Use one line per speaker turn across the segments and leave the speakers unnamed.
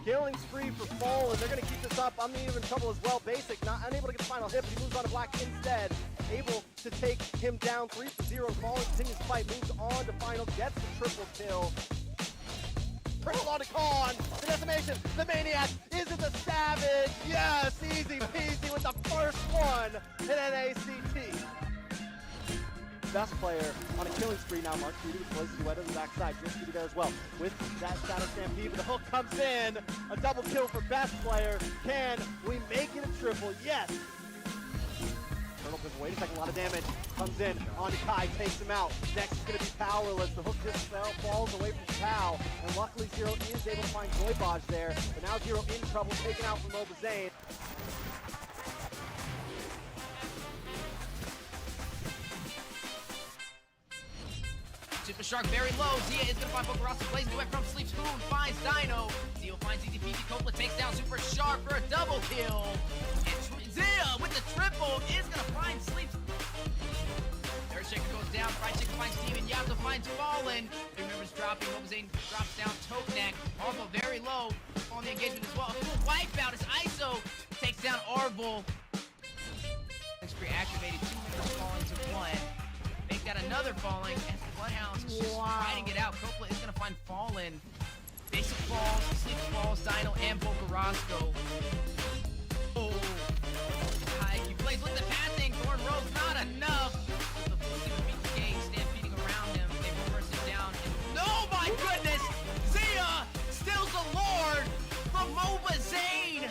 Killing spree for Fallen. They're going to keep this up. Uneven trouble as well. Basic, not unable to get the final hit, but he moves on to Black instead. Able to take him down 3-0. Fallen continues to fight, moves on to final, gets the triple kill. Triple on to Khan. The decimation, the Maniac, is it the Savage? Yes, easy peasy with the first one in NACT. Best player on a killing spree now. Mark Cutie places Yuwei to the backside. You'll see there as well. With that Shadow Stampede, but the hook comes in. A double kill for best player. Can we make it a triple? Yes. Colonel Pip, wait a second, a lot of damage. Comes in, on to Kai, takes him out. Next is going to be powerless. The hook just falls away from Pow. And luckily Zero is able to find Zoibaj there. But now Zero in trouble, taken out from Obazane.
Super Shark very low. Zia is gonna find Bokarasa, blazing away from Sleep Spoon, finds Dino. Zio finds easy peasy. Coppola takes down Super Shark for a double kill. And Zia with the triple is gonna find Sleep. Third Shaker goes down. Fried Chicken finds Steven. Yato finds Fallen. He remembers dropping. Obazane drops down Tote Neck. Arvel very low on the engagement as well. A full wipeout as ISO takes down Arvel. Spree activated. 2 members falling to 1. Make that another falling as the Bloodhounds is just trying to get out. Coppola is going to find Fallen. Basic falls, Sleep falls, Dino, and Bokarasco. Oh, Haikyuu plays with the passing. Thorn Rope, not enough. The Fuzzy would beat the game, stampeding around him. They reverse him down. And oh my goodness! Zia stills the Lord from Obazane.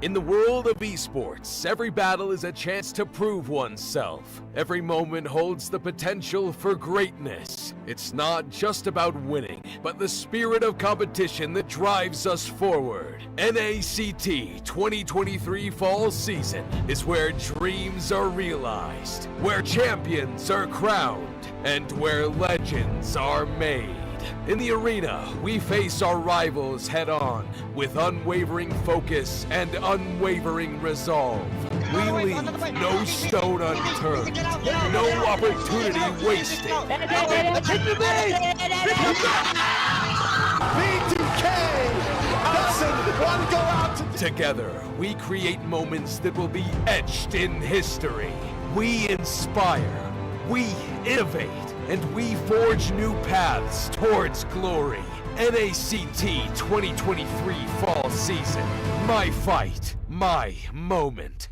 In the world of esports, every battle is a chance to prove oneself. Every moment holds the potential for greatness. It's not just about winning, but the spirit of competition that drives us forward. NACT 2023 Fall Season is where dreams are realized, where champions are crowned, and where legends are made. In the arena, we face our rivals head-on with unwavering focus and unwavering resolve. We leave no stone unturned, no opportunity wasted. Together, we create moments that will be etched in history. We inspire, we innovate, and we forge new paths towards glory. NACT 2023 Fall Season. My fight, my moment.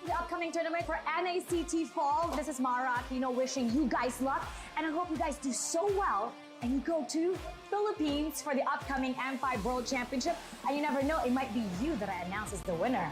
The upcoming tournament for NACT Fall. This is Mara Aquino wishing you guys luck, and I hope you guys do so well and you go to Philippines for the upcoming M5 World Championship. And you never know, it might be you that announces the winner.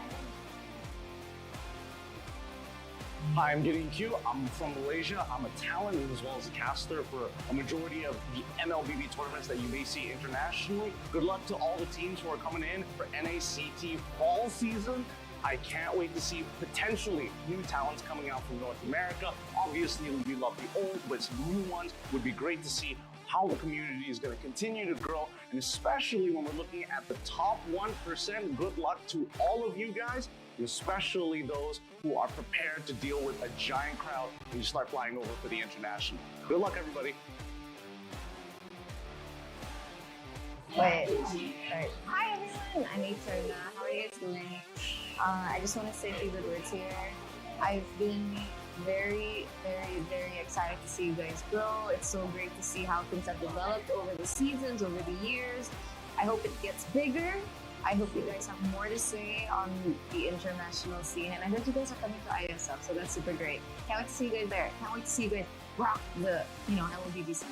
Hi, I'm Gideon Q. I'm from Malaysia. I'm a talent as well as a caster for a majority of the MLBB tournaments that you may see internationally. Good luck to all the teams who are coming in for NACT Fall Season. I can't wait to see potentially new talents coming out from North America. Obviously, we love the old, but some new ones would be great to see how the community is going to continue to grow, and especially when we're looking at the top 1%, good luck to all of you guys, especially those who are prepared to deal with a giant crowd when you start flying over for the international. Good luck, everybody.
Wait, sorry. Hi everyone, I'm Eterna. How are you guys doing? I just want to say a few good words here. I've been very excited to see you guys grow. It's so great to see how things have developed over the seasons, over the years. I hope it gets bigger. I hope you guys have more to say on the international scene, and I heard you guys are coming to ISF, so that's super great. Can't wait to see you guys there. Can't wait to see you guys rock the, LBB scene.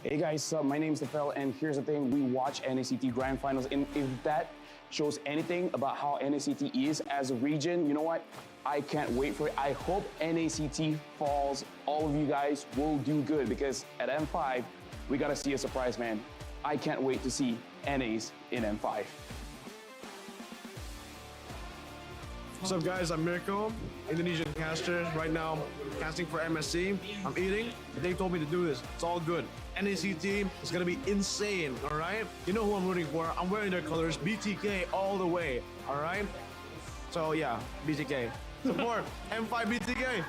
Hey guys, my name's Phil, and here's the thing: we watch NACT Grand Finals, and if that shows anything about how NACT is as a region, you know what? I can't wait for it. I hope NACT falls. All of you guys will do good, because at M5, we gotta see a surprise, man. I can't wait to see NAs in M5.
What's up guys, I'm Mirko, Indonesian caster. Right now, casting for MSC. I'm eating. They told me to do this. It's all good. NACT is gonna be insane, all right? You know who I'm rooting for. I'm wearing their colors, BTK all the way, all right? So yeah, BTK. Support M5 BTK.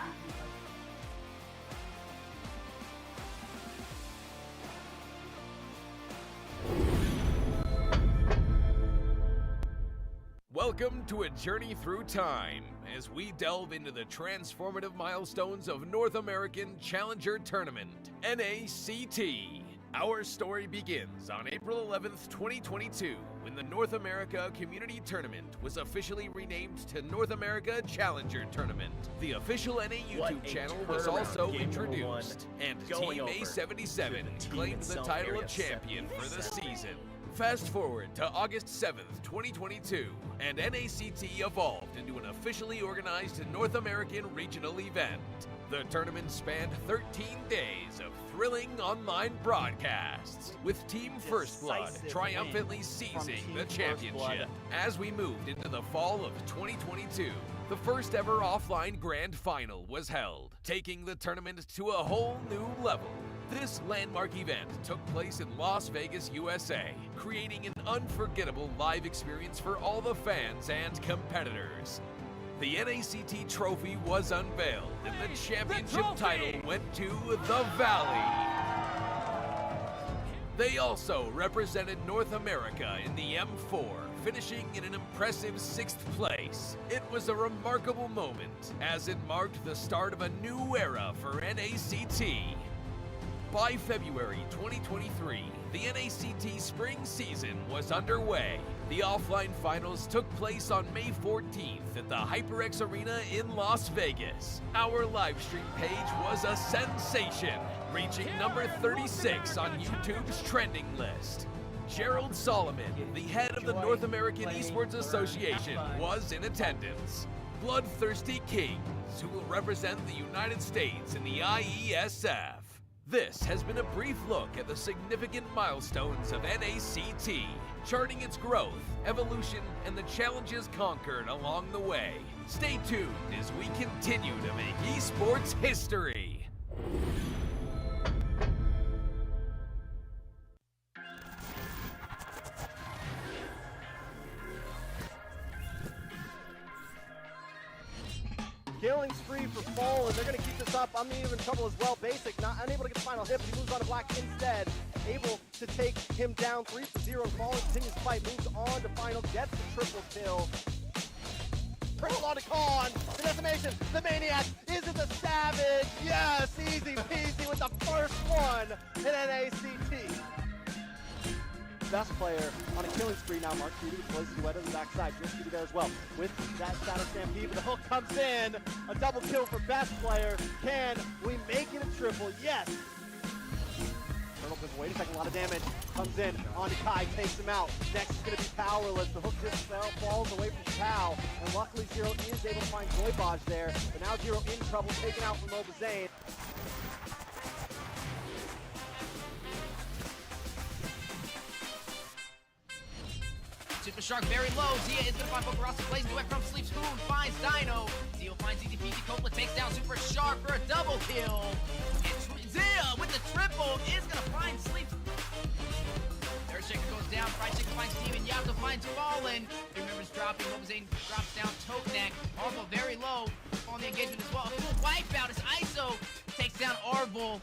Welcome to a journey through time as we delve into the transformative milestones of North American Challenger Tournament, NACT. Our story begins on April 11th, 2022, when the North America Community Tournament was officially renamed to North America Challenger Tournament. The official NA YouTube channel was also introduced, and Team A77 claimed the title of champion for the season. Fast forward to August 7th, 2022, and NACT evolved into an officially organized North American regional event. The tournament spanned 13 days of thrilling online broadcasts, with Team First Blood triumphantly seizing the championship. As we moved into the fall of 2022, the first ever offline grand final was held, taking the tournament to a whole new level. This landmark event took place in Las Vegas, USA, creating an unforgettable live experience for all the fans and competitors. The NACT trophy was unveiled, and the championship title went to the Valley. They also represented North America in the M4, finishing in an impressive 6th place. It was a remarkable moment, as it marked the start of a new era for NACT. By February 2023, the NACT spring season was underway. The offline finals took place on May 14th at the HyperX Arena in Las Vegas. Our live stream page was a sensation, reaching number 36 on YouTube's trending list. Gerald Solomon, the head of the North American Esports Association, was in attendance. BloodThirstyKings, who will represent the United States in the IESF. This has been a brief look at the significant milestones of NACT, charting its growth, evolution, and the challenges conquered along the way. Stay tuned as we continue to make esports history.
Killing spree for Fallen. They're going to keep this up. I'm even in trouble as well. Basic, not unable to get the final hit, but he moves on to Black instead. Able to take him down 3-0. Fallen continues to fight, moves on to final, gets the triple kill. Triple on to Khan. The decimation. The Maniac. Is it the Savage? Yes, easy peasy with the first one in NACT. Best player on a killing spree now. Mark Judy plays Yuwei to the backside. Judy there as well with that Shadow Stampede. But the hook comes in. A double kill for best player. Can we make it a triple? Yes. Turtle says, wait a second, a lot of damage. Comes in on to Kai, takes him out. Next is going to be Powerless. The hook just falls away from Pow. And luckily Zero is able to find Joybaj there. But now Zero in trouble, taken out from Obazane.
Super Shark very low. Zia is gonna find Bokarasa, plays duet from Sleeps. Hoon finds Dino. Zio finds ZDP. Copla takes down Super Shark for a double kill. And Zia with the triple is gonna find Sleeps. Earthshaker goes down. Fried Chicken finds Demon. Yato finds Fallen. Three members dropping. Obazane drops down Tote Neck. Arvel very low. On the engagement as well. A full wipeout as ISO takes down Arvel.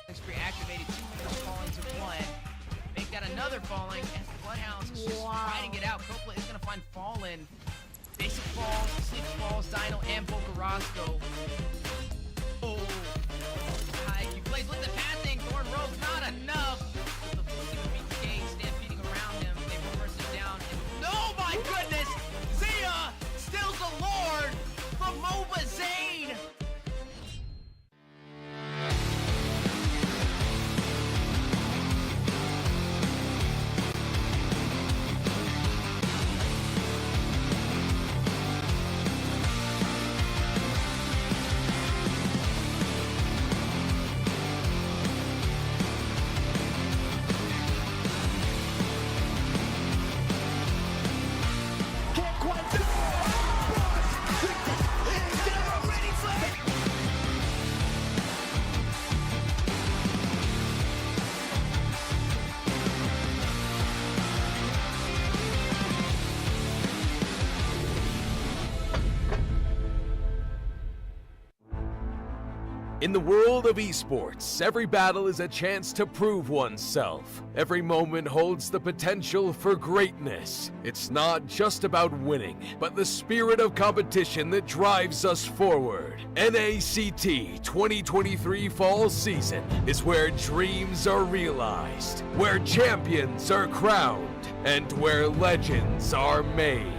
Spree activated. 2 members falling to 1. Make that another falling as the Bloodhounds is just fighting it out. Copla is going to find Fallen. Basic falls, Sleeps falls, Dino, and Bokarasco. Oh. High Q plays with the passing. Thorn Rose, not enough. The
In the world of esports, every battle is a chance to prove oneself. Every moment holds the potential for greatness. It's not just about winning, but the spirit of competition that drives us forward. NACT 2023 Fall Season is where dreams are realized, where champions are crowned, and where legends are made.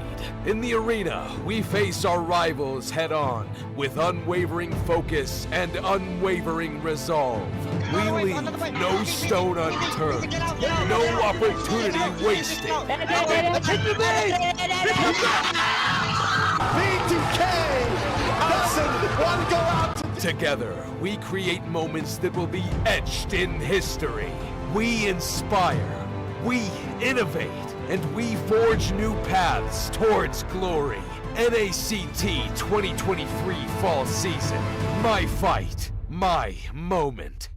In the arena, we face our rivals head-on with unwavering focus and unwavering resolve. We leave no stone unturned, no opportunity wasted.
B2K doesn't want to go out.
Together, we create moments that will be etched in history. We inspire, we innovate, and we forge new paths towards glory. NACT 2023 Fall Season. My fight, my moment.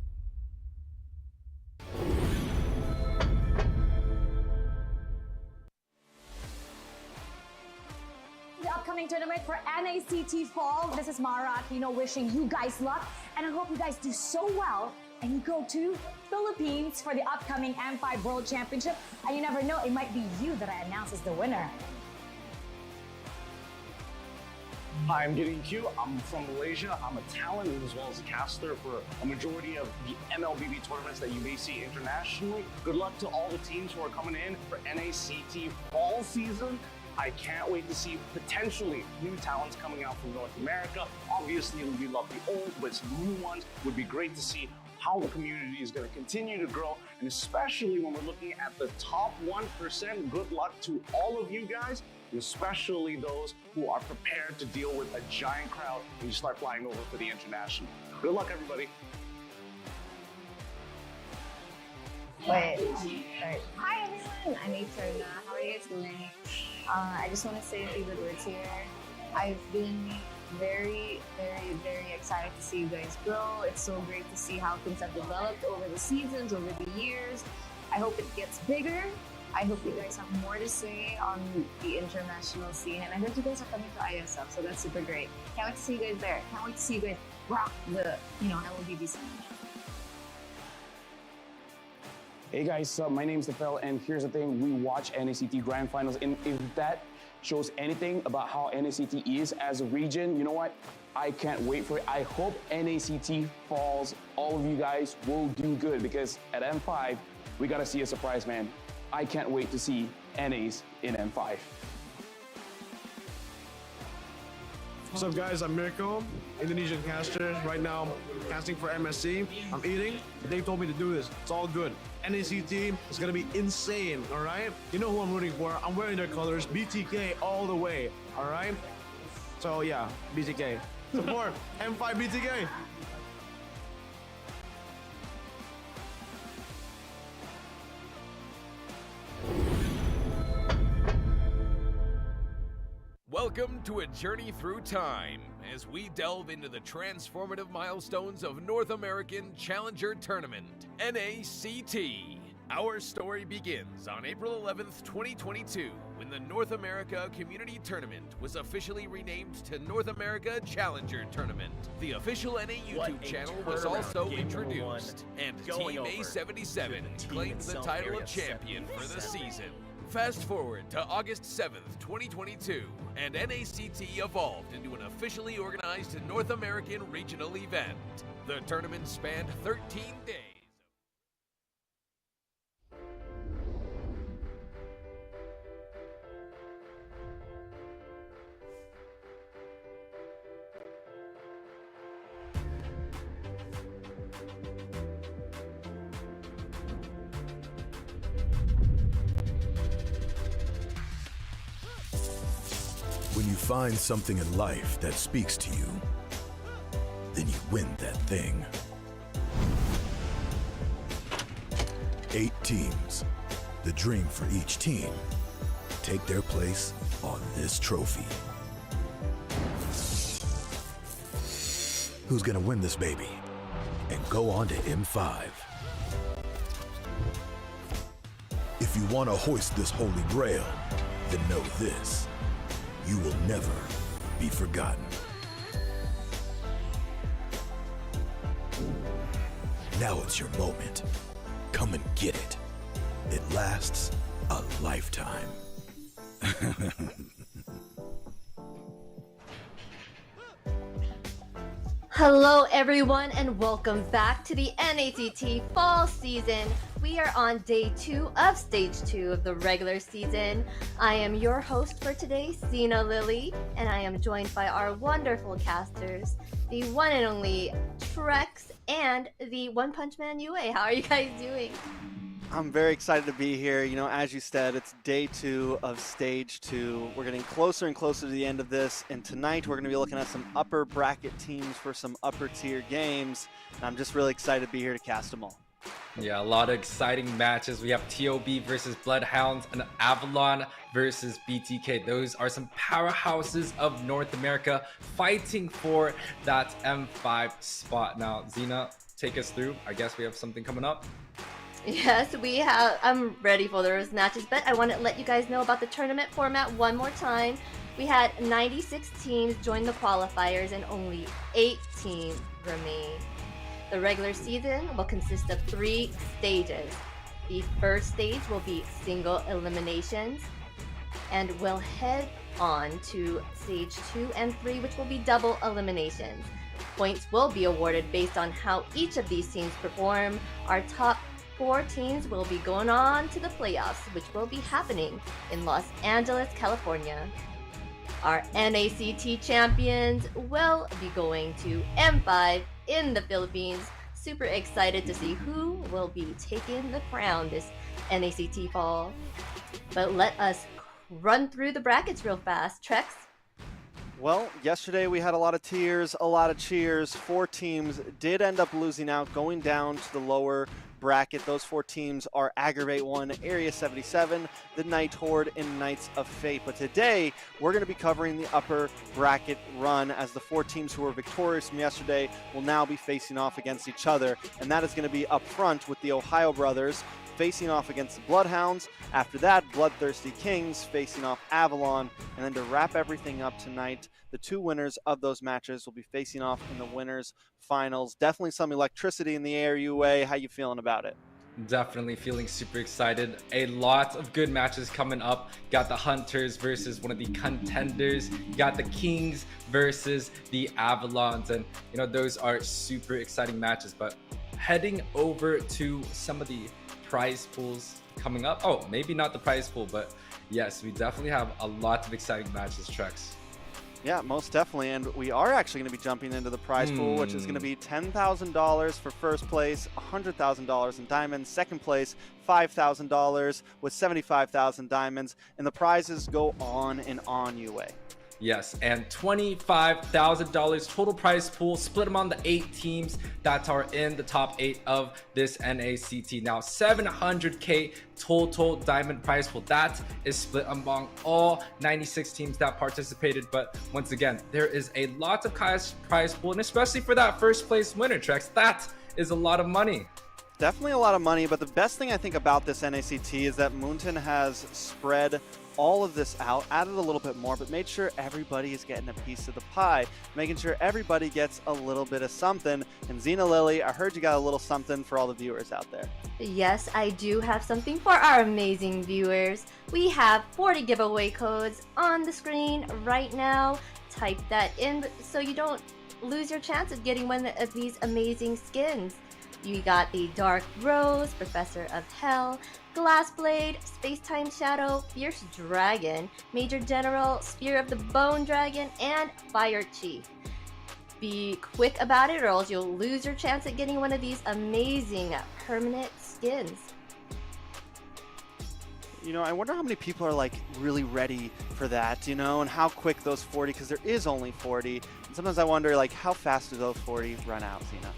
The upcoming tournament for NACT Fall. This is Mara Aquino wishing you guys luck, and I hope you guys do so well and you go to Philippines for the upcoming M5 World Championship. And you never know, it might be you that I announce as the winner.
Hi, I'm Gideon Q. I'm from Malaysia. I'm a talent as well as a caster for a majority of the MLBB tournaments that you may see internationally. Good luck to all the teams who are coming in for NACT Fall Season. I can't wait to see potentially new talents coming out from North America. Obviously, we love the old, but some new ones would be great to see how the community is going to continue to grow, and especially when we're looking at the top 1%, good luck to all of you guys, and especially those who are prepared to deal with a giant crowd when you start flying over for the international. Good luck, everybody.
Wait. Alright. Hi everyone, I'm Eterna. How are you guys doing? I just want to say a few good words here. I've been very excited to see you guys grow. It's so great to see how things have developed over the seasons, over the years. I hope it gets bigger. I hope you guys have more to say on the international scene. And I heard you guys are coming to ISF, so that's super great. Can't wait to see you guys there. Can't wait to see you guys rock the, LBB scene.
Hey guys, my name's Nafel, and here's the thing, we watch NACT Grand Finals, and if that shows anything about how NACT is as a region, you know what? I can't wait for it. I hope NACT Falls, all of you guys will do good, because at M5, we gotta see a surprise, man. I can't wait to see NAs in M5.
What's up guys, I'm Mirko, Indonesian caster. Right now, casting for MSC. I'm eating. They told me to do this. It's all good. NACT is gonna be insane, all right? You know who I'm rooting for. I'm wearing their colors. BTK all the way, all right? So yeah, BTK. Support M5 BTK.
Welcome to a journey through time as we delve into the transformative milestones of North American Challenger Tournament, NACT. Our story begins on April 11th, 2022, when the North America Community Tournament was officially renamed to North America Challenger Tournament. The official NA YouTube channel was also introduced, and Team A77 claimed the title of champion for the season. Fast forward to August 7th, 2022, and NACT evolved into an officially organized North American regional event. The tournament spanned 13 days.
When you find something in life that speaks to you, then you win that thing. 8 teams, the dream for each team, take their place on this trophy. Who's gonna win this baby and go on to M5? If you want to hoist this holy grail, then know this: you will never be forgotten. Now it's your moment. Come and get it. It lasts a lifetime.
Hello everyone and welcome back to the NACT fall season. We are on day 2 of stage 2 of the regular season. I am your host for today, Sina Lily, and I am joined by our wonderful casters, the one and only Trex and the One Punch Man Yuwei. How are you guys doing?
I'm very excited to be here. You know, as you said, it's day 2 of stage 2. We're getting closer and closer to the end of this, and tonight we're going to be looking at some upper bracket teams for some upper tier games. And I'm just really excited to be here to cast them all.
Yeah, a lot of exciting matches. We have TOB versus Bloodhounds and Avalon versus BTK. Those are some powerhouses of North America fighting for that M5 spot. Now, Zena, take us through. I guess we have something coming up.
Yes, we have. I'm ready for those matches, but I want to let you guys know about the tournament format one more time. We had 96 teams join the qualifiers and only 8 teams remain. The regular season will consist of 3 stages. The first stage will be single eliminations, and we'll head on to stage 2 and 3, which will be double eliminations. Points will be awarded based on how each of these teams perform. Our top 4 teams will be going on to the playoffs, which will be happening in Los Angeles, California. Our NACT champions will be going to M5 in the Philippines. Super excited to see who will be taking the crown this NACT fall. But let us run through the brackets real fast. Trex?
Well, yesterday we had a lot of tears, a lot of cheers. 4 teams did end up losing out, going down to the lower bracket. Those 4 teams are Aggravate 1, Area 77, the Night Horde, and Knights of Fate. But today, we're going to be covering the upper bracket run, as the 4 teams who were victorious from yesterday will now be facing off against each other. And that is going to be up front with the Ohio Brothers facing off against the Bloodhounds. After that, BloodThirstyKings facing off Avalon. And then to wrap everything up tonight, the 2 winners of those matches will be facing off in the winners finals. Definitely some electricity in the air, Yuwei. How you feeling about it?
Definitely feeling super excited. A lot of good matches coming up. Got the Hunters versus one of the contenders. Got the Kings versus the Avalons. And, you know, those are super exciting matches. But heading over to some of the prize pools coming up. Oh, maybe not the prize pool, but yes, we definitely have a lot of exciting matches, Trex.
Yeah, most definitely, and we are actually going to be jumping into the prize pool, which is going to be $10,000 for first place, $100,000 in diamonds, second place, $5,000 with 75,000 diamonds, and the prizes go on and on, Yuwei.
Yes, and $25,000 total prize pool, split among the 8 teams that are in the top 8 of this NACT. Now, 700K total diamond prize pool. That is split among all 96 teams that participated. But once again, there is a lot of prize pool, and especially for that first place winner, Trex, that is a lot of money.
Definitely a lot of money, but the best thing I think about this NACT is that Moonton has spread all of this out, added a little bit more, but made sure everybody is getting a piece of the pie, making sure everybody gets a little bit of something. And Zena Lily, I heard you got a little something for all the viewers out there.
Yes, I do have something for our amazing viewers. We have 40 giveaway codes on the screen right now. Type that in so you don't lose your chance of getting one of these amazing skins. You got the Dark Rose, Professor of Hell, Glassblade, Space-Time Shadow, Fierce Dragon, Major General, Spear of the Bone Dragon, and Fire Chief. Be quick about it or else you'll lose your chance at getting one of these amazing permanent skins.
You know, I wonder how many people are like really ready for that, you know, and how quick those 40, because there is only 40. And sometimes I wonder like how fast do those 40 run out, Zena?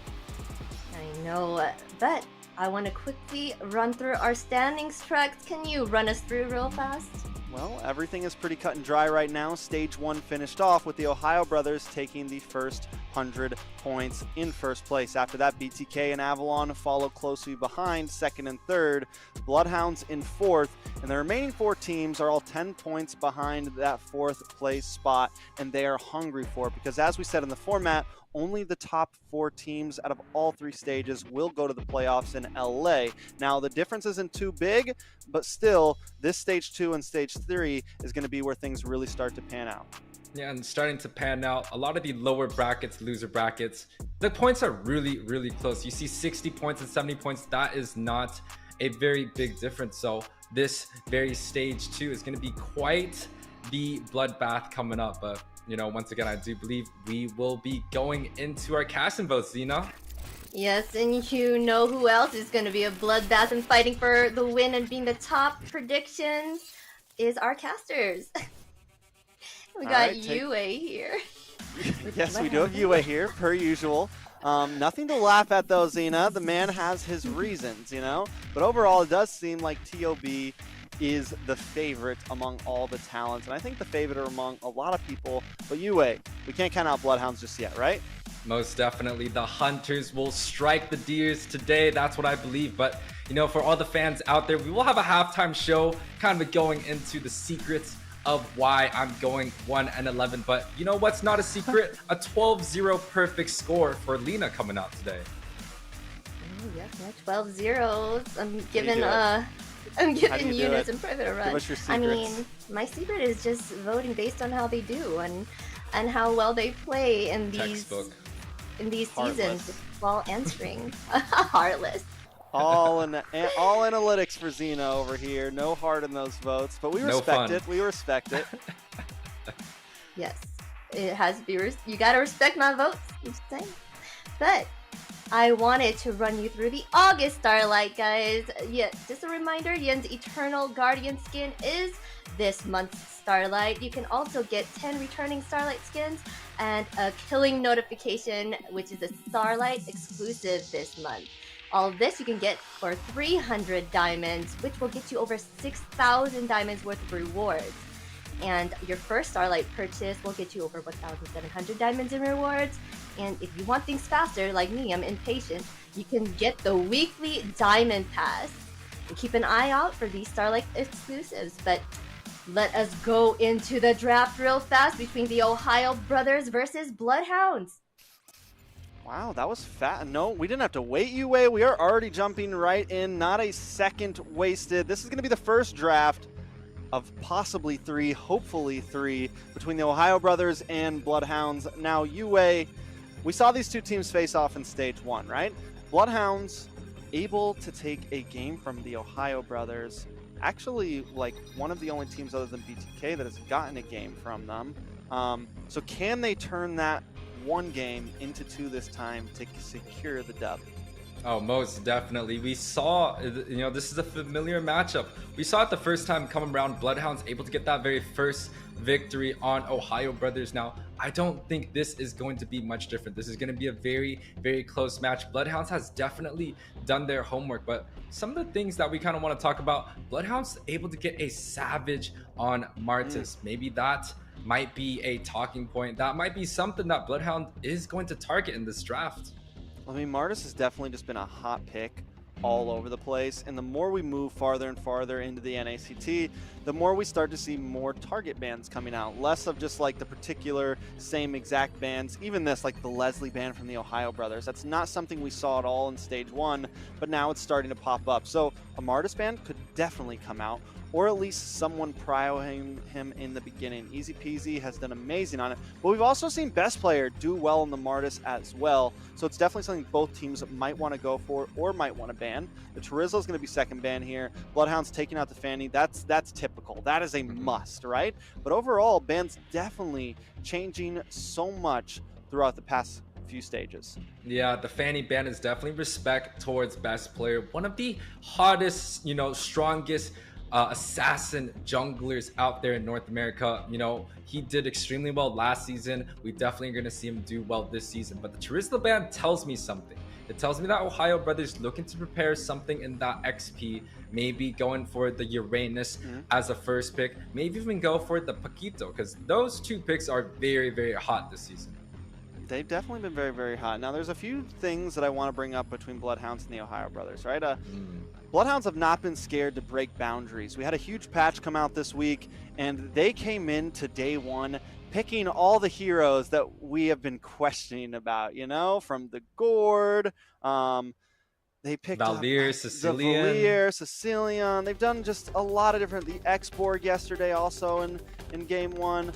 I know, but I want to quickly run through our standings, Trex. Can you run us through real fast?
Well, everything is pretty cut and dry right now. Stage 1 finished off with the Ohio Brothers taking the first 100 points in first place. After that, BTK and Avalon follow closely behind, second and third. Bloodhounds in fourth, and the remaining 4 teams are all 10 points behind that fourth place spot, and they are hungry for it because, as we said in the format, only the top 4 teams out of all 3 stages will go to the playoffs in LA. Now, the difference isn't too big, but still, this stage 2 and stage 3 is going to be where things really start to pan out.
Yeah, and starting to pan out. A lot of the lower brackets, loser brackets, the points are really, really close. You see 60 points and 70 points. That is not a very big difference. So this very stage 2 is going to be quite the bloodbath coming up. But, you know, once again, I do believe we will be going into our casting votes, Zena.
Yes, and you know who else is going to be a bloodbath and fighting for the win and being the top predictions is our casters. We got Yuwei here.
Yes, we do have Yuwei here, per usual. Nothing to laugh at, though, Zena. The man has his reasons, you know? But overall, it does seem like TOB is the favorite among all the talents. And I think the favorite among a lot of people. But Yuwei, we can't count out Bloodhounds just yet, right?
Most definitely. The Hunters will strike the Deers today. That's what I believe. But, you know, for all the fans out there, we will have a halftime show kind of going into the secrets of why I'm going 1-11. But you know what's not a secret? A 12-0 perfect score for Lena coming out today.
Oh, yes, 12 zeros. I'm giving units in private a run.
Give us your secrets.
I mean, my secret is just voting based on how they do and how well they play in these seasons, fall and spring. Heartless.
All analytics for Zena over here. No heart in those votes, but we respect it. We respect it.
Yes, it has to be. You gotta respect my votes. I'm saying. But I wanted to run you through the August Starlight, guys. Yeah, just a reminder, Yen's Eternal Guardian skin is this month's Starlight. You can also get 10 returning Starlight skins and a killing notification, which is a Starlight exclusive this month. All of this you can get for 300 diamonds, which will get you over 6,000 diamonds worth of rewards. And your first Starlight purchase will get you over 1,700 diamonds in rewards. And if you want things faster, like me, I'm impatient, you can get the weekly Diamond Pass. And keep an eye out for these Starlight exclusives. But let us go into the draft real fast between the Ohio Brothers versus Bloodhounds.
Wow, that was fat. No, we didn't have to wait, Yuwei. We are already jumping right in. Not a second wasted. This is going to be the first draft of possibly 3, hopefully 3, between the Ohio Brothers and Bloodhounds. Now, Yuwei, we saw these two teams face off in stage 1, right? Bloodhounds able to take a game from the Ohio Brothers. Actually, like, one of the only teams other than BTK that has gotten a game from them. So can they turn that 1 game into 2 this time to secure the dub?
Oh, most definitely. We saw, you know, this is a familiar matchup. We saw it the first time coming around. Bloodhounds able to get that very first victory on Ohio Brothers. Now, I don't think this is going to be much different. This is going to be a very, very close match. Bloodhounds has definitely done their homework, but some of the things that we kind of want to talk about, Bloodhounds able to get a savage on Martis. Maybe that might be a talking point. That might be something that Bloodhound is going to target in this draft.
I mean, Martis has definitely just been a hot pick all over the place, and the more we move farther and farther into the NACT, the more we start to see more target bans coming out, less of just like the particular same exact bans. Even this, like the Leslie ban from the Ohio Brothers, that's not something we saw at all in stage 1, but now it's starting to pop up. So a Martis ban could definitely come out, or at least someone prioing him in the beginning. Easy Peasy has done amazing on it, but we've also seen Best Player do well in the Martis as well, so it's definitely something both teams might want to go for or might want to ban. The Chorizo is going to be second ban here. Bloodhound's taking out the Fanny. That's typical. That is a must, right? But overall, bans definitely changing so much throughout the past few stages.
Yeah, the Fanny ban is definitely respect towards Best Player. One of the hottest, you know, strongest assassin junglers out there in North America. You know, he did extremely well last season. We definitely are going to see him do well this season. But the Charisma ban tells me something. It tells me that Ohio Brothers looking to prepare something in that XP, maybe going for the Uranus as a first pick, maybe even go for the Paquito, because those 2 picks are very, very hot this season.
They've definitely been very, very hot. Now, there's a few things that I want to bring up between Bloodhounds and the Ohio Brothers, right? Bloodhounds have not been scared to break boundaries. We had a huge patch come out this week, and they came into day one picking all the heroes that we have been questioning about, you know, from the Gourd, they picked
Valier,
up
Sicilian.
the Valier, Sicilian. They've done just a lot of different, the X-Borg yesterday also in game one.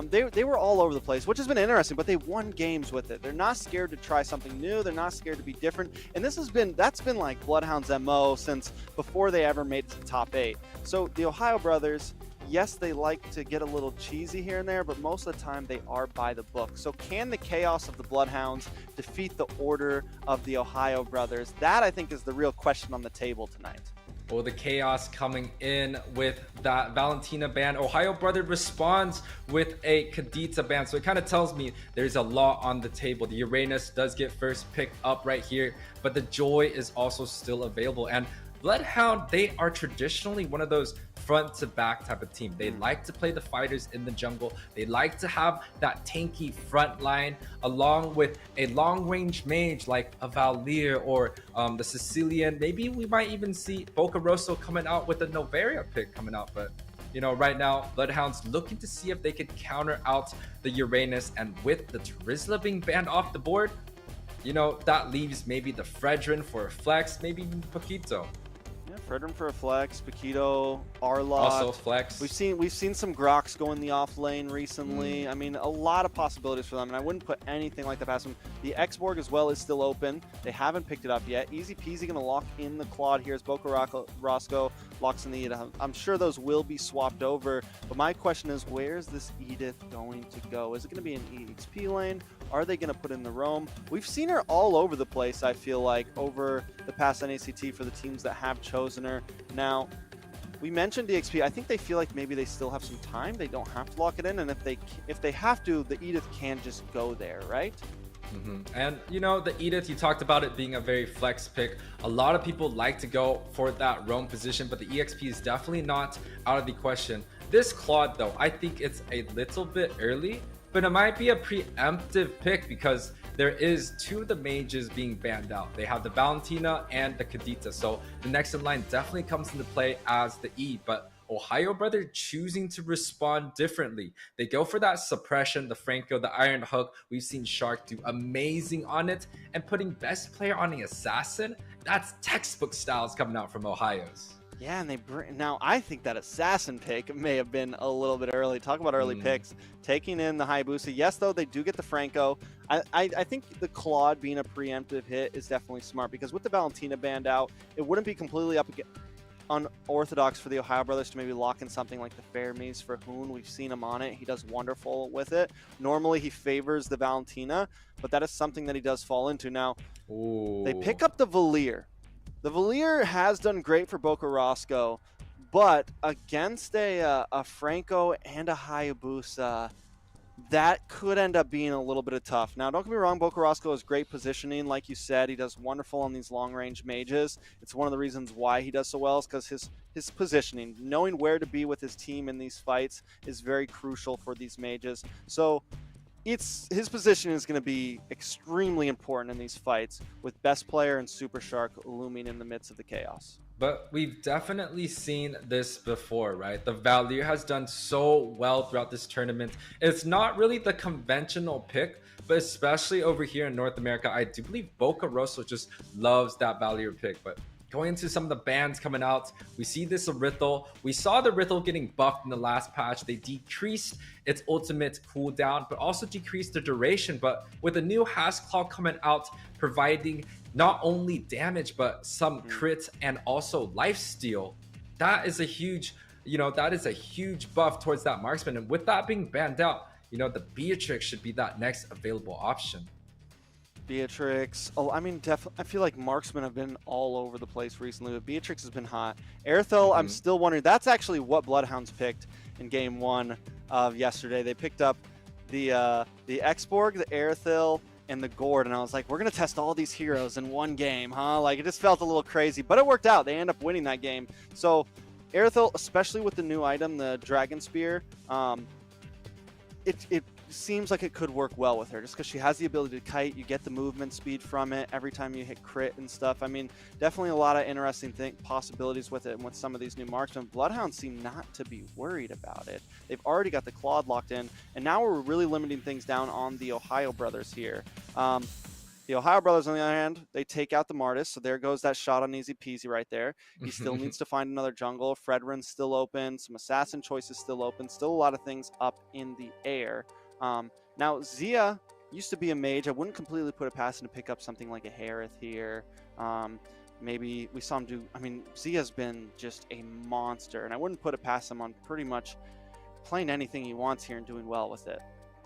They were all over the place, which has been interesting, but they won games with it. They're not scared to try something new. They're not scared to be different. And that's been like Bloodhound's MO since before they ever made it to the top 8. So the Ohio brothers, yes, they like to get a little cheesy here and there, but most of the time they are by the book. So can the chaos of the Bloodhounds defeat the order of the Ohio brothers? That, I think, is the real question on the table tonight.
Well, the chaos coming in with that Valentina ban. Ohio Brother responds with a Kadita ban. So it kind of tells me there's a lot on the table. The Uranus does get first picked up right here, but the Joy is also still available. And Bloodhound, they are traditionally one of those front to back type of team. They like to play the fighters in the jungle. They like to have that tanky front line along with a long range mage like a Valier or the Sicilian. Maybe we might even see Boca Rosso coming out with a Novaria pick coming out. But you know, right now, Bloodhound's looking to see if they could counter out the Uranus. And with the Terizla being banned off the board, you know, that leaves maybe the Fredrin for a flex, maybe even Paquito.
Yeah, Fredrin for a flex, Paquito, Arlot.
Also flex.
We've seen some Grox go in the off lane recently. I mean, a lot of possibilities for them, and I wouldn't put anything like that past them. The X-Borg as well is still open. They haven't picked it up yet. Easy peasy going to lock in the Claude here as Boca Roscoe locks in the Edith. I'm sure those will be swapped over, but my question is, where's this Edith going to go? Is it going to be an EXP lane? Are they going to put in the roam? We've seen her all over the place, I feel like, over the past NACT for the teams that have chosen her. Now, we mentioned DXP. I think they feel like maybe they still have some time. They don't have to lock it in, and if they have to, the Edith can just go there, right?
And you know, the Edith, you talked about it being a very flex pick. A lot of people like to go for that roam position, but the EXP is definitely not out of the question. This Claude, though, I think it's a little bit early, but it might be a preemptive pick because there is 2 of the mages being banned out. They have the Valentina and the Kadita. So the next in line definitely comes into play as the E, but Ohio Brother choosing to respond differently. They go for that suppression, the Franco, the Iron Hook. We've seen Shark do amazing on it, and putting best player on the assassin. That's textbook styles coming out from Ohio's.
Yeah, and now I think that assassin pick may have been a little bit early. Talk about early picks. Taking in the Hayabusa. Yes, though, they do get the Franco. I think the Claude being a preemptive hit is definitely smart, because with the Valentina banned out, it wouldn't be completely unorthodox for the Ohio brothers to maybe lock in something like the Fermis for Hoon. We've seen him on it. He does wonderful with it. Normally, he favors the Valentina, but that is something that he does fall into. Now, they pick up the Valier. The Valier has done great for Boca Roscoe, but against a Franco and a Hayabusa, that could end up being a little bit of tough. Now, don't get me wrong, Boca Roscoe has great positioning. Like you said, he does wonderful on these long-range mages. It's one of the reasons why he does so well is because his positioning, knowing where to be with his team in these fights is very crucial for these mages. So his position is going to be extremely important in these fights, with best player and Super Shark looming in the midst of the chaos.
But we've definitely seen this before, right? The Valier has done so well throughout this tournament. It's not really the conventional pick, but especially over here in North America, I do believe Boca Rosso just loves that Valier pick. But going into some of the bans coming out, we see this Arithal. We saw the Arithal getting buffed in the last patch. They decreased its ultimate cooldown, but also decreased the duration. But with the new Hasclaw coming out, providing not only damage, but some crits and also lifesteal, that is a huge, that is a huge buff towards that marksman. And with that being banned out, the Beatrix should be that next available option.
Beatrix. I mean, I feel like marksmen have been all over the place recently, but Beatrix has been hot. Airthel, I'm still wondering. That's actually what Bloodhounds picked in game 1 of yesterday. They picked up the X-Borg, the Airthel, and the Gourd, and I was like, we're going to test all these heroes in one game, huh? Like, it just felt a little crazy, but it worked out. They end up winning that game. So, Airthel, especially with the new item, the Dragon Spear, seems like it could work well with her just because she has the ability to kite. You get the movement speed from it every time you hit crit and stuff. I mean, definitely a lot of interesting possibilities with it and with some of these new marksmen. Bloodhounds seem not to be worried about it. They've already got the Claude locked in, and now we're really limiting things down on the Ohio Brothers here. The Ohio Brothers, on the other hand, they take out the Martis, so there goes that shot on easy peasy right there. He still needs to find another jungle. Fredrin's still open. Some assassin choices still open. Still a lot of things up in the air. Now, Zia used to be a mage. I wouldn't completely put it past him to pick up something like a Harith here. Maybe we saw him do... I mean, Zia's been just a monster, and I wouldn't put it past him on pretty much playing anything he wants here and doing well with it.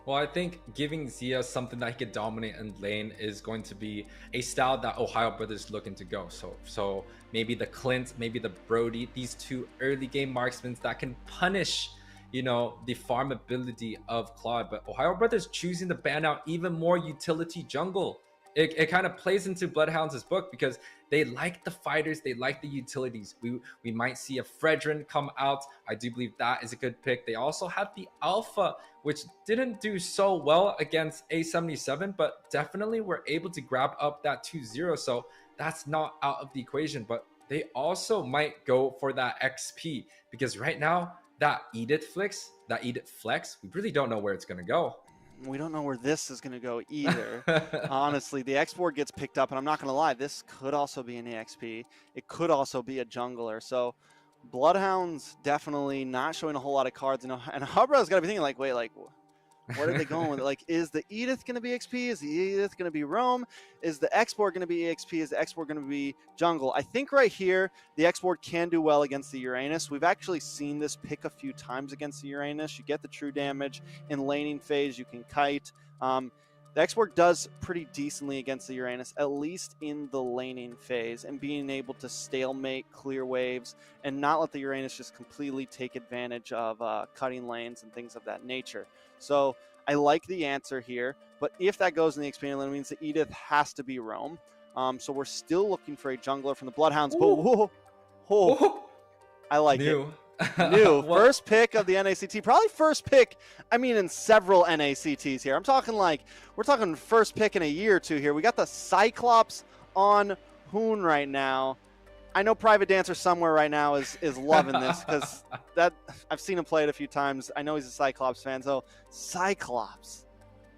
Well, I think giving Zia something that he could dominate in lane is going to be a style that Ohio Brothers looking to go. So maybe the Clint, maybe the Brody, these two early game marksmen that can punish, you know, the farm ability of Claude. But Ohio Brothers choosing to ban out even more utility jungle. It kind of plays into Bloodhounds' book because they like the fighters, they like the utilities. We might see a Fredrin come out. I do believe that is a good pick. They also have the Alpha, which didn't do so well against A77, but definitely were able to grab up that 2-0. So that's not out of the equation. But they also might go for that XP because right now, that Edith Flex, we really don't know where it's going to go.
We don't know where this is going to go either. Honestly, the export gets picked up, and I'm not going to lie, this could also be an EXP. It could also be a jungler. So Bloodhounds definitely not showing a whole lot of cards. And Hubbard's got to be thinking, like, wait, like, what are they going with? Like, is the Edith going to be XP? Is the Edith going to be Roam? Is the export going to be EXP? Is the export going to be jungle? I think right here, the export can do well against the Uranus. We've actually seen this pick a few times against the Uranus. You get the true damage. In laning phase, you can kite. The export does pretty decently against the Uranus, at least in the laning phase, and being able to stalemate, clear waves, and not let the Uranus just completely take advantage of cutting lanes and things of that nature. So I like the answer here, but if that goes in the expanded lane, it means that Edith has to be Roam. So we're still looking for a jungler from the Bloodhounds. I like it. New first pick of the NACT, probably first pick. I mean, in several NACTs here. I'm talking like we're talking first pick in a year or two here. We got the Cyclops on Hoon right now. I know Private Dancer somewhere right now is loving this because that I've seen him play it a few times. I know he's a Cyclops fan, so Cyclops.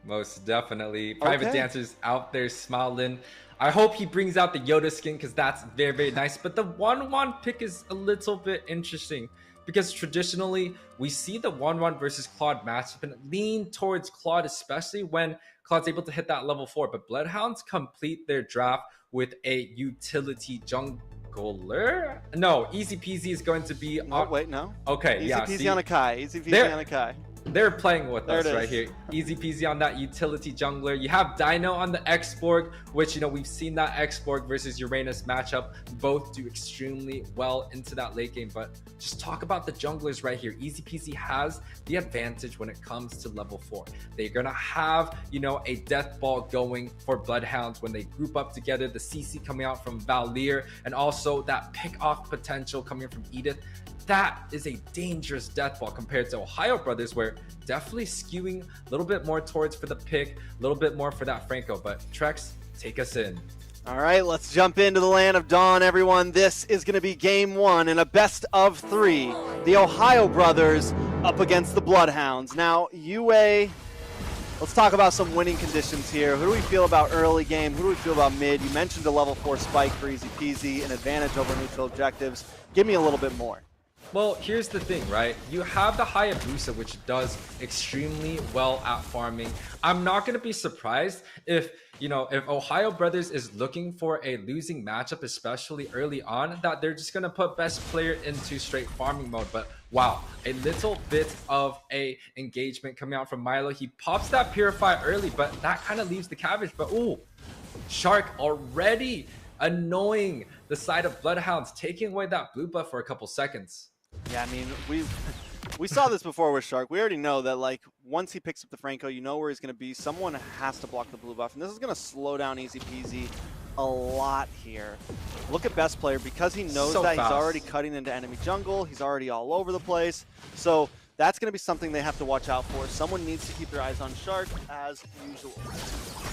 Most definitely. Private Dancer's out there smiling. I hope he brings out the Yoda skin because that's very, very nice. But the 1-1 pick is a little bit interesting because traditionally we see the 1-1 versus Claude matchup and lean towards Claude, especially when Claude's able to hit that level 4. But Bloodhounds complete their draft with a utility jungler. No, Easy Peasy is going to be...
No.
Okay,
Easy Peasy on a Kai. Easy Peasy on a Kai.
They're playing with us right here. Easy peasy on that utility jungler. You have Dino on the X-Borg, which, you know, we've seen that X-Borg versus Uranus matchup both do extremely well into that late game. But just talk about the junglers right here. Easy peasy has the advantage when it comes to level 4. They're going to have, you know, a death ball going for Bloodhounds when they group up together. The CC coming out from Valier and also that pick-off potential coming from Edith. That is a dangerous death ball compared to Ohio Brothers, where definitely skewing a little bit more towards for the pick, a little bit more for that Franco. But Trex, take us in.
All right, let's jump into the land of dawn, everyone. This is going to be game 1 in a best of 3. The Ohio Brothers up against the Bloodhounds. Now, Yuwei, let's talk about some winning conditions here. Who do we feel about early game? Who do we feel about mid? You mentioned a level 4 spike for Easy Peasy, an advantage over neutral objectives. Give me a little bit more.
Well, here's the thing, right? You have the Hayabusa, which does extremely well at farming. I'm not going to be surprised if, you know, if Ohio Brothers is looking for a losing matchup, especially early on, that they're just going to put best player into straight farming mode. But wow, a little bit of a engagement coming out from Milo. He pops that Purify early, but that kind of leaves the cabbage. But ooh, Shark already annoying the side of Bloodhounds, taking away that blue buff for a couple seconds.
Yeah, I mean, we saw this before with Shark. We already know that, like, once he picks up the Franco, you know where he's going to be. Someone has to block the blue buff, and this is going to slow down Easy Peasy a lot here. Look at best player, because he knows that he's already cutting into enemy jungle. He's already all over the place. So that's going to be something they have to watch out for. Someone needs to keep their eyes on Shark as usual.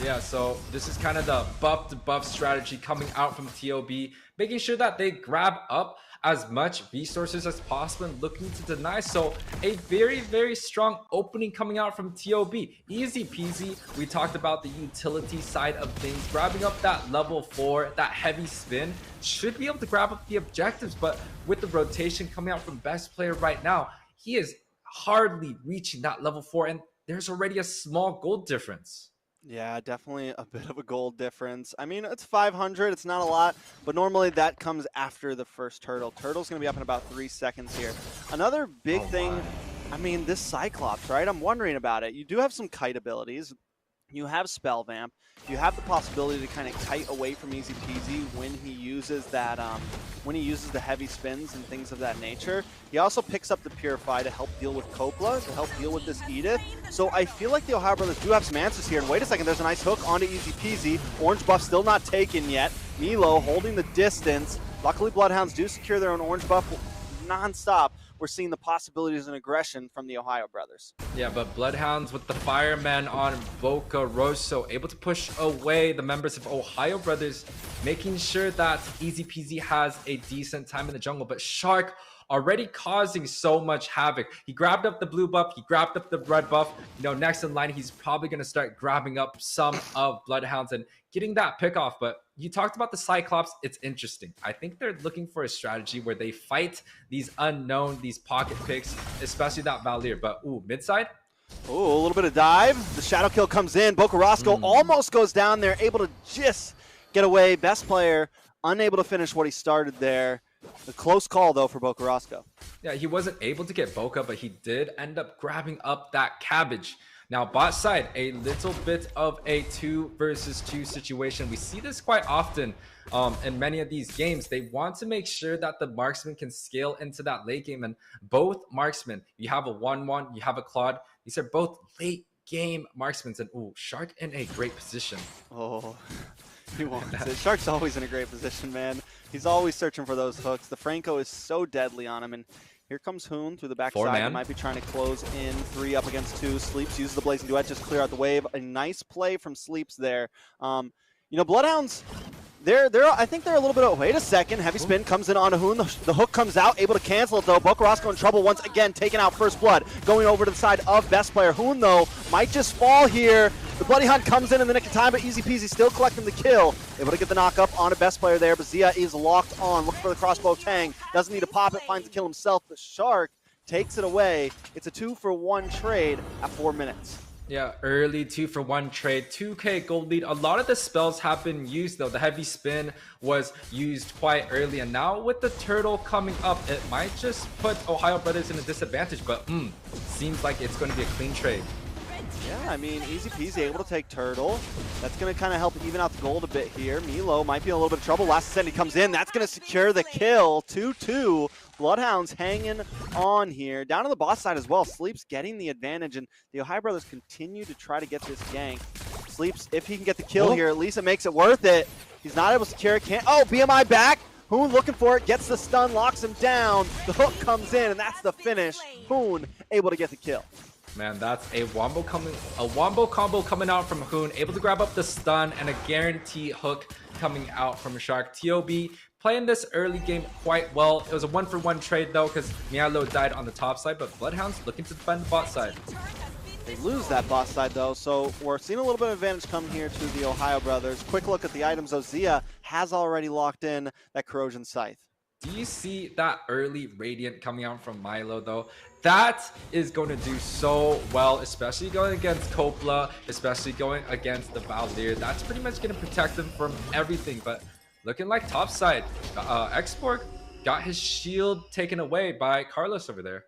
Yeah, so this is kind of the buff to buff strategy coming out from TOB, making sure that they grab up as much resources as possible and looking to deny. So a very, very strong opening coming out from TOB. Easy peasy. We talked about the utility side of things. Grabbing up that level 4, that heavy spin, should be able to grab up the objectives. But with the rotation coming out from best player right now, he is hardly reaching that level 4, and there's already a small gold difference.
Yeah, definitely a bit of a gold difference. I mean, it's 500. It's not a lot, but normally that comes after the first turtle. Turtle's going to be up in about 3 seconds here. Another big thing, I mean, this Cyclops, right? I'm wondering about it. You do have some kite abilities. You have Spell Vamp. You have the possibility to kind of kite away from Easy Peasy when he uses that, when he uses the heavy spins and things of that nature. He also picks up the Purify to help deal with Copla, to help deal with this Edith. So I feel like the OhioBrothers do have some answers here. And wait a second, there's a nice hook onto Easy Peasy. Orange buff still not taken yet. Milo holding the distance. Luckily, Bloodhounds do secure their own orange buff non-stop. We're seeing the possibilities and aggression from the OhioBrothers.
Yeah, but Bloodhounds with the Fireman on Boca Rosso, able to push away the members of OhioBrothers, making sure that Easy Peasy has a decent time in the jungle. But Shark already causing so much havoc. He grabbed up the blue buff, he grabbed up the red buff. You know, next in line, he's probably going to start grabbing up some of Bloodhounds and getting that pick off. But you talked about the Cyclops. It's interesting. I think they're looking for a strategy where they fight these unknown, these pocket picks, especially that Valier. But ooh, mid side.
Ooh, a little bit of dive. The shadow kill comes in. Boca Roscoe almost goes down there, able to just get away. Best player, unable to finish what he started there. A close call, though, for Boca Roscoe.
Yeah, he wasn't able to get Boca, but he did end up grabbing up that cabbage. Now, bot side, a little bit of a 2 versus 2 situation. We see this quite often in many of these games. They want to make sure that the marksman can scale into that late game. And both marksmen, you have a 1-1, you have a Claude. These are both late game marksmen. And ooh, Shark in a great position.
Oh, he wants it. Shark's always in a great position, man. He's always searching for those hooks. The Franco is so deadly on him. And here comes Hoon through the backside. He might be trying to close in 3 up against 2. Sleeps uses the Blazing Duet, just clear out the wave. A nice play from Sleeps there. You know, Bloodhounds, I think they're a little bit, wait a second. Heavy spin comes in onto Hoon. The hook comes out, able to cancel it though. Boca Roscoe in trouble once again, taking out First Blood. Going over to the side of best player. Hoon though, might just fall here. The Bloody Hunt comes in the nick of time, but Easy Peasy still collecting the kill. Able to get the knock up on a best player there, but Zia is locked on. Looking for the crossbow Tang. Doesn't need to pop it, finds the kill himself. The Shark takes it away. It's a 2-for-1 trade at 4 minutes.
Yeah, early 2-for-1 trade, 2K gold lead. A lot of the spells have been used though. The heavy spin was used quite early, and now with the turtle coming up, it might just put OhioBrothers in a disadvantage, but seems like it's going to be a clean trade.
Yeah, I mean, Easy Peasy able to take Turtle. That's going to kind of help even out the gold a bit here. Milo might be in a little bit of trouble. Last Ascend, he comes in. That's going to secure the kill. 2-2. Bloodhounds hanging on here. Down on the boss side as well. Sleeps getting the advantage, and the OhioBrothers continue to try to get this gank. Sleeps, if he can get the kill here, at least it makes it worth it. He's not able to secure it. Can't. Oh, BMI back. Hoon looking for it. Gets the stun, locks him down. The hook comes in, and that's the finish. Hoon able to get the kill.
Man, that's a wombo combo coming out from Hoon, able to grab up the stun and a guarantee hook coming out from Shark. TOB playing this early game quite well. It was a 1-for-1 trade though, because Mialo died on the top side, but Bloodhounds looking to defend the bot side.
They lose that boss side though, so we're seeing a little bit of advantage come here to the OhioBrothers. Quick look at the items. Ozia has already locked in that Corrosion Scythe.
Do you see that early Radiant coming out from Milo though? That is going to do so well, especially going against Copla, especially going against the Valier. That's pretty much going to protect them from everything, but looking like topside. Xborg got his shield taken away by Carlos over there.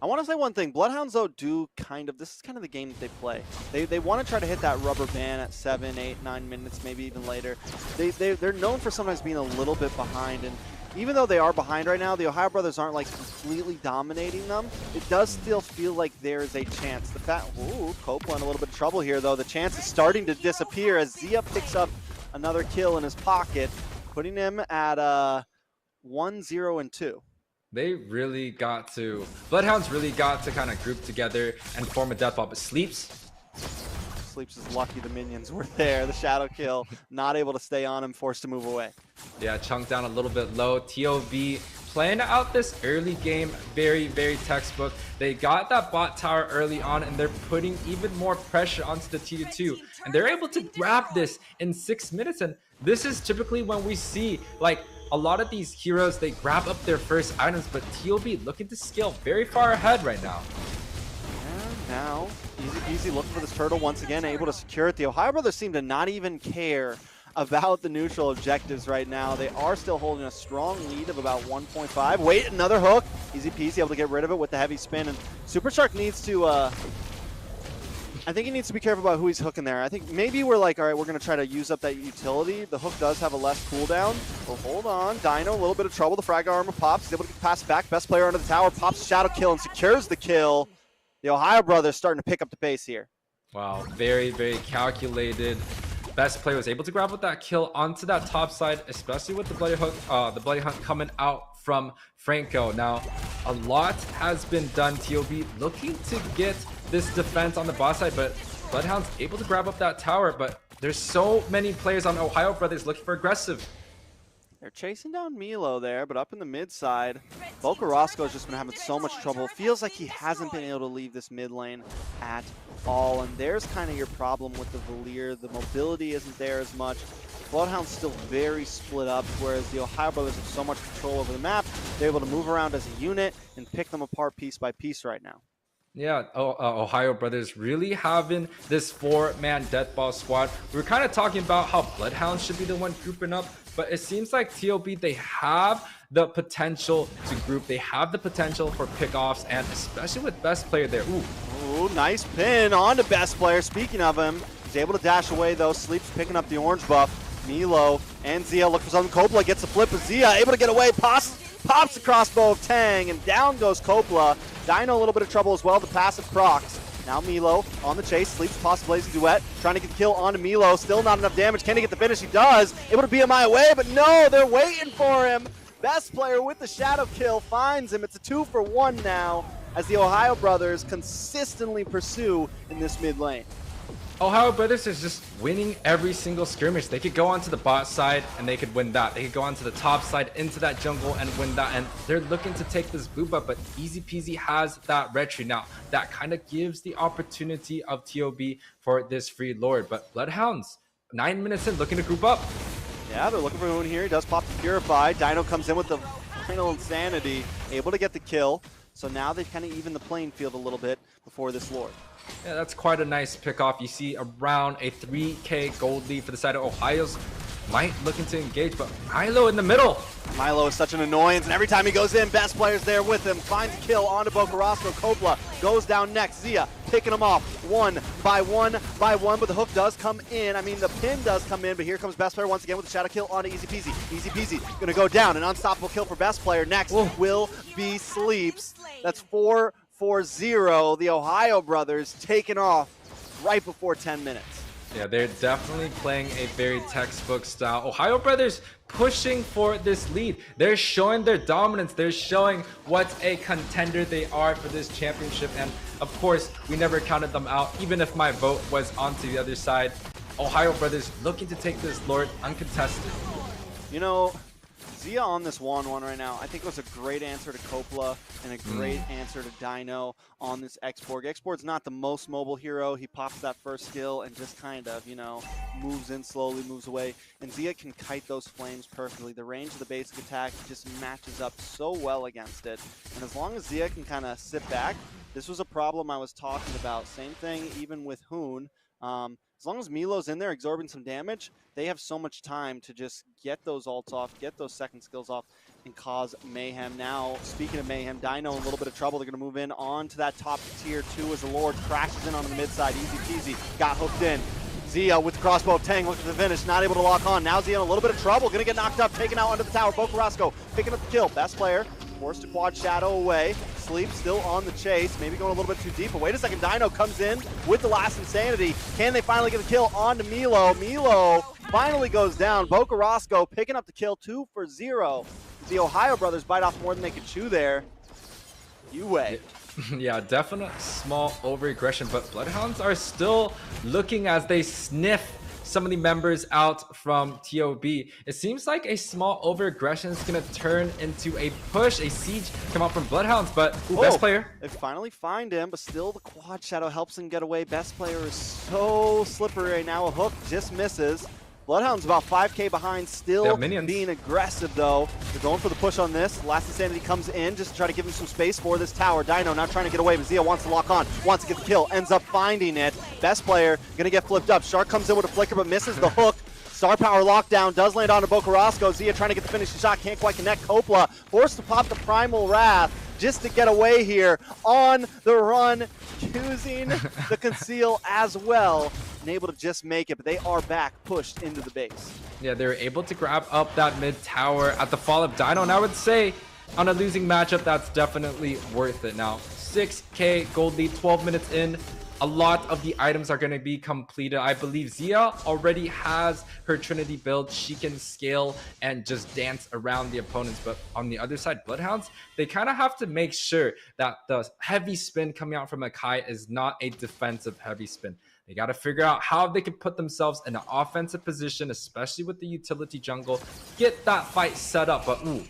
I want to say one thing. Bloodhounds, though, this is kind of the game that they play. They want to try to hit that rubber band at 7, 8, 9 minutes, maybe even later. They're known for sometimes being a little bit behind, and even though they are behind right now, the OhioBrothers aren't like completely dominating them. It does still feel like there is a chance. Copla in a little bit of trouble here, though. The chance is starting to disappear as Zia picks up another kill in his pocket, putting him at 1-0-2.
They really got to, Bloodhounds really got to kind of group together and form a death ball, but Sleeps
is lucky the minions were there. The shadow kill, not able to stay on him, forced to move away.
Yeah, chunked down a little bit low. TOV playing out this early game very, very textbook. They got that bot tower early on, and they're putting even more pressure onto the T2, and they're able to grab this in 6 minutes. And this is typically when we see, like, a lot of these heroes, they grab up their first items, but TOB looking to scale very far ahead right now.
And now, easy peasy looking for this turtle once again, able to secure it. The OhioBrothers seem to not even care about the neutral objectives right now. They are still holding a strong lead of about 1.5. Wait, another hook. Easy peasy, able to get rid of it with the heavy spin. And Super Shark needs to, I think he needs to be careful about who he's hooking there. I think maybe we're like, all right, we're going to try to use up that utility. The hook does have a less cooldown. Oh, hold on. Dino, a little bit of trouble. The frag armor pops. He's able to pass it back. Best player under the tower. Pops shadow kill and secures the kill. The OhioBrothers starting to pick up the pace here.
Wow, very, very calculated. Best player was able to grab with that kill onto that top side, especially with the Bloody Hook, the Bloody Hunt coming out from Franco. Now, a lot has been done. TOB looking to get this defense on the bot side, but Bloodhound's able to grab up that tower, but there's so many players on OhioBrothers looking for aggressive.
They're chasing down Milo there, but up in the mid side, Boca Roscoe's just been having so much trouble. Feels like he hasn't been able to leave this mid lane at all, and there's kind of your problem with the Valier. The mobility isn't there as much. Bloodhound's still very split up, whereas the OhioBrothers have so much control over the map. They're able to move around as a unit and pick them apart piece by piece right now.
Yeah, OhioBrothers really having this 4-man deathball squad. We were kind of talking about how Bloodhounds should be the one grouping up, but it seems like TOB, they have the potential to group. They have the potential for pickoffs, and especially with best player there.
Ooh, nice pin on to best player. Speaking of him, he's able to dash away though. Sleeps picking up the orange buff. Milo and Zia look for something. Coppola gets the flip of Zia, able to get away. Pops the crossbow of Tang, and down goes Coppola. Dino a little bit of trouble as well, the passive procs. Now Milo on the chase, Sleeps, possibly blazing duet, trying to get the kill onto Milo. Still not enough damage. Can he get the finish? He does. Able to BMI away, but no, they're waiting for him. Best player with the shadow kill finds him. It's a 2-for-1 now as the OhioBrothers consistently pursue in this mid lane.
OhioBrothers is just winning every single skirmish. They could go onto the bot side and they could win that. They could go onto the top side into that jungle and win that. And they're looking to take this blue buff, but easy peasy has that retry. Now, that kind of gives the opportunity of TOB for this free lord. But Bloodhounds, 9 minutes in, looking to group up.
Yeah, they're looking for Hoon here. He does pop the Purify. Dino comes in with the final insanity, able to get the kill. So now they've kind of evened the playing field a little bit before this lord.
Yeah, that's quite a nice pickoff. You see around a 3K gold lead for the side of Ohio's. Might looking to engage, but Milo in the middle.
Milo is such an annoyance, and every time he goes in, best player's there with him. Finds a kill onto Boca Roscoe. Coppola goes down next. Zia picking him off one by one, but the hook does come in. I mean, the pin does come in, but here comes best player once again with the shadow kill onto Easy Peasy. Easy Peasy gonna go down. An unstoppable kill for best player. Next will be Sleeps. That's 4-0. The OhioBrothers taking off right before 10 minutes.
Yeah, they're definitely playing a very textbook style. OhioBrothers pushing for this lead. They're showing their dominance. They're showing what a contender they are for this championship. And of course, we never counted them out, even if my vote was onto the other side. OhioBrothers looking to take this lord uncontested.
You know, Zia on this 1-1 right now, I think it was a great answer to Coppola and a great answer to Dino on this X-Borg. X-Borg's not the most mobile hero. He pops that first skill and just kind of, you know, moves in slowly, moves away. And Zia can kite those flames perfectly. The range of the basic attack just matches up so well against it. And as long as Zia can kind of sit back, this was a problem I was talking about. Same thing even with Hoon. As long as Milo's in there absorbing some damage, they have so much time to just get those ults off, get those second skills off, and cause mayhem. Now, speaking of mayhem, Dino in a little bit of trouble. They're going to move in on to that top tier 2 as the Lord crashes in on the mid side. Easy peasy, got hooked in. Zia with the crossbow of Tang looking for the finish, not able to lock on. Now Zia in a little bit of trouble, going to get knocked up, taken out under the tower. Boca Roscoe picking up the kill. Best player, forced to quad shadow away. Sleep still on the chase, maybe going a little bit too deep, but wait a second, Dino comes in with the last insanity. Can they finally get the kill onto Milo? Milo finally goes down. Boca Roscoe picking up the kill, 2-0. The Ohio brothers bite off more than they could chew there. Yuwei.
Yeah, definite small over-aggression, but Bloodhounds are still looking as they sniff some of the members out from TOB. It seems like a small over-aggression is going to turn into a push, a siege come out from Bloodhounds, but best player.
They finally find him, but still the quad shadow helps him get away. Best player is so slippery right now. A hook just misses. Bloodhound's about 5k behind, still being aggressive though. They're going for the push on this. Last Insanity comes in just to try to give him some space for this tower. Dino now trying to get away, but Zia wants to lock on, wants to get the kill, ends up finding it. Best player gonna get flipped up. Shark comes in with a flicker but misses the hook. Star power lockdown does land onto Bocarasco. Zia trying to get the finishing shot, can't quite connect. Copla forced to pop the Primal Wrath just to get away here on the run, using the conceal as well. And able to just make it, but they are back pushed into the base.
Yeah, they're able to grab up that mid tower at the fall of Dino, and I would say on a losing matchup, that's definitely worth it. Now, 6k gold lead, 12 minutes in. A lot of the items are going to be completed. I believe Zia already has her Trinity build. She can scale and just dance around the opponents. But on the other side, Bloodhounds, they kind of have to make sure that the heavy spin coming out from Akai is not a defensive heavy spin. They got to figure out how they can put themselves in an offensive position, especially with the utility jungle, get that fight set up. But ooh.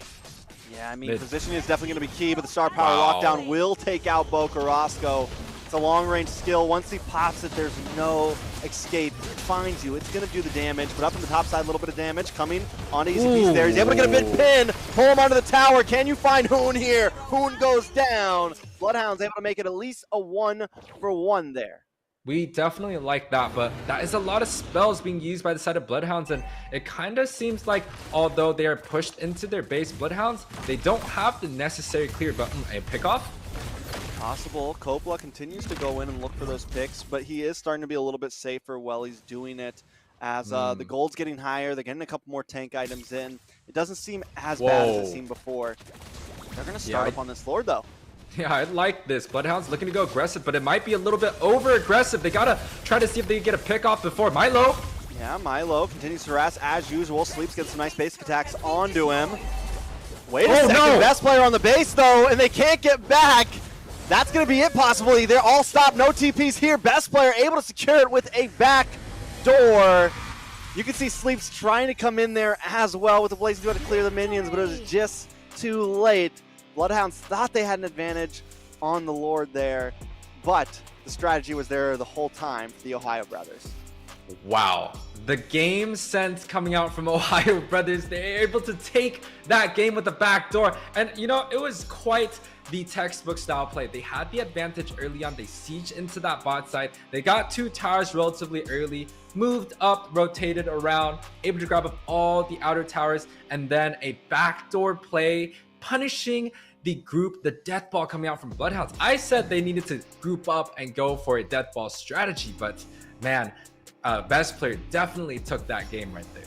Yeah, I mean, positioning is definitely going to be key, but the star power lockdown will take out Bocarasco. It's a long-range skill. Once he pops it, there's no escape. It finds you. It's going to do the damage, but up in the top side, a little bit of damage coming on easy piece there. He's able to get a big pin, pull him onto the tower. Can you find Hoon here? Hoon goes down. Bloodhound's able to make it at least a 1-for-1 there.
We definitely like that, but that is a lot of spells being used by the side of Bloodhounds, and it kind of seems like although they are pushed into their base, Bloodhounds, they don't have the necessary clear, but a pick off?
Possible. Copla continues to go in and look for those picks, but he is starting to be a little bit safer while he's doing it. As the gold's getting higher, they're getting a couple more tank items in. It doesn't seem as bad as it seemed before. They're going to start up on this Lord, though.
Yeah, I like this. Bloodhound's looking to go aggressive, but it might be a little bit over-aggressive. They got to try to see if they can get a pick off before Milo.
Yeah, Milo continues to harass as usual. Sleeps, gets some nice basic attacks onto him. Wait a second. Best player on the base, though, and they can't get back. That's going to be it, possibly. They're all stopped. No TPs here. Best player able to secure it with a back door. You can see Sleeps trying to come in there as well with the Blazing Duet to clear the minions, but it was just too late. Bloodhounds thought they had an advantage on the Lord there, but the strategy was there the whole time for the Ohio brothers.
Wow. The game sense coming out from Ohio brothers. They're able to take that game with the back door. And, you know, it was quite the textbook style play. They had the advantage early on. They sieged into that bot side. They got 2 towers relatively early, moved up, rotated around, able to grab up all the outer towers, and then a backdoor play punishing the group, the death ball coming out from Bloodhounds. I said they needed to group up and go for a death ball strategy, but man, best player definitely took that game right there.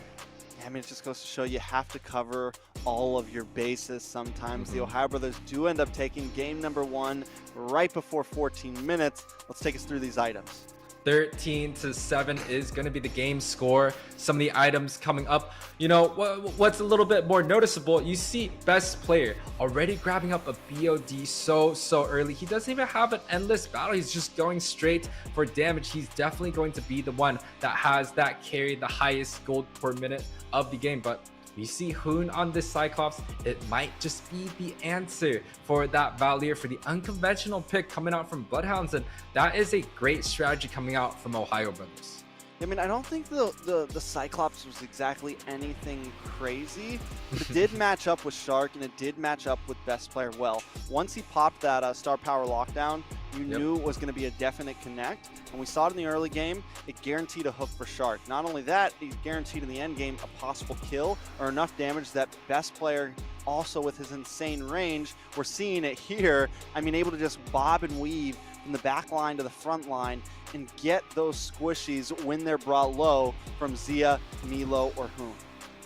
I mean, it just goes to show you have to cover all of your bases sometimes. The Ohio brothers do end up taking game number 1 right before 14 minutes. Let's take us through these items.
13-7 is going to be the game score. Some of the items coming up, you know, what's a little bit more noticeable, you see best player already grabbing up a BOD so early. He doesn't even have an endless battle. He's just going straight for damage. He's definitely going to be the one that has that carry, the highest gold per minute of the game. But you see Hoon on this Cyclops, it might just be the answer for that Valier, for the unconventional pick coming out from Bloodhounds, and that is a great strategy coming out from Ohio brothers.
I mean, I don't think the Cyclops was exactly anything crazy, but it did match up with Shark, and it did match up with best player well. Once he popped that star power lockdown, you knew it was going to be a definite connect, and we saw it in the early game. It guaranteed a hook for Shark. Not only that, it guaranteed in the end game a possible kill or enough damage that best player, also with his insane range, we're seeing it here. I mean, able to just bob and weave from the back line to the front line and get those squishies when they're brought low from Zia, Milo, or Hoon.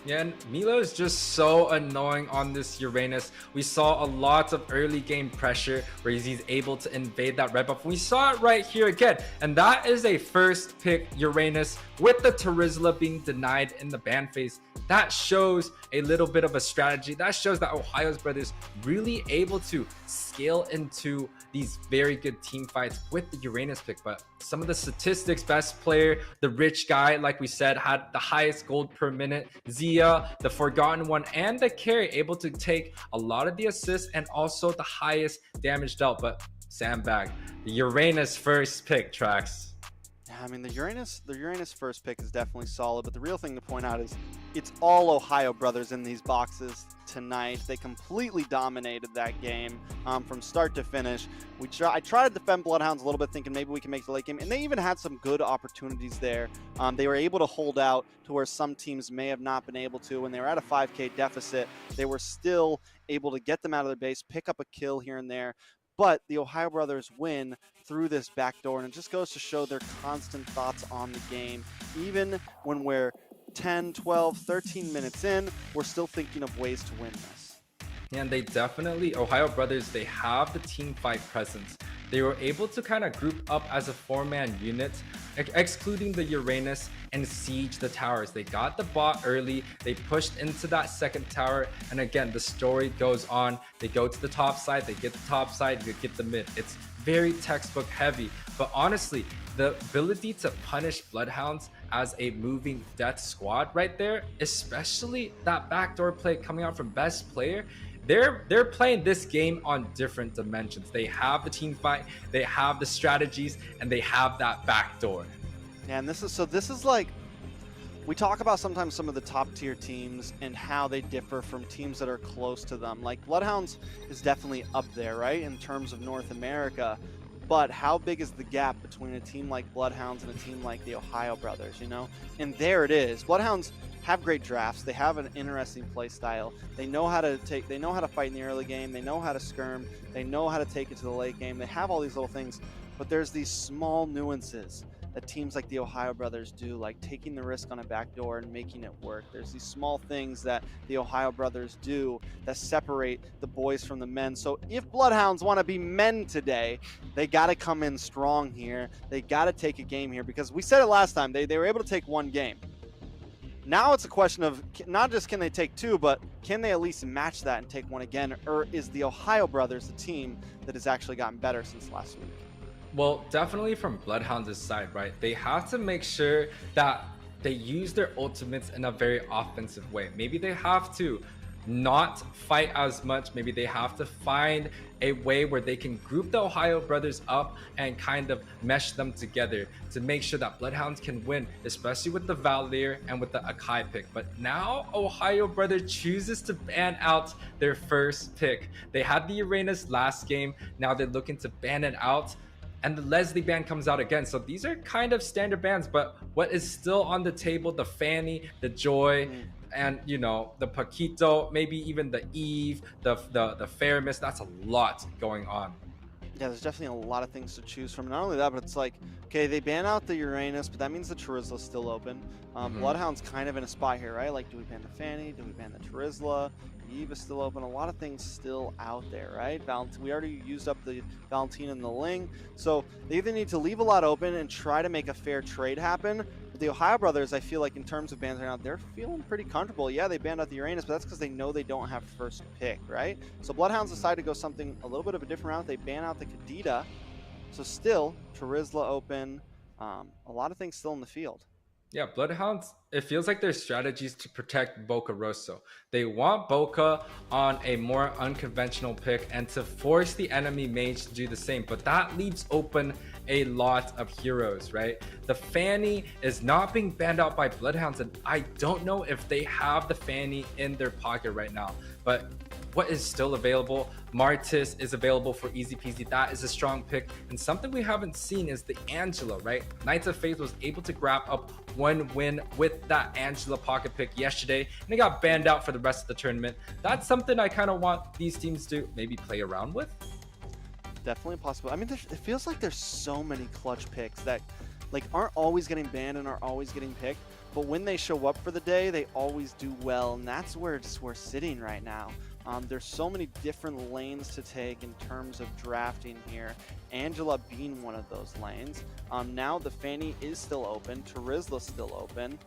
Yeah, and Milo is just so annoying on this Uranus. We saw a lot of early game pressure where he's able to invade that red buff. We saw it right here again, and that is a first pick Uranus with the Terizla being denied in the ban phase. That shows a little bit of a strategy. That shows that Ohio's Brothers really able to scale into these very good team fights with the Uranus pick. But some of the statistics, best player, the rich guy, like we said, had the highest gold per minute. Zia, the forgotten one, and the carry able to take a lot of the assists and also the highest damage dealt. But Sandbag, the Uranus first pick, Trex.
Yeah, I mean, the Uranus first pick is definitely solid, but the real thing to point out is it's all Ohio Brothers in these boxes tonight. They completely dominated that game from start to finish. I tried to defend Bloodhounds a little bit, thinking maybe we can make the late game, and they even had some good opportunities there. They were able to hold out to where some teams may have not been able to. When they were at a 5K deficit, they were still able to get them out of their base, pick up a kill here and there. But the Ohio Brothers win through this backdoor, and it just goes to show their constant thoughts on the game. Even when we're 10, 12, 13 minutes in, we're still thinking of ways to win this.
And they definitely, Ohio Brothers, they have the team fight presence. They were able to kind of group up as a 4-man unit, excluding the Uranus, and siege the towers. They got the bot early, they pushed into that second tower, and again, the story goes on. They go to the top side, they get the top side, they get the mid. It's very textbook heavy, but honestly, the ability to punish Bloodhounds as a moving death squad right there, especially that backdoor play coming out from best player, they're playing this game on different dimensions. They have the team fight, they have the strategies, and they have that backdoor.
Yeah, and this is like, we talk about sometimes some of the top tier teams and how they differ from teams that are close to them. Like Bloodhounds is definitely up there, right, in terms of North America. But how big is the gap between a team like Bloodhounds and a team like the Ohio Brothers, you know? And there it is. Bloodhounds have great drafts. They have an interesting play style. They know how to fight in the early game. They know how to skirm. They know how to take it to the late game. They have all these little things, but there's these small nuances that teams like the Ohio Brothers do, like taking the risk on a backdoor and making it work. There's these small things that the Ohio Brothers do that separate the boys from the men. So if Bloodhounds want to be men today, they got to come in strong here. They got to take a game here, because we said it last time, they were able to take one game. Now it's a question of not just can they take two, but can they at least match that and take one again? Or is the Ohio Brothers the team that has actually gotten better since last week?
Well, definitely from Bloodhounds' side, right? They have to make sure that they use their ultimates in a very offensive way. Maybe they have to not fight as much. Maybe they have to find a way where they can group the Ohio Brothers up and kind of mesh them together to make sure that Bloodhounds can win, especially with the Valier and with the Akai pick. But now Ohio Brothers chooses to ban out their first pick. They had the Uranus last game. Now they're looking to ban it out. And the Leslie ban comes out again. So these are kind of standard bans, but what is still on the table, the Fanny, the Joy, and you know, the Paquito, maybe even the Eve, the Fairmiss, that's a lot going on.
Yeah, there's definitely a lot of things to choose from. Not only that, but it's like, okay, they ban out the Uranus, but that means the Charizla's still open. Bloodhound's kind of in a spot here, right? Like, do we ban the Fanny? Do we ban the Charizla? Eve is still open. A lot of things still out there, right? We already used up the Valentina and the Ling. So they either need to leave a lot open and try to make a fair trade happen. But the Ohio Brothers, I feel like in terms of bans right now, they're feeling pretty comfortable. Yeah, they banned out the Uranus, but that's because they know they don't have first pick, right? So Bloodhounds decide to go something a little bit of a different route. They ban out the Kadita. So still, Charizla open. A lot of things still in the field.
Yeah, Bloodhounds, it feels like their strategies to protect Boca Rosso. They want Boca on a more unconventional pick and to force the enemy mage to do the same, but that leaves open a lot of heroes, right? The Fanny is not being banned out by Bloodhounds, and I don't know if they have the Fanny in their pocket right now, but what is still available? Martis is available for easy peasy. That is a strong pick. And something we haven't seen is the Angela, right? Knights of Faith was able to grab up one win with that Angela pocket pick yesterday, and they got banned out for the rest of the tournament. That's something I kind of want these teams to maybe play around with.
Definitely possible. I mean, it feels like there's so many clutch picks that like aren't always getting banned and are always getting picked, but when they show up for the day, they always do well, and that's where we're sitting right now. There's so many different lanes to take in terms of drafting here. Angela being one of those lanes. Now the Fanny is still open. Terizla's still open.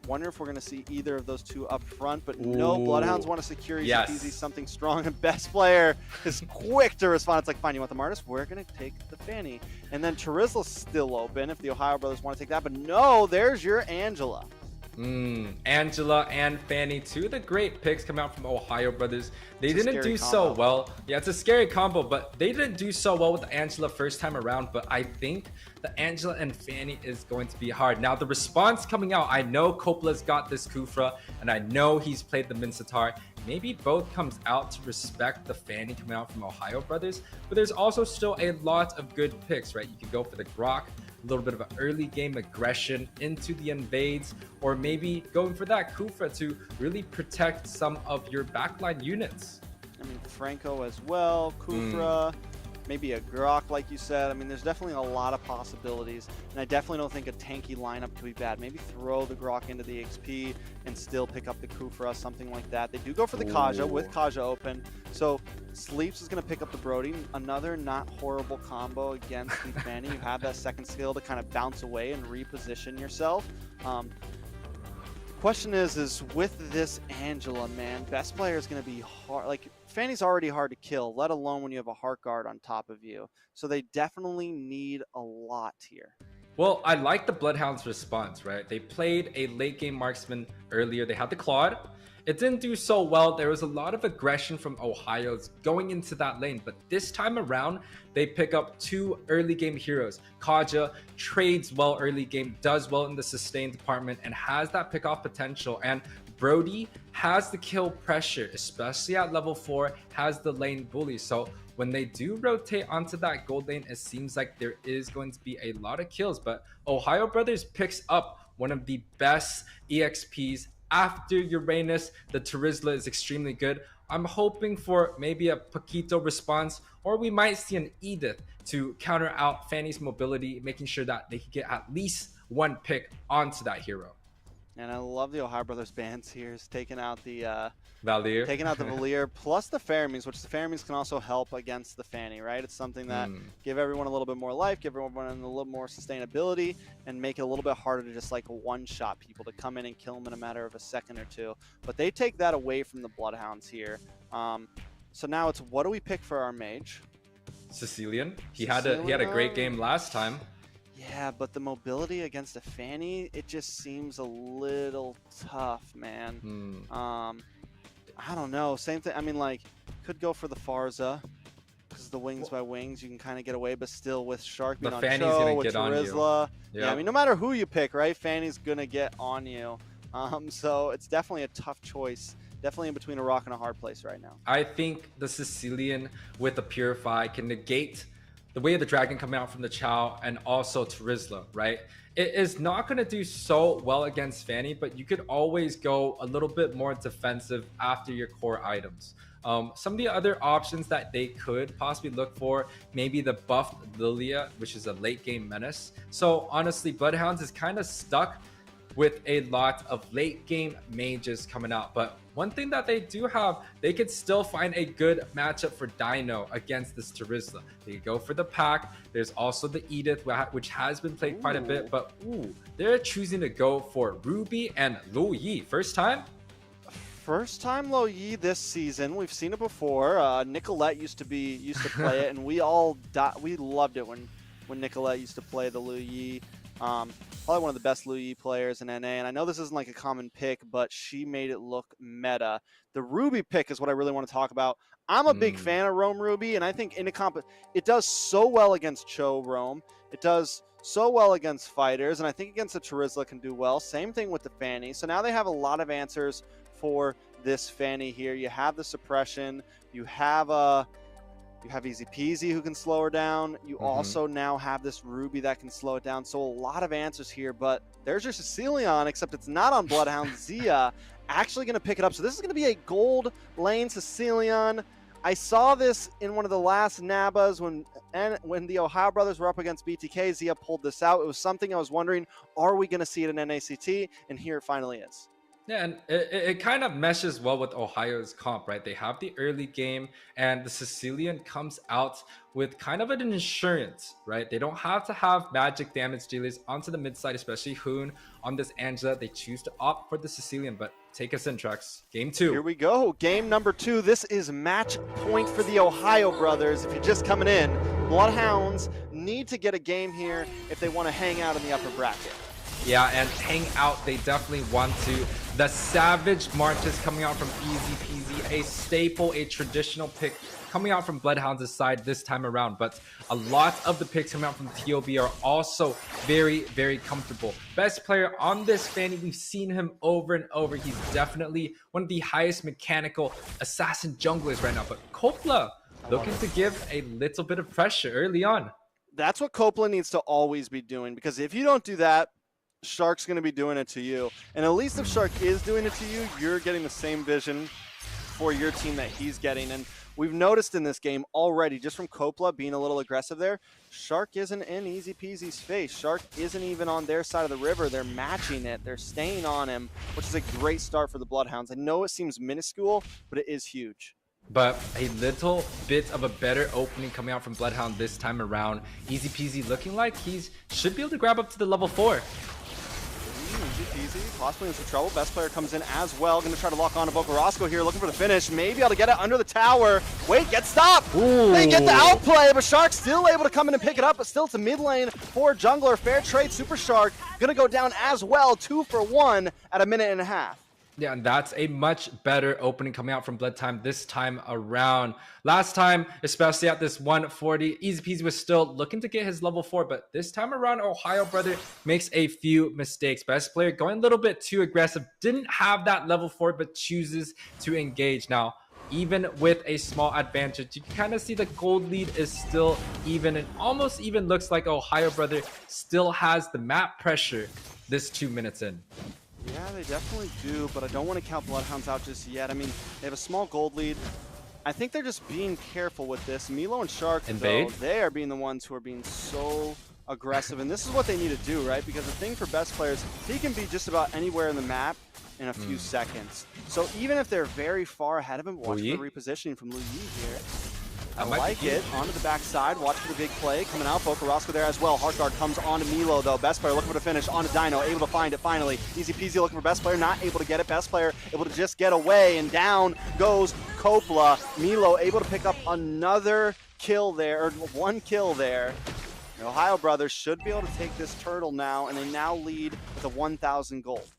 Wonder if we're going to see either of those two up front, but no, Bloodhounds want to secure easy peasy something strong, and best player is quick to respond. It's like, fine, you want the Martis? We're going to take the Fanny. And then Terizla's still open if the Ohio Brothers want to take that, but no, there's your Angela.
Angela and Fanny, two of the great picks come out from Ohio Brothers. They didn't do so well. Yeah, it's a scary combo, but they didn't do so well with Angela first time around. But I think the Angela and Fanny is going to be hard. Now, the response coming out, I know Coppola's got this Kufra, and I know he's played the Minsatar. Maybe both comes out to respect the Fanny coming out from Ohio Brothers, but there's also still a lot of good picks, right? You could go for the Grok, a little bit of an early game aggression into the invades, or maybe going for that Kufra to really protect some of your backline units.
I mean, Franco as well, Kufra, maybe a Grok, like you said. I mean, there's definitely a lot of possibilities, and I definitely don't think a tanky lineup could be bad. Maybe throw the Grok into the XP and still pick up the Kufra, something like that. They do go for the Kaja with Kaja open, so Sleeps is going to pick up the Brody. Another not horrible combo against the Fanny. You have that second skill to kind of bounce away and reposition yourself. Question is with this Angela, man, best player is going to be hard. Like, Fanny's already hard to kill, let alone when you have a Heart Guard on top of you. So they definitely need a lot here.
Well, I like the Bloodhounds response, right? They played a late game marksman earlier. They had the Claude. It didn't do so well. There was a lot of aggression from Ohio's going into that lane, but this time around, they pick up two early game heroes. Kaja trades well early game, does well in the sustain department, and has that pick off potential. And Brody has the kill pressure, especially at level 4, has the lane bully. So when they do rotate onto that gold lane, it seems like there is going to be a lot of kills. But Ohio Brothers picks up one of the best EXPs after Uranus. The Terizla is extremely good. I'm hoping for maybe a Paquito response, or we might see an Edith to counter out Fanny's mobility, making sure that they can get at least one pick onto that hero.
And I love the Ohio Brothers bands here. It's taking out the
Valier.
Taking out the Valier plus the Faramis, which the Faramis can also help against the Fanny, right? It's something that give everyone a little bit more life, give everyone a little more sustainability, and make it a little bit harder to just like one-shot people to come in and kill them in a matter of a second or two. But they take that away from the Bloodhounds here. So now it's, what do we pick for our mage?
Sicilian. He had a great game last time.
Yeah, but the mobility against a Fanny, it just seems a little tough, man. I don't know. Same thing. I mean, like, could go for the Farza, because the wings by wings, you can kind of get away, but still with Shark being on Cho, with Terizla. Yeah, I mean, no matter who you pick, right? Fanny's going to get on you. So it's definitely a tough choice. Definitely in between a rock and a hard place right now.
I think the Sicilian with the Purify can negate the Way of the Dragon coming out from the Chow and also Terizla, right? It is not going to do so well against Fanny, but you could always go a little bit more defensive after your core items. Some of the other options that they could possibly look for, maybe the buffed Lilia, which is a late game menace. So honestly, Bloodhounds is kind of stuck with a lot of late game mages coming out. But one thing that they do have, they could still find a good matchup for Dino against this Terizla. They could go for the pack. There's also the Edith, which has been played quite a bit, but they're choosing to go for Ruby and Lu Yi. First time
First time Lo Yi this season. We've seen it before. Nicolette used to play it, and we loved it when Nicolette used to play the Lu Yi. Probably one of the best Lu Yi players in NA, and I know this isn't like a common pick, but she made it look meta. The Ruby pick is what I really want to talk about. I'm a big fan of Roam Ruby, and I think in a it does so well against Cho Roam. It does so well against fighters, and I think against the Terizla can do well. Same thing with the Fanny. So now they have a lot of answers for this Fanny here. You have the suppression. You have Easy Peasy who can slow her down. You also now have this Ruby that can slow it down. So a lot of answers here, but there's your Sicilian, except it's not on Bloodhound. Zia actually going to pick it up. So this is going to be a gold lane Sicilian. I saw this in one of the last Nabas when the Ohio Brothers were up against BTK. Zia pulled this out. It was something I was wondering, are we going to see it in NACT? And here it finally is.
Yeah, and it kind of meshes well with Ohio's comp, right? They have the early game, and the Sicilian comes out with kind of an insurance, right? They don't have to have magic damage dealers onto the mid side, especially Hoon on this Angela. They choose to opt for the Sicilian, but take us in, Trex. Game 2.
Here we go. Game number 2. This is match point for the Ohio brothers. If you're just coming in, Bloodhounds need to get a game here if they want to hang out in the upper bracket.
Yeah, and hang out, they definitely want to. The Savage Marches coming out from Easy Peasy, a staple, a traditional pick coming out from Bloodhounds' side this time around. But a lot of the picks coming out from TOB are also very, very comfortable. Best player on this Fanny, we've seen him over and over. He's definitely one of the highest mechanical assassin junglers right now. But Copla looking to give a little bit of pressure early on.
That's what Copla needs to always be doing, because if you don't do that, Shark's going to be doing it to you. And at least if Shark is doing it to you, you're getting the same vision for your team that he's getting. And we've noticed in this game already, just from Copla being a little aggressive there, Shark isn't in Easy Peasy's face. Shark isn't even on their side of the river. They're matching it. They're staying on him, which is a great start for the Bloodhounds. I know it seems minuscule, but it is huge.
But a little bit of a better opening coming out from Bloodhound this time around. Easy Peasy looking like he should be able to grab up to the level 4.
Easy peasy, possibly in some trouble. Best player comes in as well. Going to try to lock on to Bokarosco here, looking for the finish. Maybe able to get it under the tower. Wait, get stopped.
Ooh.
They get the outplay, but Shark still able to come in and pick it up, but still it's a mid lane for jungler. Fair trade, Super Shark going to go down as well. 2 for 1 at a minute and a half.
Yeah, and that's a much better opening coming out from Blood Time this time around. Last time, especially at this 140, Easy Peasy was still looking to get his level 4, but this time around, Ohio Brother makes a few mistakes. Best player going a little bit too aggressive, didn't have that level 4, but chooses to engage. Now, even with a small advantage, you can kind of see the gold lead is still even, and almost even looks like Ohio Brother still has the map pressure this 2 minutes in.
Yeah, they definitely do, but I don't want to count Bloodhounds out just yet. I mean, they have a small gold lead. I think they're just being careful with this. Milo and Shark, though, they are being the ones who are being so aggressive, and this is what they need to do, right? Because the thing for best players, he can be just about anywhere in the map in a few seconds. So even if they're very far ahead of him, watch the repositioning from Lu Yi here. I like it. Onto the backside. Watch for the big play. Coming out. Bokarosco there as well. Heartguard comes on to Milo, though. Best player looking for the finish. On to Dino. Able to find it finally. Easy Peasy looking for best player. Not able to get it. Best player able to just get away. And down goes Copla. Milo able to pick up another kill there. Or 1 kill there. The Ohio Brothers should be able to take this turtle now. And they now lead with a 1,000 gold.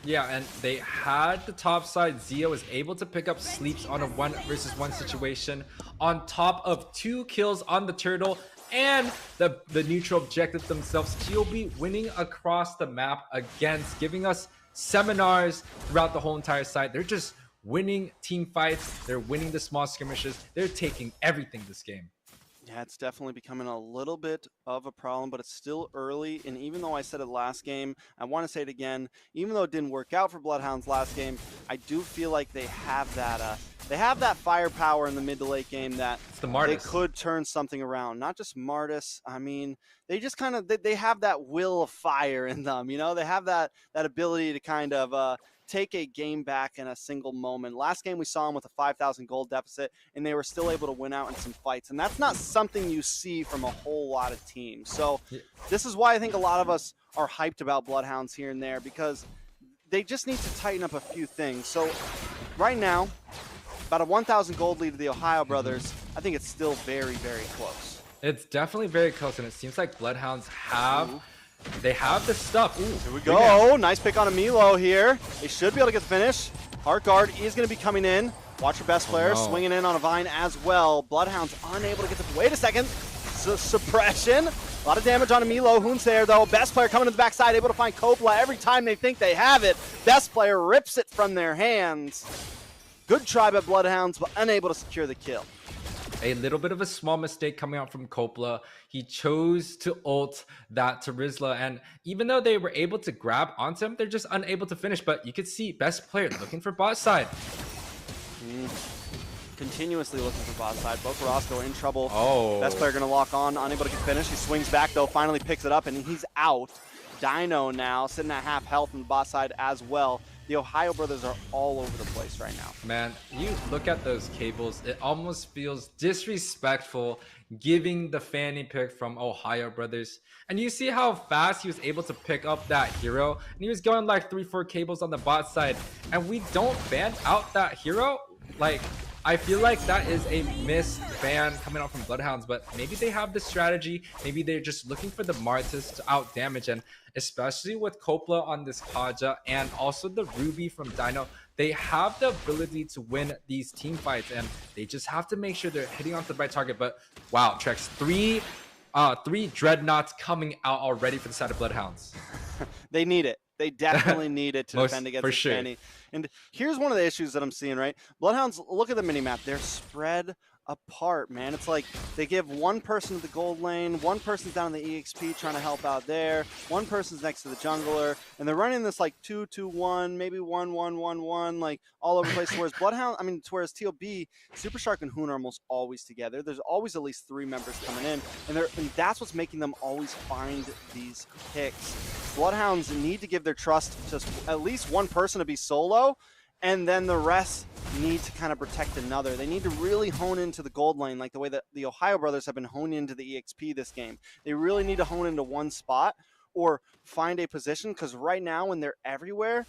Yeah, and they had the top side. Zia was able to pick up sleeps on a 1 versus 1 situation on top of 2 kills on the turtle and the neutral objective themselves. TOB winning across the map against, giving us seminars throughout the whole entire side. They're just winning team fights. They're winning the small skirmishes. They're taking everything this game.
Yeah, it's definitely becoming a little bit of a problem, but it's still early. And even though I said it last game, I want to say it again. Even though it didn't work out for Bloodhounds last game, I do feel like they have that firepower in the mid to late game that they could turn something around. Not just Martis. I mean, they just kind of they have that will of fire in them. You know, they have that ability to kind of take a game back in a single moment. Last game we saw them with a 5,000 gold deficit, and they were still able to win out in some fights. And that's not something you see from a whole lot of teams. So this is why I think a lot of us are hyped about Bloodhounds here and there, because they just need to tighten up a few things. So right now, about a 1,000 gold lead to the Ohio Brothers. I think it's still very, very close.
It's definitely very close, and it seems like Bloodhounds have... They have the stuff. Ooh,
here we go. Nice pick on a Milo here. They should be able to get the finish. Heartguard is going to be coming in. Watch your best player swinging in on a Vine as well. Bloodhounds unable to get the... Wait a second. Suppression. A lot of damage on a Milo. Hoon's there, though. Best player coming to the backside, able to find Copla every time they think they have it. Best player rips it from their hands. Good try by Bloodhounds, but unable to secure the kill.
A little bit of a small mistake coming out from Copla. He chose to ult that to Rizla, and even though they were able to grab onto him, they're just unable to finish. But you could see best player looking for bot side.
Continuously looking for bot side. Bokarosco in trouble.
Oh.
Best player going to lock on, unable to get finished. He swings back, though, finally picks it up, and he's out. Dino now sitting at half health on the bot side as well. The Ohio Brothers are all over the place right now.
Man, you look at those cables, it almost feels disrespectful giving the fanny pick from Ohio Brothers. And you see how fast he was able to pick up that hero, and he was going like 3-4 cables on the bot side, and we don't ban out that hero. Like, I feel like that is a missed ban coming out from Bloodhounds, but maybe they have the strategy. Maybe they're just looking for the Martis to out damage, and especially with Coppola on this Kaja and also the Ruby from Dino, they have the ability to win these team fights, and they just have to make sure they're hitting onto the right target. But wow, Trex, three Dreadnoughts coming out already for the side of Bloodhounds.
They need it. They definitely need it to
Most,
defend against
for
the
sure.
Fanny. And here's one of the issues that I'm seeing, right? Bloodhounds, look at the mini-map. They're spread apart, man. It's like they give one person to the gold lane, one person's down in the EXP trying to help out there, one person's next to the jungler, and they're running this like 2-2-1, maybe 1-1-1-1, like all over the place. Whereas whereas TOB, Super Shark and Hoon are almost always together. There's always at least 3 members coming in, and that's what's making them always find these picks. Bloodhounds need to give their trust to at least one person to be solo, and then the rest need to kind of protect another. They need to really hone into the gold lane like the way that the Ohio Brothers have been honing into the EXP this game. They really need to hone into one spot or find a position, because right now when they're everywhere,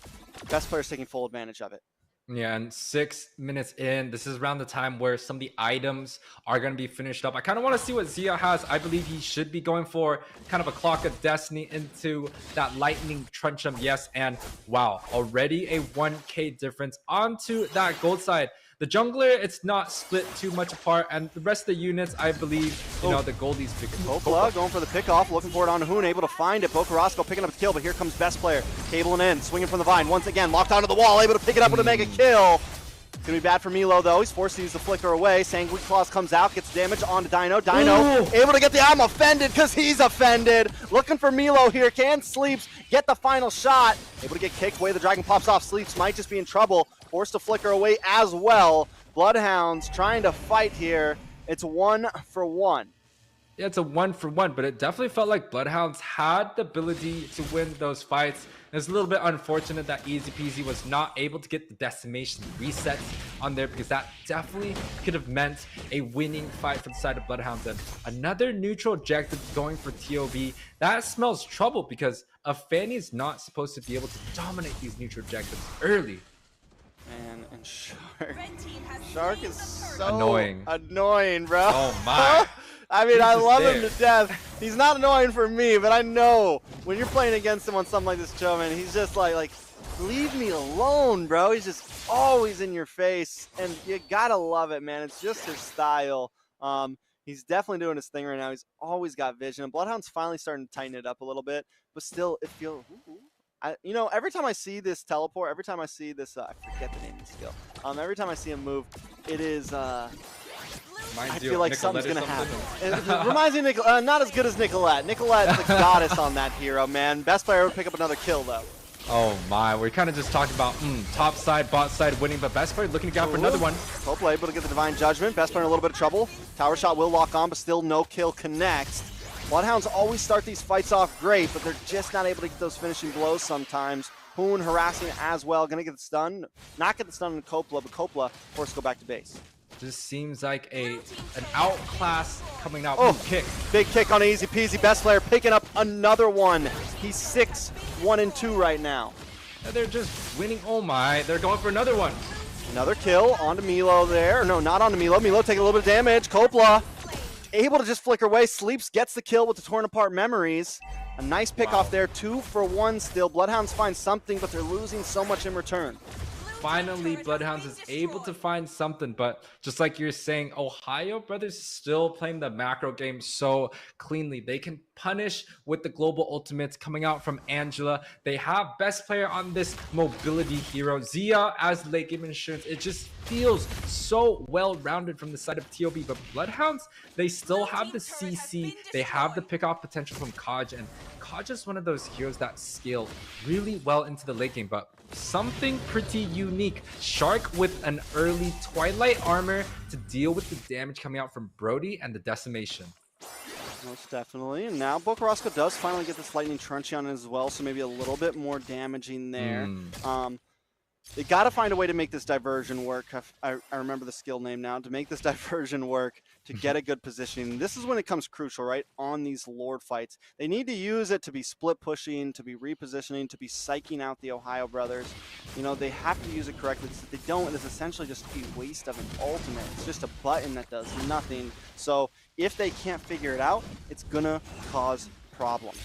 best player's taking full advantage of it.
Yeah, and 6 minutes in, this is around the time where some of the items are going to be finished up. I kind of want to see what Zia has. I believe he should be going for kind of a Clock of Destiny into that Lightning Truncheon. Yes, and wow, already a 1k difference onto that gold side. The jungler, it's not split too much apart, and the rest of the units, I believe, you know, the goldies pick it.
Coppola going for the pickoff, looking for it on Hoon, able to find it. Bocarasco picking up the kill, but here comes best player, cabling in, swinging from the vine, once again, locked onto the wall, able to pick it up with a mega kill. It's gonna be bad for Milo though, he's forced to use the flicker away. Sanguine Claws comes out, gets damage onto Dino. Dino able to get the I'm offended because he's offended. Looking for Milo here, can Sleeps get the final shot. Able to get kicked away, the dragon pops off. Sleeps might just be in trouble. Forced to flicker away as well. Bloodhounds trying to fight here. It's 1-for-1.
Yeah, it's a 1-for-1, but it definitely felt like Bloodhounds had the ability to win those fights. It's a little bit unfortunate that Easy Peasy was not able to get the decimation resets on there, because that definitely could have meant a winning fight for the side of Bloodhounds. And another neutral objective going for TOB. That smells trouble, because a Fanny is not supposed to be able to dominate these neutral objectives early.
Man, and Shark is so
annoying,
bro.
Oh my.
I mean, I love him
there.
to death. He's not annoying for me, but I know when you're playing against him on something like this, Joe, man, he's just like, leave me alone, bro. He's just always in your face, and you gotta love it, man. It's just his style. He's definitely doing his thing right now. He's always got vision. Bloodhound's finally starting to tighten it up a little bit, but still, it feels. You know, every time I see this teleport, every time I see this, I forget the name of the skill. Every time I see him move, it is. I feel like something's gonna happen. It reminds me of not as good as Nicolette. Nicolette's the goddess on that hero, man. Best player would pick up another kill though.
Oh my, we're kind of just talking about top side, bot side winning, but best player looking to get out for another one.
Coppola able to get the Divine Judgment. Best player in a little bit of trouble. Tower shot will lock on, but still no kill connects. Bloodhounds always start these fights off great, but they're just not able to get those finishing blows sometimes. Hoon harassing as well, gonna get the stun. Not get the stun on Coppola, but Coppola forced to go back to base.
Just seems like an outclass coming out. Kick.
Big kick on Easy Peasy. Best player picking up another one. He's 6-1-2 right now.
And they're just winning. Oh my, they're going for another one.
Another kill onto Milo there. No, not onto Milo. Milo taking a little bit of damage. Coppola able to just flicker away. Sleeps, gets the kill with the torn apart memories. A nice pick off there. 2-for-1 still. Bloodhounds find something, but they're losing so much in return.
Finally, Bloodhounds is able to find something, but just like you're saying, Ohio Brothers still playing the macro game so cleanly. They can punish with the global ultimates coming out from Angela. They have best player on this mobility hero, Zia as late game insurance. It just feels so well-rounded from the side of TOB, but Bloodhounds, they still have the CC. They have the pick-off potential from Kaj, and Kaj is one of those heroes that scale really well into the late game, but something pretty unique. Shark with an early Twilight armor to deal with the damage coming out from Brody and the decimation.
Most definitely. And now Bocarasco does finally get this Lightning Truncheon as well, so maybe a little bit more damaging there. They got to find a way to make this diversion work. I remember the skill name now. To make this diversion work, to get a good positioning. This is when it comes crucial, right? On these Lord fights. They need to use it to be split pushing, to be repositioning, to be psyching out the Ohio brothers. You know, they have to use it correctly. If they don't, it's essentially just a waste of an ultimate. It's just a button that does nothing. So if they can't figure it out, it's going to cause problems.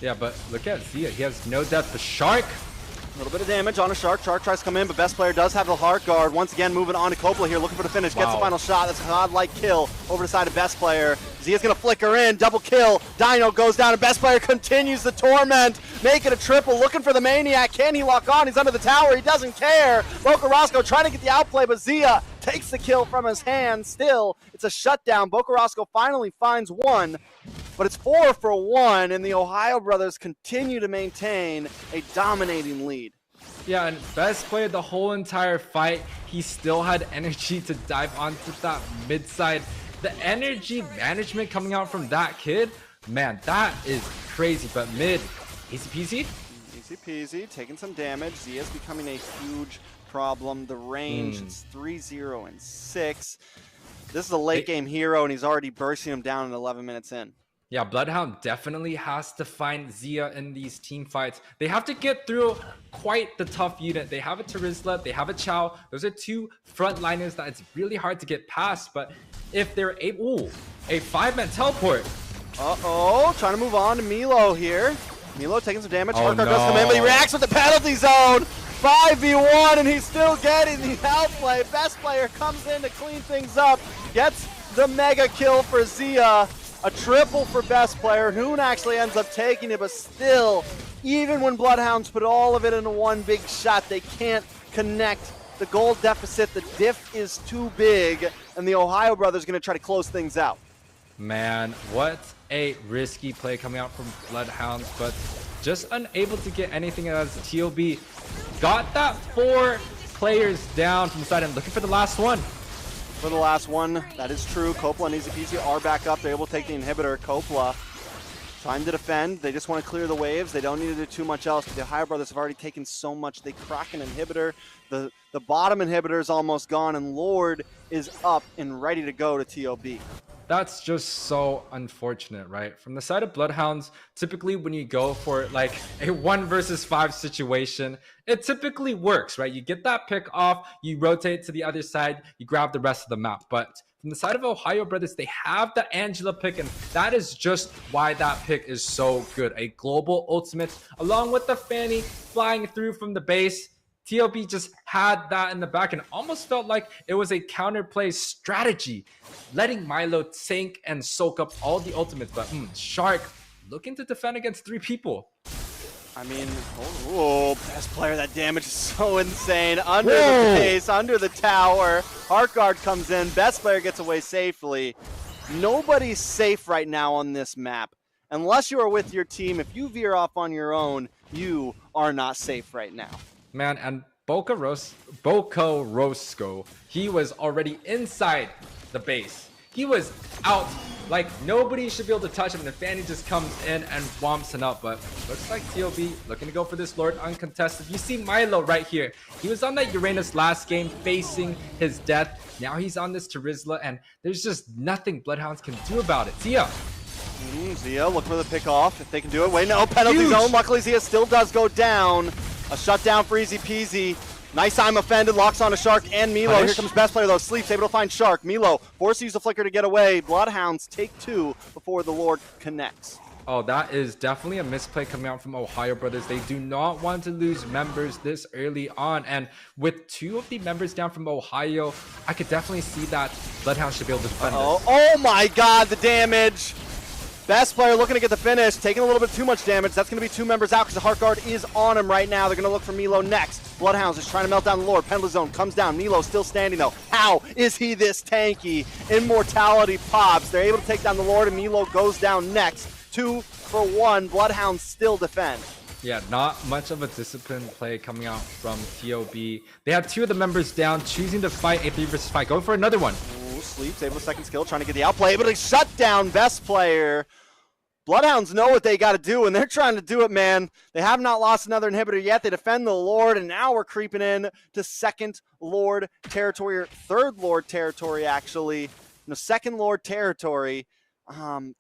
Yeah, but look at Zia. He has no death. The Shark.
A little bit of damage on a Shark. Shark tries to come in, but best player does have the heart guard. Once again, moving on to Coppola here, looking for the finish. Gets the final shot. That's a godlike kill over the side of best player. Zia's going to flicker in. Double kill. Dino goes down, and best player continues the torment. Make it a triple. Looking for the Maniac. Can he lock on? He's under the tower. He doesn't care. Boca Roscoe trying to get the outplay, but Zia takes the kill from his hand. Still, it's a shutdown. Boca Roscoe finally finds one, but it's 4 for 1, and the Ohio brothers continue to maintain a dominating lead.
Yeah, and best player the whole entire fight. He still had energy to dive onto that mid side. The energy management coming out from that kid, man, that is crazy. But mid, easy peasy?
Easy peasy, taking some damage. Zia's becoming a huge problem. The range, it's 3-0 and 6. This is a late game hero, and he's already bursting him down in 11 minutes in.
Yeah, Bloodhound definitely has to find Zia in these team fights. They have to get through quite the tough unit. They have a Terizla, they have a Chow. Those are two frontliners that it's really hard to get past. But if they're able, a 5-man teleport.
Uh-oh, trying to move on to Milo here. Milo taking some damage.
Oh,
Harkar does come in, but he reacts with the penalty zone. 5v1, and he's still getting the outplay. Best player comes in to clean things up. Gets the mega kill for Zia. A triple for best player. Hoon actually ends up taking it, but still, even when Bloodhounds put all of it into one big shot, they can't connect. The goal deficit, the diff is too big, and the Ohio brothers are going to try to close things out.
Man, what a risky play coming out from Bloodhounds, but just unable to get anything as TOB got that 4 players down from the side and looking for the last one.
For the last one, that is true. Coppola and Easy Peasy are back up. They're able to take the inhibitor. Coppola trying to defend. They just want to clear the waves. They don't need to do too much else. The Ohio brothers have already taken so much. They crack an inhibitor. The bottom inhibitor is almost gone, and Lord is up and ready to go to TOB.
That's just so unfortunate, right? From the side of Bloodhounds, typically when you go for like a 1 versus 5 situation, it typically works, right? You get that pick off, you rotate to the other side, you grab the rest of the map. But from the side of Ohio brothers, they have the Angela pick, and that is just why that pick is so good. A global ultimate along with the Fanny flying through from the base. TLB just had that in the back and almost felt like it was a counterplay strategy, letting Milo sink and soak up all the ultimates. But Shark looking to defend against 3 people.
I mean, best player. That damage is so insane. Under the base, under the tower. Heartguard comes in. Best player gets away safely. Nobody's safe right now on this map. Unless you are with your team, if you veer off on your own, you are not safe right now.
Man, and Boca Roscoe, he was already inside the base. He was out. Like, nobody should be able to touch him, and the Fanny just comes in and whomps him up. But looks like TOB looking to go for this Lord uncontested. You see Milo right here. He was on that Uranus last game facing his death. Now he's on this Terizla, and there's just nothing Bloodhounds can do about it. Zia.
Zia looking for the pick off if they can do it. Wait, no, penalty zone. Luckily, Zia still does go down. A shutdown for Easy Peasy. Nice time offended, locks on a Shark and Milo. Here comes best player though, Sleeps able to find Shark. Milo forced to use the flicker to get away. Bloodhounds take 2 before the Lord connects.
Oh, that is definitely a misplay coming out from Ohio brothers. They do not want to lose members this early on. And with 2 of the members down from Ohio, I could definitely see that Bloodhounds should be able to defend this.
Oh my god, the damage. Best player looking to get the finish, taking a little bit too much damage. That's going to be 2 members out because the Heart Guard is on him right now. They're going to look for Milo next. Bloodhounds is trying to melt down the Lord. Penalty zone comes down. Milo still standing though. How is he this tanky? Immortality pops. They're able to take down the Lord, and Milo goes down next. 2 for 1. Bloodhounds still defend.
Yeah, not much of a disciplined play coming out from TOB. They had 2 of the members down, choosing to fight a 3 versus 5. Going for another one.
Sleeps able to second skill, trying to get the outplay, but a shut down. Best player Bloodhounds know what they got to do, and they're trying to do it, man. They have not lost another inhibitor yet. They defend the Lord, and now we're creeping in to second Lord territory, or third Lord territory, actually. No, second Lord territory.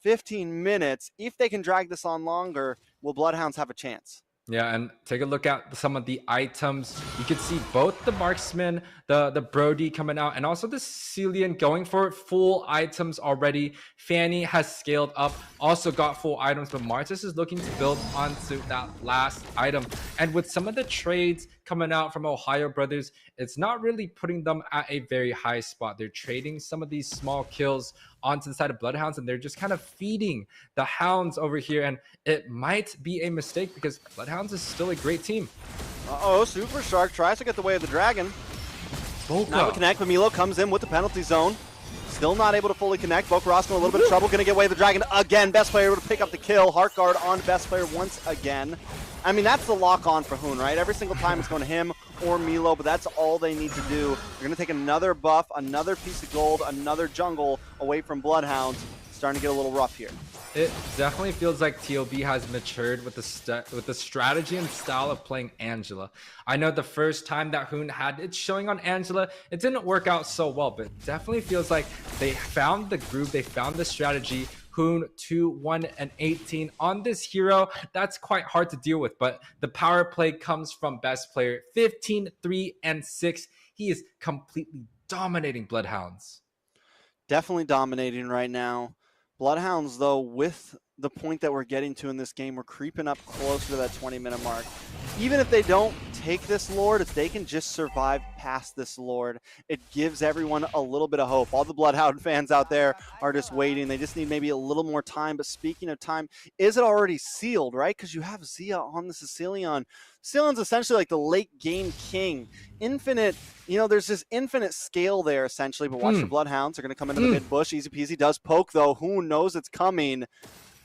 15 minutes. If they can drag this on longer, will Bloodhounds have a chance?
Yeah, and take a look at some of the items. You can see both the Marksman, the Brody coming out, and also the Cillian going for full items already. Fanny has scaled up, also got full items, but Martis is looking to build onto that last item. And with some of the trades coming out from OhioBrothers, it's not really putting them at a very high spot. They're trading some of these small kills onto the side of Bloodhounds, and they're just kind of feeding the Hounds over here, and it might be a mistake because Bloodhounds is still a great team.
Uh-oh, Super Shark tries to get the way of the dragon.
Boca.
Not able to connect, but Milo comes in with the penalty zone. Still not able to fully connect. Boca Roscoe in a little bit of trouble. Going to get away with the dragon again. Best player able to pick up the kill. Heartguard on best player once again. I mean, that's the lock-on for Hoon, right? Every single time it's going to him or Milo, but that's all they need to do. They're going to take another buff, another piece of gold, another jungle away from Bloodhounds. Starting to get a little rough here.
It definitely feels like TOB has matured with the strategy and style of playing Angela. I know the first time that Hoon had it showing on Angela, it didn't work out so well, but it definitely feels like they found the groove, they found the strategy. Hoon 2-1-18 on this hero. That's quite hard to deal with, but the power play comes from best player 15-3-6. He is completely dominating Bloodhounds.
Definitely dominating right now. Bloodhounds, though, with the point that we're getting to in this game, we're creeping up closer to that 20-minute mark. Even if they don't take this Lord, if they can just survive past this Lord, it gives everyone a little bit of hope. All the Bloodhound fans out there are just waiting. They just need maybe a little more time. But speaking of time, is it already sealed, right? Because you have Zia on the Sicilian. Sicilian's essentially like the late game king. Infinite, you know, there's this infinite scale there, essentially. But watch the Bloodhounds. They're going to come into the mid bush. Easy peasy does poke, though. Who knows it's coming?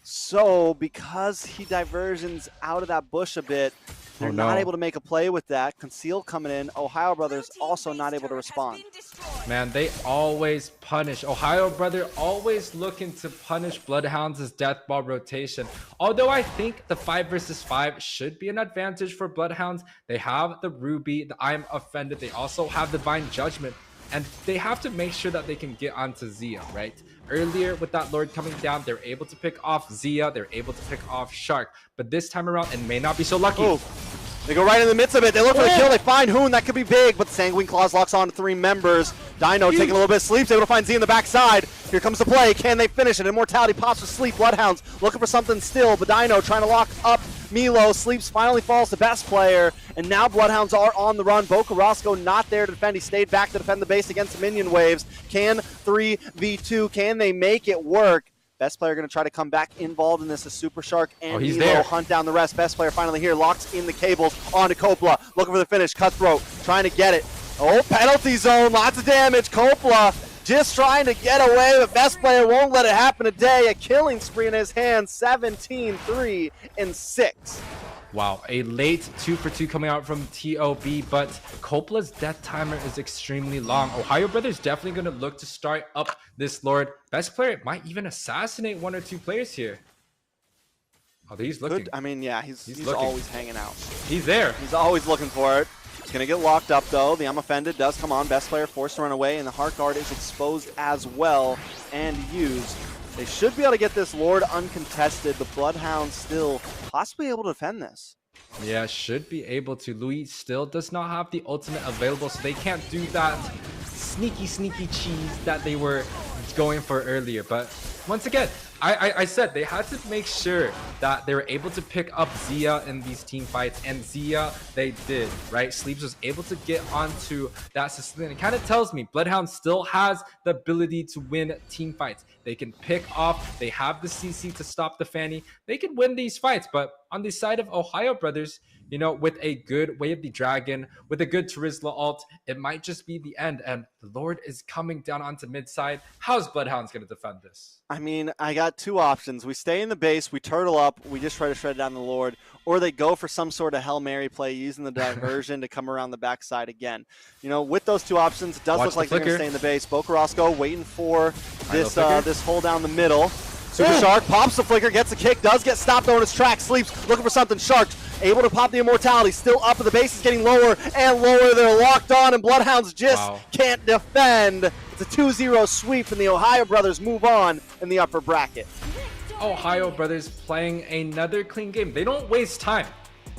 So, because he diversions out of that bush a bit, they're not able to make a play with that. Conceal coming in. OhioBrothers also not able to respond.
Man, they always punish. OhioBrother always looking to punish Bloodhounds' death ball rotation. Although I think the 5 versus 5 should be an advantage for Bloodhounds. They have the Ruby, the I'm Offended. They also have Divine Judgment. And they have to make sure that they can get onto Zia, right? Earlier with that Lord coming down, they're able to pick off Zia. They're able to pick off Shark. But this time around, it may not be so lucky.
Ooh. They go right in the midst of it. They look for the kill. They find Hoon. That could be big, but Sanguine Claws locks on to 3 members. Dino taking a little bit of sleep. Able to find Z in the backside. Here comes the play. Can they finish it? Immortality pops with sleep. Bloodhounds looking for something still, but Dino trying to lock up Milo. Sleeps finally falls to best player, and now Bloodhounds are on the run. Boca Roscoe not there to defend. He stayed back to defend the base against the minion waves. Can 3v2? Can they make it work? Best player going to try to come back involved in this as Super Shark and Milo hunt down the rest. Best player finally here, locks in the cables onto Coppola. Looking for the finish, Cutthroat trying to get it. Oh, penalty zone, lots of damage. Coppola just trying to get away, but best player won't let it happen today. A killing spree in his hands, 17-3-6.
Wow, a late 2-for-2 coming out from TOB, but Coppola's death timer is extremely long. OhioBrothers definitely going to look to start up this Lord. Best player might even assassinate 1 or 2 players here. Oh, he's looking.
I mean, yeah, he's always hanging out.
He's there.
He's always looking for it. He's going to get locked up, though. The I'm Offended does come on. Best player forced to run away, and the Heart Guard is exposed as well and used. They should be able to get this Lord uncontested. The Bloodhounds still possibly able to defend this.
Yeah, should be able to. Louis still does not have the ultimate available, so they can't do that sneaky cheese that they were going for earlier. But once again, I said they had to make sure that they were able to pick up Zia in these team fights, and Zia they did, right? Sleeps was able to get onto that Sicilian. It kind of tells me Bloodhound still has the ability to win team fights. They can pick off, they have the CC to stop the Fanny. They can win these fights, but on the side of OhioBrothers, you know, with a good Way of the Dragon, with a good Terizla ult, it might just be the end. And the Lord is coming down onto mid side. How's Bloodhounds going to defend this?
I mean, I got 2 options. We stay in the base, we turtle up, we just try to shred down the Lord, or they go for some sort of Hail Mary play using the diversion to come around the backside again. You know, with those 2 options, it does look like they're going to stay in the base. Boca Roscoe waiting for this hold down the middle. Super Shark pops the flicker, gets the kick, does get stopped though in his track, sleeps, looking for something. Shark able to pop the immortality, still up, but the base is getting lower and lower. They're locked on, and Bloodhounds just can't defend. It's a 2-0 sweep, and the Ohio Brothers move on in the upper bracket.
Ohio Brothers playing another clean game. They don't waste time.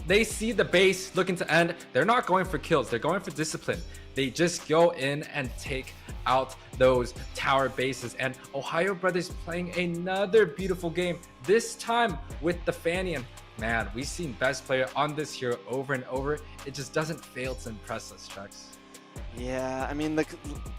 They see the base looking to end. They're not going for kills. They're going for discipline. They just go in and take out those tower bases. And Ohio Brothers playing another beautiful game, this time with the Fanny. And man, we've seen best player on this hero over and over. It just doesn't fail to impress us, Trex.
Yeah, I mean,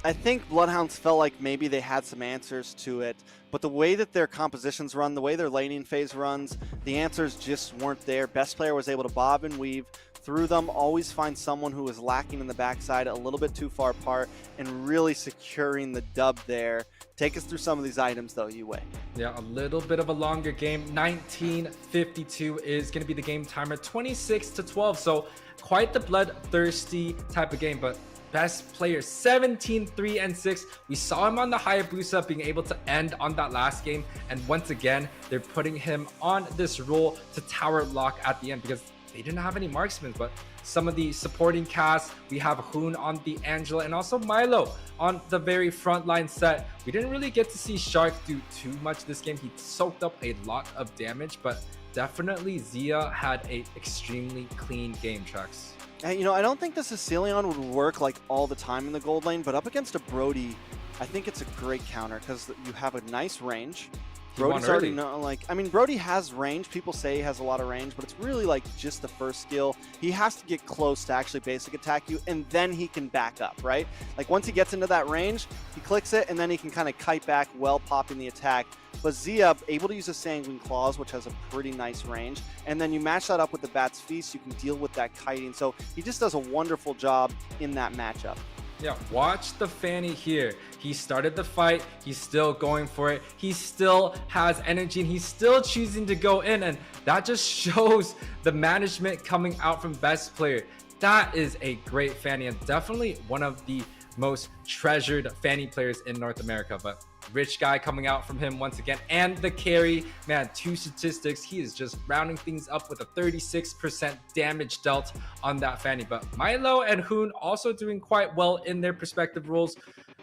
I think Bloodhounds felt like maybe they had some answers to it, but the way that their compositions run, the way their laning phase runs, the answers just weren't there. Best player was able to bob and weave through them, always find someone who was lacking in the backside, a little bit too far apart, and really securing the dub there. Take us through some of these items though, Yuwei.
Yeah, a little bit of a longer game. 19:52 is going to be the game timer, 26-12, so quite the bloodthirsty type of game, but best player 17-3-6. We saw him on the Hayabusa being able to end on that last game, and once again they're putting him on this role to tower lock at the end because they didn't have any marksmen. But some of the supporting cast, we have Hoon on the Angela and also Milo on the very front line set. We didn't really get to see Shark do too much this game. He soaked up a lot of damage, but definitely Zia had a extremely clean game, Trex.
You know, I don't think the Sicilian would work like all the time in the gold lane, but up against a Brody, I think it's a great counter because you have a nice range. Brody's already I mean, Brody has range. People say he has a lot of range, but it's really like just the first skill. He has to get close to actually basic attack you, and then he can back up, right? Like once he gets into that range, he clicks it, and then he can kind of kite back while popping the attack. But Zia, able to use a Sanguine Claws, which has a pretty nice range, and then you match that up with the Bat's Feast, you can deal with that kiting. So he just does a wonderful job in that matchup.
Yeah, watch the Fanny here. He started the fight. He's still going for it. He still has energy, and he's still choosing to go in. And that just shows the management coming out from best player. That is a great Fanny, and definitely one of the most treasured Fanny players in North America. But rich guy coming out from him once again, and the carry, man, 2 statistics. He is just rounding things up with a 36% damage dealt on that Fanny. But Milo and Hoon also doing quite well in their respective roles.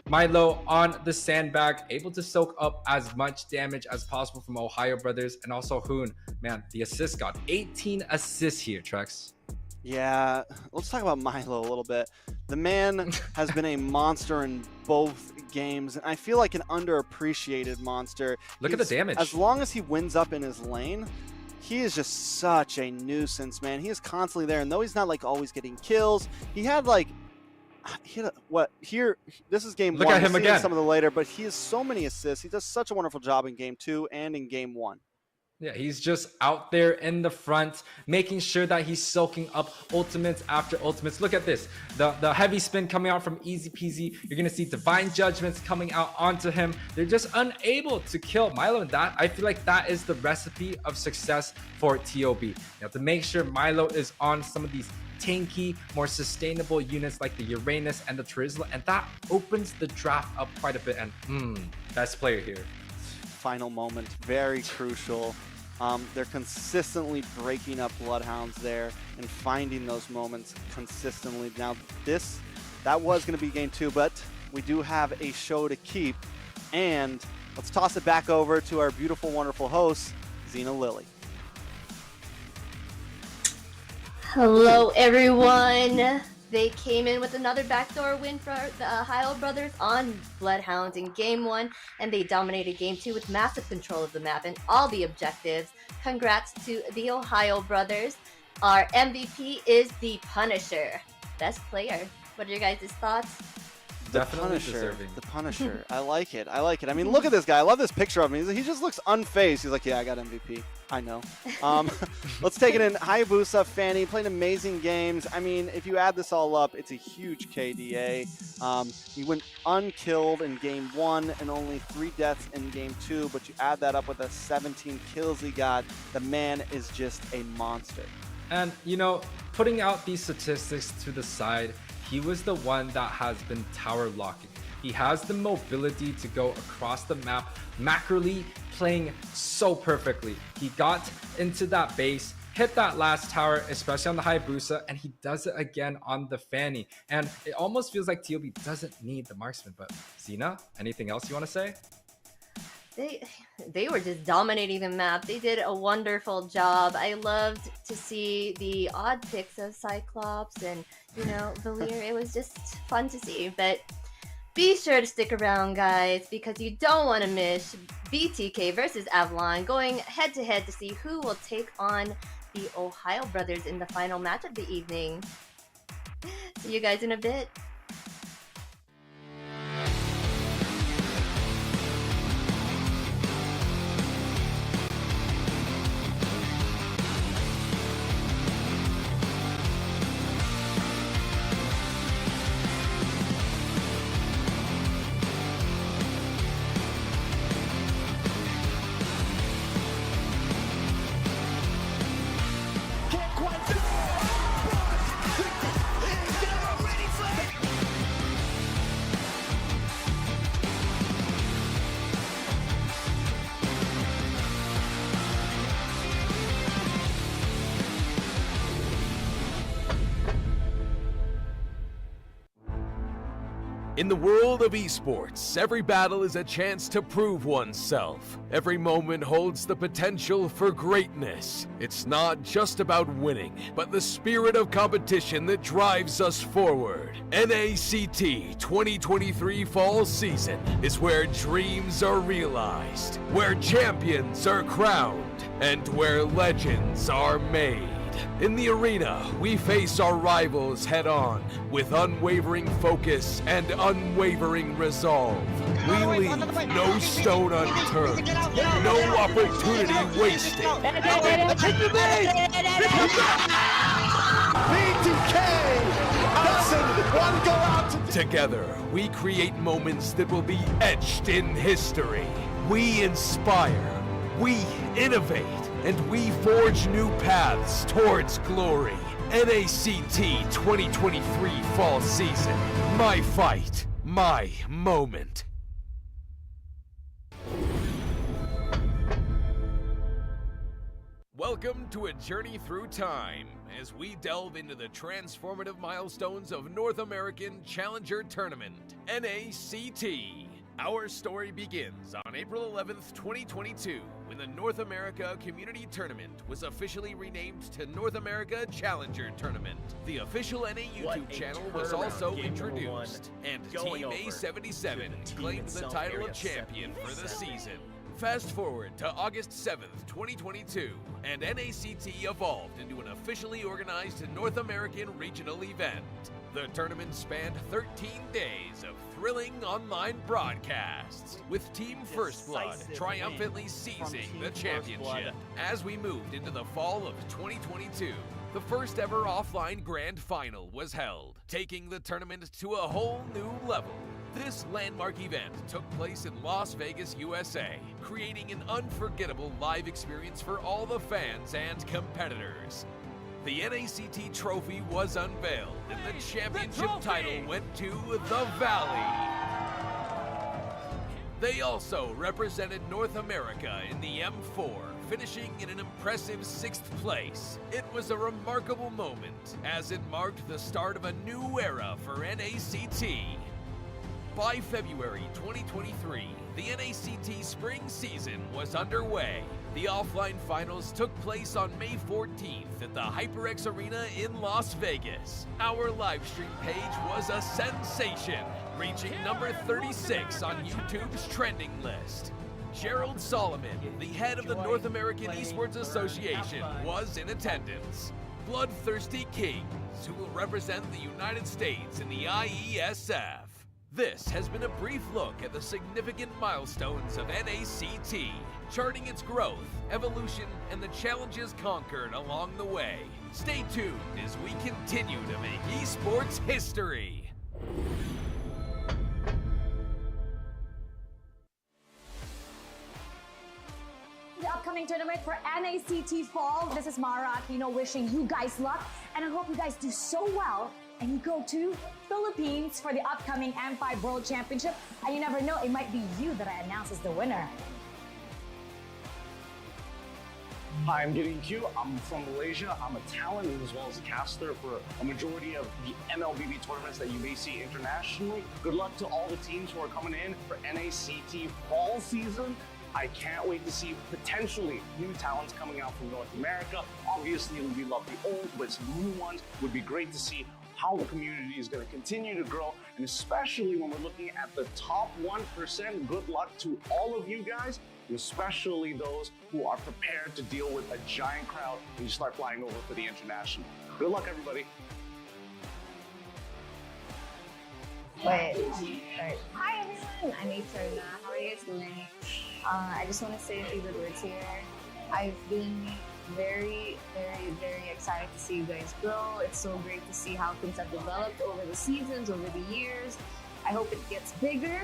Milo on the sandbag, able to soak up as much damage as possible from Ohio Brothers, and also Hoon, man, the assist god, 18 assists here, Trex.
Yeah, let's talk about Milo a little bit. The man has been a monster in both games, and I feel like an underappreciated monster.
Look at the damage.
As long as he wins up in his lane, he is just such a nuisance, man. He is constantly there, and though he's not like always getting kills, he had like this is game 1.
Look at him again.
Some of the later, but he has so many assists. He does such a wonderful job in game 2 and in game 1.
Yeah, he's just out there in the front, making sure that he's soaking up ultimates after ultimates. Look at this. The heavy spin coming out from Easy Peasy. You're going to see Divine Judgments coming out onto him. They're just unable to kill Milo, and that, I feel like that is the recipe of success for TOB. You have to make sure Milo is on some of these tanky, more sustainable units like the Uranus and the Terizla, and that opens the draft up quite a bit. And best player here.
Final moment, very crucial. They're consistently breaking up Bloodhounds there and finding those moments consistently. Now that was going to be game 2, but we do have a show to keep, and let's toss it back over to our beautiful, wonderful host, Xena Lily.
Hello, everyone. They came in with another backdoor win for the Ohio Brothers on Bloodhounds in Game 1, and they dominated Game 2 with massive control of the map and all the objectives. Congrats to the Ohio Brothers. Our MVP is the Punisher. Best player. What are your guys' thoughts?
The Punisher. I like it. I mean, look at this guy. I love this picture of him. He just looks unfazed. He's like, yeah, I got MVP. I know. Let's take it in. Hayabusa, Fanny, playing amazing games. I mean, if you add this all up, it's a huge KDA. He went unkilled in game 1 and only 3 deaths in game 2, but you add that up with the 17 kills he got, the man is just a monster.
And, you know, putting out these statistics to the side, he was the one that has been tower locking. He has the mobility to go across the map, macroly playing so perfectly. He got into that base, hit that last tower, especially on the Hayabusa, and he does it again on the Fanny. And it almost feels like TOB doesn't need the marksman. But Zena, anything else you want to say?
They were just dominating the map. They did a wonderful job. I loved to see the odd picks of Cyclops and, you know, Valir. It was just fun to see. But be sure to stick around, guys, because you don't want to miss BTK versus Avalon going head-to-head to see who will take on the Ohio Brothers in the final match of the evening. See you guys in a bit.
In the world of esports, every battle is a chance to prove oneself. Every moment holds the potential for greatness. It's not just about winning, but the spirit of competition that drives us forward. NACT 2023 Fall Season is where dreams are realized, where champions are crowned, and where legends are made. In the arena, we face our rivals head-on with unwavering focus and unwavering resolve. We leave no stone unturned, no opportunity wasted. Together, we create moments that will be etched in history. We inspire, we innovate, and we forge new paths towards glory. NACT 2023 Fall Season. My fight, my moment. Welcome to a journey through time as we delve into the transformative milestones of North American Challenger Tournament, NACT. Our story begins on April 11th, 2022, when the North America Community Tournament was officially renamed to North America Challenger Tournament. The official NA YouTube channel was also introduced, and Team A77 claimed the title of champion for the season. Fast forward to August 7th, 2022, and NACT evolved into an officially organized North American regional event. The tournament spanned 13 days of thrilling online broadcasts, with Team First Blood triumphantly seizing the championship. As we moved into the fall of 2022, the first ever offline grand final was held, taking the tournament to a whole new level. This landmark event took place in Las Vegas, USA, creating an unforgettable live experience for all the fans and competitors. The NACT trophy was unveiled, and the championship title went to the Valley. They also represented North America in the M4, finishing in an impressive 6th place. It was a remarkable moment, as it marked the start of a new era for NACT. By February 2023, the NACT spring season was underway. The offline finals took place on May 14th at the HyperX Arena in Las Vegas. Our livestream page was a sensation, reaching number 36 on YouTube's trending list. Gerald Solomon, the head of the North American Esports Association, was in attendance. BloodThirstyKings, who will represent the United States in the IESF. This has been a brief look at the significant milestones of NACT, charting its growth, evolution, and the challenges conquered along the way. Stay tuned as we continue to make esports history.
The upcoming tournament for NACT Fall. This is Mara Aquino wishing you guys luck, and I hope you guys do so well and you go to Philippines for the upcoming M5 World Championship. And you never know, it might be you that announces the winner.
Hi, I'm getting Q. I'm from Malaysia. I'm a talent as well as a caster for a majority of the MLBB tournaments that you may see internationally. Good luck to all the teams who are coming in for NACT fall season. I can't wait to see potentially new talents coming out from North America. Obviously, we love the old, but some new ones would be great to see how the community is going to continue to grow, and especially when we're looking at the top 1%, good luck to all of you guys, and especially those who are prepared to deal with a giant crowd when you start flying over for the international. Good luck, everybody.
Wait, alright. Hi everyone, I'm Eterna. How are you guys doing? I just want to say a few good words here. I've been very excited to see you guys grow. It's so great to see how things have developed over the seasons, over the years. I hope it gets bigger.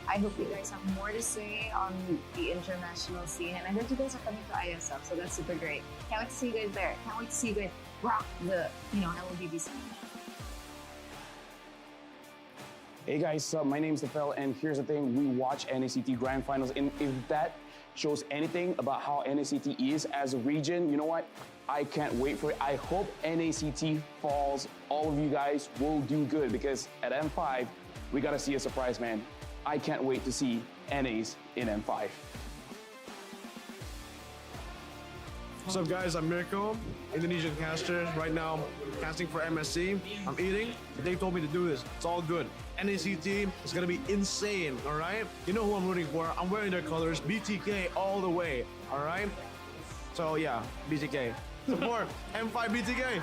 I hope you guys have more to say on the international scene. And I heard you guys are coming to ISF, so that's super great. Can't wait to see you guys there. Can't wait to see you guys rock the, LBB scene.
Hey guys, my name's TheOhioBrothers, and here's the thing, we watch NACT Grand Finals, and if that shows anything about how NACT is as a region, you know what? I can't wait for it. I hope NACT falls. All of you guys will do good, because at M5, we gotta see a surprise, man. I can't wait to see NAs in M5.
What's up, guys? I'm Mirko, Indonesian caster. Right now, casting for MSC. I'm eating. They told me to do this. It's all good. NACT is gonna be insane, all right? You know who I'm rooting for. I'm wearing their colors. BTK all the way, all right? So yeah, BTK. Support M5 BTK.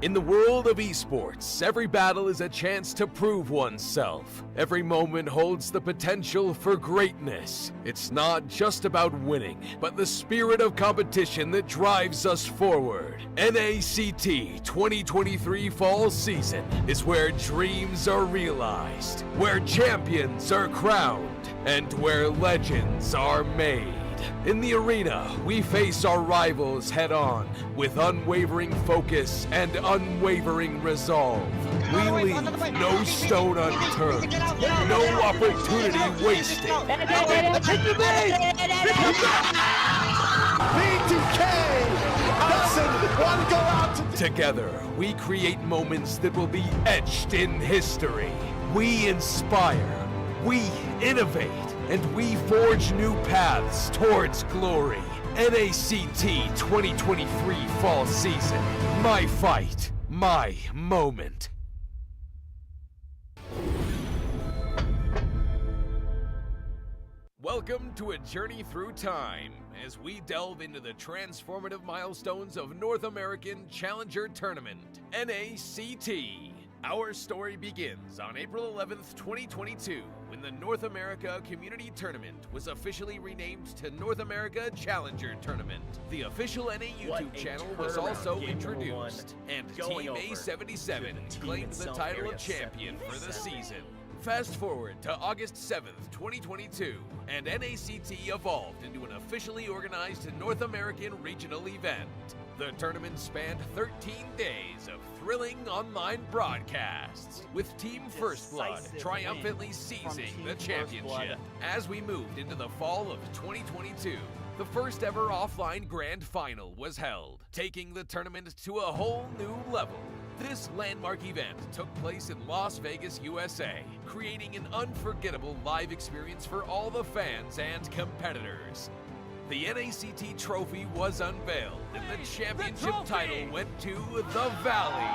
In the world of esports, every battle is a chance to prove oneself. Every moment holds the potential for greatness. It's not just about winning, but the spirit of competition that drives us forward. NACT 2023 Fall Season is where dreams are realized, where champions are crowned, and where legends are made. In the arena, we face our rivals head-on with unwavering focus and unwavering resolve. We leave no stone unturned, no opportunity wasted. Together, we create moments that will be etched in history. We inspire, we innovate, and we forge new paths towards glory. NACT 2023 Fall Season. My fight, my moment. Welcome to a journey through time as we delve into the transformative milestones of North American Challenger Tournament, NACT. Our story begins on April 11th, 2022, when the North America Community Tournament was officially renamed to North America Challenger Tournament. The official NA YouTube channel was also introduced, and Team A77 claimed the title of champion for the season. Fast forward to August 7th, 2022, and NACT evolved into an officially organized North American regional event. The tournament spanned 13 days of thrilling online broadcasts, with Team First Blood triumphantly seizing the championship. As we moved into the fall of 2022, the first ever offline grand final was held, taking the tournament to a whole new level. This landmark event took place in Las Vegas, USA, creating an unforgettable live experience for all the fans and competitors. The NACT trophy was unveiled, and the championship title went to the Valley.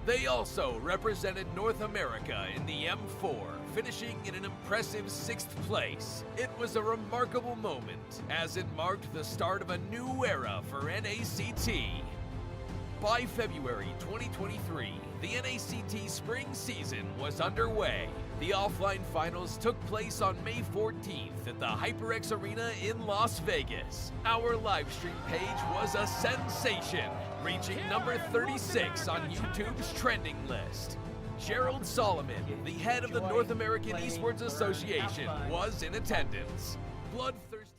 They also represented North America in the M4, finishing in an impressive 6th place. It was a remarkable moment, as it marked the start of a new era for NACT. By February 2023, the NACT spring season was underway. The offline finals took place on May 14th at the HyperX Arena in Las Vegas. Our live stream page was a sensation, reaching number 36 on YouTube's trending list. Gerald Solomon, the head of the North American Esports Association, was in attendance. Bloodthirsty.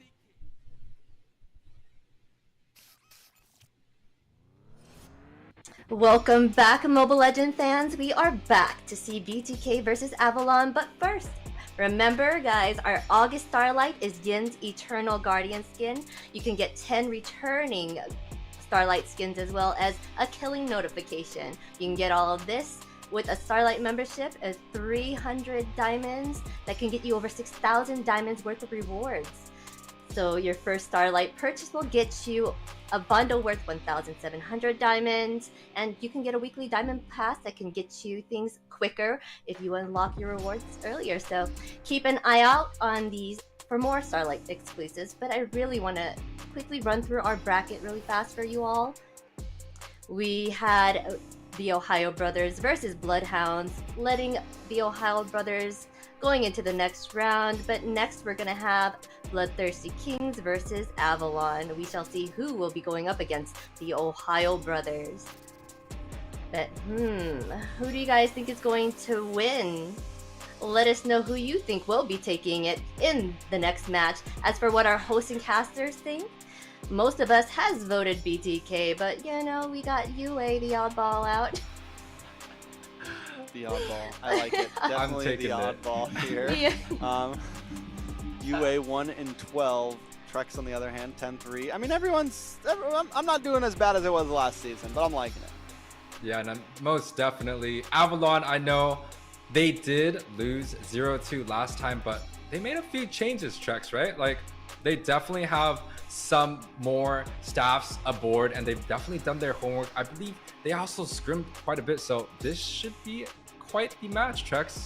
Welcome back, Mobile Legend fans. We are back to see BTK versus Avalon, but first, remember guys, our August Starlight is Yin's Eternal Guardian skin. You can get 10 returning Starlight skins as well as a killing notification. You can get all of this with a Starlight membership of 300 diamonds that can get you over 6,000 diamonds worth of rewards. So your first Starlight purchase will get you a bundle worth 1,700 diamonds, and you can get a weekly diamond pass that can get you things quicker if you unlock your rewards earlier. So keep an eye out on these for more Starlight exclusives, but I really want to quickly run through our bracket really fast for you all. We had the TheOhioBrothers versus Bloodhounds, letting the TheOhioBrothers going into the next round, but next we're gonna have BloodThirstyKings versus Avalon. We shall see who will be going up against the TheOhioBrothers. But who do you guys think is going to win? Let us know who you think will be taking it in the next match. As for what our hosts and casters think, most of us has voted BTK, but you know, we got Yuwei, the oddball, out.
The oddball. I like it. Definitely the oddball here.
Yeah.
Yuwei 1-12. Trex on the other hand 10-3. I mean, I'm not doing as bad as it was last season, but I'm liking it.
Yeah, and most definitely. Avalon, I know they did lose 0-2 last time, but they made a few changes, Trex, right? Like, they definitely have some more staffs aboard, and they've definitely done their homework. I believe they also scrimmed quite a bit, so this should be quite the match, Trex.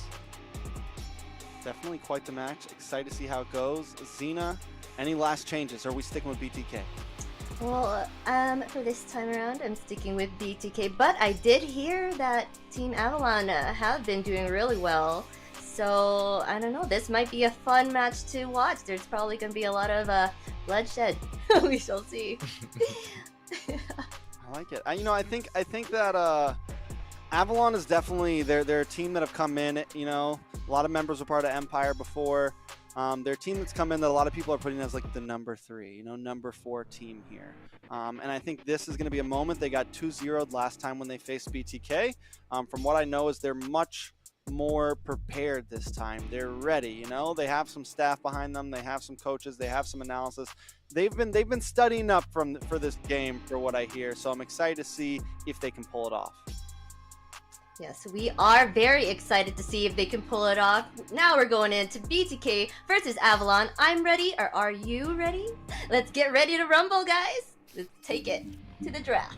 Definitely quite the match. Excited to see how it goes. Xena, any last changes? Or are we sticking with BTK?
Well, for this time around, I'm sticking with BTK, but I did hear that Team Avalon have been doing really well. So, I don't know, this might be a fun match to watch. There's probably going to be a lot of bloodshed. We shall see.
I like it. I think that Avalon is definitely, they're a team that have come in, you know, a lot of members were part of Empire before. They're a team that's come in that a lot of people are putting as like the number 3, you know, number 4 team here. And I think this is going to be a moment. They got 2-0'd last time when they faced BTK. From what I know is they're much more prepared this time. They're ready, you know, they have some staff behind them, they have some coaches, they have some analysis. They've been studying up for this game, for what I hear, so I'm excited to see if they can pull it off.
Yes, we are very excited to see if they can pull it off. Now we're going into BTK versus Avalon. I'm ready, or are you ready? Let's get ready to rumble, guys. Let's take it to the draft.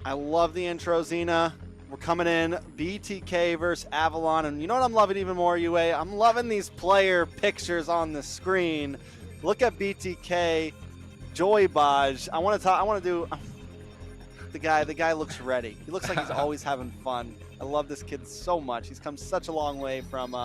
I love the intro, Xena. We're coming in, BTK versus Avalon, and you know what I'm loving even more, Yuwei? I'm loving these player pictures on the screen. Look at BTK, Joy Baj. I want to do the guy looks ready. He looks like he's always having fun. I love this kid so much. He's come such a long way from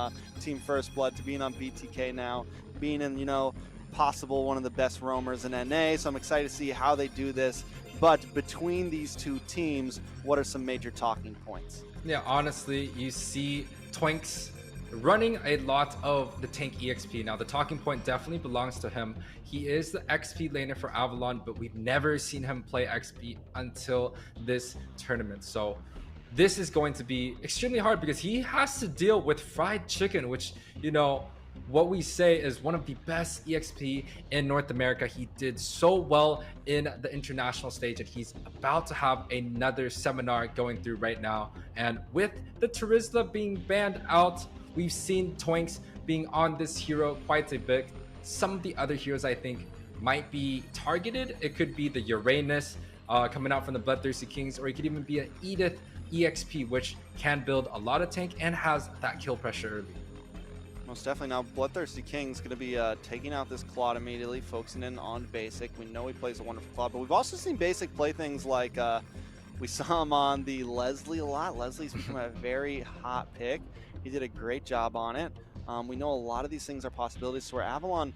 Team First Blood to being on BTK now, being in, you know, possible one of the best roamers in NA. So I'm excited to see how they do this. But between these two teams, what are some major talking points?
Yeah, honestly, you see Twinks running a lot of the tank EXP. Now, the talking point definitely belongs to him. He is the XP laner for Avalon, but we've never seen him play XP until this tournament. So this is going to be extremely hard because he has to deal with fried chicken, which, you know, what we say is one of the best EXP in North America. He did so well in the international stage, and he's about to have another seminar going through right now. And with the Terizla being banned out, we've seen Twinks being on this hero quite a bit. Some of the other heroes I think might be targeted. It could be the Uranus coming out from the Bloodthirsty Kings, or he could even be an Edith EXP, which can build a lot of tank and has that kill pressure early.
Most definitely. Now, Bloodthirsty King's going to be taking out this Claude immediately, focusing in on Basic. We know he plays a wonderful Claude, but we've also seen Basic play things like we saw him on the Leslie a lot. Leslie's become a very hot pick. He did a great job on it. We know a lot of these things are possibilities. So where Avalon,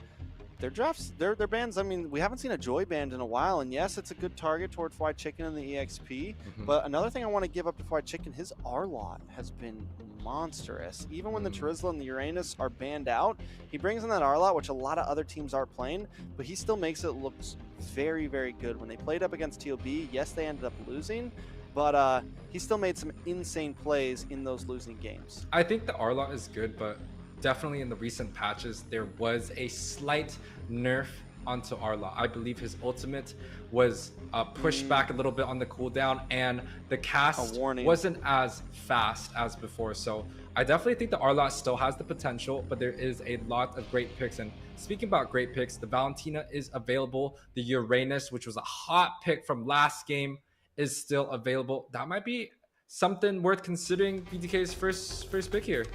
their drafts, their bans, I mean, we haven't seen a Joy band in a while, and yes, it's a good target toward Fried Chicken and the EXP, but another thing I want to give up to Fried Chicken, his R-Lot has been monstrous. Even when the Terizla and the Uranus are banned out, he brings in that R-Lot, which a lot of other teams aren't playing, but he still makes it look very, very good. When they played up against TOB, yes, they ended up losing, but he still made some insane plays in those losing games.
I think the R-Lot is good, but definitely in the recent patches, there was a slight nerf onto R-Lot. I believe his ultimate was pushed back a little bit on the cooldown, and the cast wasn't as fast as before. So I definitely think the R-Lot still has the potential, but there is a lot of great picks. And speaking about great picks, the Valentina is available. The Uranus, which was a hot pick from last game, is still available. That might be something worth considering BTK's first pick here.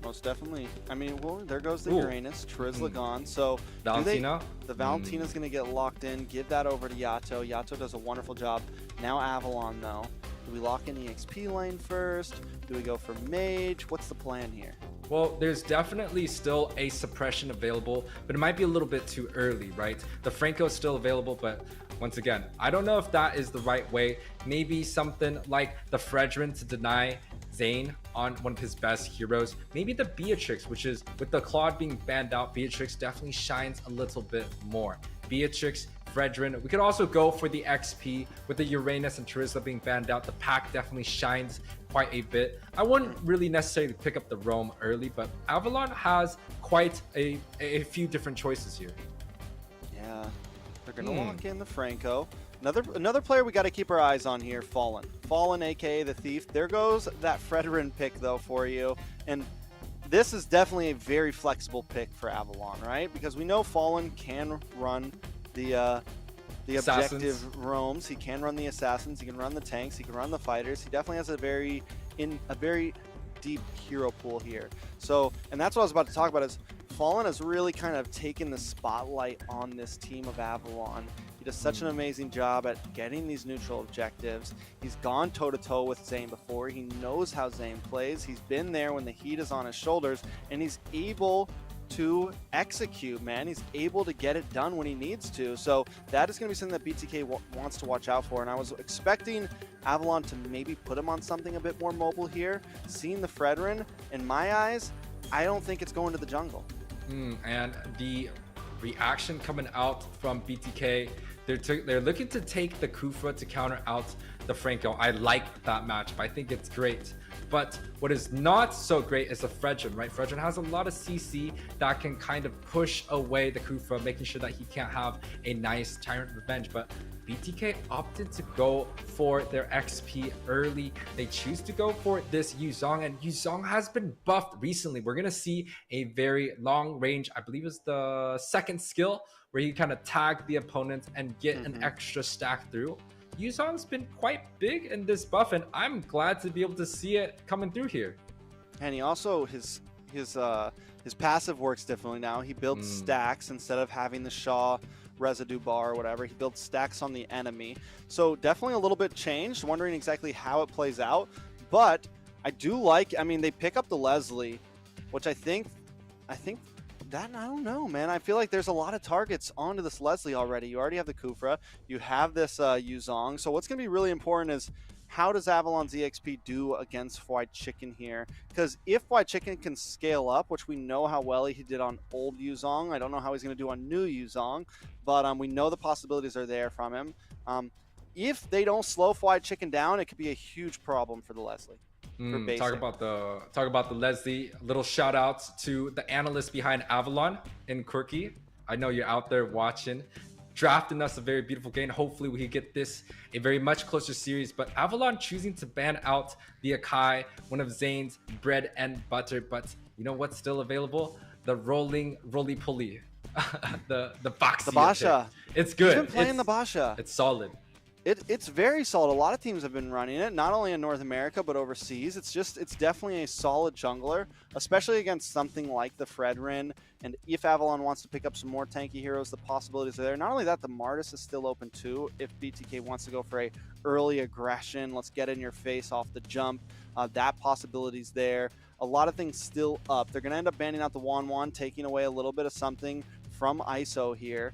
Most definitely. I mean, well, there goes the Uranus, Terizla gone. So
Valentina?
The Valentina's going to get locked in. Give that over to Yato. Yato does a wonderful job. Now Avalon, though. Do we lock in the XP lane first? Do we go for Mage? What's the plan here?
Well, there's definitely still a suppression available, but it might be a little bit too early, right? The Franco is still available, but once again, I don't know if that is the right way. Maybe something like the Fredrin to deny Zane on one of his best heroes. Maybe the Beatrix, which is with the Claude being banned out, Beatrix definitely shines a little bit more. Beatrix, Fredrin. We could also go for the XP with the Uranus and Terizla being banned out. The pack definitely shines quite a bit. I wouldn't really necessarily pick up the Roam early, but Avalon has quite a few different choices here.
Yeah, they're gonna lock in the Franco. Another player we got to keep our eyes on here, Fallen. Fallen, aka the Thief. There goes that Fredrin pick though for you, and this is definitely a very flexible pick for Avalon, right? Because we know Fallen can run the objective roams. He can run the assassins. He can run the tanks. He can run the fighters. He definitely has a very deep hero pool here. So, and that's what I was about to talk about. Is Fallen has really kind of taken the spotlight on this team of Avalon. He does such an amazing job at getting these neutral objectives. He's gone toe-to-toe with Zane before. He knows how Zane plays. He's been there when the heat is on his shoulders, and he's able to execute, man. He's able to get it done when he needs to. So that is going to be something that BTK wants to watch out for. And I was expecting Avalon to maybe put him on something a bit more mobile here. Seeing the Fredrin, in my eyes, I don't think it's going to the jungle.
And the reaction coming out from BTK, they're looking to take the Kufra to counter out the Franco. I like that matchup. I think it's great. But what is not so great is the Fredrin, right? Fredrin has a lot of CC that can kind of push away the Kufra, making sure that he can't have a nice Tyrant Revenge. But BTK opted to go for their XP early. They choose to go for this Yuzong, and Yuzong has been buffed recently. We're going to see a very long range, I believe is the second skill, where you kind of tag the opponent and get an extra stack through. Yuzong's been quite big in this buff, and I'm glad to be able to see it coming through here.
And he also, his passive works differently now. He builds stacks instead of having the Shaw residue bar or whatever. He builds stacks on the enemy. So definitely a little bit changed, wondering exactly how it plays out. But I do like, I mean, they pick up the Leslie, which I think that, I don't know, man. I feel like there's a lot of targets onto this Leslie already. You already have the Kufra. You have this Yuzong. So what's going to be really important is how does Avalon's EXP do against Fried Chicken here? Because if Fried Chicken can scale up, which we know how well he did on old Yuzong, I don't know how he's going to do on new Yuzong, but we know the possibilities are there from him. If they don't slow Fried Chicken down, it could be a huge problem for the Leslie.
Talk about the Leslie. Little shout outs to the analyst behind Avalon in Quirky. I know you're out there watching, drafting us a very beautiful game. Hopefully we can get this a very much closer series. But Avalon choosing to ban out the Akai, one of Zane's bread and butter. But you know what's still available? The roly-poly, the Foxy.
The Basha.
It's good.
He's been playing the Basha.
It's solid.
It's very solid. A lot of teams have been running it, not only in North America, but overseas. It's definitely a solid jungler, especially against something like the Fredrin. And if Avalon wants to pick up some more tanky heroes, the possibilities are there. Not only that, the Martis is still open too. If BTK wants to go for a early aggression, let's get in your face off the jump, that possibility's there. A lot of things still up. They're going to end up banning out the Wan, taking away a little bit of something from ISO here.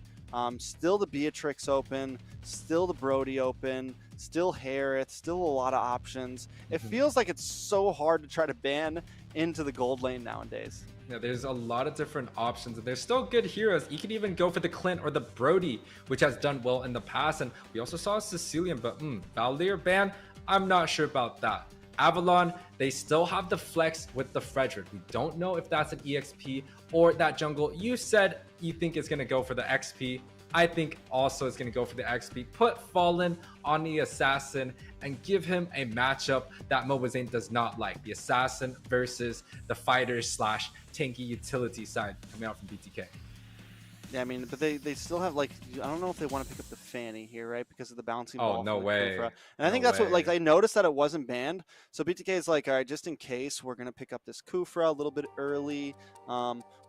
Still the Beatrix open, still the Brody open, still Harith, still a lot of options. It feels like it's so hard to try to ban into the gold lane nowadays.
Yeah, there's a lot of different options, and there's still good heroes. You could even go for the Clint or the Brody, which has done well in the past. And we also saw Sicilian, but Valier ban, I'm not sure about that. Avalon, they still have the flex with the Frederick. We don't know if that's an EXP or that jungle. You said you think it's going to go for the XP. I think also it's going to go for the XP. Put Fallen on the Assassin and give him a matchup that Mobazane does not like. The Assassin versus the fighter slash tanky utility side coming out from BTK.
Yeah, I mean, but they still have, like, I don't know if they want to pick up the Fanny here, right? Because of the bouncing ball.
Oh, no
from the
way.
Kufra. And I think that's what, like, I noticed that it wasn't banned. So BTK is like, all right, just in case, we're going to pick up this Kufra a little bit early,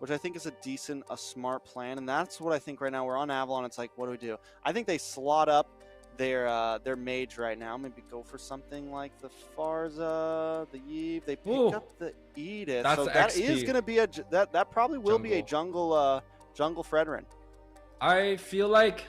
which I think is a smart plan. And that's what I think right now. We're on Avalon. It's like, what do we do? I think they slot up their mage right now. Maybe go for something like the Farza, the Yve. They pick up the Edith.
That's
so that
XP.
is going to be that probably will be a jungle Fredrin.
I feel like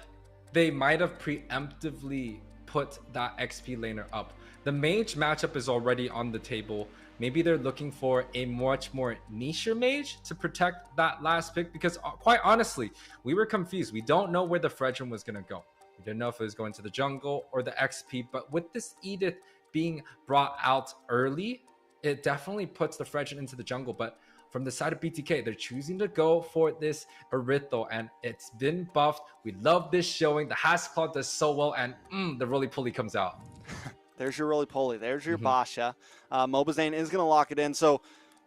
they might have preemptively put that XP laner up. The mage matchup is already on the table. Maybe they're looking for a much more niche mage to protect that last pick, because quite honestly, we were confused. We don't know where the Fredrin was going to go. We didn't know if it was going to the jungle or the XP, but with this Edith being brought out early, it definitely puts the Fredrin into the jungle. But from the side of BTK, they're choosing to go for this Arytho, and it's been buffed. We love this showing. The Hasclaw does so well, and the roly-poly comes out.
There's your roly-poly. There's your Basha. Mobazane is going to lock it in. So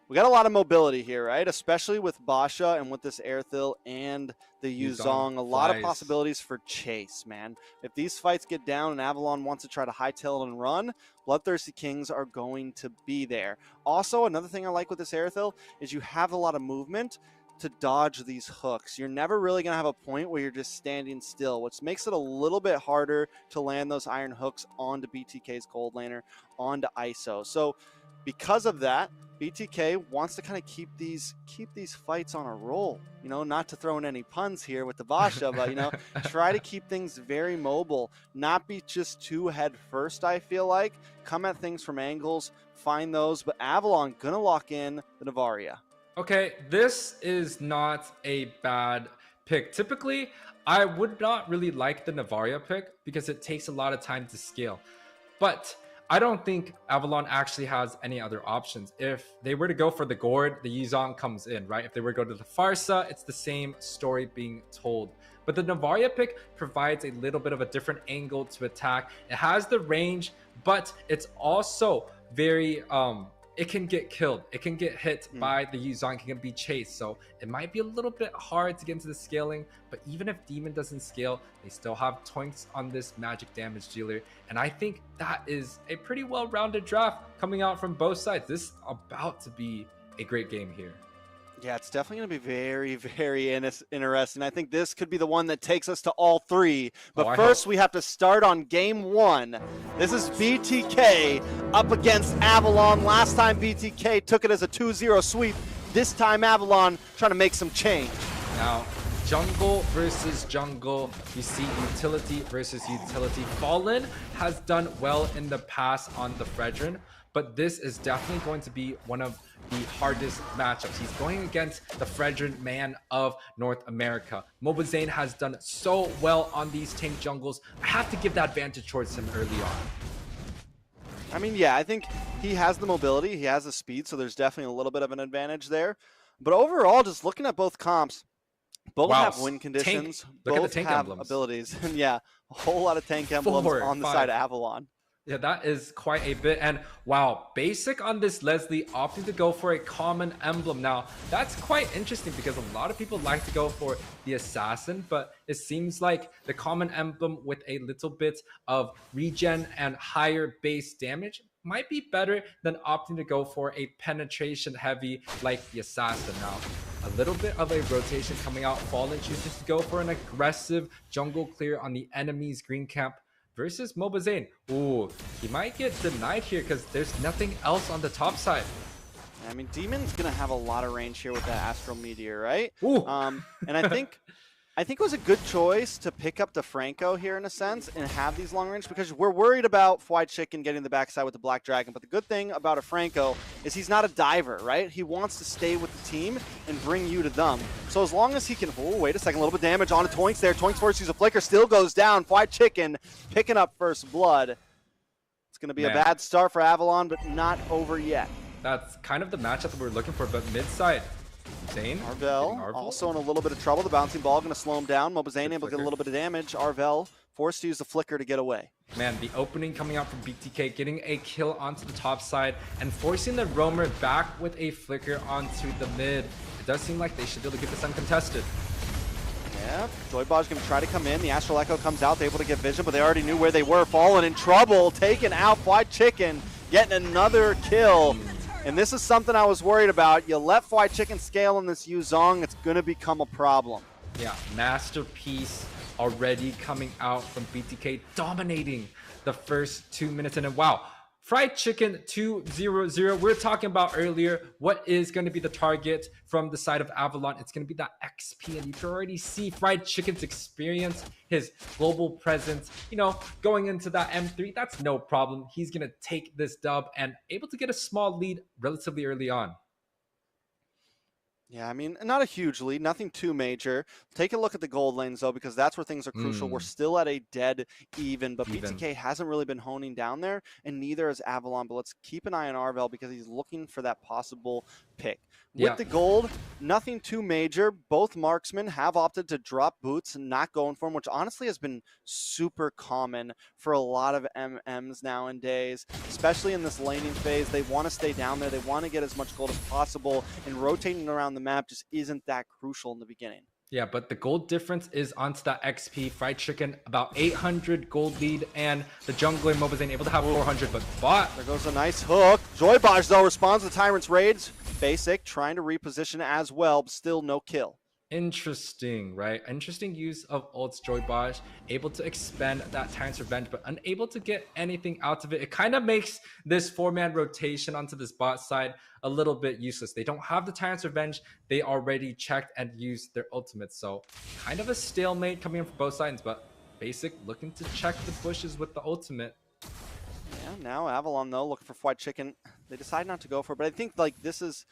we got a lot of mobility here, right? Especially with Basha and with this Airthil and the Yuzong. A lot of possibilities for chase, man. If these fights get down and Avalon wants to try to hightail it and run, BloodThirstyKings are going to be there. Also, another thing I like with this Airthil is you have a lot of movement to dodge these hooks. You're never really going to have a point where you're just standing still, which makes it a little bit harder to land those iron hooks onto BTK's gold laner, onto ISO. So because of that, BTK wants to kind of keep these fights on a roll, you know, not to throw in any puns here with the Basha, but, you know, try to keep things very mobile, not be just too head first. I feel like come at things from angles, find those, but Avalon gonna lock in the Navaria.
Okay, this is not a bad pick. Typically, I would not really like the Navaria pick because it takes a lot of time to scale, but I don't think Avalon actually has any other options. If they were to go for the Gourd, the Yuzong comes in, right? If they were to go to the Farsa, it's the same story being told. But the Navaria pick provides a little bit of a different angle to attack. It has the range, but it's also very it can get killed. It can get hit by the Yuzong. It can be chased. So it might be a little bit hard to get into the scaling. But even if Demon doesn't scale, they still have Toinks on this magic damage dealer. And I think that is a pretty well-rounded draft coming out from both sides. This is about to be a great game here.
Yeah, it's definitely going to be very, very interesting. I think this could be the one that takes us to all three. But first, we have to start on game one. This is BTK up against Avalon. Last time BTK took it as a 2-0 sweep. This time Avalon trying to make some change.
Now, jungle versus jungle. You see utility versus utility. Fallen has done well in the past on the Fredrin, but this is definitely going to be one of the hardest matchups. He's going against the Fredrin man of North America. Mobazane has done so well on these tank jungles. I have to give that advantage towards him early on.
I mean, yeah, I think he has the mobility, he has the speed, so there's definitely a little bit of an advantage there. But overall, just looking at both comps, both have win conditions,
Look at
both
the tank
have
emblems.
abilities. And yeah, a whole lot of tank emblems on the side of Avalon.
Yeah, that is quite a bit. And wow, Basic on this Leslie opting to go for a common emblem. Now, that's quite interesting because a lot of people like to go for the assassin, but it seems like the common emblem with a little bit of regen and higher base damage might be better than opting to go for a penetration heavy like the assassin. Now, a little bit of a rotation coming out. Fallen chooses to go for an aggressive jungle clear on the enemy's green camp versus Mobazane. Ooh, he might get denied here because there's nothing else on the top side.
I mean, Demon's gonna have a lot of range here with that Astral Meteor, right?
Ooh.
And I think it was a good choice to pick up DeFranco here in a sense and have these long range because we're worried about Fried Chicken getting the backside with the Black Dragon. But the good thing about DeFranco is he's not a diver, right? He wants to stay with the team and bring you to them. So as long as he can, oh, wait a second, a little bit of damage onto Toinks there. Toinks forces use a flicker, still goes down. Fried Chicken picking up first blood. It's going to be a bad start for Avalon, but not over yet.
That's kind of the matchup that we're looking for, but mid side. Zane,
Arvel also in a little bit of trouble. The bouncing ball going to slow him down. Mobazane able to get a little bit of damage. Arvel forced to use the flicker to get away.
Man, the opening coming out from BTK, getting a kill onto the top side and forcing the roamer back with a flicker onto the mid. It does seem like they should be able to get this uncontested.
Yeah, Joybaj going to try to come in. The Astral Echo comes out, they're able to get vision, but they already knew where they were. Fallen in trouble, taken out. Fried Chicken getting another kill. And this is something I was worried about. You let Fried Chicken scale on this Yuzong, it's going to become a problem.
Yeah, Masterpiece already coming out from BTK, dominating the first 2 minutes. And then, wow, Fried Chicken 2-0-0. We're talking about earlier what is going to be the target from the side of Avalon. It's going to be that XP, and you can already see Fried Chicken's experience, his global presence, you know, going into that M3. That's no problem. He's going to take this dub and able to get a small lead relatively early on.
Yeah, I mean, not a huge lead, nothing too major. Take a look at the gold lanes, though, because that's where things are crucial. We're still at a dead even, but BTK hasn't really been honing down there, and neither has Avalon. But let's keep an eye on Arvel because he's looking for that possible pick. With the gold, nothing too major. Both marksmen have opted to drop boots and not going for them, which honestly has been super common for a lot of MMs nowadays, especially in this laning phase. They want to stay down there. They want to get as much gold as possible, and rotating around the map just isn't that crucial in the beginning.
Yeah, but the gold difference is onto that XP. Fried Chicken, about 800 gold lead, and the jungler Mobazane able to have 400, but bot.
There goes a nice hook. Joybaj, though, responds to Tyrant's raids. Basic, trying to reposition as well, but still no kill.
Interesting, right? Interesting use of ults. Joybaj able to expend that Tyrant's Revenge, but unable to get anything out of it. It kind of makes this 4-man rotation onto this bot side a little bit useless. They don't have the Tyrant's Revenge. They already checked and used their ultimate. So kind of a stalemate coming in from both sides, but Basic looking to check the bushes with the ultimate.
Yeah, now Avalon, though, looking for Fried Chicken. They decide not to go for it, but I think, like, this is...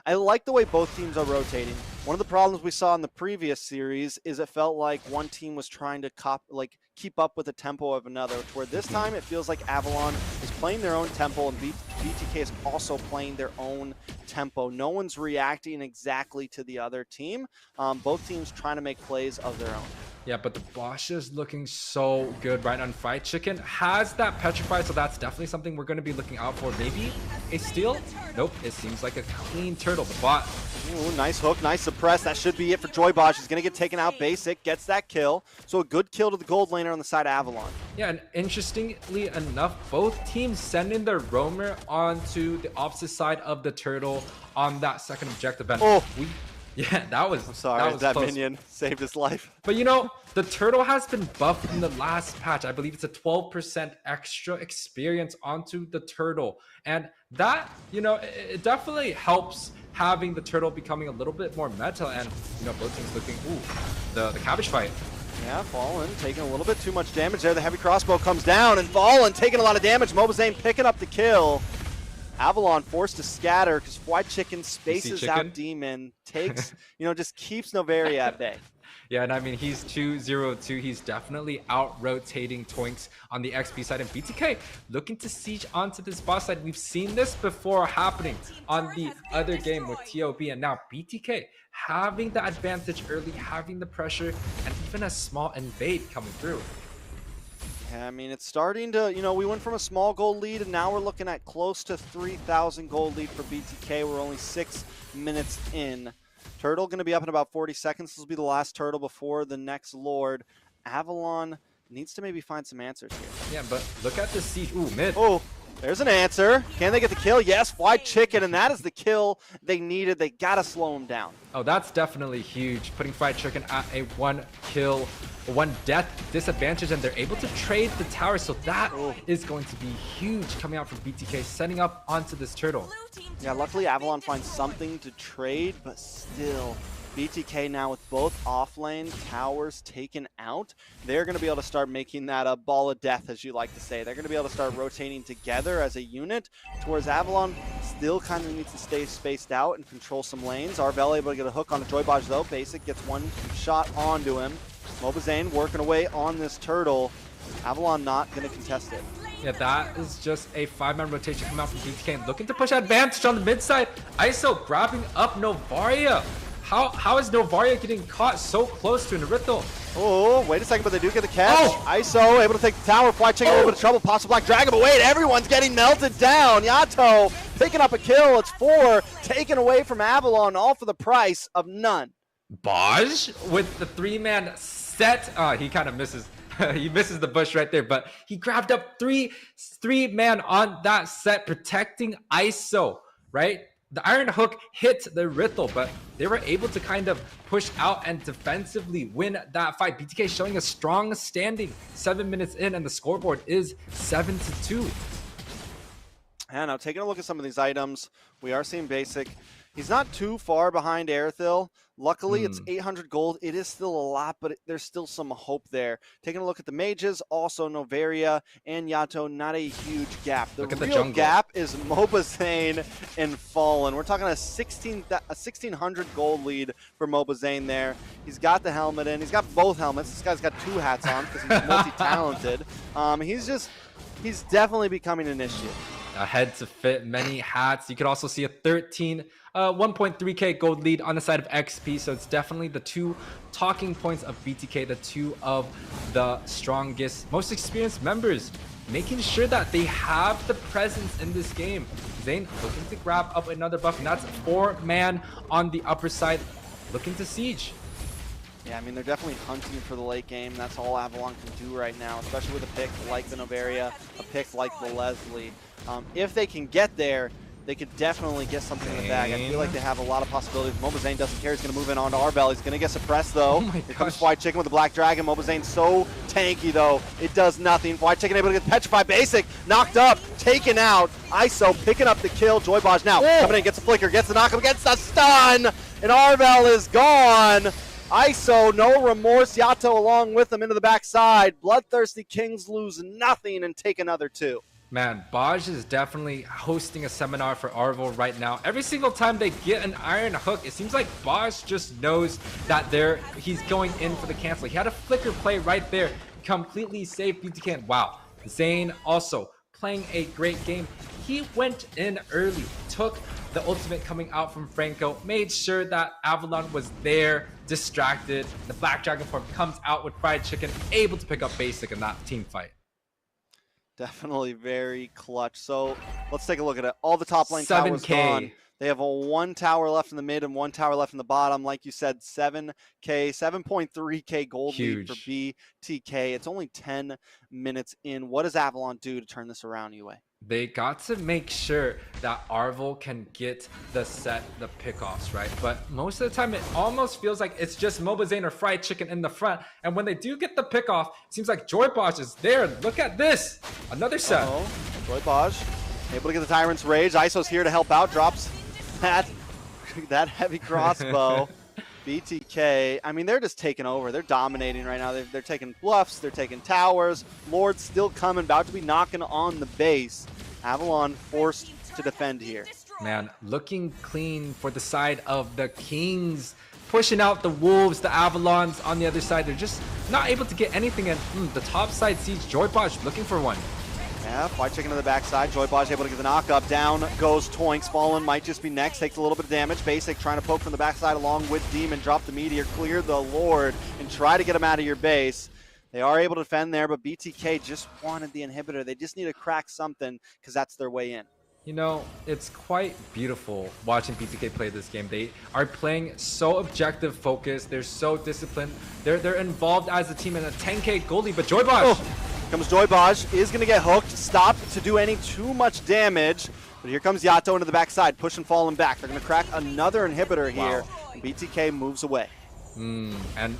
I like the way both teams are rotating. One of the problems we saw in the previous series is it felt like one team was trying to keep up with the tempo of another, to where this time it feels like Avalon is playing their own tempo and BTK is also playing their own tempo. No one's reacting exactly to the other team. Both teams trying to make plays of their own.
Yeah, but the Bosch is looking so good right on. Fried Chicken has that petrify, so that's definitely something we're going to be looking out for. Maybe a steal? Nope, it seems like a clean turtle. The bot.
Ooh, nice hook, nice suppress. That should be it for Joybaj. He's going to get taken out. Basic gets that kill. So a good kill to the gold laner on the side of Avalon.
Yeah, and interestingly enough, both teams sending their roamer onto the opposite side of the turtle on that second objective. And yeah, that was...
I'm sorry, that
close.
minion saved his life.
But you know, the turtle has been buffed in the last patch. I believe it's a 12% extra experience onto the turtle. And that, you know, it definitely helps having the turtle becoming a little bit more meta. And, you know, both teams looking... Ooh, the cabbage fight.
Yeah, Fallen taking a little bit too much damage there. The heavy crossbow comes down, and Fallen taking a lot of damage. Mobazane picking up the kill. Avalon forced to scatter because Fried Chicken spaces out Demon, takes, you know, just keeps Noveria at bay.
Yeah, and I mean, he's 2-0-2. He's definitely out-rotating Toinks on the XP side. And BTK looking to siege onto this boss side. We've seen this before happening on the other game with TOB. And now BTK having the advantage early, having the pressure, and even a small invade coming through.
Yeah, I mean, it's starting to, you know, we went from a small gold lead, and now we're looking at close to 3,000 gold lead for BTK. We're only 6 minutes in. Turtle going to be up in about 40 seconds. This will be the last turtle before the next Lord. Avalon needs to maybe find some answers here.
Yeah, but look at the siege. Ooh, mid.
Oh, there's an answer. Can they get the kill? Yes, Fried Chicken, and that is the kill they needed. They got to slow him down.
Oh, that's definitely huge. Putting Fried Chicken at a 1 kill, 1 death disadvantage, and they're able to trade the tower. So that is going to be huge coming out from BTK, setting up onto this turtle.
Yeah, luckily Avalon finds something to trade, but still, BTK now with both offlane towers taken out, they're going to be able to start making that a ball of death, as you like to say. They're going to be able to start rotating together as a unit, towards Avalon still kind of needs to stay spaced out and control some lanes. Arvel able to get a hook on the Joybaj though. Basic gets 1 shot onto him. Mobazane working away on this turtle. Avalon not going to contest it.
Yeah, that is just a 5-man rotation coming out from BTK, looking to push advantage on the mid side. ISO grabbing up Novaria. How is Novaria getting caught so close to Naruto?
Oh, wait a second, but they do get the catch. ISO able to take the tower. Fried Chicken a little bit of trouble. Possible Black Dragon, but wait, everyone's getting melted down. Yato picking up a kill. It's 4 taken away from Avalon, all for the price of none.
Baj with the 3-man set. He kind of misses. He misses the bush right there, but he grabbed up three man on that set, protecting ISO, right? The Iron Hook hit the Rithel, but they were able to kind of push out and defensively win that fight. BTK showing a strong standing 7 minutes in, and the scoreboard is 7-2.
And now taking a look at some of these items, we are seeing Basic. He's not too far behind Airthil. Luckily, it's 800 gold. It is still a lot, but there's still some hope there. Taking a look at the mages, also Novaria and Yato, not a huge gap. The real gap is Mobazane and Fallen. We're talking a 1,600 gold lead for Mobazane there. He's got the helmet in. He's got both helmets. This guy's got 2 hats on because he's multi-talented. He's definitely becoming an issue.
A head to fit many hats. You could also see a 1.3k gold lead on the side of XP, so it's definitely the 2 talking points of BTK, the 2 of the strongest, most experienced members, making sure that they have the presence in this game. Zane looking to grab up another buff, and that's 4-man on the upper side, looking to siege.
Yeah, I mean, they're definitely hunting for the late game. That's all Avalon can do right now, especially with a pick like the Novaria, a pick like the Leslie. If they can get there, they could definitely get something in the bag. I feel like they have a lot of possibilities. Mobazane doesn't care. He's going to move in onto Arbel. He's going to get suppressed, though. Here comes Fried Chicken with the Black Dragon. Mobazane so tanky, though. It does nothing. Fried Chicken able to get petrified. Basic knocked up, taken out. ISO picking up the kill. Joybaj now coming in, gets a flicker, gets the knockup, gets the stun, and Arbel is gone. ISO, no remorse. Yato along with him into the backside. BloodThirstyKings lose nothing and take another 2.
Man, Baj is definitely hosting a seminar for Arvel right now. Every single time they get an Iron Hook, it seems like Baj just knows that he's going in for the cancel. He had a flicker play right there, completely safe. BTK. Wow. Zane also playing a great game. He went in early, took the ultimate coming out from Franco, made sure that Avalon was there, distracted. The Black Dragon form comes out with Fried Chicken, able to pick up Basic in that team fight.
Definitely very clutch. So let's take a look at it. All the top lane towers gone. They have 1 tower left in the mid and 1 tower left in the bottom. Like you said, 7.3k gold lead for BTK. It's only 10 minutes in. What does Avalon do to turn this around, Yuwei?
They got to make sure that Arvel can get the pickoffs, right? But most of the time, it almost feels like it's just Mobazane or Fried Chicken in the front. And when they do get the pickoff, it seems like Joybaj is there. Look at this. Another set.
Joybaj able to get the Tyrant's Rage. ISO's here to help out. Drops that heavy crossbow. BTK, I mean, they're just taking over. They're dominating right now. They're taking bluffs. They're taking towers. Lord's still coming, about to be knocking on the base. Avalon forced to defend here.
Man, looking clean for the side of the Kings. Pushing out the Wolves, the Avalons on the other side. They're just not able to get anything in. The top side siege. Joybaj looking for one.
Yeah, Fried Chicken to the backside. Joybaj able to get the knock-up. Down goes Toinks. Fallen might just be next. Takes a little bit of damage. Basic trying to poke from the backside along with Demon. Drop the Meteor. Clear the Lord and try to get him out of your base. They are able to defend there, but BTK just wanted the inhibitor. They just need to crack something because that's their way in.
You know, it's quite beautiful watching BTK play this game. They are playing so objective focused. They're so disciplined. They're involved as a team in a 10K goal lead, but JoyBosh.
Comes JoyBosh, is going to get hooked, stopped to do any too much damage. But here comes Yato into the backside, push and falling back. They're going to crack another inhibitor here. And BTK moves away.
And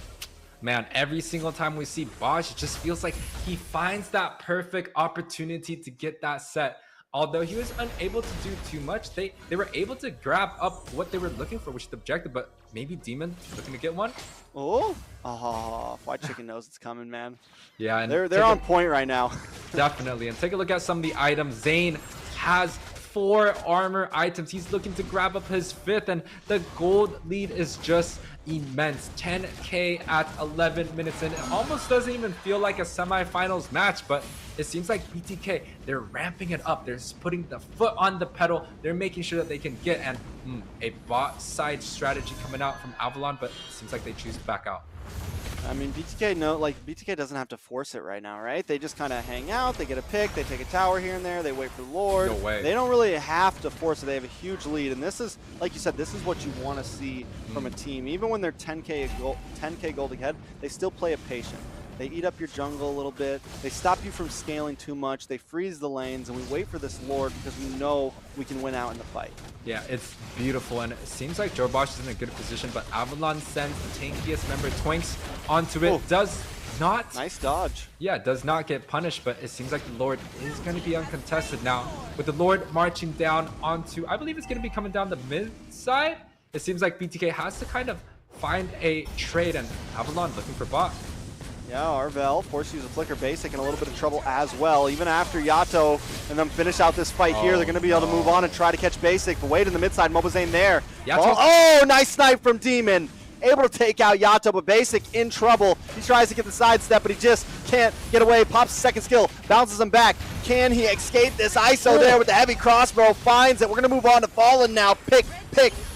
man, every single time we see Bosch, it just feels like he finds that perfect opportunity to get that set. Although he was unable to do too much, they were able to grab up what they were looking for, which is the objective, but maybe Demon looking to get one.
Oh, Fried Chicken knows it's coming, man.
Yeah, and
they're on point right now.
Definitely. And take a look at some of the items. Zane has 4 armor items. He's looking to grab up his 5th, and the gold lead is just immense. 10K at 11 minutes in. It almost doesn't even feel like a semifinals match, but it seems like BTK, they're ramping it up. They're just putting the foot on the pedal. They're making sure that they can get, and a bot side strategy coming out from Avalon, but it seems like they choose to back out.
I mean, BTK doesn't have to force it right now, right? They just kind of hang out, they get a pick, they take a tower here and there, they wait for the Lord.
No way.
They don't really have to force it. They have a huge lead, and this is, like you said, this is what you want to see from a team. Even when they're 10K gold ahead, they still play it patient. They eat up your jungle a little bit. They stop you from scaling too much. They freeze the lanes, and we wait for this Lord because we know we can win out in the fight.
Yeah, it's beautiful, and it seems like JoyBosh is in a good position, but Avalon sends the tankiest member, Twinks, onto it. Does not...
Nice dodge.
Yeah, does not get punished, but it seems like the Lord is going to be uncontested now. With the Lord marching down onto... I believe it's going to be coming down the mid side. It seems like BTK has to kind of find a trade, and Avalon looking for bot.
Yeah, Arvel forced to use a flicker basic in a little bit of trouble as well. Even after Yato and them finish out this fight here, they're going to be able to move on and try to catch basic. But wait in the mid side, Mobazane there. Oh, nice snipe from Demon. Able to take out Yato, but Basic in trouble. He tries to get the sidestep, but he just can't get away. Pops second skill, bounces him back. Can he escape this ISO there with the heavy crossbow? Finds it. We're going to move on to Fallen now. Pick,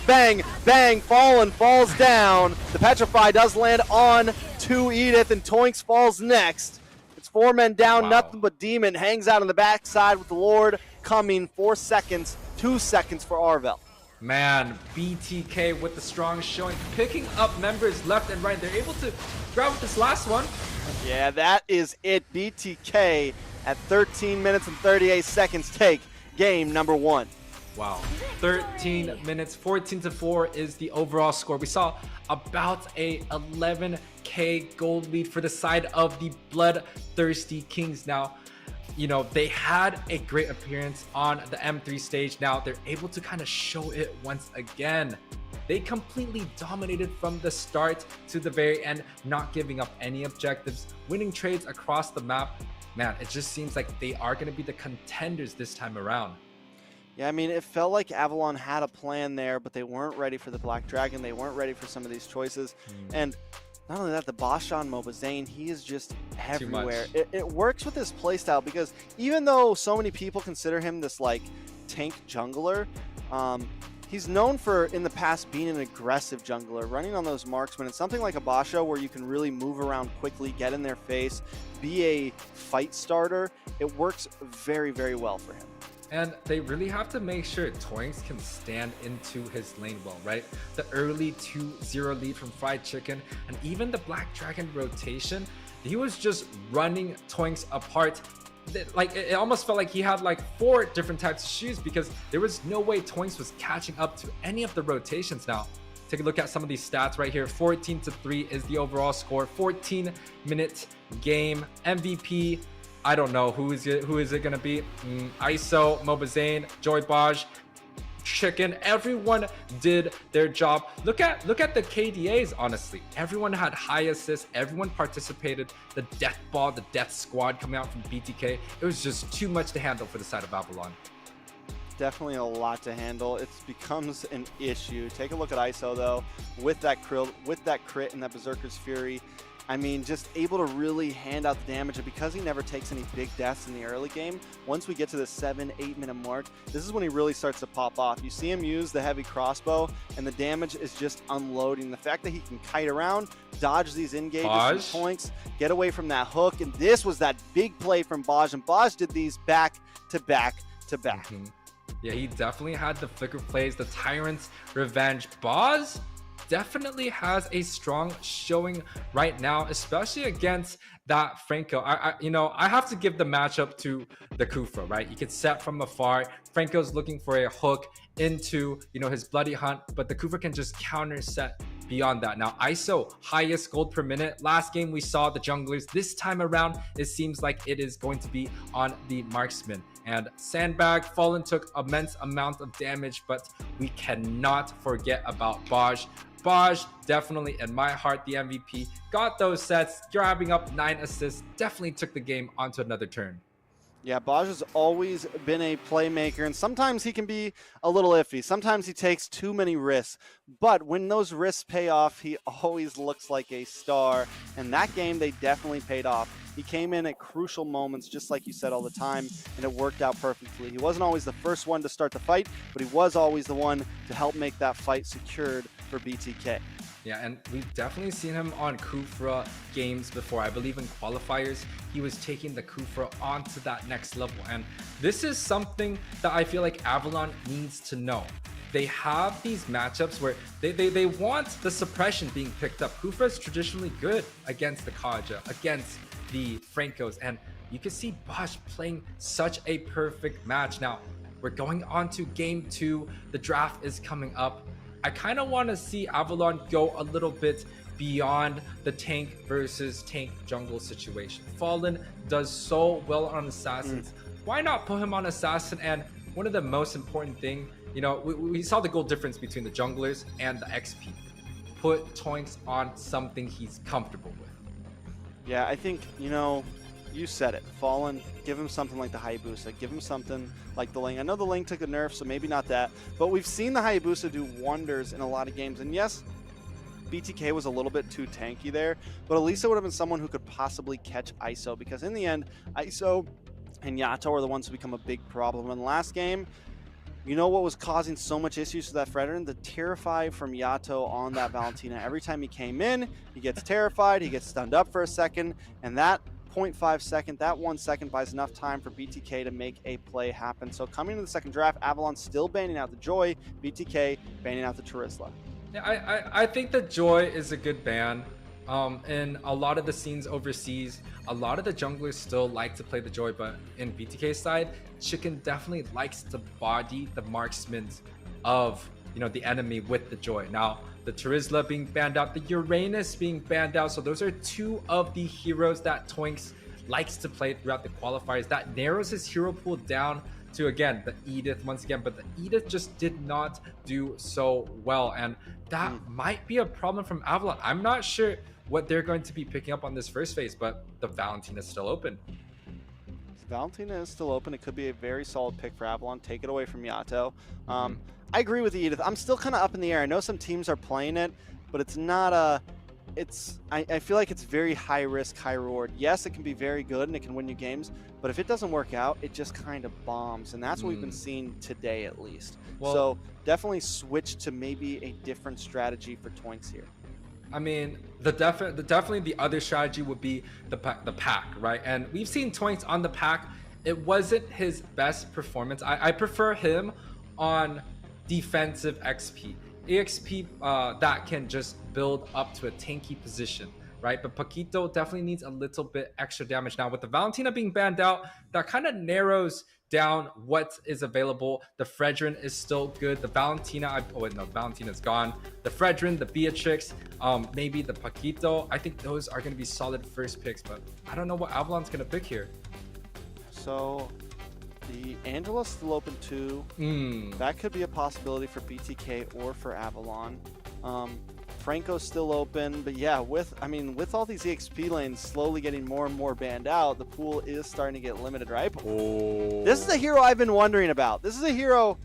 bang, bang. Fallen falls down. The Petrify does land on to Edith, and Toinks falls next. It's 4 men down, nothing but Demon hangs out on the backside with the Lord coming. 4 seconds, 2 seconds for Arvel.
Man, BTK with the strong showing, picking up members left and right. They're able to grab this last one.
Yeah, that is it. BTK at 13 minutes and 38 seconds take game number 1.
Wow, 13 minutes, 14-4 is the overall score. We saw about a 11K gold lead for the side of the Bloodthirsty Kings. Now, you know, they had a great appearance on the M3 stage. Now they're able to kind of show it once again. They completely dominated from the start to the very end, not giving up any objectives, winning trades across the map. Man, it just seems like they are going to be the contenders this time around.
Yeah, I mean, it felt like Avalon had a plan there, but they weren't ready for the Black Dragon. They weren't ready for some of these choices. And not only that, the Bashan Mobazane, he is just everywhere. It works with his playstyle because even though so many people consider him this like tank jungler, he's known for in the past being an aggressive jungler, running on those marksmen. And something like a Basha where you can really move around quickly, get in their face, be a fight starter, it works very, very well for him.
And they really have to make sure Toinks can stand into his lane well, right? The early 2-0 lead from Fried Chicken, and even the Black Dragon rotation, he was just running Toinks apart. Like, it almost felt like he had like 4 different types of shoes because there was no way Toinks was catching up to any of the rotations. Now, take a look at some of these stats right here. 14-3 is the overall score. 14-minute game. MVP, I don't know who is it going to be. ISO, Mobazane, JoyBosh, Chicken. Everyone did their job. Look at the KDAs. Honestly, everyone had high assists. Everyone participated. The death ball, the death squad coming out from BTK. It was just too much to handle for the side of Avalon.
Definitely a lot to handle. It becomes an issue. Take a look at ISO though, with that crit and that Berserker's Fury. I mean, just able to really hand out the damage. And because he never takes any big deaths in the early game, once we get to the 7-8 minute mark, this is when he really starts to pop off. You see him use the heavy crossbow, and the damage is just unloading. The fact that he can kite around, dodge these engages from Toinks, get away from that hook, and this was that big play from Baj, and Baj did these back to back to back.
Yeah, he definitely had the flicker plays, the Tyrant's Revenge. Baz definitely has a strong showing right now, especially against that Franco. I have to give the matchup to the Kufra, right? You could set from afar. Franco's looking for a hook into, his Bloody Hunt, but the Kufra can just counter set beyond that. Now, ISO, highest gold per minute. Last game we saw the junglers. This time around, it seems like it is going to be on the marksman. And Sandbag, Fallen took immense amount of damage, but we cannot forget about Baj. Baj, definitely in my heart, the MVP. Got those sets, grabbing up 9 assists, definitely took the game onto another turn.
Yeah, Baj has always been a playmaker, and sometimes he can be a little iffy. Sometimes he takes too many risks, but when those risks pay off, he always looks like a star, and that game, they definitely paid off. He came in at crucial moments, just like you said all the time, and it worked out perfectly. He wasn't always the first one to start the fight, but he was always the one to help make that fight secured for BTK.
Yeah, and we've definitely seen him on Kufra games before. I believe in qualifiers, he was taking the Kufra onto that next level. And this is something that I feel like Avalon needs to know. They have these matchups where they want the suppression being picked up. Kufra is traditionally good against the Kaja, against the Francos, and you can see Baj playing such a perfect match. Now, we're going on to game 2. The draft is coming up. I kind of want to see Avalon go a little bit beyond the tank versus tank jungle situation. Fallen does so well on Assassins. Why not put him on Assassin? And one of the most important thing, we saw the goal difference between the junglers and the XP. Put Toinks on something he's comfortable with.
Yeah, I think, you said it. Fallen, give him something like the Hayabusa. Give him something like the Ling. I know the Ling took a nerf, so maybe not that. But we've seen the Hayabusa do wonders in a lot of games. And yes, BTK was a little bit too tanky there, but at least it would have been someone who could possibly catch ISO, because in the end, ISO and Yato are the ones who become a big problem. In the last game, you know what was causing so much issues for that Fredrin? The Terrify from Yato on that Valentina. Every time he came in, he gets terrified, he gets stunned up for a second, and that 0.5 second, that 1 second buys enough time for BTK to make a play happen. So coming into the second draft, Avalon still banning out the Joy, BTK banning out the Terizla.
Yeah, I think the Joy is a good ban. In a lot of the scenes overseas, a lot of the junglers still like to play the Joy, but in BTK's side, Chicken definitely likes to body the marksmen of the enemy with the Joy. Now, the Terizla being banned out, the Uranus being banned out, so those are 2 of the heroes that Toinks likes to play throughout the qualifiers. That narrows his hero pool down to, again, the Edith once again, but the Edith just did not do so well, and that might be a problem from Avalon. I'm not sure what they're going to be picking up on this first phase, but the Valentina is still open.
Valentina is still open. It could be a very solid pick for Avalon. Take it away from Yato. I agree with Edith. I'm still kind of up in the air. I know some teams are playing it, but it's not a... I feel like it's very high risk, high reward. Yes, it can be very good and it can win you games, but if it doesn't work out, it just kind of bombs, and that's what we've been seeing today at least. Well, so definitely switch to maybe a different strategy for Toinks here.
I mean, definitely the other strategy would be the pack, right? And we've seen Toinks on the pack. It wasn't his best performance. I prefer him on defensive XP. EXP that can just build up to a tanky position, right? But Paquito definitely needs a little bit extra damage. Now, with the Valentina being banned out, that kind of narrows down what is available. The Fredrin is still good. The Valentina, the Valentina's gone. The Fredrin, the Beatrix, maybe the Paquito. I think those are going to be solid first picks, but I don't know what Avalon's going to pick here.
So the Angela's still open too. That could be a possibility for BTK or for Avalon. Franco's still open, but yeah, with all these EXP lanes slowly getting more and more banned out, the pool is starting to get limited, right? This is a hero I've been wondering about. This is a hero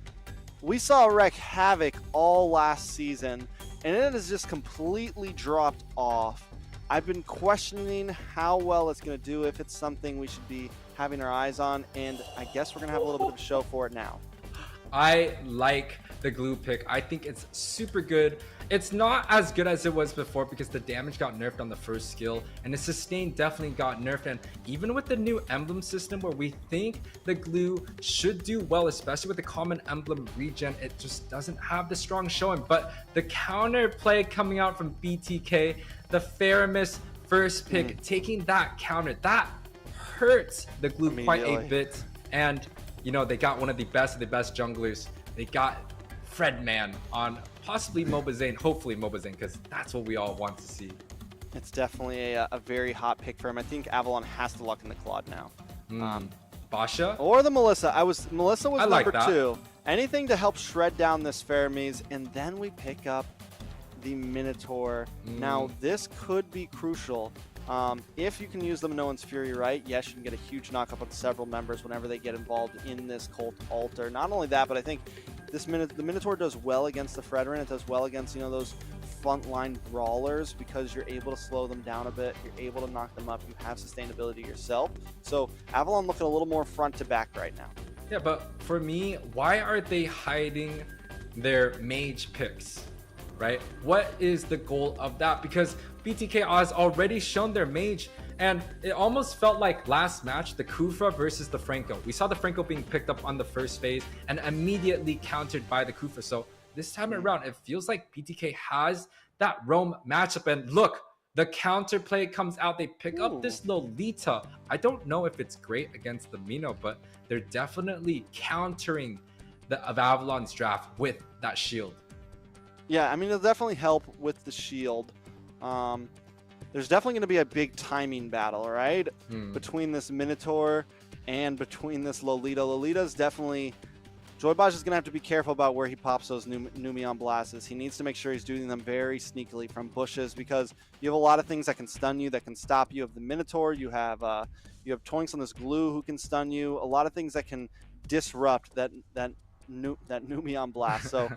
we saw wreak havoc all last season, and it has just completely dropped off. I've been questioning how well it's going to do, if it's something we should be having our eyes on, and I guess we're going to have a little bit of a show for it now.
I like the glue pick. I think it's super good. It's not as good as it was before because the damage got nerfed on the first skill, and the sustain definitely got nerfed. And even with the new emblem system where we think the glue should do well, especially with the common emblem regen, it just doesn't have the strong showing. But the counter play coming out from BTK, the Faramis first pick, taking that counter, that hurts the glue quite a bit. And you know, they got one of the best junglers. They got Fredman on possibly Mobazane, hopefully Mobazane, because that's what we all want to see.
It's definitely a very hot pick for him. I think Avalon has to luck in the Claude now.
Basha?
Or the Melissa. Melissa was
like
number
that.
2. Anything to help shred down this Faramis, and then we pick up the Minotaur. Now, this could be crucial. If you can use the Minoan's Fury right, yes, you can get a huge knockup on several members whenever they get involved in this cult altar. Not only that, but I think the Minotaur does well against the Fredrin. It does well against, you know, those frontline brawlers because you're able to slow them down a bit. You're able to knock them up. You have sustainability yourself. So Avalon looking a little more front to back right now.
Yeah, but for me, why are they hiding their mage picks, right? What is the goal of that? Because BTK has already shown their mage, and it almost felt like last match, the Kufra versus the Franco. We saw the Franco being picked up on the first phase and immediately countered by the Kufra. So this time around, it feels like BTK has that roam matchup. And look, the counter play comes out. They pick up this Lolita. I don't know if it's great against the Mino, but they're definitely countering the Avalon's draft with that shield.
Yeah, I mean, it'll definitely help with the shield. There's definitely going to be a big timing battle, right? Between this Minotaur and between this Lolita. Lolita's definitely... Joybosh is going to have to be careful about where he pops those Numion blasts. He needs to make sure he's doing them very sneakily from bushes, because you have a lot of things that can stun you, that can stop you. You have the Minotaur, you have Toinks on this glue who can stun you. A lot of things that can disrupt that Numion blast. So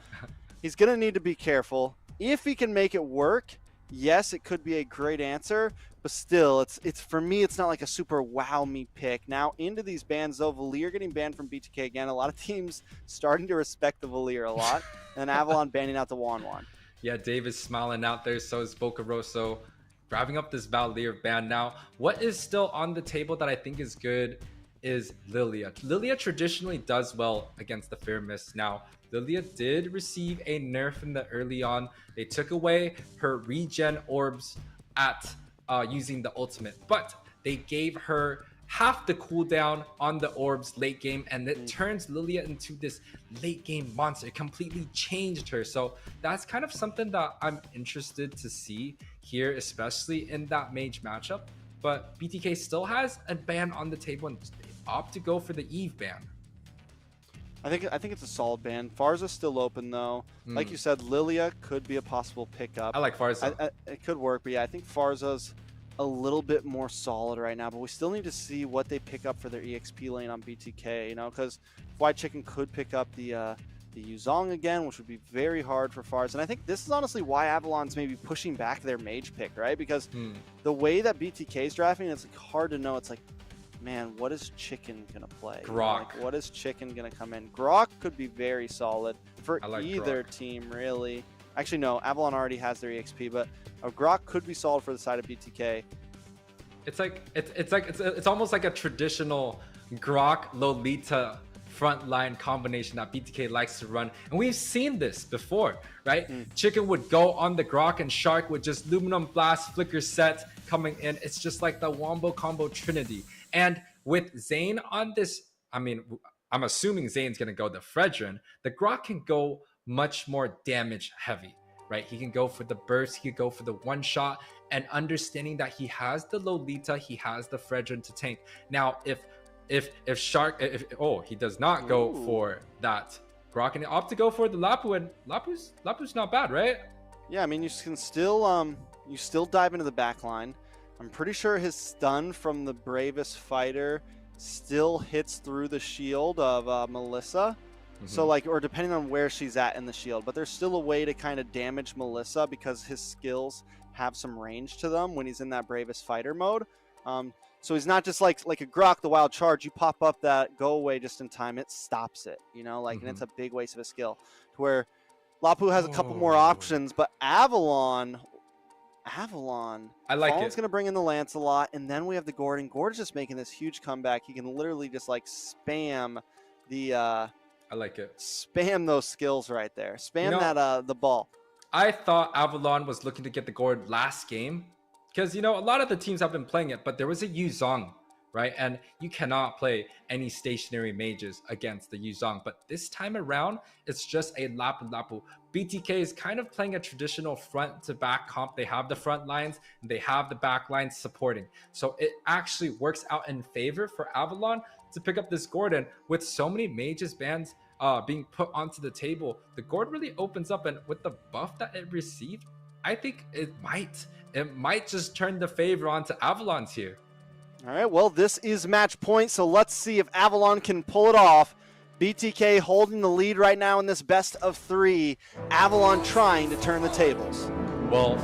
he's going to need to be careful. If he can make it work, yes, it could be a great answer, but still, it's for me, it's not like a super wow me pick. Now, into these bans, though, Valier getting banned from BTK again. A lot of teams starting to respect the Valier a lot, and Avalon banning out the Wanwan.
Yeah, Dave is smiling out there, so is Bocaroso, grabbing up this Valier ban. Now, what is still on the table that I think is good is Lilia. Lilia traditionally does well against the Faramis. Now, Lilia did receive a nerf in the early on. They took away her regen orbs at using the ultimate, but they gave her half the cooldown on the orbs late game, and it turns Lilia into this late game monster. It completely changed her. So that's kind of something that I'm interested to see here, especially in that mage matchup. But BTK still has a ban on the table, and they opt to go for the Eve ban.
I think it's a solid ban. Farza's still open, though. Like you said, Lilia could be a possible pickup.
I like Farza.
It could work, but yeah, I think Farza's a little bit more solid right now. But we still need to see what they pick up for their EXP lane on BTK, you know, because White Chicken could pick up the Yuzong again, which would be very hard for Farza. And I think this is honestly why Avalon's maybe pushing back their mage pick, right? Because the way that BTK's drafting, it's like hard to know. It's like, man, what is Chicken going to play?
Grok.
Like, what is Chicken going to come in? Grok could be very solid for
like
either
Grok.
team, really. Actually, no, Avalon already has their EXP, but a Grok could be solid for the side of BTK.
It's almost like a traditional Grok Lolita frontline combination that BTK likes to run, and we've seen this before, right? Chicken would go on the Grok, and Shark would just Luminum Blast Flicker set coming in. It's just like the Wombo combo trinity. And with Zane on this, I mean, I'm assuming Zane's gonna go the Fredrin. The Grok can go much more damage heavy, right? He can go for the burst, he can go for the one shot, and understanding that he has the Lolita, he has the Fredrin to tank. Now, if Shark, he does not go for that Grok and opt to go for the Lapu, and Lapu's not bad, right?
Yeah, I mean, you can still you still dive into the back line. I'm pretty sure his stun from the bravest fighter still hits through the shield of Melissa. So like, or depending on where she's at in the shield, but there's still a way to kind of damage Melissa because his skills have some range to them when he's in that bravest fighter mode. So he's not just like a Grok, the wild charge. You pop up that go away just in time, it stops it, you know, like, and it's a big waste of a skill. To where Lapu has a couple more options, but Avalon,
I like
Fallen's
it.
going to bring in the Lancelot, and then we have the Gordon. Gordon's just making this huge comeback. He can literally just like spam the
I like it.
spam those skills right there. Spam
You know,
that the ball.
I thought Avalon was looking to get the gourd last game because, you know, a lot of the teams have been playing it, but there was a Yuzong, right? And you cannot play any stationary mages against the Yuzong. But this time around, it's just a Lapu Lapu. BTK is kind of playing a traditional front to back comp. They have the front lines and they have the back lines supporting. So it actually works out in favor for Avalon to pick up this Gordon. With so many mages bans being put onto the table, the gourd really opens up, and with the buff that it received, I think it might just turn the favor onto Avalon's here.
All right, well, this is match point, so let's see if Avalon can pull it off. BTK holding the lead right now in this best of 3. Avalon trying to turn the tables.
Well,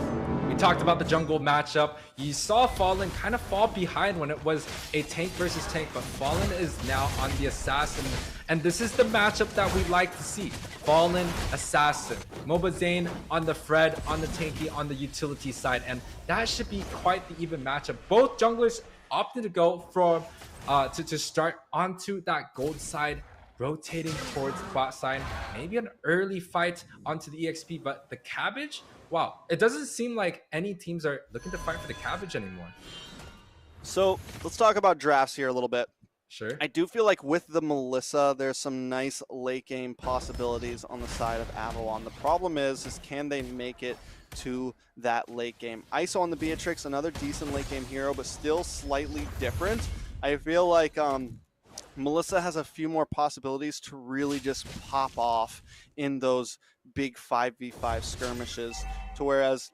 we talked about the jungle matchup. You saw Fallen kind of fall behind when it was a tank versus tank, but Fallen is now on the assassin. And this is the matchup that we like to see. Fallen, assassin. Mobazane on the Fred, on the tanky, on the utility side. And that should be quite the even matchup. Both junglers opted to go from to start onto that gold side, rotating towards the bot side. Maybe an early fight onto the EXP, but the cabbage, wow, it doesn't seem like any teams are looking to fight for the cabbage anymore.
So let's talk about drafts here a little bit.
Sure.
I do feel like with the Melissa, there's some nice late game possibilities on the side of Avalon. The problem is can they make it to that late game? ISO on the Beatrix, another decent late game hero, but still slightly different. I feel like Melissa has a few more possibilities to really just pop off in those big 5v5 skirmishes, to whereas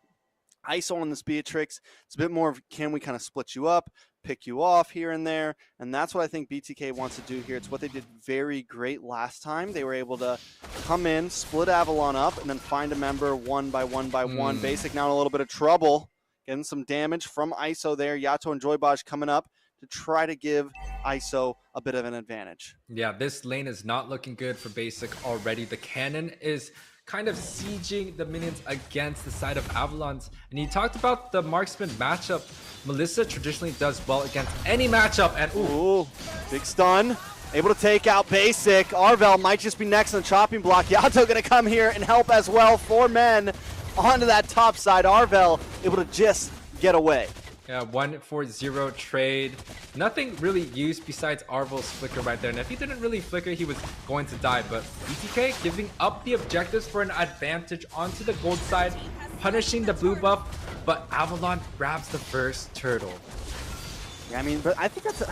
ISO on this Beatrix, it's a bit more of, can we kind of split you up, pick you off here and there, and that's what I think BTK wants to do here. It's what they did very great last time. They were able to come in, split Avalon up, and then find a member one by one by one. Basic now in a little bit of trouble, getting some damage from ISO there. Yato and Joybaj coming up to try to give ISO a bit of an advantage.
Yeah, this lane is not looking good for Basic already. The cannon is kind of sieging the minions against the side of Avalon's. And you talked about the marksman matchup. Melissa traditionally does well against any matchup, and
ooh, big stun. Able to take out Basic. Arvel might just be next on the chopping block. Yato gonna come here and help as well. 4 men onto that top side. Arvel able to just get away.
Yeah, 1-4-0 trade. Nothing really used besides Arvel's flicker right there. And if he didn't really flicker, he was going to die. But BTK giving up the objectives for an advantage onto the gold side, punishing the blue buff. But Avalon grabs the first turtle.
Yeah, I mean, but I think that's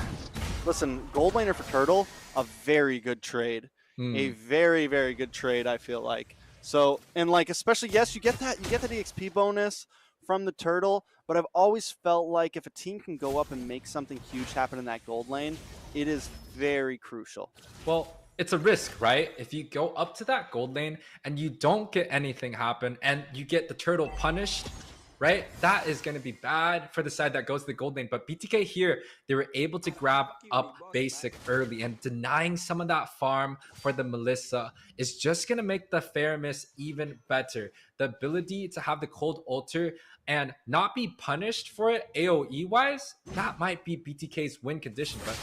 listen, gold laner for turtle, a very good trade. A very, very good trade, I feel like. So, and like, especially, yes, you get the EXP bonus from the turtle, but I've always felt like if a team can go up and make something huge happen in that gold lane, it is very crucial.
Well, it's a risk, right? If you go up to that gold lane and you don't get anything happen and you get the turtle punished, right? That is going to be bad for the side that goes to the gold lane. But BTK here, they were able to grab up Basic early, and denying some of that farm for the Melissa is just going to make the fair miss even better. The ability to have the cold altar and not be punished for it AoE wise, that might be BTK's win condition. But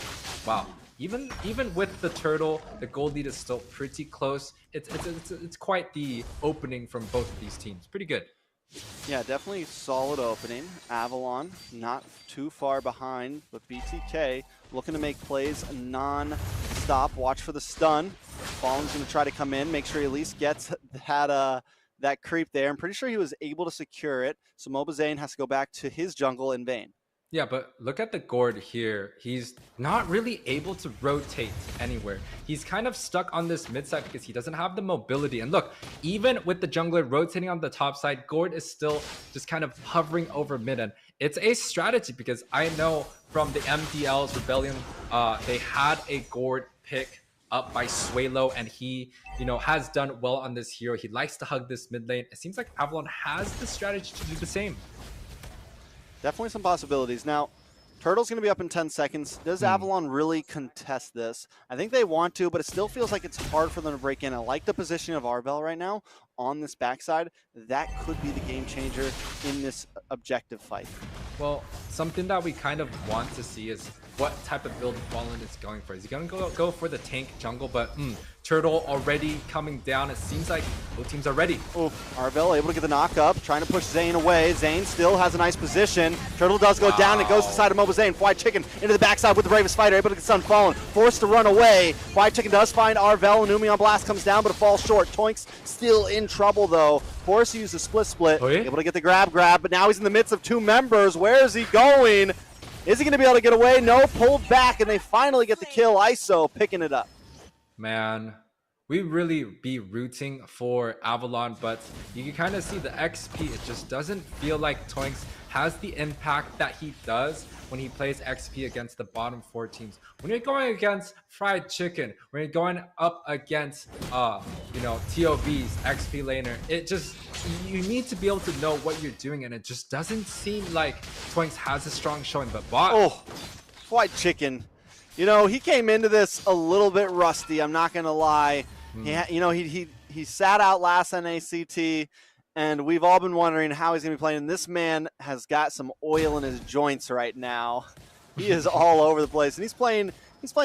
wow, even with the turtle, the gold lead is still pretty close. It's quite the opening from both of these teams. Pretty good.
Yeah, definitely solid opening. Avalon not too far behind, but BTK looking to make plays non-stop. Watch for the stun. Fallen's going to try to come in, make sure he at least gets that creep there. I'm pretty sure he was able to secure it, so Mobazane has to go back to his jungle in vain.
Yeah, but look at the gourd here. He's not really able to rotate anywhere. He's kind of stuck on this mid side because he doesn't have the mobility. And look, even with the jungler rotating on the top side, gourd is still just kind of hovering over mid. And it's a strategy because I know from the MDL's Rebellion, they had a gourd pick up by Suelo, and he, has done well on this hero. He likes to hug this mid lane. It seems like Avalon has the strategy to do the same.
Definitely some possibilities. Now, Turtle's going to be up in 10 seconds. Does Avalon really contest this? I think they want to, but it still feels like it's hard for them to break in. I like the positioning of Arbel right now on this backside. That could be the game changer in this objective fight.
Well, something that we kind of want to see is what type of build Fallen is going for. Is he going to go for the tank jungle? But Turtle already coming down. It seems like both teams are ready.
Oh, Arbel able to get the knock up, trying to push Zane away. Zane still has a nice position. Turtle does go down. It goes to the side of Mobile Zane. White Chicken into the backside with the bravest fighter, able to get Sun Fallen, forced to run away. White Chicken does find Arvel. Numion Blast comes down, but it falls short. Toinks still in trouble though. Forced to use the split.
Oh, yeah?
Able to get the grab, but now he's in the midst of two members. Where is he going? Is he going to be able to get away? No, pulled back, and they finally get the kill. ISO picking it up.
Man, we really be rooting for Avalon, but you can kind of see the XP. It just doesn't feel like Toinks has the impact that he does when he plays XP against the bottom 4 teams. When you're going against Fried Chicken, when you're going up against, TOV's XP laner, it just, you need to be able to know what you're doing, and it just doesn't seem like Toinks has a strong showing, but bot.
Oh, White Chicken. He came into this a little bit rusty, I'm not going to lie. He sat out last NACT, and we've all been wondering how he's going to be playing. And this man has got some oil in his joints right now. He is all over the place, and he's playing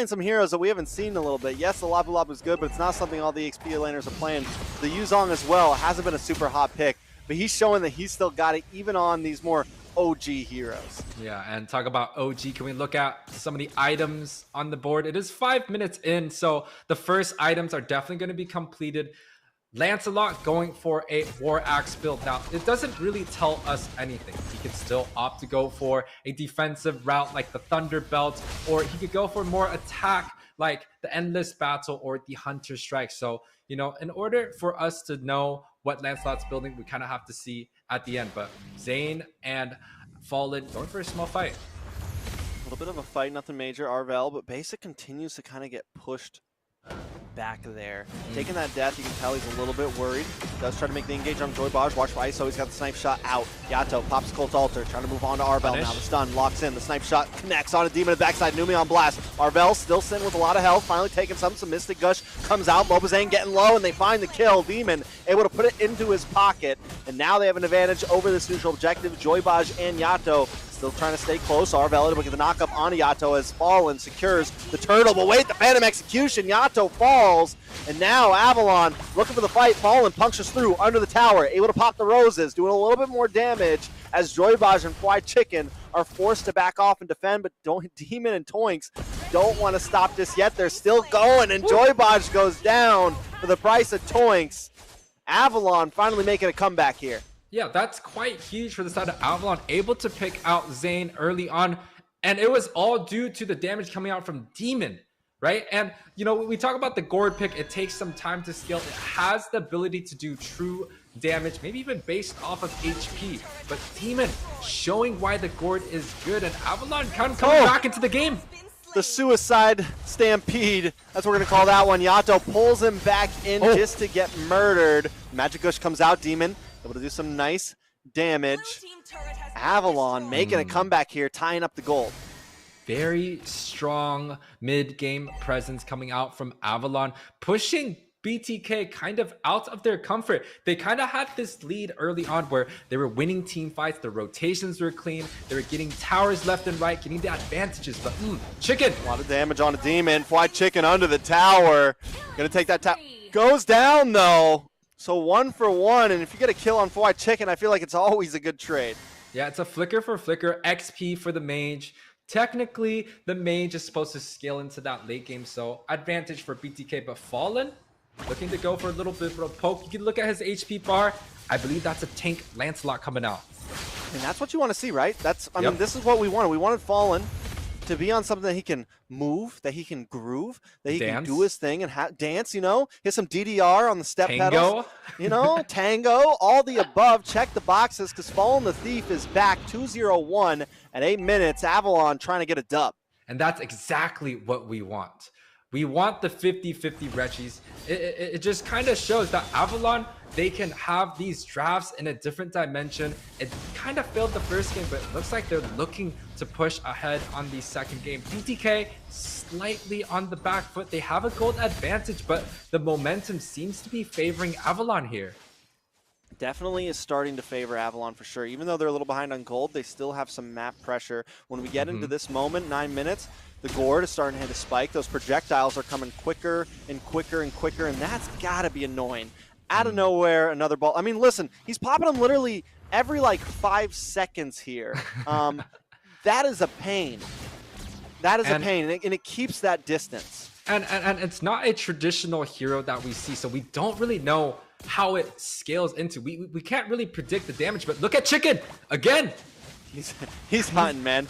some heroes that we haven't seen in a little bit. Yes, the Lapu Lapu is good, but it's not something all the XP laners are playing. The Yuzong as well hasn't been a super hot pick, but he's showing that he's still got it even on these more OG heroes.
Yeah, and talk about OG. Can we look at some of the items on the board? It is 5 minutes in, so the first items are definitely going to be completed. Lancelot going for a War Axe build. Now, it doesn't really tell us anything. He could still opt to go for a defensive route like the Thunder Belt, or he could go for more attack like the Endless Battle or the Hunter Strike. So, in order for us to know what Lancelot's building, we kind of have to see at the end. But Zane and Fallen going for a small fight.
A little bit of a fight, nothing major. Arvel, but Basic continues to kind of get pushed back there. Taking that death, you can tell he's a little bit worried. Does try to make the engage on Joy Bosch. Watch for ISO. He's got the snipe shot out. Yato pops Cult Altar, trying to move on to Arbel now. The stun locks in. The snipe shot connects on a Demon at the backside. Numion Blast. Arbel still sitting with a lot of health. Finally taking some Mystic Gush comes out. Mobazane getting low, and they find the kill. Demon able to put it into his pocket, and now they have an advantage over this neutral objective. Joy Bosch and Yato still trying to stay close. Arvel able to get the knockup on Yato as Fallen secures the turtle. But wait, the Phantom Execution. Yato falls. And now Avalon looking for the fight. Fallen punctures through under the tower. Able to pop the roses. Doing a little bit more damage as Joybaj and Fried Chicken are forced to back off and defend. But Demon and Toinks don't want to stop this yet. They're still going. And Joybaj goes down for the price of Toinks. Avalon finally making a comeback here.
Yeah, that's quite huge for the side of Avalon, able to pick out Zane early on, and it was all due to the damage coming out from Demon, right? And, when we talk about the Gourd pick, it takes some time to scale. It has the ability to do true damage, maybe even based off of HP, but Demon showing why the Gourd is good, and Avalon kind of coming back into the game.
The Suicide Stampede, that's what we're going to call that one. Yato pulls him back in just to get murdered. Magic Gush comes out, Demon able to do some nice damage. Avalon making a comeback here, tying up the gold.
Very strong mid-game presence coming out from Avalon, pushing BTK kind of out of their comfort. They kind of had this lead early on where they were winning team fights, the rotations were clean, they were getting towers left and right, getting the advantages, but Chicken.
A lot of damage on a Demon. Fried Chicken under the tower. Gonna take that tower. Goes down though. So 1 for 1, and if you get a kill on Fried Chicken, I feel like it's always a good trade.
Yeah, it's a flicker for flicker, XP for the mage. Technically, the mage is supposed to scale into that late game, so advantage for BTK, but Fallen looking to go for a little bit of a poke. You can look at his HP bar. I believe that's a tank Lancelot coming out.
And that's what you want to see, right? I mean, this is what we wanted. We wanted Fallen to be on something that he can move, that he can groove, that he can do his thing and dance, Hit some DDR on the step pedals. Tango, all the above. Check the boxes because Fallen the Thief is back 2-0-1 at 8 minutes. Avalon trying to get a dub.
And that's exactly what we want. We want the 50-50 Retchies. It just kind of shows that Avalon, they can have these drafts in a different dimension. It kind of failed the first game, but it looks like they're looking to push ahead on the second game. BTK slightly on the back foot. They have a gold advantage, but the momentum seems to be favoring Avalon here.
Definitely is starting to favor Avalon for sure. Even though they're a little behind on gold, they still have some map pressure. When we get into this moment, 9 minutes, the gourd is starting to hit a spike. Those projectiles are coming quicker and quicker and quicker, and that's got to be annoying. Out of nowhere, another ball. I mean, listen, he's popping them literally every like 5 seconds here. That is a pain. That is a pain, and it keeps that distance.
And it's not a traditional hero that we see, so we don't really know how it scales into. We can't really predict the damage, but look at Chicken again.
He's hunting, man.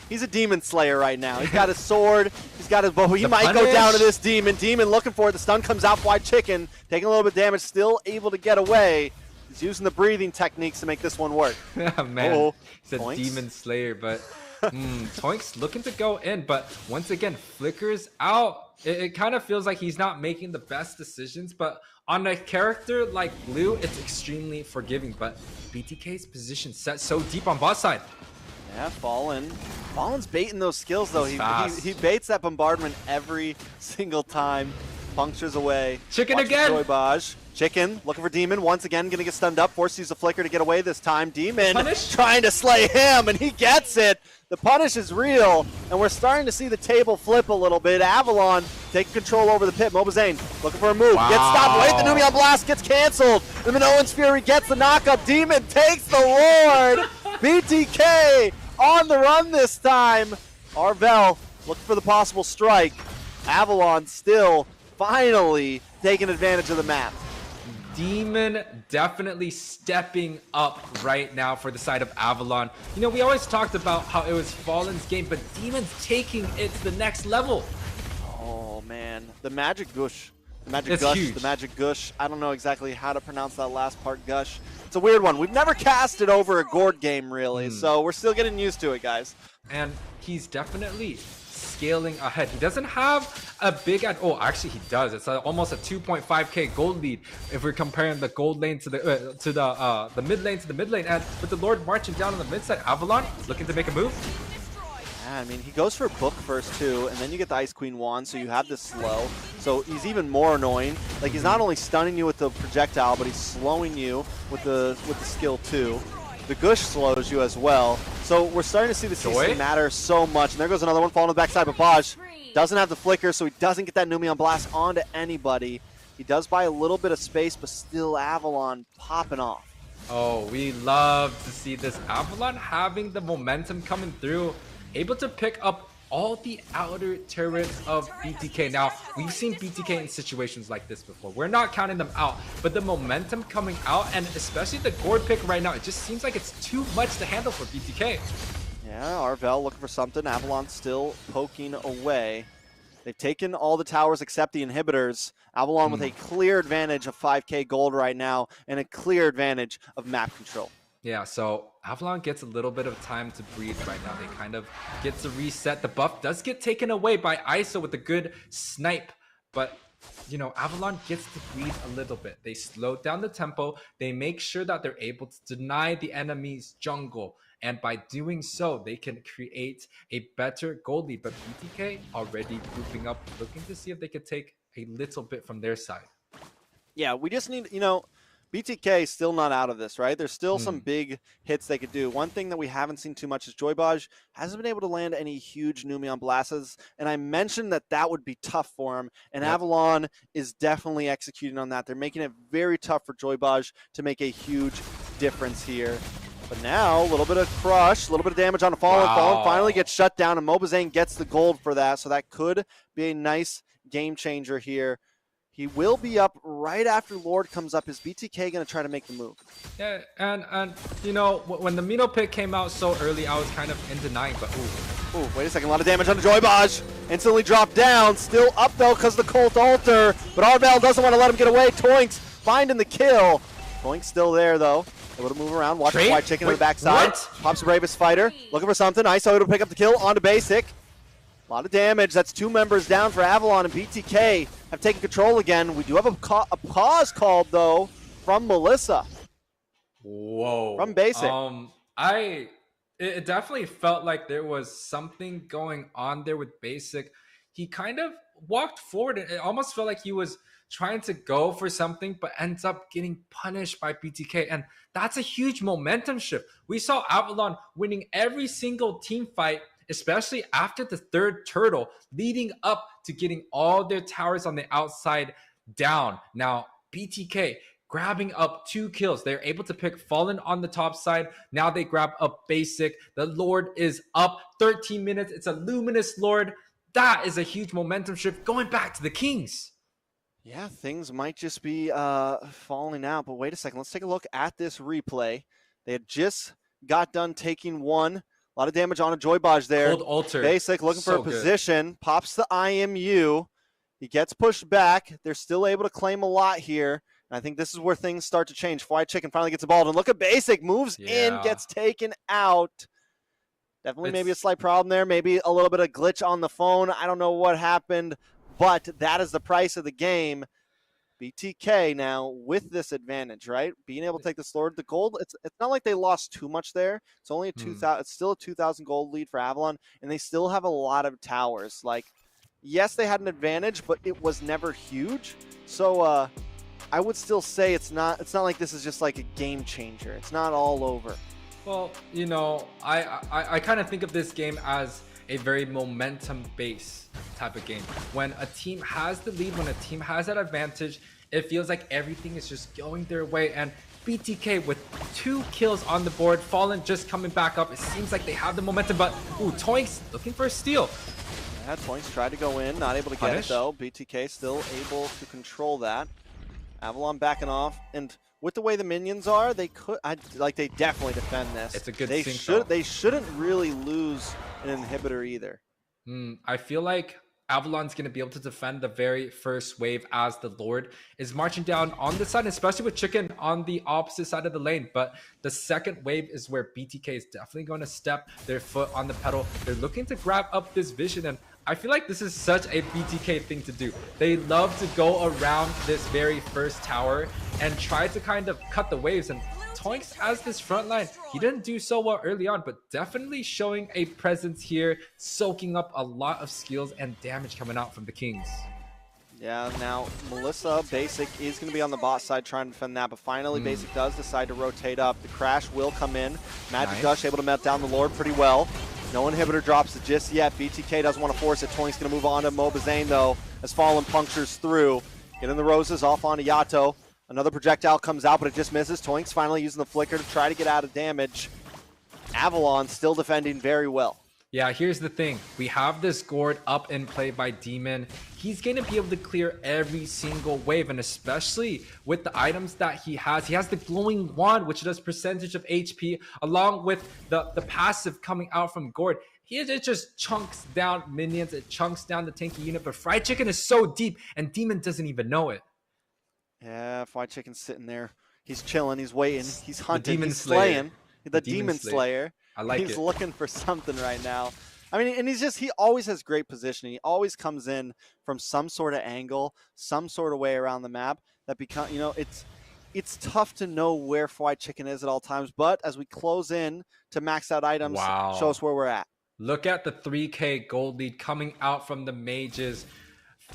He's a demon slayer right now. He's got his sword, he's got his bow. He might go down to this demon. Demon looking for it. The stun comes out wide. Chicken taking a little bit of damage, still able to get away. He's using the breathing techniques to make this one work.
Man, he's a demon slayer, but Toink's looking to go in, but once again, flickers out. It kind of feels like he's not making the best decisions, but on a character like Blue, it's extremely forgiving, but BTK's position set so deep on bot side.
Yeah, Fallen's baiting those skills, though. He baits that bombardment every single time. Punctures away.
Chicken
Watch
again.
Joybaj. Chicken looking for Demon once again, gonna get stunned up. Forced to use the flicker to get away this time. Demon trying to slay him, and he gets it. The punish is real, and we're starting to see the table flip a little bit. Avalon taking control over the pit. Mobazane looking for a move. Gets stopped. Wait, the Nubian Blast gets canceled. The Minoan's Fury gets the knockup. Demon takes the Lord. BTK on the run this time. Arvel looking for the possible strike. Avalon still finally taking advantage of the map.
Demon definitely stepping up right now for the side of Avalon. You know, we always talked about how it was Fallen's game, but Demon's taking it to the next level.
Oh man, the magic gush. The magic
It's
gush,
huge.
the magic gush. I don't know exactly how to pronounce that last part, gush. It's a weird one. We've never cast it over a gourd game, really, so we're still getting used to it, guys.
And he's definitely scaling ahead. He doesn't have a big oh, actually he does. It's almost a 2.5k gold lead if we're comparing the gold lane to the mid lane to the mid lane. And with the Lord marching down on the mid side, Avalon looking to make a move.
Yeah, I mean, he goes for book first too, and then you get the Ice Queen wand, so you have this slow. So he's even more annoying. Like, he's not only stunning you with the projectile, but he's slowing you with the skill too. The gush slows you as well. So we're starting to see the CC matter so much. And there goes another one falling on the backside, but Baj doesn't have the flicker, so he doesn't get that Nubian Blast onto anybody. He does buy a little bit of space, but still Avalon popping off.
Oh, we love to see this. Avalon having the momentum coming through, able to pick up all the outer turrets of BTK. Now, we've seen BTK in situations like this before. We're not counting them out, but the momentum coming out, and especially the gourd pick right now, it just seems like it's too much to handle for BTK.
Yeah, Arvel looking for something. Avalon still poking away. They've taken all the towers except the inhibitors. Avalon with a clear advantage of 5k gold right now, and a clear advantage of map control.
Yeah, so Avalon gets a little bit of time to breathe right now. They kind of get to reset. The buff does get taken away by ISO with a good snipe, but you know, Avalon gets to breathe a little bit. They slow down the tempo. They make sure that they're able to deny the enemy's jungle, and by doing so, they can create a better gold lead. But BTK already grouping up, looking to see if they could take a little bit from their side.
Yeah, we just need, you know, BTK is still not out of this, right? There's still some big hits they could do. One thing that we haven't seen too much is Joybaj hasn't been able to land any huge Nubian Blasts, and I mentioned that that would be tough for him, and Avalon is definitely executing on that. They're making it very tough for Joybaj to make a huge difference here. But now, a little bit of crush, a little bit of damage on a Fallen. Fallen finally gets shut down, and Mobazane gets the gold for that, so that could be a nice game changer here. He will be up right after Lord comes up. Is BTK going to try to make the move?
Yeah, and you know, when the Mino pick came out so early, I was kind of in denying, but
ooh, wait a second, a lot of damage on the Joybaj. Instantly dropped down, still up though because of the Colt Altar, but Arvel doesn't want to let him get away. Toinks finding the kill. Toinks still there though. Able to move around, watch the White Chicken on the backside. Pops the Bravest Fighter, looking for something. ISO able to pick up the kill onto Basic. A lot of damage. That's 2 members down for Avalon, and BTK have taken control again. We do have a pause called, though, from Melissa.
Whoa.
From Basic.
It definitely felt like there was something going on there with Basic. He kind of walked forward, and it almost felt like he was trying to go for something, but ends up getting punished by BTK. And that's a huge momentum shift. We saw Avalon winning every single team fight, especially after the 3rd turtle, leading up to getting all their towers on the outside down. Now, BTK grabbing up 2 kills. They're able to pick Fallen on the top side. Now they grab up Basic. The Lord is up 13 minutes. It's a Luminous Lord. That is a huge momentum shift going back to the Kings.
Yeah, things might just be falling out. But wait a second. Let's take a look at this replay. They had just got done taking 1. A lot of damage on a Joy Bodge there.
Cold Altar.
Basic looking for a position. Pops the IMU. He gets pushed back. They're still able to claim a lot here. And I think this is where things start to change. Fly Chicken finally gets involved. And look at Basic. Moves in, gets taken out. Definitely maybe a slight problem there. Maybe a little bit of glitch on the phone. I don't know what happened. But that is the price of the game. BTK now with this advantage, right? Being able to take this Lord. The gold, it's not like they lost too much there. It's only a 2,000. It's still a 2,000 gold lead for Avalon, and they still have a lot of towers. Like, yes, they had an advantage, but it was never huge. So I would still say it's not like this is just like a game changer. It's not all over.
Well, you know, I kind of think of this game as a very momentum-based type of game. When a team has the lead, when a team has that advantage, it feels like everything is just going their way. And BTK with 2 kills on the board, Fallen just coming back up. It seems like they have the momentum, but ooh, Toinks looking for a steal.
Yeah, Toinks tried to go in, not able to get it though. BTK still able to control that. Avalon backing off, and with the way the minions are, they they definitely defend this.
It's a good
They shouldn't really lose an inhibitor either.
I feel like Avalon's going to be able to defend the very first wave as the Lord is marching down on the side, especially with Chicken on the opposite side of the lane. But the second wave is where BTK is definitely going to step their foot on the pedal. They're looking to grab up this vision, and I feel like this is such a BTK thing to do. They love to go around this very first tower and try to kind of cut the waves. And Toinks as this front line, he didn't do so well early on, but definitely showing a presence here, soaking up a lot of skills and damage coming out from the Kings.
Yeah, now Melissa, Basic is going to be on the bot side trying to defend that, but finally Basic does decide to rotate up. The crash will come in. Magic Gush able to melt down the Lord pretty well. No inhibitor drops it just yet. BTK doesn't want to force it. Toinks going to move on to Mobazane, though, as Fallen punctures through. Getting the roses off onto Yato. Another projectile comes out, but it just misses. Toinks finally using the flicker to try to get out of damage. Avalon still defending very well.
Yeah, here's the thing. We have this gourd up in play by Demon. He's going to be able to clear every single wave, and especially with the items that he has. He has the glowing wand, which does percentage of HP, along with the passive coming out from gourd. It just chunks down minions. It chunks down the tanky unit, but Fried Chicken is so deep, and Demon doesn't even know it.
Yeah, Fried Chicken's sitting there. He's chilling. He's waiting. He's hunting. He's slaying. The Demon Slayer.
I like it.
He's looking for something right now. I mean, and he always has great positioning. He always comes in from some sort of angle, some sort of way around the map that it's tough to know where Fried Chicken is at all times. But as we close in to max out items, show us where we're at.
Look at the 3K gold lead coming out from the mages.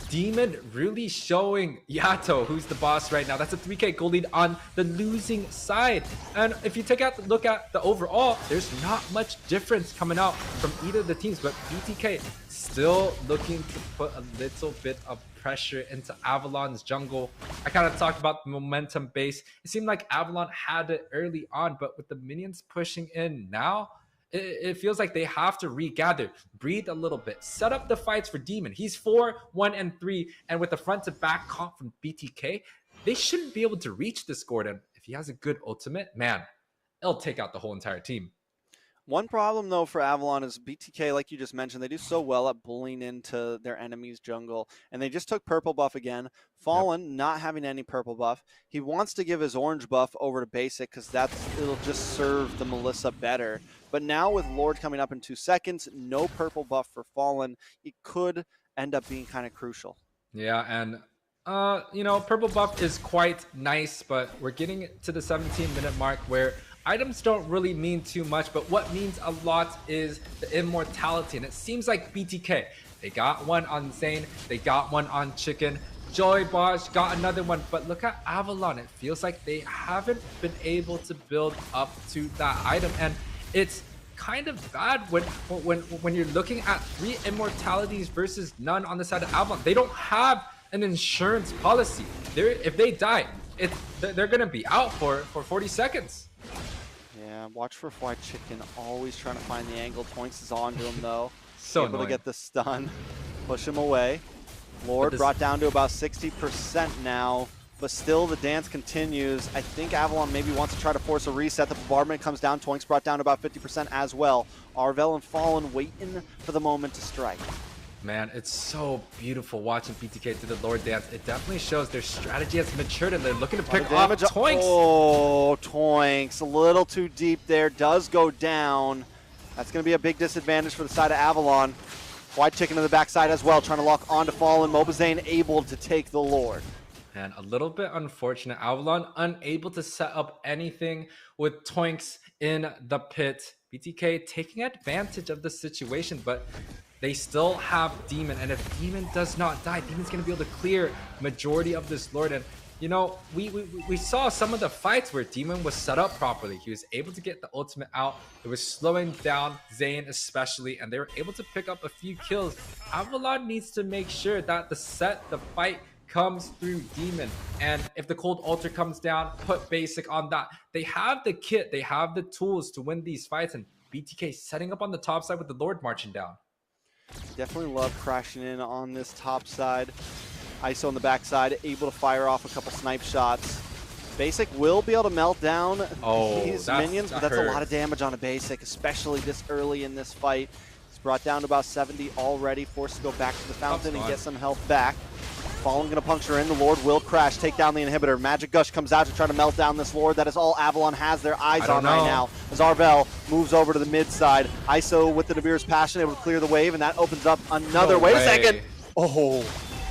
Demon really showing Yato, who's the boss right now. That's a 3K gold lead on the losing side. And if you take a look at the overall, there's not much difference coming out from either of the teams, but BTK still looking to put a little bit of pressure into Avalon's jungle. I kind of talked about the momentum base. It seemed like Avalon had it early on, but with the minions pushing in now, it feels like they have to regather, breathe a little bit, set up the fights for Demon. He's 4, 1, and 3, and with the front to back comp from BTK, they shouldn't be able to reach this Gordon. If he has a good ultimate, man, it'll take out the whole entire team.
One problem, though, for Avalon is BTK, like you just mentioned, they do so well at bullying into their enemy's jungle. And they just took purple buff again. Fallen, not having any purple buff. He wants to give his orange buff over to basic because it'll just serve the Melissa better. But now with Lord coming up in 2 seconds, no purple buff for Fallen, it could end up being kind of crucial.
Yeah, and you know, purple buff is quite nice, but we're getting to the 17-minute mark where items don't really mean too much, but what means a lot is the immortality. And it seems like BTK, they got one on Zane, they got one on Chicken, Joy Bosch got another one, but look at Avalon. It feels like they haven't been able to build up to that item, and it's kind of bad when you're looking at 3 immortalities versus none on the side of Avalon. They don't have an insurance policy. If they die, they're gonna be out for 40 seconds.
Yeah, watch for Fried Chicken, always trying to find the angle. Toinks is on to him, though.
So
able
annoying.
to get the stun, push him away. Lord brought down to about 60% now, but still the dance continues. I think Avalon maybe wants to try to force a reset. The bombardment comes down. Toinks brought down to about 50% as well. Arvel and Fallen waiting for the moment to strike.
Man, it's so beautiful watching BTK do the Lord dance. It definitely shows their strategy has matured and they're looking to pick off Toinks.
Oh, Toinks, a little too deep there. Does go down. That's going to be a big disadvantage for the side of Avalon. White Chicken to the backside as well, trying to lock onto Fallen. Mobazane able to take the Lord.
And a little bit unfortunate. Avalon unable to set up anything with Toinks in the pit. BTK taking advantage of the situation, but they still have Demon, and if Demon does not die, Demon's going to be able to clear majority of this Lord. And you know, we saw some of the fights where Demon was set up properly. He was able to get the ultimate out. It was slowing down Zane especially, and they were able to pick up a few kills. Avalon needs to make sure that the fight comes through Demon, and if the cold altar comes down, put basic on that. They have the kit, they have the tools to win these fights, and BTK setting up on the top side with the Lord marching down.
Definitely love crashing in on this top side. ISO on the backside, able to fire off a couple snipe shots. Basic will be able to melt down these minions, but that's a lot of damage on a basic, especially this early in this fight. He's brought down to about 70 already, forced to go back to the fountain and get some health back. Fallen going to puncture in. The Lord will crash, take down the inhibitor. Magic Gush comes out to try to melt down this Lord. That is all Avalon has their eyes on right now. As Arvel moves over to the mid side. ISO with the Navir's Passion able to clear the wave, and that opens up another. Wait a second. Oh,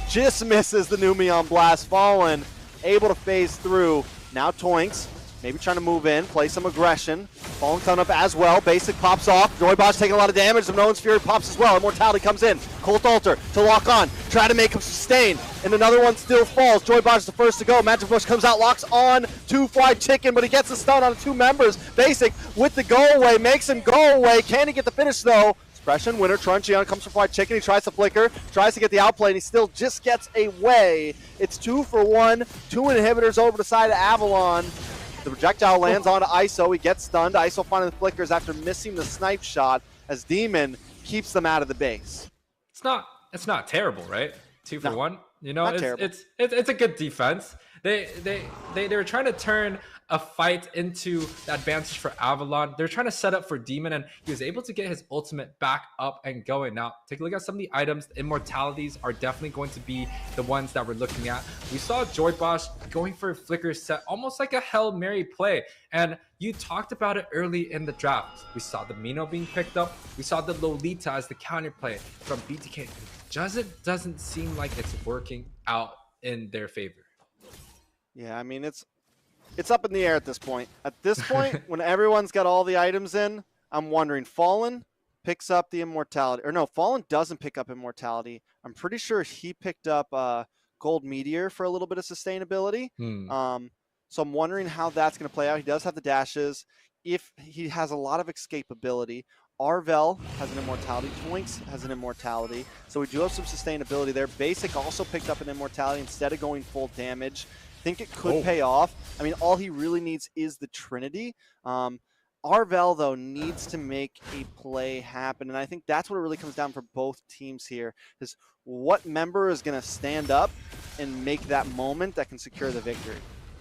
just misses the Numion Blast. Fallen able to phase through. Now Toinks maybe trying to move in, play some aggression. Fallen coming up as well. Basic pops off. Joybosh taking a lot of damage. The Nolan's Fury pops as well. Immortality comes in. Cold Altar to lock on. Try to make him sustain. And another one still falls. Joybosh is the first to go. Magic Bush comes out, locks on to Fried Chicken, but he gets the stun on 2 members. Basic with the go away, makes him go away. Can he get the finish though? Suppression, winner, Truncheon comes from Fried Chicken. He tries to flicker, tries to get the outplay, and he still just gets away. It's 2 for 1. 2 inhibitors over the side of Avalon. The projectile lands onto ISO. He gets stunned. ISO finding the flickers after missing the snipe shot as Demon keeps them out of the base.
It's not terrible, right? 2 for 1. You know,
it's
a good defense. They were trying to turn a fight into the advantage for Avalon. They're trying to set up for Demon, and he was able to get his ultimate back up and going. Now, take a look at some of the items. The immortalities are definitely going to be the ones that we're looking at. We saw Joybosh going for a flicker set, almost like a Hail Mary play. And you talked about it early in the draft. We saw the Mino being picked up. We saw the Lolita as the counterplay from BTK. Doesn't seem like it's working out in their favor.
Yeah, I mean, it's up in the air at this point. At this point, when everyone's got all the items in, I'm wondering, Fallen picks up the immortality. Or no, Fallen doesn't pick up immortality. I'm pretty sure he picked up Gold Meteor for a little bit of sustainability. So I'm wondering how that's going to play out. He does have the dashes. If he has a lot of escapability. Arvel has an immortality. Toinks has an immortality. So we do have some sustainability there. Basic also picked up an immortality instead of going full damage. I think it could pay off. I mean, all he really needs is the Trinity. Arvel, though, needs to make a play happen, and I think that's what it really comes down for both teams here, is what member is going to stand up and make that moment that can secure the victory.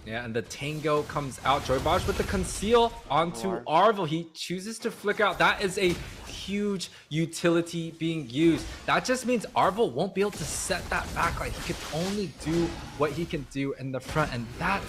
Yeah, and the Tango comes out. JoyBosh with the conceal onto Arvel. He chooses to flicker out. That is a huge utility being used. That just means Arvel won't be able to set that backline. He can only do what he can do in the front, and that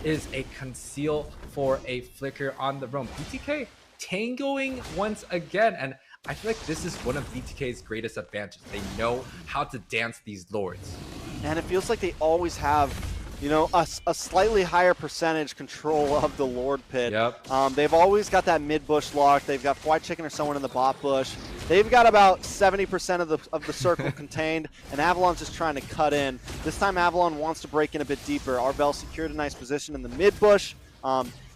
is a conceal for a flicker on the roam. BTK tangoing once again, and I feel like this is one of BTK's greatest advantages. They know how to dance these lords.
And it feels like they always have, you know, a slightly higher percentage control of the Lord Pit.
Yep.
They've always got that mid bush locked. They've got White Chicken or someone in the bot bush. They've got about 70% of the circle contained, and Avalon's just trying to cut in. This time Avalon wants to break in a bit deeper. Arvel secured a nice position in the mid bush.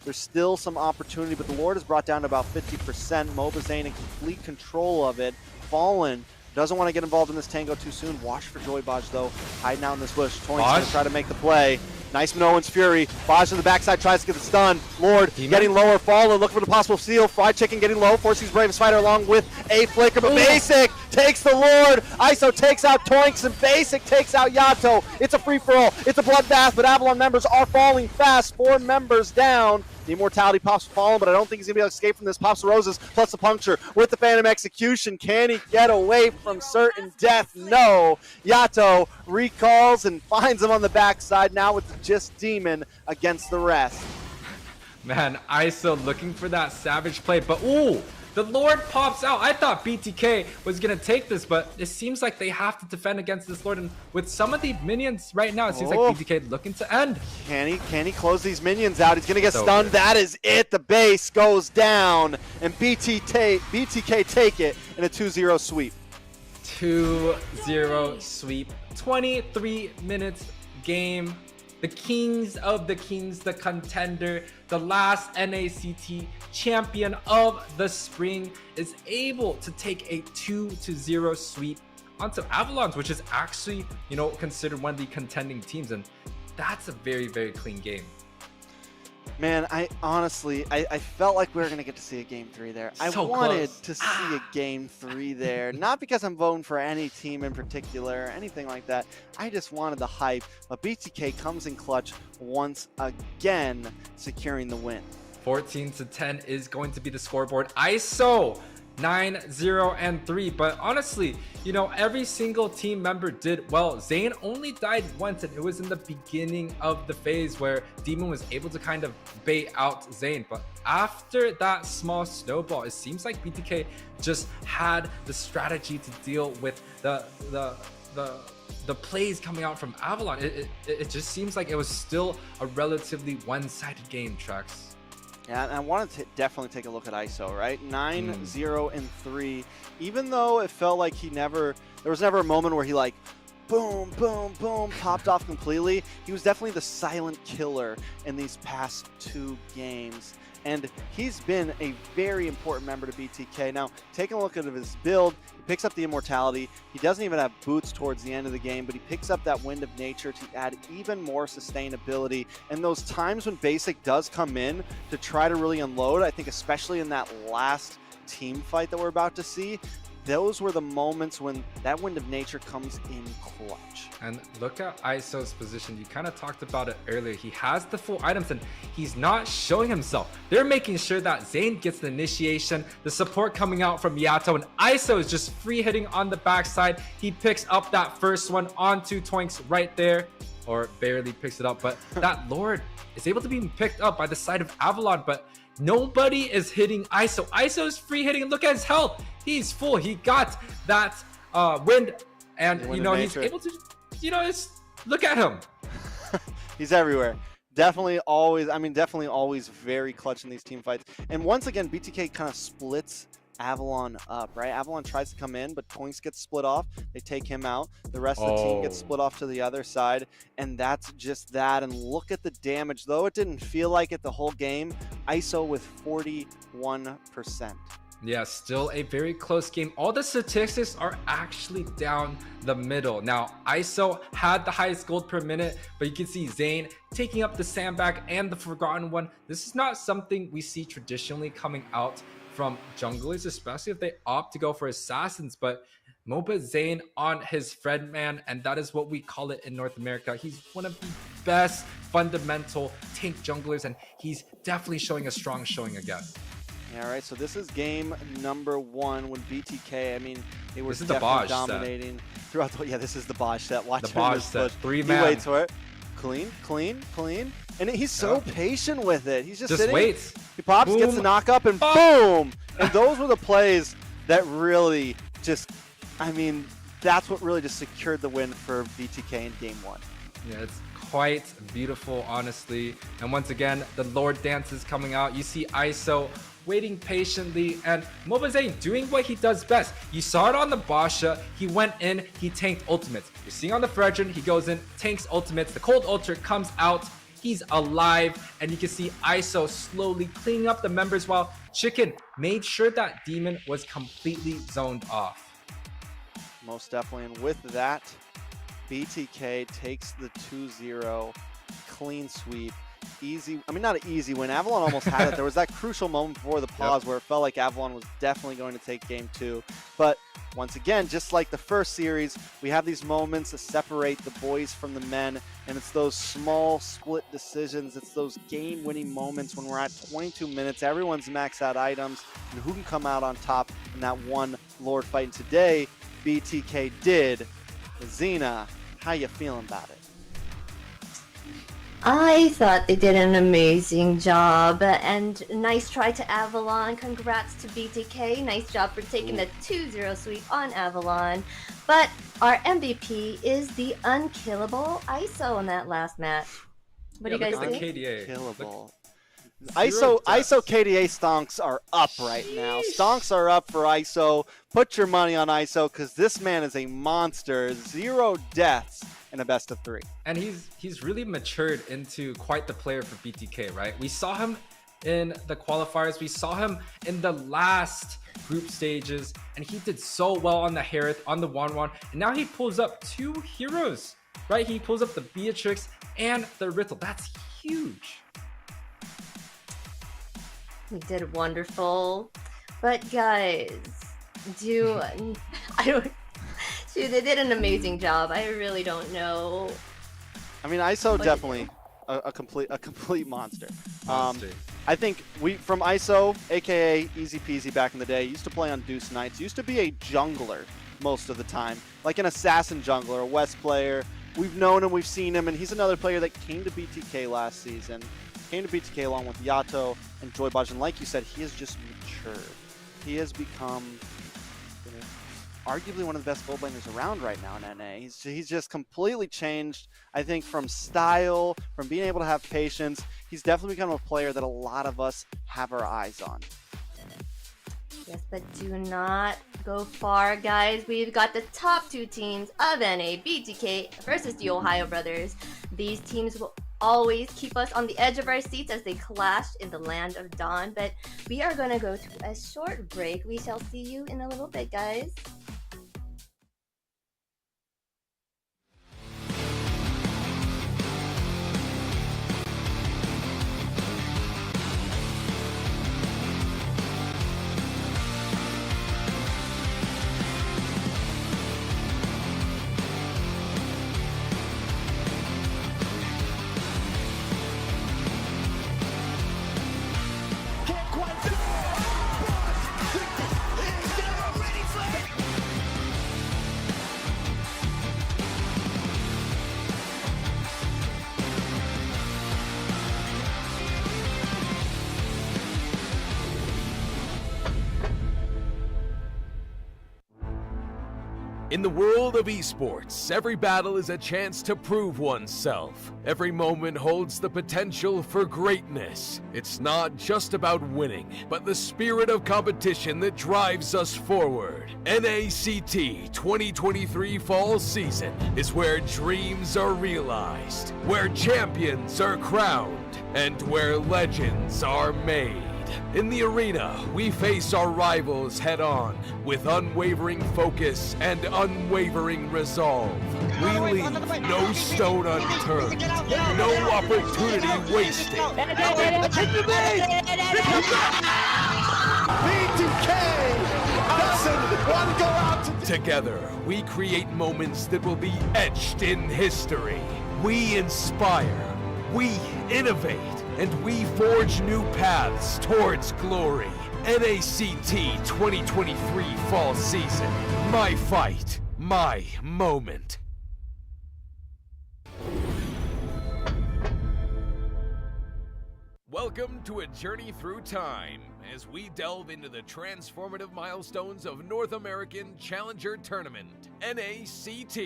There's still some opportunity, but the Lord is brought down to about 50%. Mobazane in complete control of it. Fallen doesn't want to get involved in this tango too soon. Watch for JoyBosh, though. Hiding out in this bush. Toyn's going to try to make the play. Nice Minoan's Fury. Bosh to the backside tries to get the stun. Lord getting lower. Fallen looking for the possible steal. Fried Chicken getting low. Forces Brave Spider along with a flicker. But Basic takes the Lord. ISO takes out Toynks and Basic takes out Yato. It's a free-for-all. It's a bloodbath, but Avalon members are falling fast. 4 members down. The Immortality pops Fallen, but I don't think he's going to be able to escape from this. Pops the Roses plus the Puncture with the Phantom Execution. Can he get away from certain death? No. Yato recalls and finds him on the backside now with the Just Demon against the rest.
Man, ISO looking for that savage play, but ooh, the Lord pops out. I thought BTK was going to take this, but it seems like they have to defend against this Lord. And with some of the minions right now, it seems like BTK looking to end.
Can he close these minions out? He's going to get stunned. That is it. The base goes down, and BTK take it in a 2-0 sweep.
2-0 sweep. 23 minutes game. The Kings of the Kings, the contender, the last NACT champion of the spring, is able to take a 2-0 sweep onto Avalons, which is actually, you know, considered one of the contending teams, and that's a very, very clean game.
Man, I honestly felt like we were going to get to see a Game 3 there. I wanted to see a Game 3 there. Not because I'm voting for any team in particular or anything like that. I just wanted the hype. But BTK comes in clutch once again, securing the win.
14-10 is going to be the scoreboard. ISO 9-0-3, but honestly, you know, every single team member did well. Zane only died once, and it was in the beginning of the phase where Demon was able to kind of bait out Zane. But after that small snowball, it seems like BTK just had the strategy to deal with the plays coming out from Avalon. It just seems like it was still a relatively one-sided game, Trex.
Yeah, and I want to definitely take a look at ISO, right? 9-0-3. Even though it felt like there was never a moment where he like, boom, boom, boom, popped off completely. He was definitely the silent killer in these past 2 games. And he's been a very important member to BTK. Now, taking a look at his build, he picks up the Immortality. He doesn't even have boots towards the end of the game, but he picks up that Wind of Nature to add even more sustainability. And those times when Basic does come in to try to really unload, I think especially in that last team fight that we're about to see, those were the moments when that Wind of Nature comes in clutch.
And look at ISO's position. You kind of talked about it earlier. He has the full items and he's not showing himself. They're making sure that Zane gets the initiation, the support coming out from Yato, and ISO is just free hitting on the backside. He picks up that first one onto Toynks right there, or barely picks it up, but that Lord is able to be picked up by the side of Avalon, but nobody is hitting ISO. ISO is free hitting, and look at his health. He's full. He got that wind, and you know, he's able to, you know, just look at him.
He's everywhere. Definitely always very clutch in these team fights. And once again, BTK kind of splits Avalon up, right? Avalon tries to come in, but Toynks gets split off. They take him out. The rest of the team gets split off to the other side, and that's just that. And look at the damage. Though it didn't feel like it the whole game, ISO with 41%.
Yeah, still a very close game. All the statistics are actually down the middle. Now, ISO had the highest gold per minute, but you can see Zane taking up the sandbag and the Forgotten One. This is not something we see traditionally coming out from junglers, especially if they opt to go for assassins. But Moba Zane on his friend man, and that is what we call it in North America. He's one of the best fundamental tank junglers, and he's definitely showing a strong showing again.
All right, so this is game number 1 when BTK, I mean, they were
This is the
definitely
Bosch
dominating throughout the, yeah, this is the Bosch set. Watch
The
him
Bosch
just
set,
push.
3-man.
He waits for it. Clean, clean, clean. And he's so patient with it. He's just sitting.
waits.
He pops,
Boom.
gets the knock up, and boom! And those were the plays that really just, I mean, that's what really just secured the win for BTK in game 1.
Yeah, it's quite beautiful, honestly. And once again, the Lord Dance is coming out. You see ISO waiting patiently, and Mobaze doing what he does best. You saw it on the Basha. He went in, he tanked ultimates. You're seeing on the Fredrin, he goes in, tanks ultimates. The Cold Ultra comes out. He's alive, and you can see ISO slowly cleaning up the members while Chicken made sure that Demon was completely zoned off.
Most definitely, and with that, BTK takes the 2-0 clean sweep. Easy, I mean, not an easy win. Avalon almost had it. There was that crucial moment before the pause where it felt like Avalon was definitely going to take game 2. But once again, just like the first series, we have these moments that separate the boys from the men, and it's those small split decisions. It's those game-winning moments when we're at 22 minutes, everyone's maxed out items, and who can come out on top in that one Lord fight. And today, BTK did. Xena, how you feeling about it?
I thought they did an amazing job, and nice try to Avalon. Congrats to BTK. Nice job for taking the 2-0 sweep on Avalon. But our MVP is the unkillable ISO in that last match. What do you guys think?
KDA.
Unkillable. ISO KDA stonks are up right now. Stonks are up for ISO. Put your money on ISO because this man is a monster. 0 deaths in a best of 3.
And he's really matured into quite the player for BTK, right? We saw him in the qualifiers. We saw him in the last group stages, and he did so well on the Harith, on the 1-1. And now he pulls up 2 heroes, right? He pulls up the Beatrix and the Riddle. That's huge.
We did wonderful. But guys, shoot, they did an amazing job. I really don't know.
I mean, ISO definitely a complete monster. I think from ISO, aka Easy Peasy back in the day, used to play on Deuce Knights, used to be a jungler most of the time, like an assassin jungler, a West player. We've known him, we've seen him, and he's another player that came to BTK last season. Came to BTK along with Yato and Joybaj, and like you said, he has just matured. He has become arguably one of the best gold laners around right now in NA. He's just completely changed, I think, from style, from being able to have patience. He's definitely become a player that a lot of us have our eyes on.
Yes, but do not go far, guys. We've got the top 2 teams of NA, BTK versus the Ohio Brothers. These teams will always keep us on the edge of our seats as they clash in the land of Dawn. But we are going to go to a short break. We shall see you in a little bit, guys.
In the world of esports, every battle is a chance to prove oneself. Every moment holds the potential for greatness. It's not just about winning, but the spirit of competition that drives us forward. NACT 2023 Fall Season is where dreams are realized, where champions are crowned, and where legends are made. In the arena, we face our rivals head-on with unwavering focus and unwavering resolve. We leave no stone unturned, no opportunity wasted.
BTK doesn't One go out to
Together, we create moments that will be etched in history. We inspire, we innovate, and we forge new paths towards glory. NACT 2023 Fall Season. My fight, my moment. Welcome to a journey through time as we delve into the transformative milestones of North American Challenger Tournament, NACT.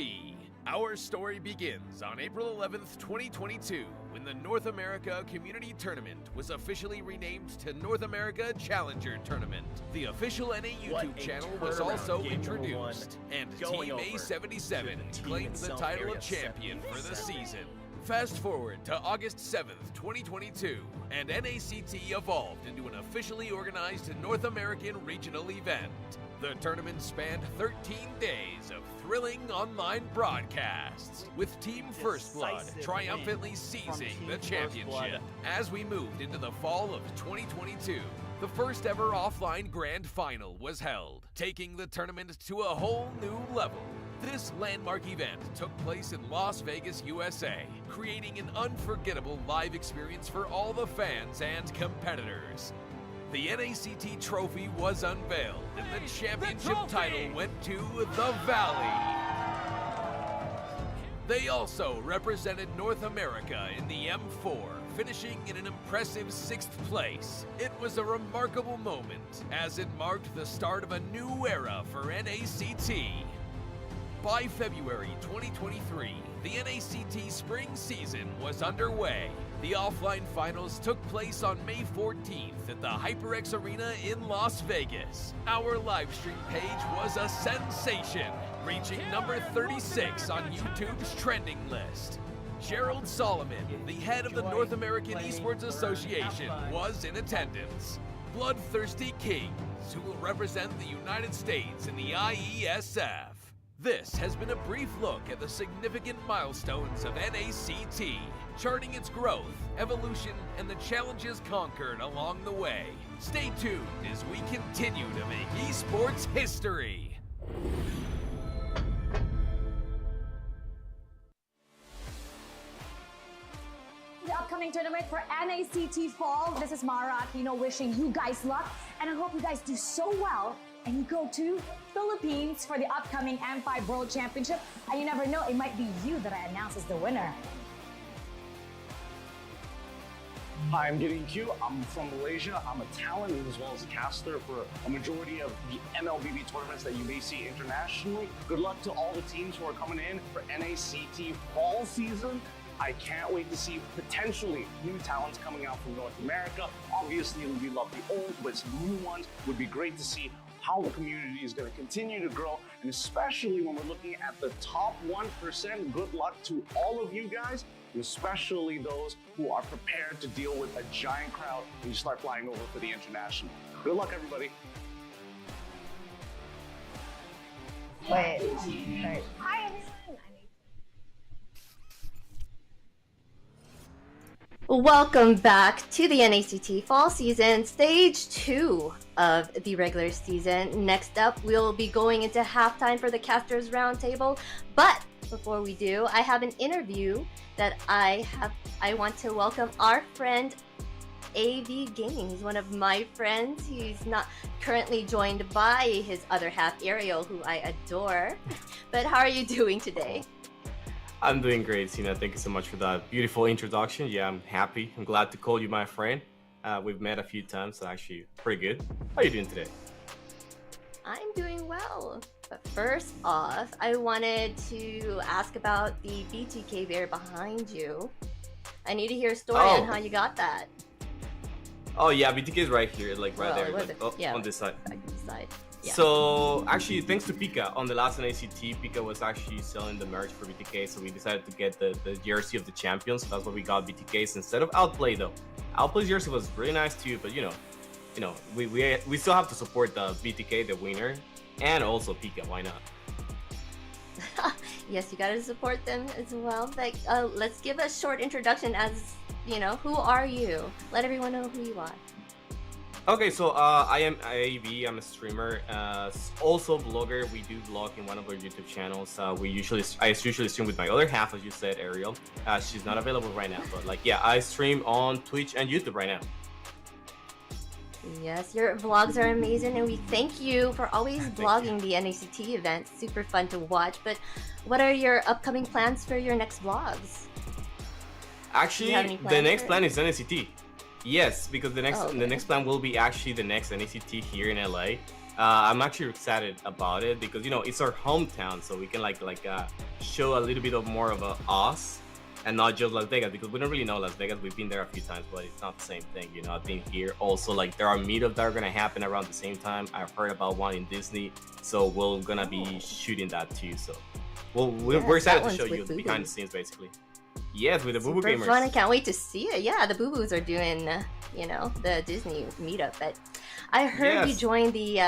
Our story begins on April 11th, 2022, when the North America Community Tournament was officially renamed to North America Challenger Tournament. The official NA YouTube channel was also introduced, and Team A77 claimed the title of champion for the season. Fast forward to August 7th, 2022, and NACT evolved into an officially organized North American regional event. The tournament spanned 13 days of thrilling online broadcasts, with Team First Blood triumphantly seizing the championship. As we moved into the fall of 2022, the first ever offline grand final was held, taking the tournament to a whole new level. This landmark event took place in Las Vegas, USA, creating an unforgettable live experience for all the fans and competitors. The NACT trophy was unveiled, and the championship title went to the Valley. They also represented North America in the M4, finishing in an impressive 6th place. It was a remarkable moment, as it marked the start of a new era for NACT. By February 2023, the NACT spring season was underway. The offline finals took place on May 14th at the HyperX Arena in Las Vegas. Our livestream page was a sensation, reaching number 36 on YouTube's trending list. Gerald Solomon, the head of the North American Esports Association, was in attendance. BloodThirstyKings, who will represent the United States in the IESF. This has been a brief look at the significant milestones of NACT, charting its growth, evolution, and the challenges conquered along the way. Stay tuned as we continue to make esports history.
The upcoming tournament for NACT Fall. This is Mara Aquino wishing you guys luck, and I hope you guys do so well and you go to Philippines for the upcoming M5 World Championship. And you never know, it might be you that I announce as the winner.
Hi, I'm Gideon Q. I'm from Malaysia. I'm a talent as well as a caster for a majority of the MLBB tournaments that you may see internationally. Good luck to all the teams who are coming in for NACT Fall Season. I can't wait to see potentially new talents coming out from North America. Obviously, we love the old, but some new ones would be great to see how the community is going to continue to grow, and especially when we're looking at the top 1%, good luck to all of you guys, and especially those who are prepared to deal with a giant crowd when you start flying over for the international. Good luck, everybody.
Wait, sorry. Hi, everyone.
Welcome back to the NACT Fall Season, Stage 2 of the regular season. Next up, we'll be going into halftime for the Casters Roundtable. But before we do, I have an interview that I want to welcome our friend, AV Gaming. He's one of my friends. He's not currently joined by his other half, Ariel, who I adore. But how are you doing today?
I'm doing great, Sina. Thank you so much for that beautiful introduction. Yeah, I'm happy. I'm glad to call you my friend. We've met a few times, so actually pretty good. How are you doing today?
I'm doing well. But first off, I wanted to ask about the BTK there behind you. I need to hear a story on how you got that.
Oh yeah, BTK is right here, like right there, like, on this side. Yeah. So actually, thanks to Pika, on the last NACT, Pika was actually selling the merch for BTK, so we decided to get the jersey of the champions. So that's what we got BTKs instead of Outplay though. Outplay's jersey was really nice too, but you know, we still have to support the BTK, the winner, and also Pika. Why not?
Yes, you gotta support them as well. Like, let's give a short introduction as, you know, who are you? Let everyone know who you are.
Okay, so I am AV. I'm a streamer, also vlogger. We do vlog in one of our YouTube channels. I usually stream with my other half, as you said, Ariel. She's not available right now, but like, yeah, I stream on Twitch and YouTube right now.
Yes, your vlogs are amazing, and we thank you for always vlogging the NACT events. Super fun to watch. But what are your upcoming plans for your next vlogs?
Actually, the next plan is NACT. Yes, because the next plan will be actually the next NACT here in LA. I'm actually excited about it because, you know, it's our hometown, so we can show a little bit of more of us and not just Las Vegas, because we don't really know Las Vegas. We've been there a few times, but it's not the same thing, you know. I've been here also, like, there are meetups that are gonna happen around the same time. I've heard about one in Disney, so we're gonna be shooting that too. So we're excited to show you the behind the scenes, basically. Yes, with the Boo Boo Gamers.
Fun. I can't wait to see it. Yeah, the Boo Boos are doing, you know, the Disney meetup. But I heard you joined the.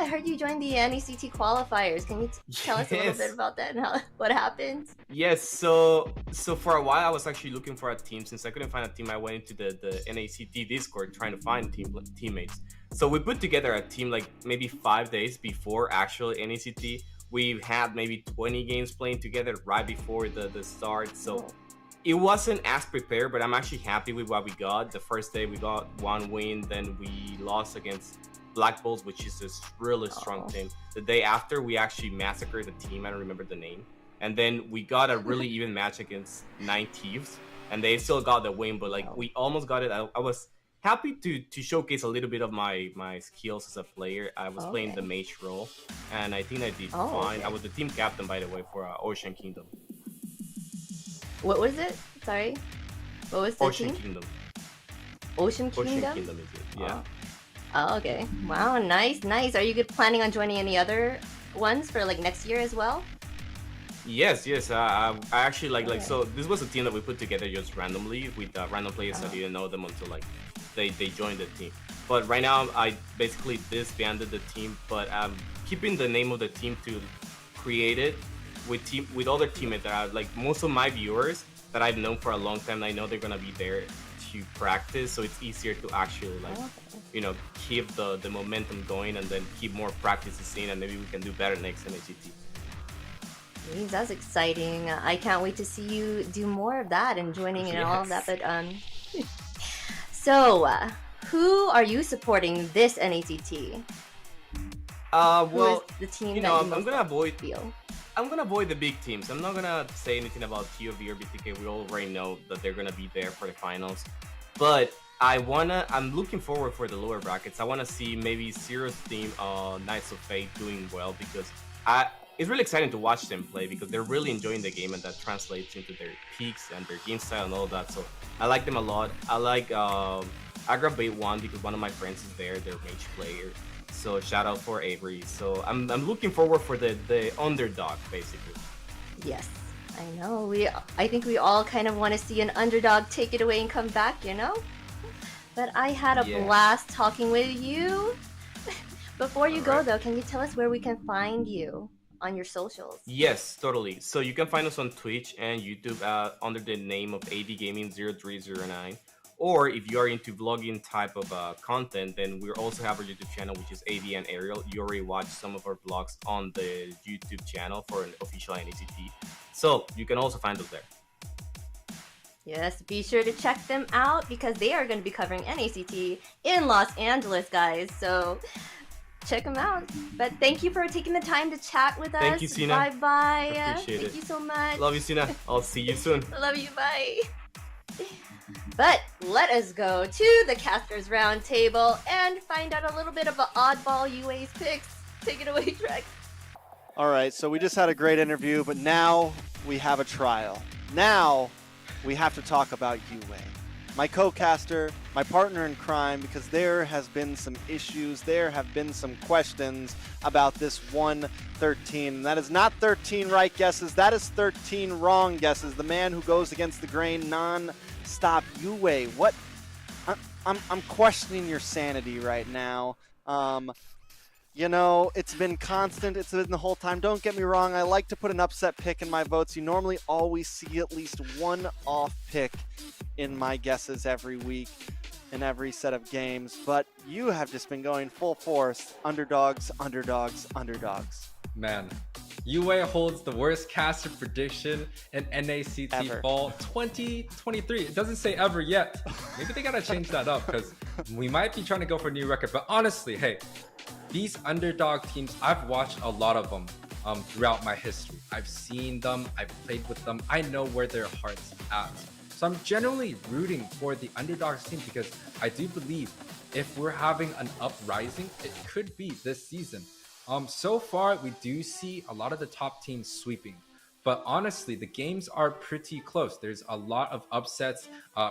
I heard you joined the NACT qualifiers. Can you tell us a little bit about that and what happened?
Yes. So for a while I was actually looking for a team. Since I couldn't find a team, I went into the NACT Discord trying to find teammates. So we put together a team like maybe 5 days before actual NACT. We had maybe 20 games playing together right before the start, so it wasn't as prepared, but I'm actually happy with what we got. The first day we got 1 win, then we lost against Black Bulls, which is a really strong team. The day after, we actually massacred the team, I don't remember the name, and then we got a really even match against 9 Thieves, and they still got the win, but like we almost got it. I was happy to showcase a little bit of my skills as a player. I was playing the mage role, and I think I did fine. I was the team captain, by the way, for Ocean Kingdom.
What was it? Sorry, what was the
Ocean
team?
Kingdom.
Ocean Kingdom.
Ocean Kingdom is it? Yeah.
Oh, okay. Wow, nice. Are you planning on joining any other ones for like next year as well?
Yes. I actually so this was a team that we put together just randomly with random players. I didn't know them until like they joined the team. But right now I basically disbanded the team, but I'm keeping the name of the team to create it with other teammates that are like most of my viewers that I've known for a long time. I know they're gonna be there to practice, so it's easier to actually you know, keep the momentum going and then keep more practices in, and maybe we can do better next NACT.
Jeez, that's exciting. I can't wait to see you do more of that and joining and all of that. But so who are you supporting this NACT?
Well,
the team
you know, I'm gonna avoid the big teams. I'm not gonna say anything about TOV or BTK. We already know that they're gonna be there for the finals. But I'm looking forward for the lower brackets. I wanna see maybe Zero's team, Knights of Fate, doing well, because it's really exciting to watch them play because they're really enjoying the game, and that translates into their peaks and their game style and all that. So I like them a lot. I like Aggravate 1 because one of my friends is there, their mage player. So shout out for Avery. So I'm looking forward for the underdog, basically.
Yes, I know. I think we all kind of want to see an underdog take it away and come back, you know? But I had a blast talking with you. Before you go though, can you tell us where we can find you on your socials?
Yes, totally. So you can find us on Twitch and YouTube under the name of AVGaming0309. Or if you are into vlogging type of content, then we also have our YouTube channel, which is AV and Ariel. You already watched some of our vlogs on the YouTube channel for an official NACT. So you can also find us there.
Yes, be sure to check them out because they are going to be covering NACT in Los Angeles, guys. So check them out. But thank you for taking the time to chat with us.
Thank you, Sina.
Bye-bye.
Appreciate it.
Thank you so much.
Love you, Sina. I'll see you soon.
Love you. Bye. But let us go to the Casters Roundtable and find out a little bit about oddball Yuwei's picks. Take it away, Trex.
All right, so we just had a great interview, but now we have a trial. Now we have to talk about Yuwei, my co-caster, my partner in crime, because there has been some issues, there have been some questions about this 1-13. And that is not 13 right guesses, that is 13 wrong guesses. The man who goes against the grain non-stop. Yuwei, what? I'm questioning your sanity right now. You know, it's been constant, it's been the whole time. Don't get me wrong, I like to put an upset pick in my votes. You normally always see at least one off pick in my guesses every week. in every set of games, but you have just been going full force. Underdogs, underdogs, underdogs.
Man, Yuwei holds the worst caster prediction in NACT
Ever.
Fall 2023. It doesn't say ever yet. Maybe they gotta change that up because we might be trying to go for a new record. But honestly, hey, these underdog teams, I've watched a lot of them throughout my history. I've seen them, I've played with them. I know where their heart's at. So I'm generally rooting for the underdogs team because I do believe if we're having an uprising, it could be this season. So far, we do see a lot of the top teams sweeping. But honestly, the games are pretty close. There's a lot of upsets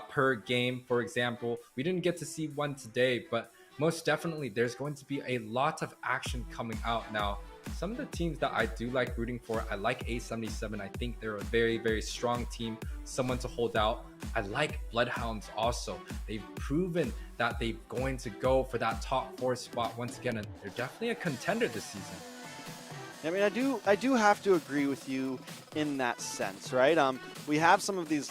per game. For example, we didn't get to see one today, but most definitely there's going to be a lot of action coming out now. Some of the teams that I do like rooting for, I like A77. I think they're a very, very strong team, someone to hold out. I like Bloodhounds also. They've proven that they're going to go for that top 4 spot once again, and they're definitely a contender this season.
I mean, I do have to agree with you in that sense, right? We have some of these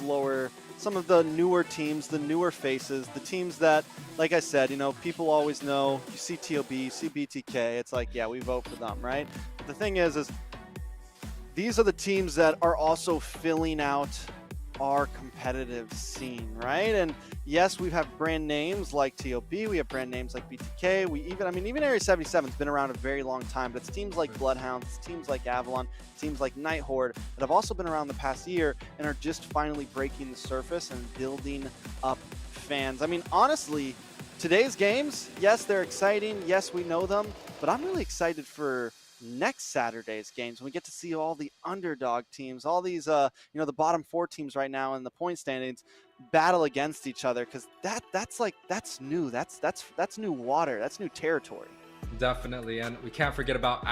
some of the newer teams, the newer faces, the teams that, like I said, you know, people always know. You see TOB, you see BTK, it's like, yeah, we vote for them, right? But the thing is these are the teams that are also filling out our competitive scene, right? And yes, we have brand names like TOB, we have brand names like BTK, even Area 77's been around a very long time, but it's teams like Bloodhounds, it's teams like Avalon, teams like Night Horde that have also been around the past year and are just finally breaking the surface and building up fans. I mean, honestly, today's games, yes, they're exciting, yes, we know them, but I'm really excited for next Saturday's games when we get to see all the underdog teams, all these the bottom 4 teams right now in the point standings battle against each other, because that's new, that's new water, that's new territory.
Definitely, and we can't forget about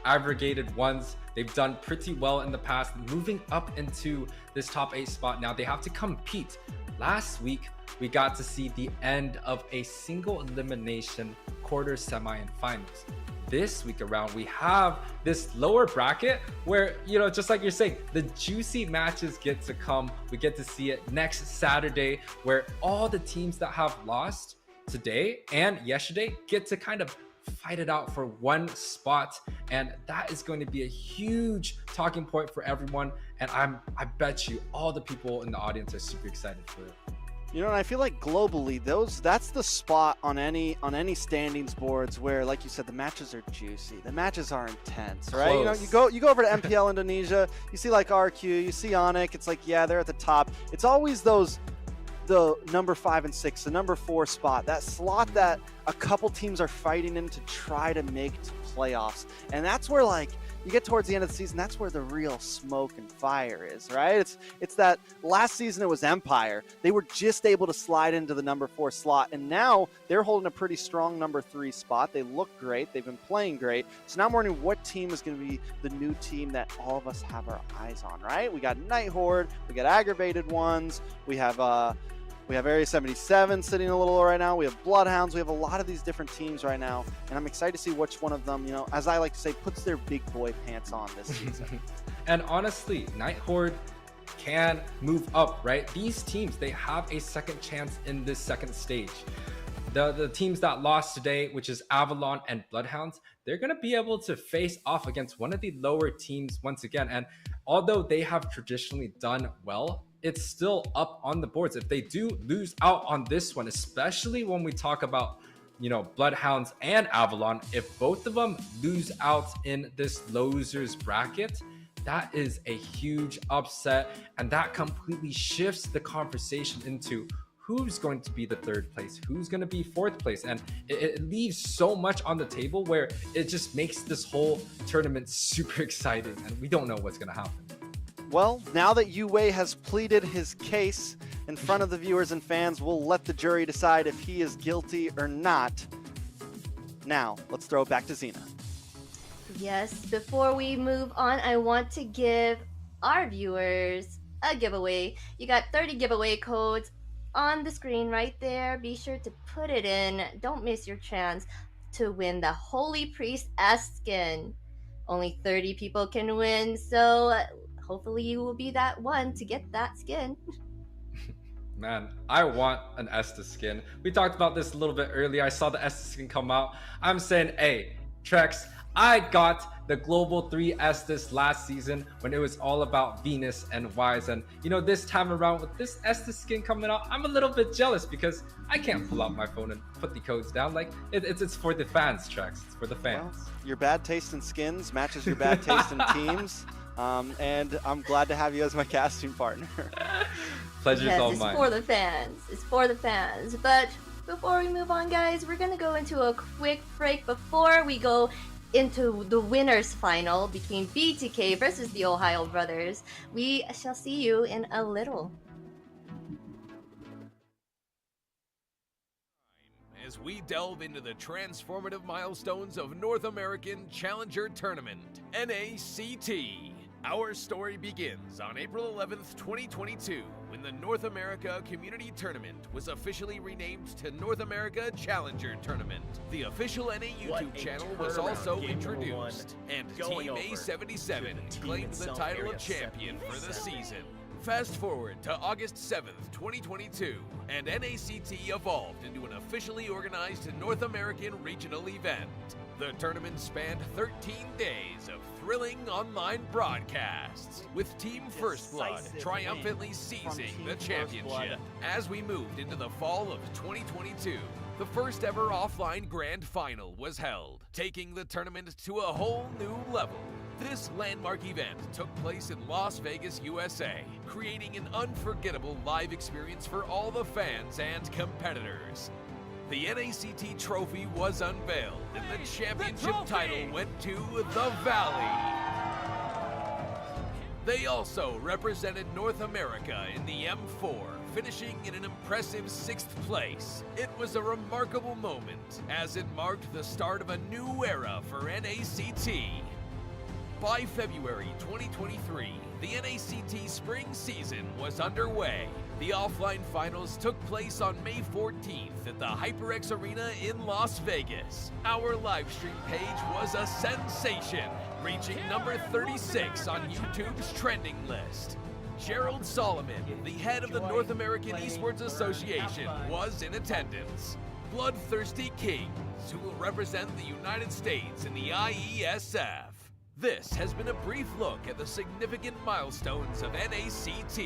aggregated ones. They've done pretty well in the past, moving up into this top 8 spot. Now they have to compete. Last week we got to see the end of a single elimination quarter, semi, and finals. This week around, we have this lower bracket where, you know, just like you're saying, the juicy matches get to come. We get to see it next Saturday, where all the teams that have lost today and yesterday get to kind of fight it out for one spot, and that is going to be a huge talking point for everyone. And I bet you all the people in the audience are super excited for it.
You know, and I feel like globally, that's the spot on any standings boards where, like you said, the matches are juicy, the matches are intense, right?
Close.
You know, you go over to MPL Indonesia, you see like RQ, you see Onyx, it's like, yeah, they're at the top. It's always the number 5 and 6, the number 4 spot, that slot that a couple teams are fighting in to try to make to playoffs. And that's where, like, you get towards the end of the season, that's where the real smoke and fire is, right? It's that last season it was Empire. They were just able to slide into the number 4 slot, and now they're holding a pretty strong number 3 spot. They look great. They've been playing great. So now I'm wondering what team is going to be the new team that all of us have our eyes on, right? We got Night Horde, we got Aggravated Ones, we have Area 77 sitting a little low right now. We have Bloodhounds. We have a lot of these different teams right now. And I'm excited to see which one of them, you know, as I like to say, puts their big boy pants on this season.
And honestly, Night Horde can move up, right? These teams, they have a second chance in this second stage. The teams that lost today, which is Avalon and Bloodhounds, they're going to be able to face off against one of the lower teams once again. And although they have traditionally done well, it's still up on the boards. If they do lose out on this one, especially when we talk about, you know, Bloodhounds and Avalon, if both of them lose out in this losers bracket, that is a huge upset, and that completely shifts the conversation into who's going to be the 3rd place, who's going to be 4th place, and it leaves so much on the table where it just makes this whole tournament super exciting, and we don't know what's going to happen.
Well, now that Yuwei has pleaded his case in front of the viewers and fans, we'll let the jury decide if he is guilty or not. Now, let's throw it back to Xena.
Yes, before we move on, I want to give our viewers a giveaway. You got 30 giveaway codes on the screen right there. Be sure to put it in. Don't miss your chance to win the Holy Priest S skin. Only 30 people can win, so hopefully you will be that one to get that skin.
Man, I want an Estes skin. We talked about this a little bit earlier. I saw the Estes skin come out. I'm saying, hey, Trex, I got the Global 3 Estes last season when it was all about Venus and Wise. And, you know, this time around with this Estes skin coming out, I'm a little bit jealous because I can't pull out my phone and put the codes down. Like, it's for the fans, Trex. It's for the fans.
Well, your bad taste in skins matches your bad taste in teams. And I'm glad to have you as my casting partner.
Pleasure's all mine.
It's for the fans. It's for the fans. But before we move on, guys, we're gonna go into a quick break before we go into the winners final between BTK versus the Ohio Brothers. We shall see you in a little.
As we delve into the transformative milestones of North American Challenger Tournament, NACT. Our story begins on April 11th, 2022, when the North America Community Tournament was officially renamed to North America Challenger Tournament. The official NA YouTube channel was also introduced, and Team A77 claimed the title of champion for the season. Fast forward to August 7th, 2022, and NACT evolved into an officially organized North American regional event. The tournament spanned 13 days of thrilling online broadcasts, with Team First Blood triumphantly seizing the championship. As we moved into the fall of 2022, the first ever offline grand final was held, taking the tournament to a whole new level. This landmark event took place in Las Vegas, USA, creating an unforgettable live experience for all the fans and competitors. The NACT trophy was unveiled, and the championship title went to the Valley. They also represented North America in the M4, finishing in an impressive 6th place. It was a remarkable moment, as it marked the start of a new era for NACT. By February 2023, the NACT spring season was underway. The offline finals took place on May 14th at the HyperX Arena in Las Vegas. Our live stream page was a sensation, reaching number 36 on YouTube's trending list. Gerald Solomon, the head of the North American Esports Association, was in attendance. BloodThirstyKings, who will represent the United States in the IESF. This has been a brief look at the significant milestones of NACT,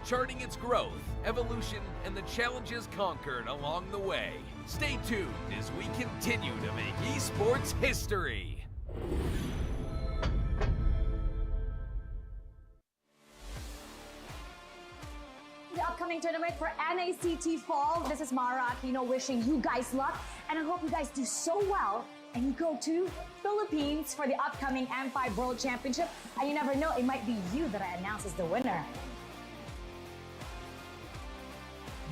charting its growth, evolution, and the challenges conquered along the way. Stay tuned as we continue to make esports history.
The upcoming tournament for NACT Fall. This is Mara Aquino wishing you guys luck, and I hope you guys do so well and you go to Philippines for the upcoming M5 World Championship. And you never know, it might be you that I announce as the winner.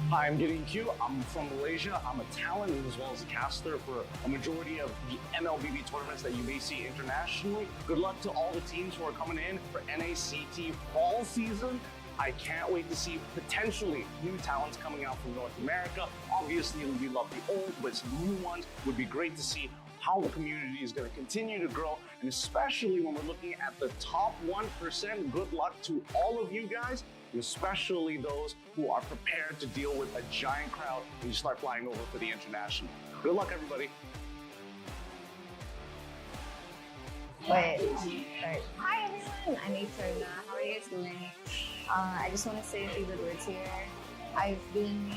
Hi, I'm Gideon Q. I'm from Malaysia. I'm a talent as well as a caster for a majority of the MLBB tournaments that you may see internationally. Good luck to all the teams who are coming in for NACT fall season. I can't wait to see potentially new talents coming out from North America. Obviously, we love the old, but some new ones would be great to see how the community is going to continue to grow, and especially when we're looking at the top 1%, good luck to all of you guys, and especially those who are prepared to deal with a giant crowd when you start flying over for the international. Good luck, everybody.
Wait. Right. Hi, everyone. I'm Eterna. How are you guys doing? I just want to say a few good words here. I've been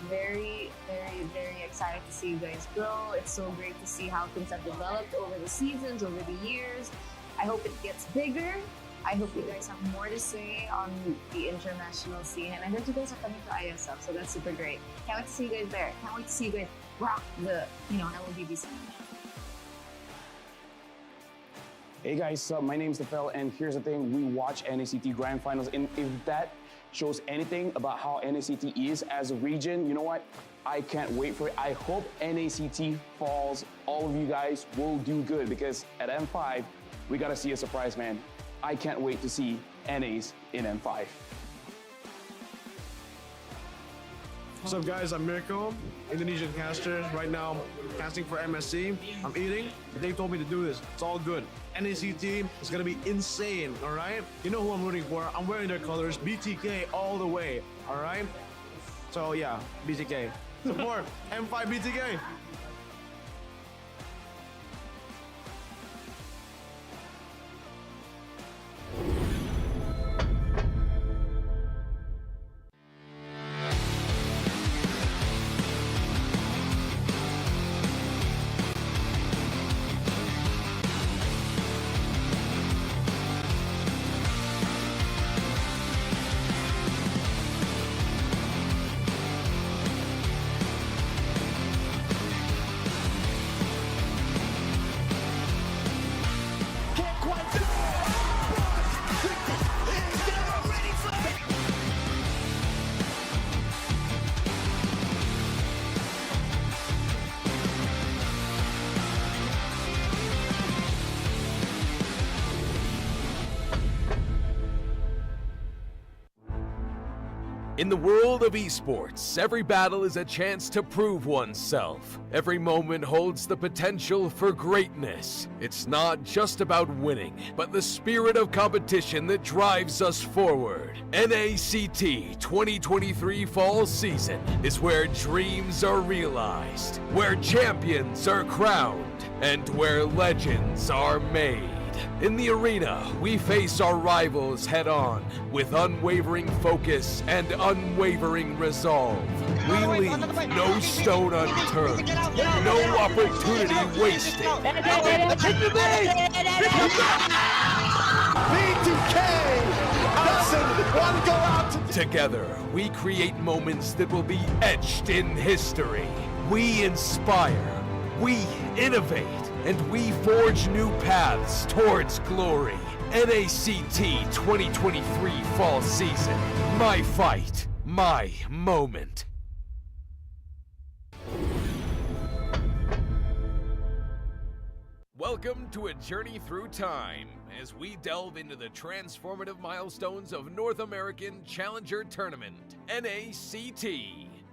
very excited to see you guys grow. It's so great to see how things have developed over the seasons, over the years. I hope it gets bigger. I hope you guys have more to say on the international scene. And I heard you guys are coming to ISF, so that's super great. Can't wait to see you guys there. Can't wait to see you guys rock the, LBB scene.
Hey guys, my name's TheOhioBrothers, and here's the thing, we watch NACT Grand Finals, and if that shows anything about how NACT is as a region, you know what? I can't wait for it. I hope NACT falls. All of you guys will do good, because at M5, we gotta see a surprise, man. I can't wait to see NAs in M5.
What's up, guys? I'm Mirko, Indonesian caster. Right now, casting for MSC. I'm eating. They told me to do this. It's all good. NACT is gonna be insane, all right? You know who I'm rooting for. I'm wearing their colors. BTK all the way, all right? So yeah, BTK. Support M5 BTK.
In the world of esports, every battle is a chance to prove oneself. Every moment holds the potential for greatness. It's not just about winning, but the spirit of competition that drives us forward. NACT 2023 Fall Season is where dreams are realized, where champions are crowned, and where legends are made. In the arena, we face our rivals head-on with unwavering focus and unwavering resolve. We leave no stone unturned, no opportunity wasted.
B2K doesn't want to go out
Together, we create moments that will be etched in history. We inspire, we innovate, and we forge new paths towards glory. NACT 2023 Fall Season. My fight, my moment. Welcome to a journey through time as we delve into the transformative milestones of North American Challenger Tournament, NACT.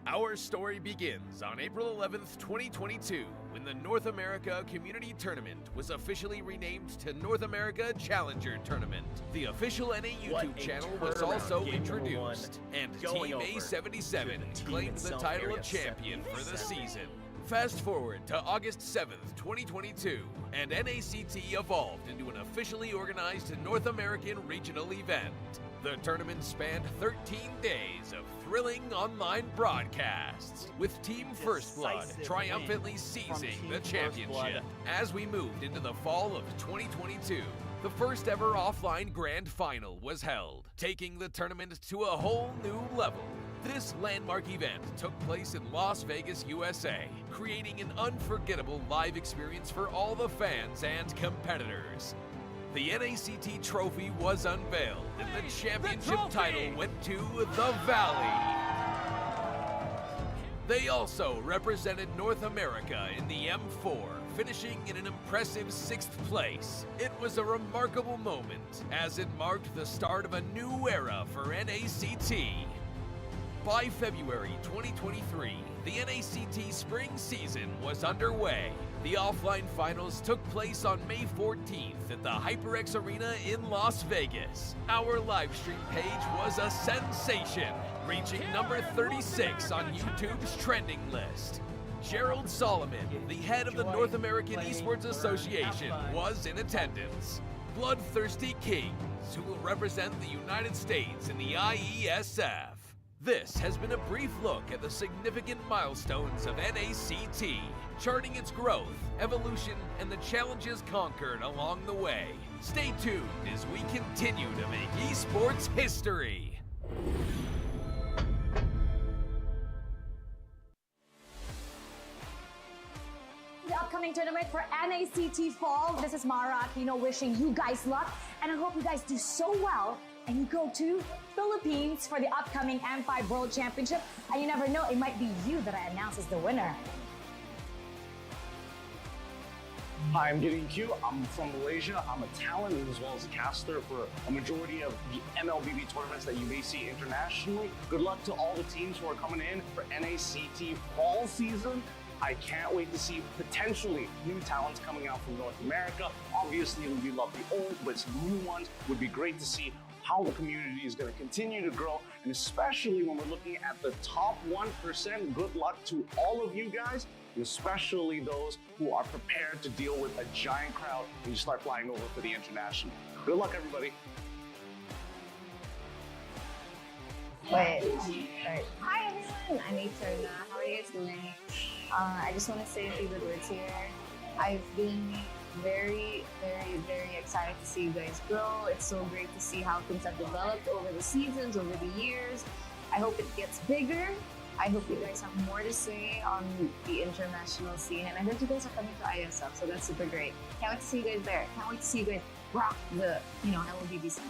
Our story begins on April 11th, 2022, when the North America Community Tournament was officially renamed to North America Challenger Tournament. The official NA YouTube channel was also introduced, and Team A77 claimed the title of champion for the season. Fast forward to August 7th, 2022, and NACT evolved into an officially organized North American regional event. The tournament spanned 13 days of thrilling online broadcasts, with Team First Blood triumphantly seizing the championship. As we moved into the fall of 2022, the first ever offline grand final was held, taking the tournament to a whole new level. This landmark event took place in Las Vegas, USA, creating an unforgettable live experience for all the fans and competitors. The NACT trophy was unveiled, and the championship title went to the Valley. They also represented North America in the M4, finishing in an impressive 6th place. It was a remarkable moment, as it marked the start of a new era for NACT. By February 2023, the NACT spring season was underway. The offline finals took place on May 14th at the HyperX Arena in Las Vegas. Our live stream page was a sensation, reaching number 36 on YouTube's trending list. Gerald Solomon, the head of the North American Esports Association, was in attendance. BloodThirstyKings, who will represent the United States in the IESF. This has been a brief look at the significant milestones of NACT, charting its growth, evolution, and the challenges conquered along the way. Stay tuned as we continue to make esports history.
The upcoming tournament for NACT Fall. This is Mara Aquino wishing you guys luck, and I hope you guys do so well and you go to Philippines for the upcoming M5 World Championship, and you never know, it might be you that announces the winner.
Hi, I'm Gideon Q. I'm from Malaysia. I'm a talent as well as a caster for a majority of the MLBB tournaments that you may see internationally. Good luck to all the teams who are coming in for NACT Fall Season. I can't wait to see potentially new talents coming out from North America. Obviously, we love the old, but some new ones would be great to see. how the community is going to continue to grow, and especially when we're looking at the top 1%, good luck to all of you guys, and especially those who are prepared to deal with a giant crowd when you start flying over for the international. Good luck, everybody.
Wait, sorry. Hi everyone, I'm Eternal. How are you guys doing? I just want to say a few good words here. I've been very excited to see you guys grow. It's so great to see how things have developed over the seasons, over the years. I hope it gets bigger. I hope you guys have more to say on the international scene, and I heard you guys are coming to ISF, so that's super great. Can't wait to see you guys there. Can't wait to see you guys rock the, LBB scene.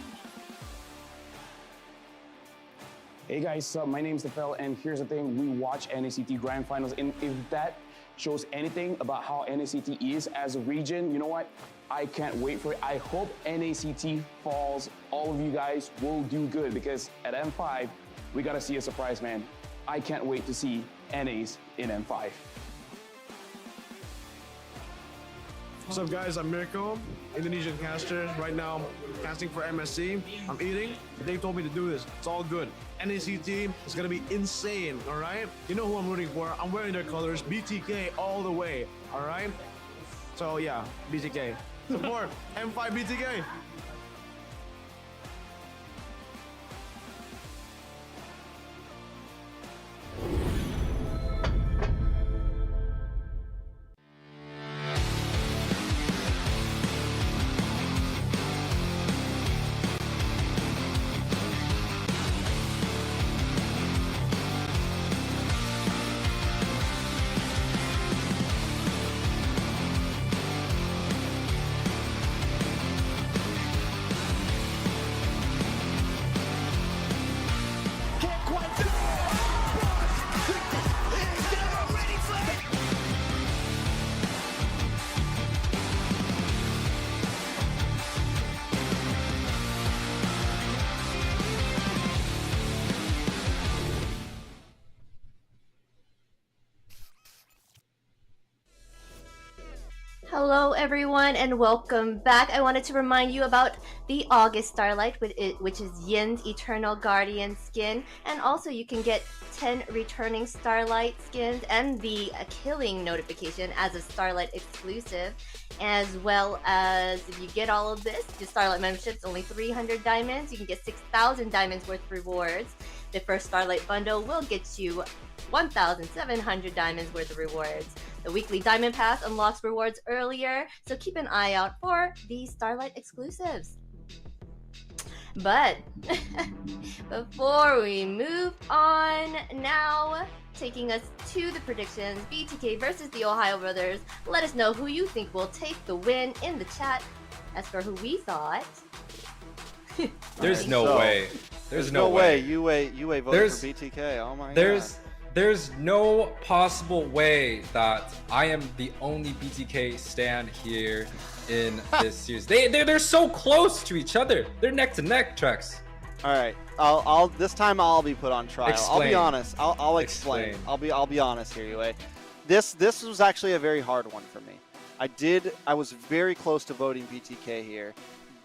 Hey guys, my name's TheOhioBrothers, and here's the thing, we watch NACT Grand Finals, and if that shows anything about how NACT is as a region, you know what? I can't wait for it. I hope NACT falls. All of you guys will do good, because at M5, we gotta see a surprise, man. I can't wait to see NAs in M5.
What's up guys, I'm Mirko, Indonesian caster. Right now, casting for MSC. I'm eating. They told me to do this. It's all good. NACT is gonna be insane, all right? You know who I'm rooting for. I'm wearing their colors, BTK all the way, all right? So yeah, BTK. Support M5 BTK.
Hello everyone and welcome back. I wanted to remind you about the August Starlight, which is Yin's Eternal Guardian skin, and also you can get 10 returning Starlight skins and the Killing notification as a Starlight exclusive, as well as if you get all of this, the Starlight membership is only 300 diamonds. You can get 6,000 diamonds worth of rewards. The first Starlight bundle will get you 1,700 diamonds worth of rewards. The weekly diamond pass unlocks rewards earlier, so keep an eye out for these Starlight exclusives. But before we move on, now taking us to the predictions, BTK versus the TheOhioBrothers. Let us know who you think will take the win in the chat. As for who we thought,
there's no way. There's no way.
Yuwei voted for BTK. Oh my god.
There's no possible way that I am the only BTK stan here in this series. They're so close to each other. They're neck to neck, Trex.
All right, I'll this time I'll be put on trial.
Explain.
I'll be honest. I'll explain. I'll be honest here, Yuwei. This was actually a very hard one for me. I was very close to voting BTK here,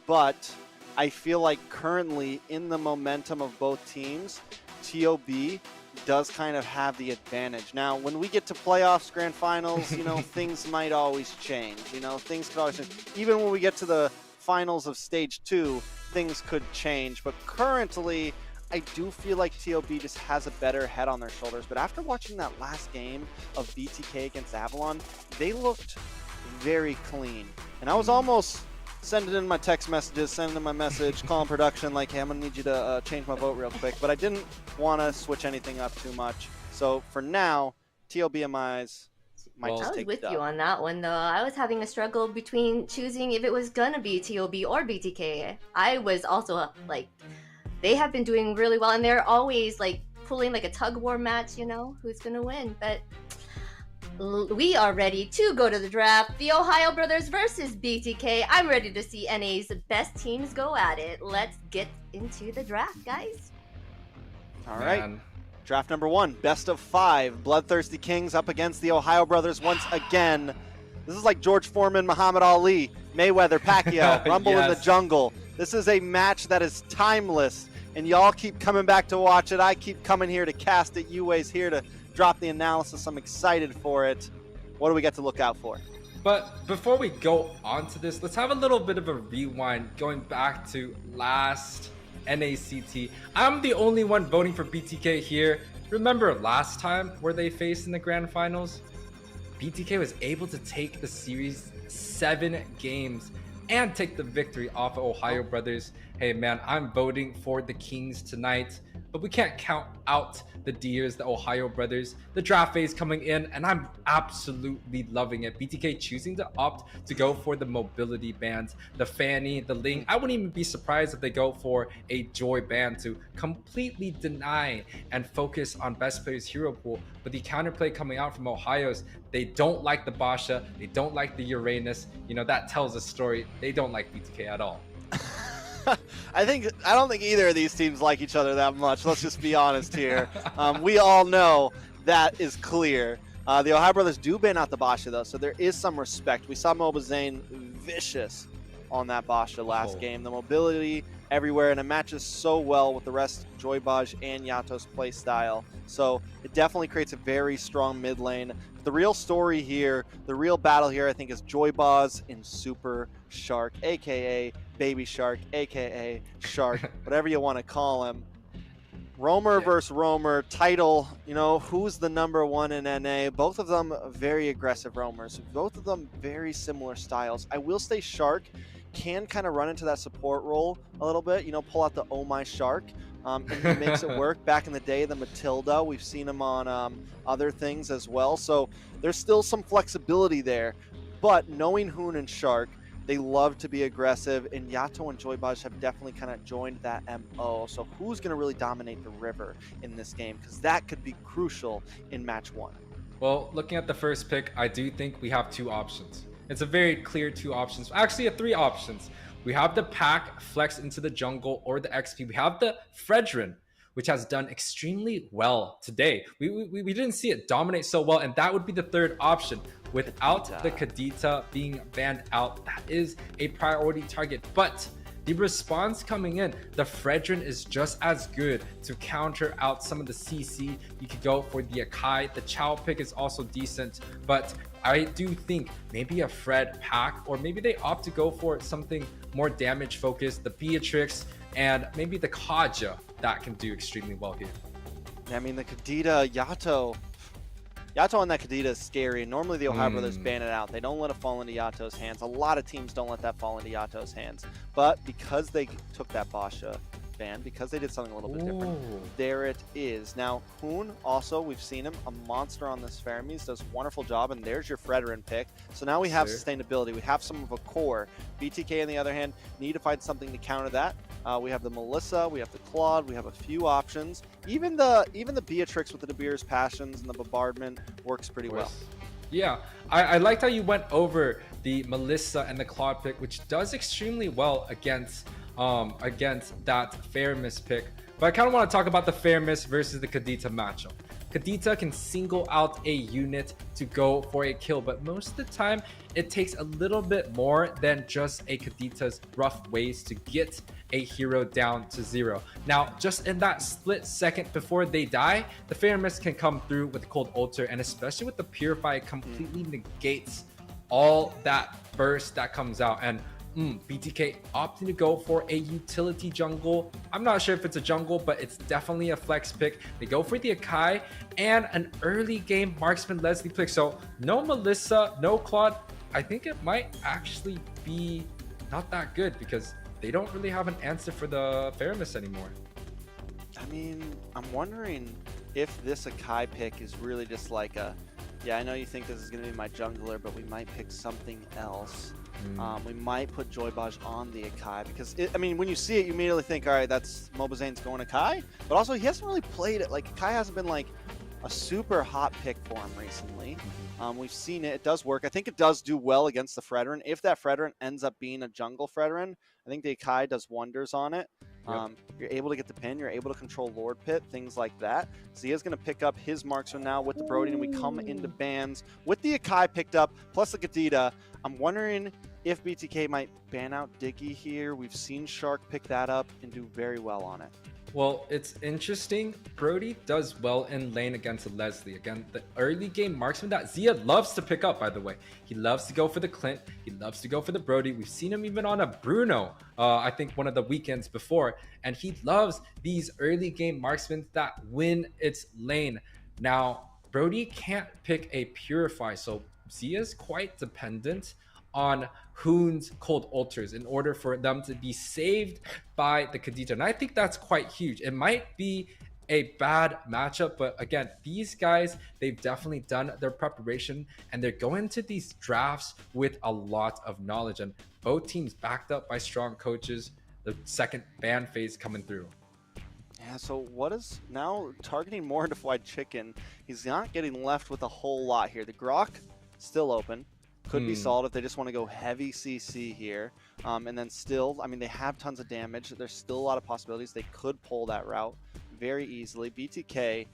but I feel like currently in the momentum of both teams, TOB does kind of have the advantage. Now, when we get to playoffs, grand finals, things might always change. Things could always change. Even when we get to the finals of stage 2, things could change. But currently, I do feel like TOB just has a better head on their shoulders. But after watching that last game of BTK against Avalon, they looked very clean. And I was almost sending in my text messages, sending in my message, calling production like, hey, I'm going to need you to change my vote real quick. But I didn't want to switch anything up too much. So for now, TOBMIs might just take the dub.
I was with you on that one, though. I was having a struggle between choosing if it was going to be TOB or BTK. I was also like, they have been doing really well, and they're always like pulling like a tug war match, who's going to win. But we are ready to go to the draft. The TheOhioBrothers versus BTK. I'm ready to see NA's best teams go at it. Let's get into the draft, guys.
All right. Draft number 1, best of 5. BloodThirstyKings up against the TheOhioBrothers once again. This is like George Foreman, Muhammad Ali, Mayweather, Pacquiao, Rumble in the Jungle. This is a match that is timeless, and y'all keep coming back to watch it. I keep coming here to cast it. Yuwei's here to drop the analysis. I'm excited for it. What do we get to look out for?
But before we go on to this, let's have a little bit of a rewind going back to last NACT. I'm the only one voting for BTK here. Remember last time where they faced in the grand finals? BTK was able to take the series 7 games and take the victory off of TheOhioBrothers. Hey man, I'm voting for the Kings tonight, but we can't count out the Deers, the TheOhioBrothers. The draft phase coming in, and I'm absolutely loving it. BTK choosing to opt to go for the mobility bands, the Fanny, the Ling. I wouldn't even be surprised if they go for a Joy band to completely deny and focus on best players hero pool. But the counterplay coming out from Ohio's, they don't like the Basha, they don't like the Uranus. You know, that tells a story. They don't like BTK at all.
I don't think either of these teams like each other that much. Let's just be honest here. We all know that is clear. The TheOhioBrothers do ban out the Basha though, so there is some respect. We saw Mobazane vicious on that Basha last game. The mobility everywhere, and it matches so well with the rest of Joybaj and Yato's play style. So it definitely creates a very strong mid lane. The real story here, the real battle here, I think, is Joybaz and Super Shark, aka Baby Shark, aka Shark, whatever you want to call him. Roamer versus Roamer, title, you know, who's the #1 in NA? Both of them very aggressive roamers. Both of them very similar styles. I will say Shark can kind of run into that support role a little bit, you know, pull out the Oh My Shark, and he makes it work. Back in the day, the Matilda, we've seen him on other things as well. So there's still some flexibility there. But knowing Hoon and Shark, they love to be aggressive, and Yato and Joybaj have definitely kind of joined that MO. So who's going to really dominate the river in this game? Because that could be crucial in match 1.
Well, looking at the first pick, I do think we have 2 options. It's a very clear 2 options. Actually, 3 options. We have the Pack flex into the jungle or the XP. We have the Fredrin, which has done extremely well today. We didn't see it dominate so well, and that would be the 3rd option. Without the Kadita being banned out, that is a priority target. But the response coming in, the Fredrin is just as good to counter out some of the CC. You could go for the Akai. The Chow pick is also decent, but I do think maybe a Fred Pack, or maybe they opt to go for something more damage focused, the Beatrix, and maybe the Kaja that can do extremely well here.
I mean, the Kadita, Yato on that Kadita is scary. Normally the TheOhioBrothers ban it out. They don't let it fall into Yato's hands. A lot of teams don't let that fall into Yato's hands. But because they took that Basha ban, because they did something a little bit different, there it is. Now, Hoon, also, we've seen him, a monster on this Fermis, does a wonderful job, and there's your Fredrin pick. So now we have sustainability. We have some of a core. BTK, on the other hand, need to find something to counter that. We have the Melissa, we have the Claude, we have a few options. Even the Beatrix with the De Beer's Passions and the Bombardment works pretty well.
Yeah, I liked how you went over the Melissa and the Claude pick, which does extremely well against that Fermis pick. But I kind of want to talk about the Fermis versus the Kadita matchup. Kadita can single out a unit to go for a kill, but most of the time it takes a little bit more than just a Kadita's rough ways to get a hero down to 0. Now, just in that split second before they die, the Fermis can come through with the Cold Altar, and especially with the Purify, it completely negates all that burst that comes out. And BTK opting to go for a utility jungle. I'm not sure if it's a jungle, but it's definitely a flex pick. They go for the Akai and an early game Marksman Leslie pick. So no Melissa, no Claude. I think it might actually be not that good because they don't really have an answer for the Fermis anymore.
I mean, I'm wondering if this Akai pick is really just like a, yeah, I know you think this is going to be my jungler, but we might pick something else. We might put Joybaj on the Akai because, I mean, when you see it, you immediately think, all right, that's Mobazane's going Akai. But also, he hasn't really played it. Like, Akai hasn't been, like, a super hot pick for him recently. We've seen it. It does work. I think it does do well against the Fredrin. If that Fredrin ends up being a jungle Fredrin, I think the Akai does wonders on it. You're able to get the pin. You're able to control Lord Pit, things like that. Zia's going to pick up his marksman now with the Brody, and we come into bans with the Akai picked up, plus the Kadita. I'm wondering if BTK might ban out Diggy here. We've seen Shark pick that up and do very well on it.
Well, it's interesting. Brody does well in lane against Leslie. Again, the early game marksman that Zia loves to pick up, by the way. He loves to go for the Clint. He loves to go for the Brody. We've seen him even on a Bruno, I think one of the weekends before. And he loves these early game marksmen that win its lane. Now, Brody can't pick a Purify, so Zia's quite dependent on Hoon's Cold Altars in order for them to be saved by the Khadija. And I think that's quite huge. It might be a bad matchup, but again, these guys, they've definitely done their preparation and they're going to these drafts with a lot of knowledge, and both teams backed up by strong coaches. The second ban phase coming through.
Yeah, so what is now targeting more into Fried Chicken? He's not getting left with a whole lot here. The Grok still open. Could be solid if they just want to go heavy CC here. And then still, I mean, they have tons of damage. There's still a lot of possibilities. They could pull that route very easily. BTK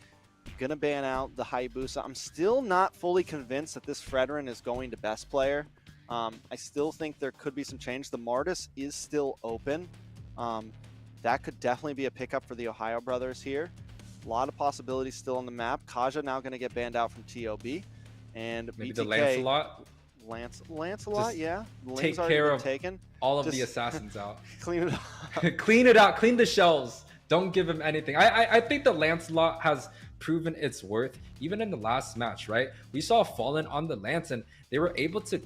gonna ban out the Hayabusa. I'm still not fully convinced that this Fredrin is going to best player. I still think there could be some change. The Martis is still open. That could definitely be a pickup for the Ohio brothers here. A lot of possibilities still on the map. Kaja now going to get banned out from TOB. And
maybe
BTK,
the Lancelot?
Lancelot,
just
yeah.
Take care of all of the assassins out.
Clean it up.
Clean it out. Clean the shells. Don't give him anything. I think the Lancelot has proven its worth even in the last match, right? We saw Fallen on the Lance and they were able to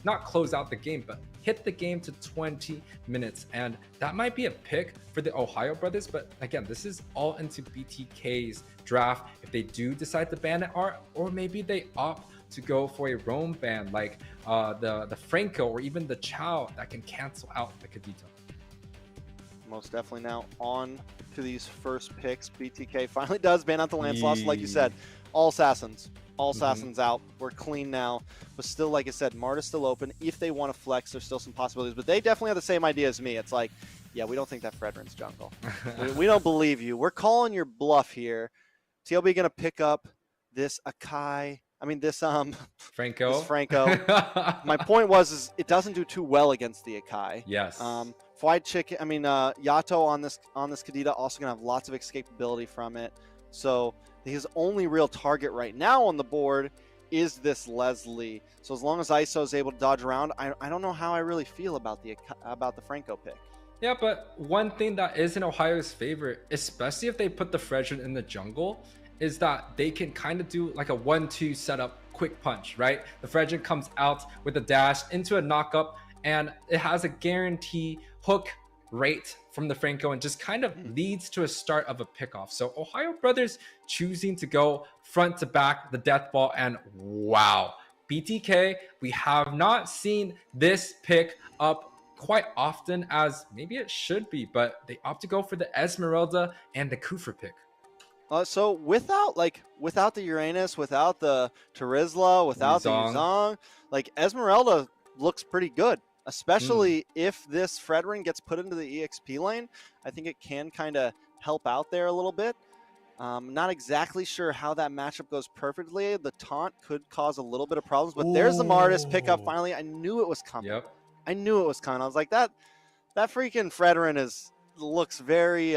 not close out the game, but hit the game to 20 minutes. And that might be a pick for the Ohio brothers. But again, this is all into BTK's draft. If they do decide to ban it, or maybe they opt to go for a roam ban like the Franco or even the Chow that can cancel out the Kadita.
Most definitely now on to these first picks. BTK finally does ban out the Lancelot. So like you said, all assassins out. We're clean now. But still, like I said, Marta's still open. If they want to flex, there's still some possibilities. But they definitely have the same idea as me. It's like, yeah, we don't think that Fredrin's jungle. we don't believe you. We're calling your bluff here. TLB going to pick up this Akai. I mean, this
Franco.
This Franco. My point was it doesn't do too well against the Akai.
Yes.
Fried Chicken. I mean, Yato on this Kadita also gonna have lots of escapability from it. So his only real target right now on the board is this Leslie. So as long as ISO is able to dodge around, I don't know how I really feel about the Franco pick.
Yeah, but one thing that is in Ohio's favor, especially if they put the Fredrin in the jungle, is that they can kind of do like a 1-2 setup, quick punch, right? The Fredrin comes out with a dash into a knockup, and it has a guarantee hook rate from the Franco and just kind of leads to a start of a pickoff. So Ohio brothers choosing to go front to back, the death ball, and wow. BTK, we have not seen this pick up quite often as maybe it should be, but they opt to go for the Esmeralda and the Kufra pick.
So without the Uranus, without the Terizla, without the Yuzong, like Esmeralda looks pretty good, especially if this Fredrin gets put into the EXP lane. I think it can kind of help out there a little bit. Not exactly sure how that matchup goes perfectly. The taunt could cause a little bit of problems, but there's the Martis pickup finally. I knew it was coming.
Yep.
I knew it was coming. I was like, that freaking Fredrin looks very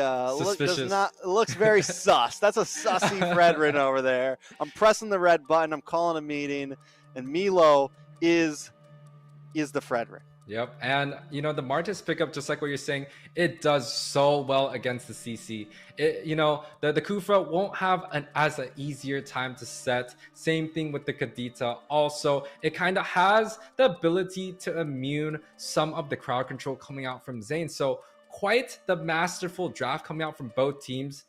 looks very sus. That's a sussy Fredrin over there. I'm pressing the red button. I'm calling a meeting, and Milo is the Fredrin.
Yep, and you know the Martis pickup, just like what you're saying, it does so well against the CC. The Kufra won't have an easier time to set. Same thing with the Kadita. Also, it kind of has the ability to immune some of the crowd control coming out from Zane. So quite the masterful draft coming out from both teams.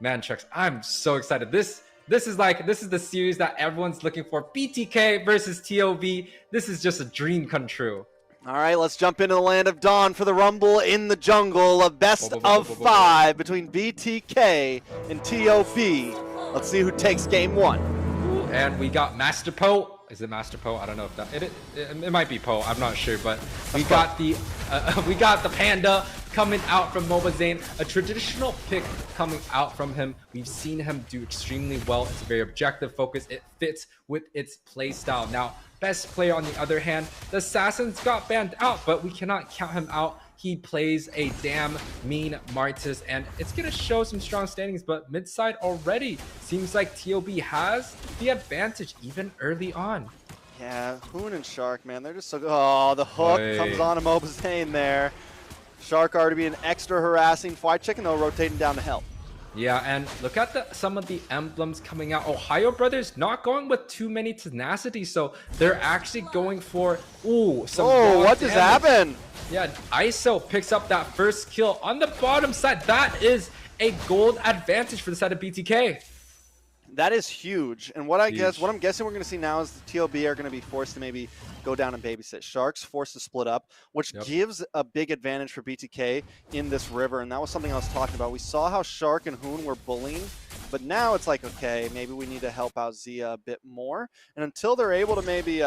Man, Trex, I'm so excited. This is the series that everyone's looking for. BTK versus TOB. This is just a dream come true.
All right, let's jump into the land of Dawn for the Rumble in the Jungle, a best of 5 between BTK and TOB. Let's see who takes game 1.
And we got Master Poe. Is it Master Poe? I don't know if that it might be Poe. I'm not sure, but we got the Panda coming out from Mobazane. A traditional pick coming out from him. We've seen him do extremely well. It's a very objective focus. It fits with its play style. Now, best player on the other hand, the Assassins got banned out, but we cannot count him out. He plays a damn mean Martis, and it's going to show some strong standings, but mid-side already seems like TOB has the advantage even early on.
Yeah, Hoon and Shark, man, they're just so good. Oh, the hook comes on to Mobazane there. Shark already being extra harassing. Fried Chicken, though, rotating down to help.
Yeah, and look at some of the emblems coming out. OhioBrothers not going with too many tenacity, so they're actually going for, some
what just happened?
Yeah, ISO picks up that first kill on the bottom side. That is a gold advantage for the side of BTK.
That is huge. And what I'm guessing we're going to see now is the TOB are going to be forced to maybe go down and babysit. Sharks forced to split up, which gives a big advantage for BTK in this river. And that was something I was talking about. We saw how Shark and Hoon were bullying, but now it's like, okay, maybe we need to help out Zia a bit more. And until they're able to maybe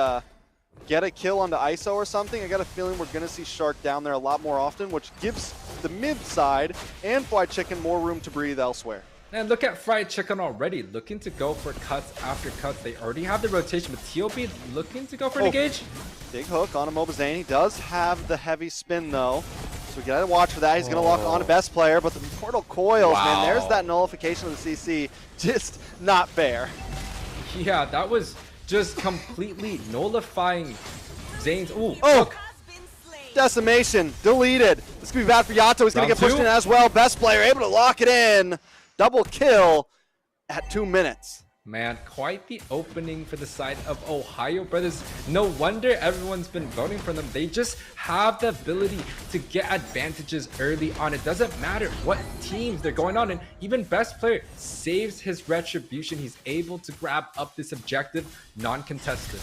get a kill onto ISO or something, I got a feeling we're going to see Shark down there a lot more often, which gives the mid side and Fried Chicken more room to breathe elsewhere.
And look at Fried Chicken already, looking to go for cuts after cuts. They already have the rotation, but TOB looking to go for an engage.
Big hook on a Mobazane. He does have the heavy spin, though, so we got to watch for that. He's going to lock on to best player, but the Mortal Coils, man, there's that nullification of the CC. Just not fair.
Yeah, that was just completely nullifying Zane's.
Hook. Decimation, deleted. This could be bad for Yato. He's going to get pushed in as well. Best player able to lock it in. Double kill at 2 minutes.
Man, quite the opening for the side of OhioBrothers. No wonder everyone's been voting for them. They just have the ability to get advantages early on. It doesn't matter what teams they're going on, and even best player saves his retribution. He's able to grab up this objective non-contested.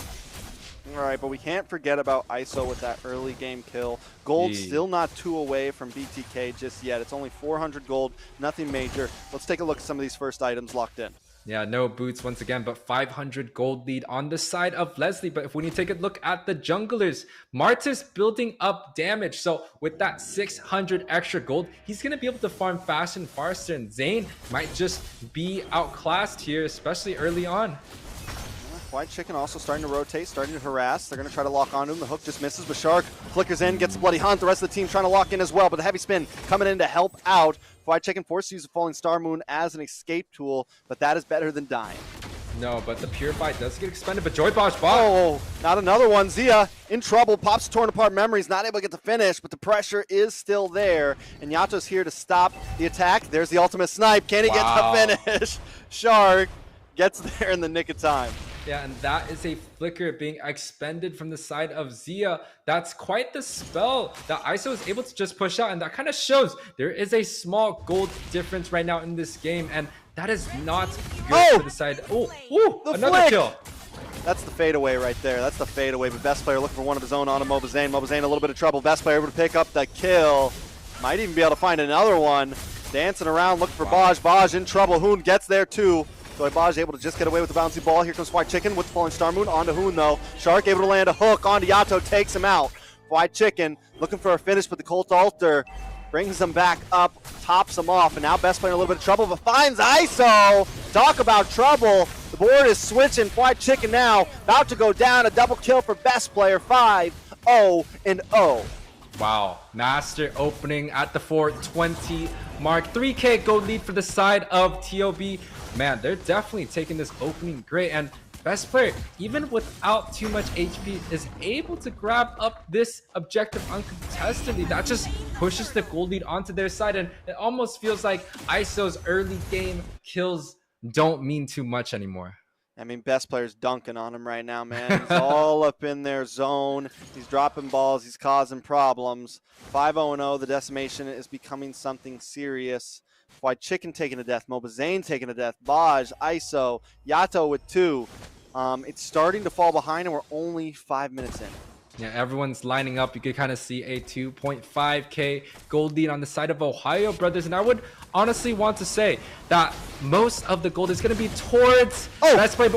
All right, but we can't forget about ISO with that early game kill. Gold still not 2 away from BTK just yet. It's only 400 gold, nothing major. Let's take a look at some of these first items locked in.
Yeah, no boots once again, but 500 gold lead on the side of Leslie. But if we need to take a look at the junglers, Martis building up damage. So with that 600 extra gold, he's going to be able to farm fast and faster. And Zane might just be outclassed here, especially early on.
White Chicken also starting to rotate, starting to harass. They're going to try to lock onto him. The hook just misses, but Shark flickers in, gets a bloody hunt. The rest of the team trying to lock in as well, but the heavy spin coming in to help out. White Chicken forced to use the Falling Star Moon as an escape tool, but that is better than dying.
No, but the Purify does get expended, but Joy Bosch bot.
Oh, not another one. Zia in trouble, pops torn apart memories, not able to get the finish, but the pressure is still there, and Yato's here to stop the attack. There's the ultimate snipe. Can he get the finish? Shark gets there in the nick of time.
Yeah, and that is a flicker being expended from the side of Zia. That's quite the spell that ISO is able to just push out, and that kind of shows there is a small gold difference right now in this game, and that is not good for the side. Another kill.
That's the fadeaway right there. That's the fadeaway, but best player looking for one of his own on a Mobazane. Mobazane a little bit of trouble. Best player able to pick up the kill. Might even be able to find another one. Dancing around looking for Baj. Baj in trouble. Hoon gets there too. So Baj able to just get away with the bouncy ball. Here comes White Chicken with the Falling Star Moon onto Hoon though. Shark able to land a hook onto Yato, takes him out. White Chicken looking for a finish, but the Colt Altar brings him back up, tops him off, and now best player in a little bit of trouble, but finds ISO. Talk about trouble. The board is switching. White Chicken now about to go down. A double kill for best player. 5-0-0.
Wow, master opening at the 420 mark. 3K gold lead for the side of TOB. Man, they're definitely taking this opening great, and best player, even without too much HP, is able to grab up this objective uncontestedly. That just pushes the gold lead onto their side, and it almost feels like ISO's early game kills don't mean too much anymore.
I mean, best player's dunking on him right now, man. He's all up in their zone. He's dropping balls. He's causing problems. 5-0-0. The decimation is becoming something serious. White Chicken taking a death. Mobazane taking a death. Baj, ISO, Yato with 2. It's starting to fall behind, and we're only 5 minutes in.
Yeah, everyone's lining up. You can kind of see a 2.5K gold lead on the side of OhioBrothers, and I would honestly want to say that most of the gold is going to be towards best play.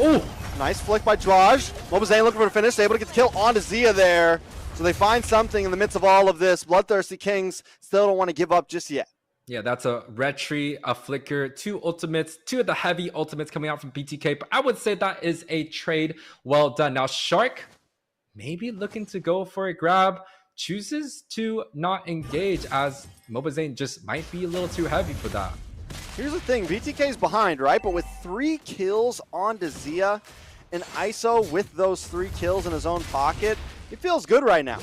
Nice
flick by Draj. Mobazane looking for a finish, able to get the kill onto Zia there. So they find something in the midst of all of this. BloodThirstyKings still don't want to give up just yet.
Yeah, that's a red tree, a flicker, 2 ultimates, 2 of the heavy ultimates coming out from BTK. But I would say that is a trade well done. Now, Shark maybe looking to go for a grab, chooses to not engage as Mobazane just might be a little too heavy for that.
Here's the thing, BTK's behind, right? But with 3 kills onto Zia, and ISO with those 3 kills in his own pocket, it feels good right now.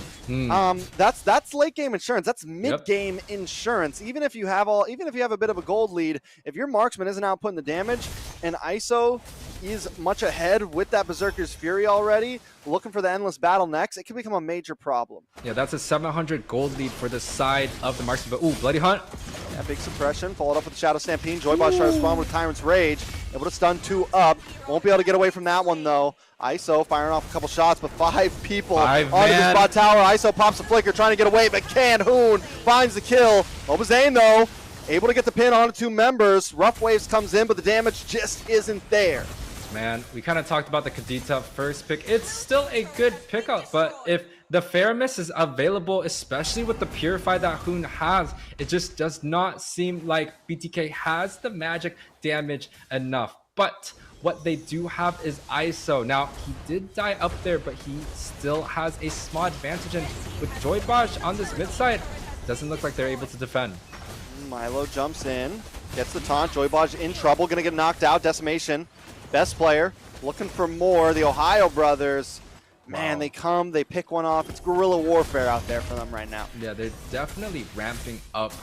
That's late game insurance. That's mid game insurance. Even if you have a bit of a gold lead, if your marksman isn't outputting the damage, and ISO is much ahead with that Berserker's Fury already, looking for the endless battle next, it can become a major problem.
Yeah, that's a 700 gold lead for the side of the marksman. But ooh, Bloody Hunt.
Yeah, big suppression, followed up with the Shadow Stampede. Joyboss tries to respond with Tyrant's Rage, able to stun 2 up. Won't be able to get away from that one though. ISO firing off a couple shots, but 5 people onto the spot tower. ISO pops the flicker, trying to get away, but can't. Hoon finds the kill. Mobazane though, able to get the pin onto 2 members. Rough Waves comes in, but the damage just isn't there.
Man, we kind of talked about the Kadita first pick. It's still a good pickup, but if the Faramis is available, especially with the Purify that Hoon has, it just does not seem like BTK has the magic damage enough. But what they do have is ISO. Now, he did die up there, but he still has a small advantage. And with Joybosh on this mid side, doesn't look like they're able to defend.
Milo jumps in, gets the taunt. Joybosh in trouble, gonna get knocked out. Decimation. Best player, looking for more. The OhioBrothers, man, they come, they pick one off. It's guerrilla warfare out there for them right now.
Yeah, they're definitely ramping up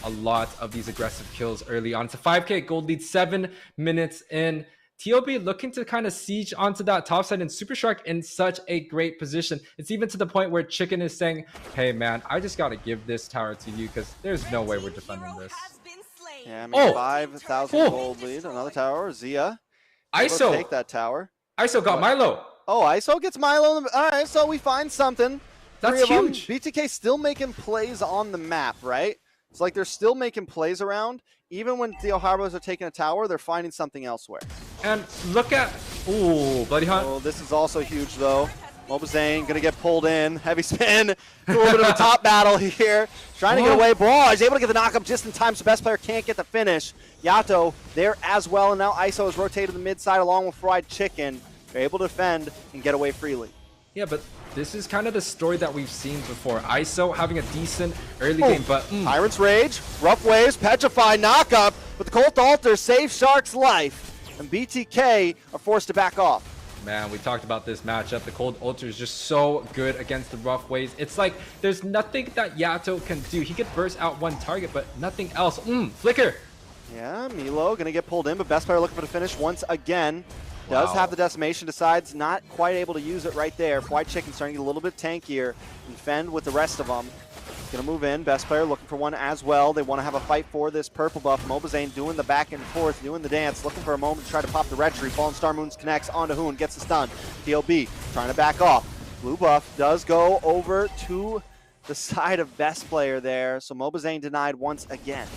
a lot of these aggressive kills early on. It's a 5K gold lead, 7 minutes in. TOB looking to kind of siege onto that top side, and Super Shark in such a great position. It's even to the point where Chicken is saying, hey man, I just got to give this tower to you because there's no way we're defending this.
Yeah, I mean, 5,000 gold lead, another tower. Zia.
ISO
take that tower.
ISO got Milo.
Oh, ISO gets Milo. All right, so we find something.
That's huge.
BTK still making plays on the map, right? It's like they're still making plays around. Even when TheOhioBrothers are taking a tower, they're finding something elsewhere.
And look at, ooh, Bloody Hunt.
Oh, this is also huge though. Mobazane gonna get pulled in. Heavy spin. A little bit of a top battle here. Trying to get away. Boy, he's able to get the knockup just in time, so best player can't get the finish. Yato there as well, and now ISO is rotated to the mid side along with Fried Chicken. They're able to defend and get away freely.
Yeah, but this is kind of the story that we've seen before. ISO having a decent early game, but
Tyrant's Rage, Rough Waves, Petrify, knockup, but the Colt Altar saves Shark's life, and BTK are forced to back off.
Man, we talked about this matchup. The Cold Ultra is just so good against the Rough Waves. It's like there's nothing that Yato can do. He could burst out one target, but nothing else. Flicker.
Yeah, Milo gonna get pulled in, but best player looking for the finish once again. Does have the decimation, decides not quite able to use it right there. White Chicken starting to get a little bit tankier and fend with the rest of them. Gonna move in, best player looking for one as well. They want to have a fight for this purple buff. Mobazane doing the back and forth, doing the dance, looking for a moment to try to pop the retry. Fallen Star Moons connects onto Hoon, gets the stun. TLB trying to back off. Blue buff does go over to the side of best player there, so Mobazane denied once again.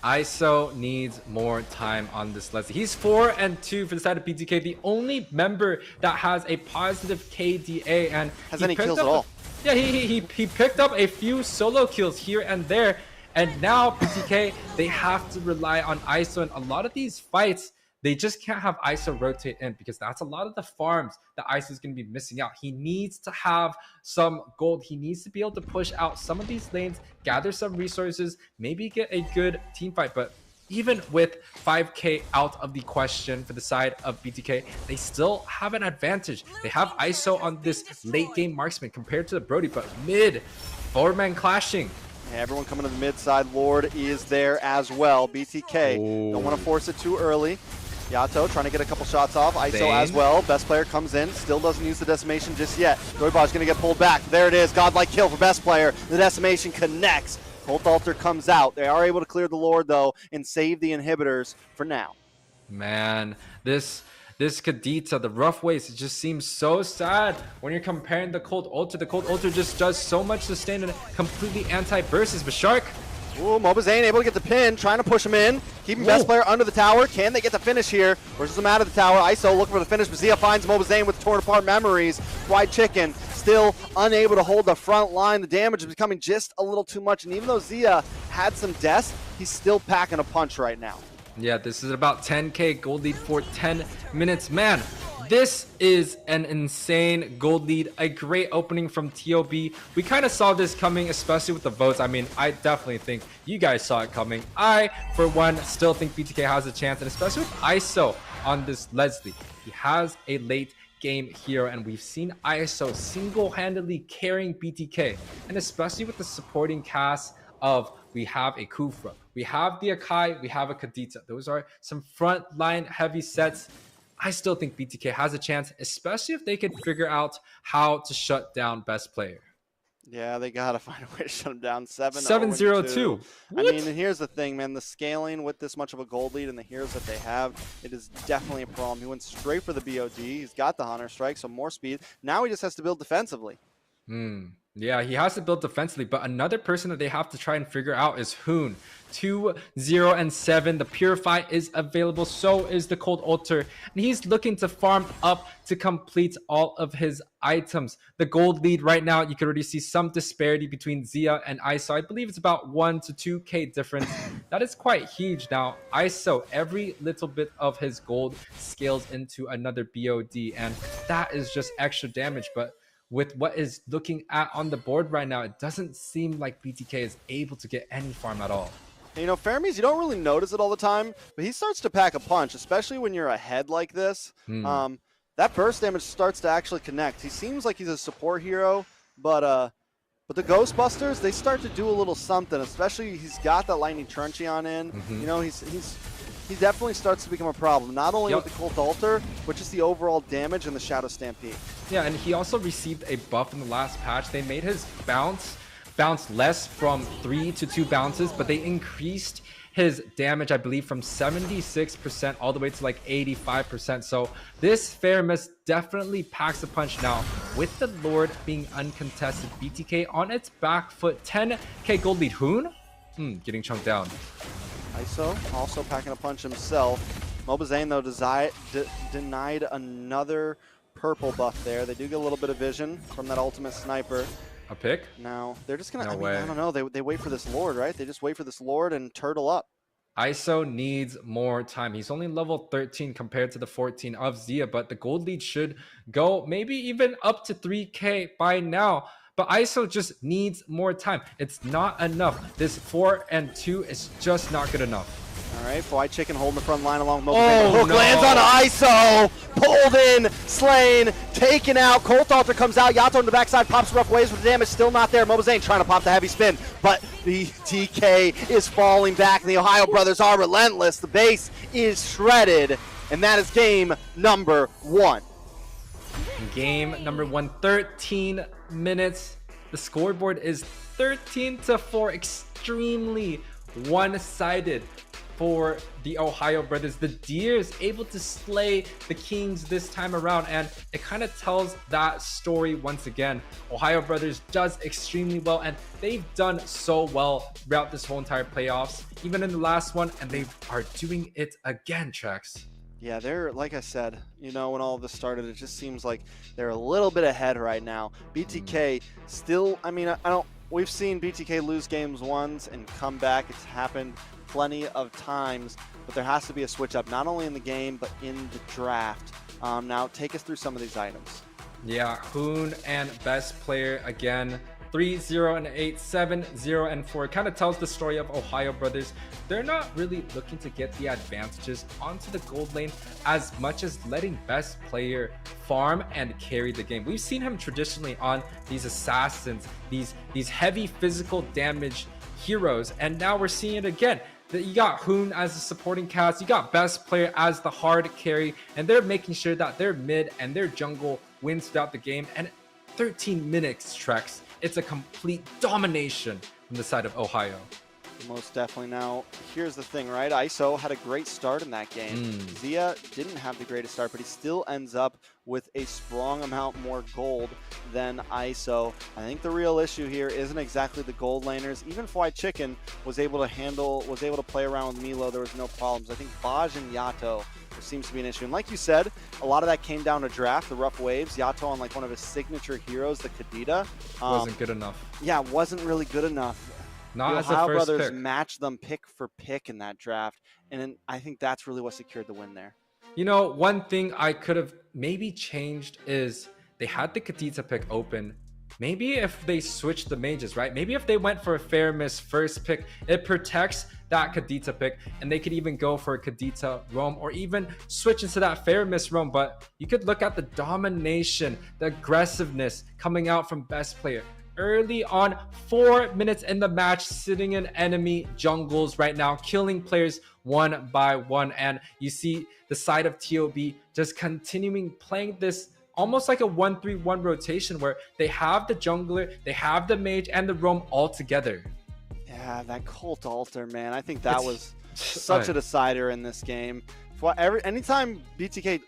ISO needs more time on this Leslie. He's 4-2 for the side of BTK, the only member that has a positive KDA, and
has any kills at all.
Yeah, he picked up a few solo kills here and there, and now BTK, they have to rely on ISO. And a lot of these fights, they just can't have ISO rotate in because that's a lot of the farms that ISO is going to be missing out. He needs to have some gold. He needs to be able to push out some of these lanes, gather some resources, maybe get a good team fight. But even with 5K out of the question for the side of BTK, they still have an advantage. They have ISO on this late game marksman compared to the Brody, but mid, 4-man clashing.
Everyone coming to the mid side. Lord is there as well. BTK don't want to force it too early. Yato trying to get a couple shots off. ISO as well. Best player comes in. Still doesn't use the decimation just yet. Joybosh going to get pulled back. There it is. Godlike kill for best player. The decimation connects. Colt Altar comes out. They are able to clear the Lord though and save the inhibitors for now.
Man, this Kadita, the Rough Waves, it just seems so sad when you're comparing the Cold Ultra. The Cold Ultra just does so much sustain and completely anti-bursts. But Shark.
Ooh, Mobazane able to get the pin, trying to push him in. Keeping best player under the tower. Can they get the finish here? Pushes him out of the tower. ISO looking for the finish, but Zia finds Mobazane with torn apart memories. Fried Chicken still unable to hold the front line. The damage is becoming just a little too much, and even though Zia had some deaths, he's still packing a punch right now.
Yeah, this is about 10k gold lead for 10 minutes. Man, this is an insane gold lead. A great opening from TOB. We kind of saw this coming, especially with the votes. I mean, I definitely think you guys saw it coming. I, for one, still think BTK has a chance, and especially with ISO on this Leslie. He has a late game hero, and we've seen ISO single-handedly carrying BTK, and especially with the supporting cast of, we have a Kufra, we have the Akai, we have a Kadita. Those are some front-line heavy sets. I still think BTK has a chance, especially if they can figure out how to shut down best player.
Yeah, they got to find a way to shut him down.
7-0-2.
I mean, and here's the thing, man. The scaling with this much of a gold lead and the heroes that they have, it is definitely a problem. He went straight for the BOD. He's got the Hunter Strike, so more speed. Now he just has to build defensively.
Yeah, he has to build defensively, but another person that they have to try and figure out is Hoon. 2-0-7. The Purify is available, so is the Cold Altar, and he's looking to farm up to complete all of his items. The gold lead right now, you can already see some disparity between Zia and ISO. I believe it's about 1 to 2k difference. That is quite huge. Now, ISO, every little bit of his gold scales into another BOD, and that is just extra damage, but with what is looking at on the board right now, it doesn't seem like BTK is able to get any farm at all.
You know, Fermis, you don't really notice it all the time, but he starts to pack a punch, especially when you're ahead like this. That burst damage starts to actually connect. He seems like he's a support hero, but the Ghostbusters, they start to do a little something, especially he's got that Lightning Truncheon in. You know, he definitely starts to become a problem, not only with the Cult Altar, but just the overall damage and the Shadow Stampede.
Yeah, and he also received a buff in the last patch. They made his bounce less from 3 to 2 bounces, but they increased his damage, I believe, from 76% all the way to like 85%. So this Fermis definitely packs a punch. Now, with the Lord being uncontested, BTK on its back foot, 10k gold lead. Hoon? Getting chunked down.
ISO also packing a punch himself. Mobazane, though, denied another purple buff there. They do get a little bit of vision from that ultimate sniper.
A pick?
Now, they're just going to,
way.
I don't know. They wait for this Lord, right? They just wait for this Lord and turtle up.
ISO needs more time. He's only level 13 compared to the 14 of Zia, but the gold lead should go maybe even up to 3k by now. But ISO just needs more time. It's not enough. This 4 and 2 is just not good enough.
All right, Fly Chicken holding the front line along with Mobazane. Hook lands on ISO. Pulled in, slain, taken out. Colt Altar comes out. Yato on the backside, pops rough waves with the damage still not there. Mobazane trying to pop the heavy spin, but the TK is falling back. The Ohio brothers are relentless. The base is shredded, and that is game number 1.
Game number 1, 13 minutes. The scoreboard is 13-4, extremely one-sided for the Ohio brothers. The Deers able to slay the Kings this time around, and it kind of tells that story once again. Ohio brothers does extremely well, and they've done so well throughout this whole entire playoffs, even in the last one, and they are doing it again, Trex.
Yeah, they're, like I said, you know, when all of this started, it just seems like they're a little bit ahead right now. BTK still, I mean, we've seen BTK lose games once and come back. It's happened plenty of times, but there has to be a switch up, not only in the game, but in the draft. Now, take us through some of these items.
Yeah, Hoon and best player again. 3-0-8, 7-0-4. It kind of tells the story of Ohio brothers. They're not really looking to get the advantages onto the gold lane as much as letting best player farm and carry the game. We've seen him traditionally on these assassins, these heavy physical damage heroes, and now we're seeing it again. You got Hoon as the supporting cast, you got best player as the hard carry, and they're making sure that their mid and their jungle wins throughout the game. And 13 minutes, Trex. It's a complete domination from the side of Ohio.
Most definitely. Now, here's the thing, right? ISO had a great start in that game. Zia didn't have the greatest start, but he still ends up with a strong amount more gold than ISO. I think the real issue here isn't exactly the gold laners. Even Fried Chicken was able to play around with Milo. There was no problems. I think Baj and Yato seems to be an issue. And like you said, a lot of that came down to draft, the rough waves. Yato on like one of his signature heroes, the Kadita.
Wasn't good enough.
Yeah, wasn't really good enough.
Not
the
as the
Ohio
first
Brothers
pick.
matched them pick for pick in that draft, and I think that's really what secured the win there.
You know, one thing I could have maybe changed is they had the Kadita pick open. Maybe if they switched the mages, right? Maybe if they went for a fair miss first pick, it protects that Kadita pick, and they could even go for a Kadita roam or even switch into that fair miss roam. But you could look at the domination, the aggressiveness coming out from best player. Early on, 4 minutes in the match, sitting in enemy jungles right now, killing players one by one. And you see the side of TOB just continuing playing this almost like a 1-3-1 rotation where they have the jungler, they have the mage, and the roam all together.
Yeah, that Cult Altar, man. I think that was such a decider in this game. Anytime BTK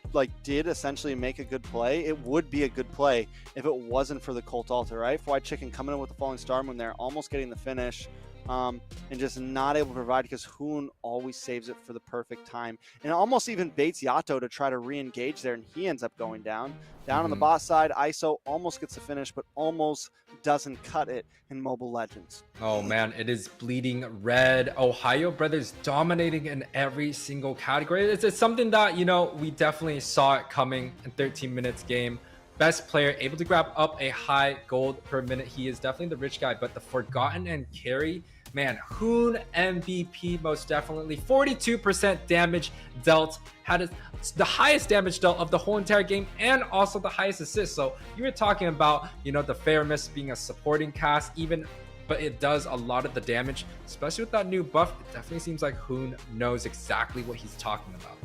did essentially make a good play, it would be a good play if it wasn't for the Cult Altar, right? Fried Chicken coming in with the Falling Star Moon there, almost getting the finish, and just not able to provide because Hoon always saves it for the perfect time. And almost even baits Yato to try to re-engage there, and he ends up going down. Down on the bot side, ISO almost gets the finish, but almost doesn't cut it in Mobile Legends.
Oh man, it is bleeding red. Ohio Brothers dominating in every single category. It's something that, you know, we definitely saw it coming in 13 minutes game. Best player, able to grab up a high gold per minute. He is definitely the rich guy, but the Forgotten and Carry, man, Hoon MVP most definitely. 42% damage dealt, had the highest damage dealt of the whole entire game, and also the highest assist. So you were talking about, you know, the fair miss being a supporting cast, but it does a lot of the damage, especially with that new buff. It definitely seems like Hoon knows exactly what he's talking about.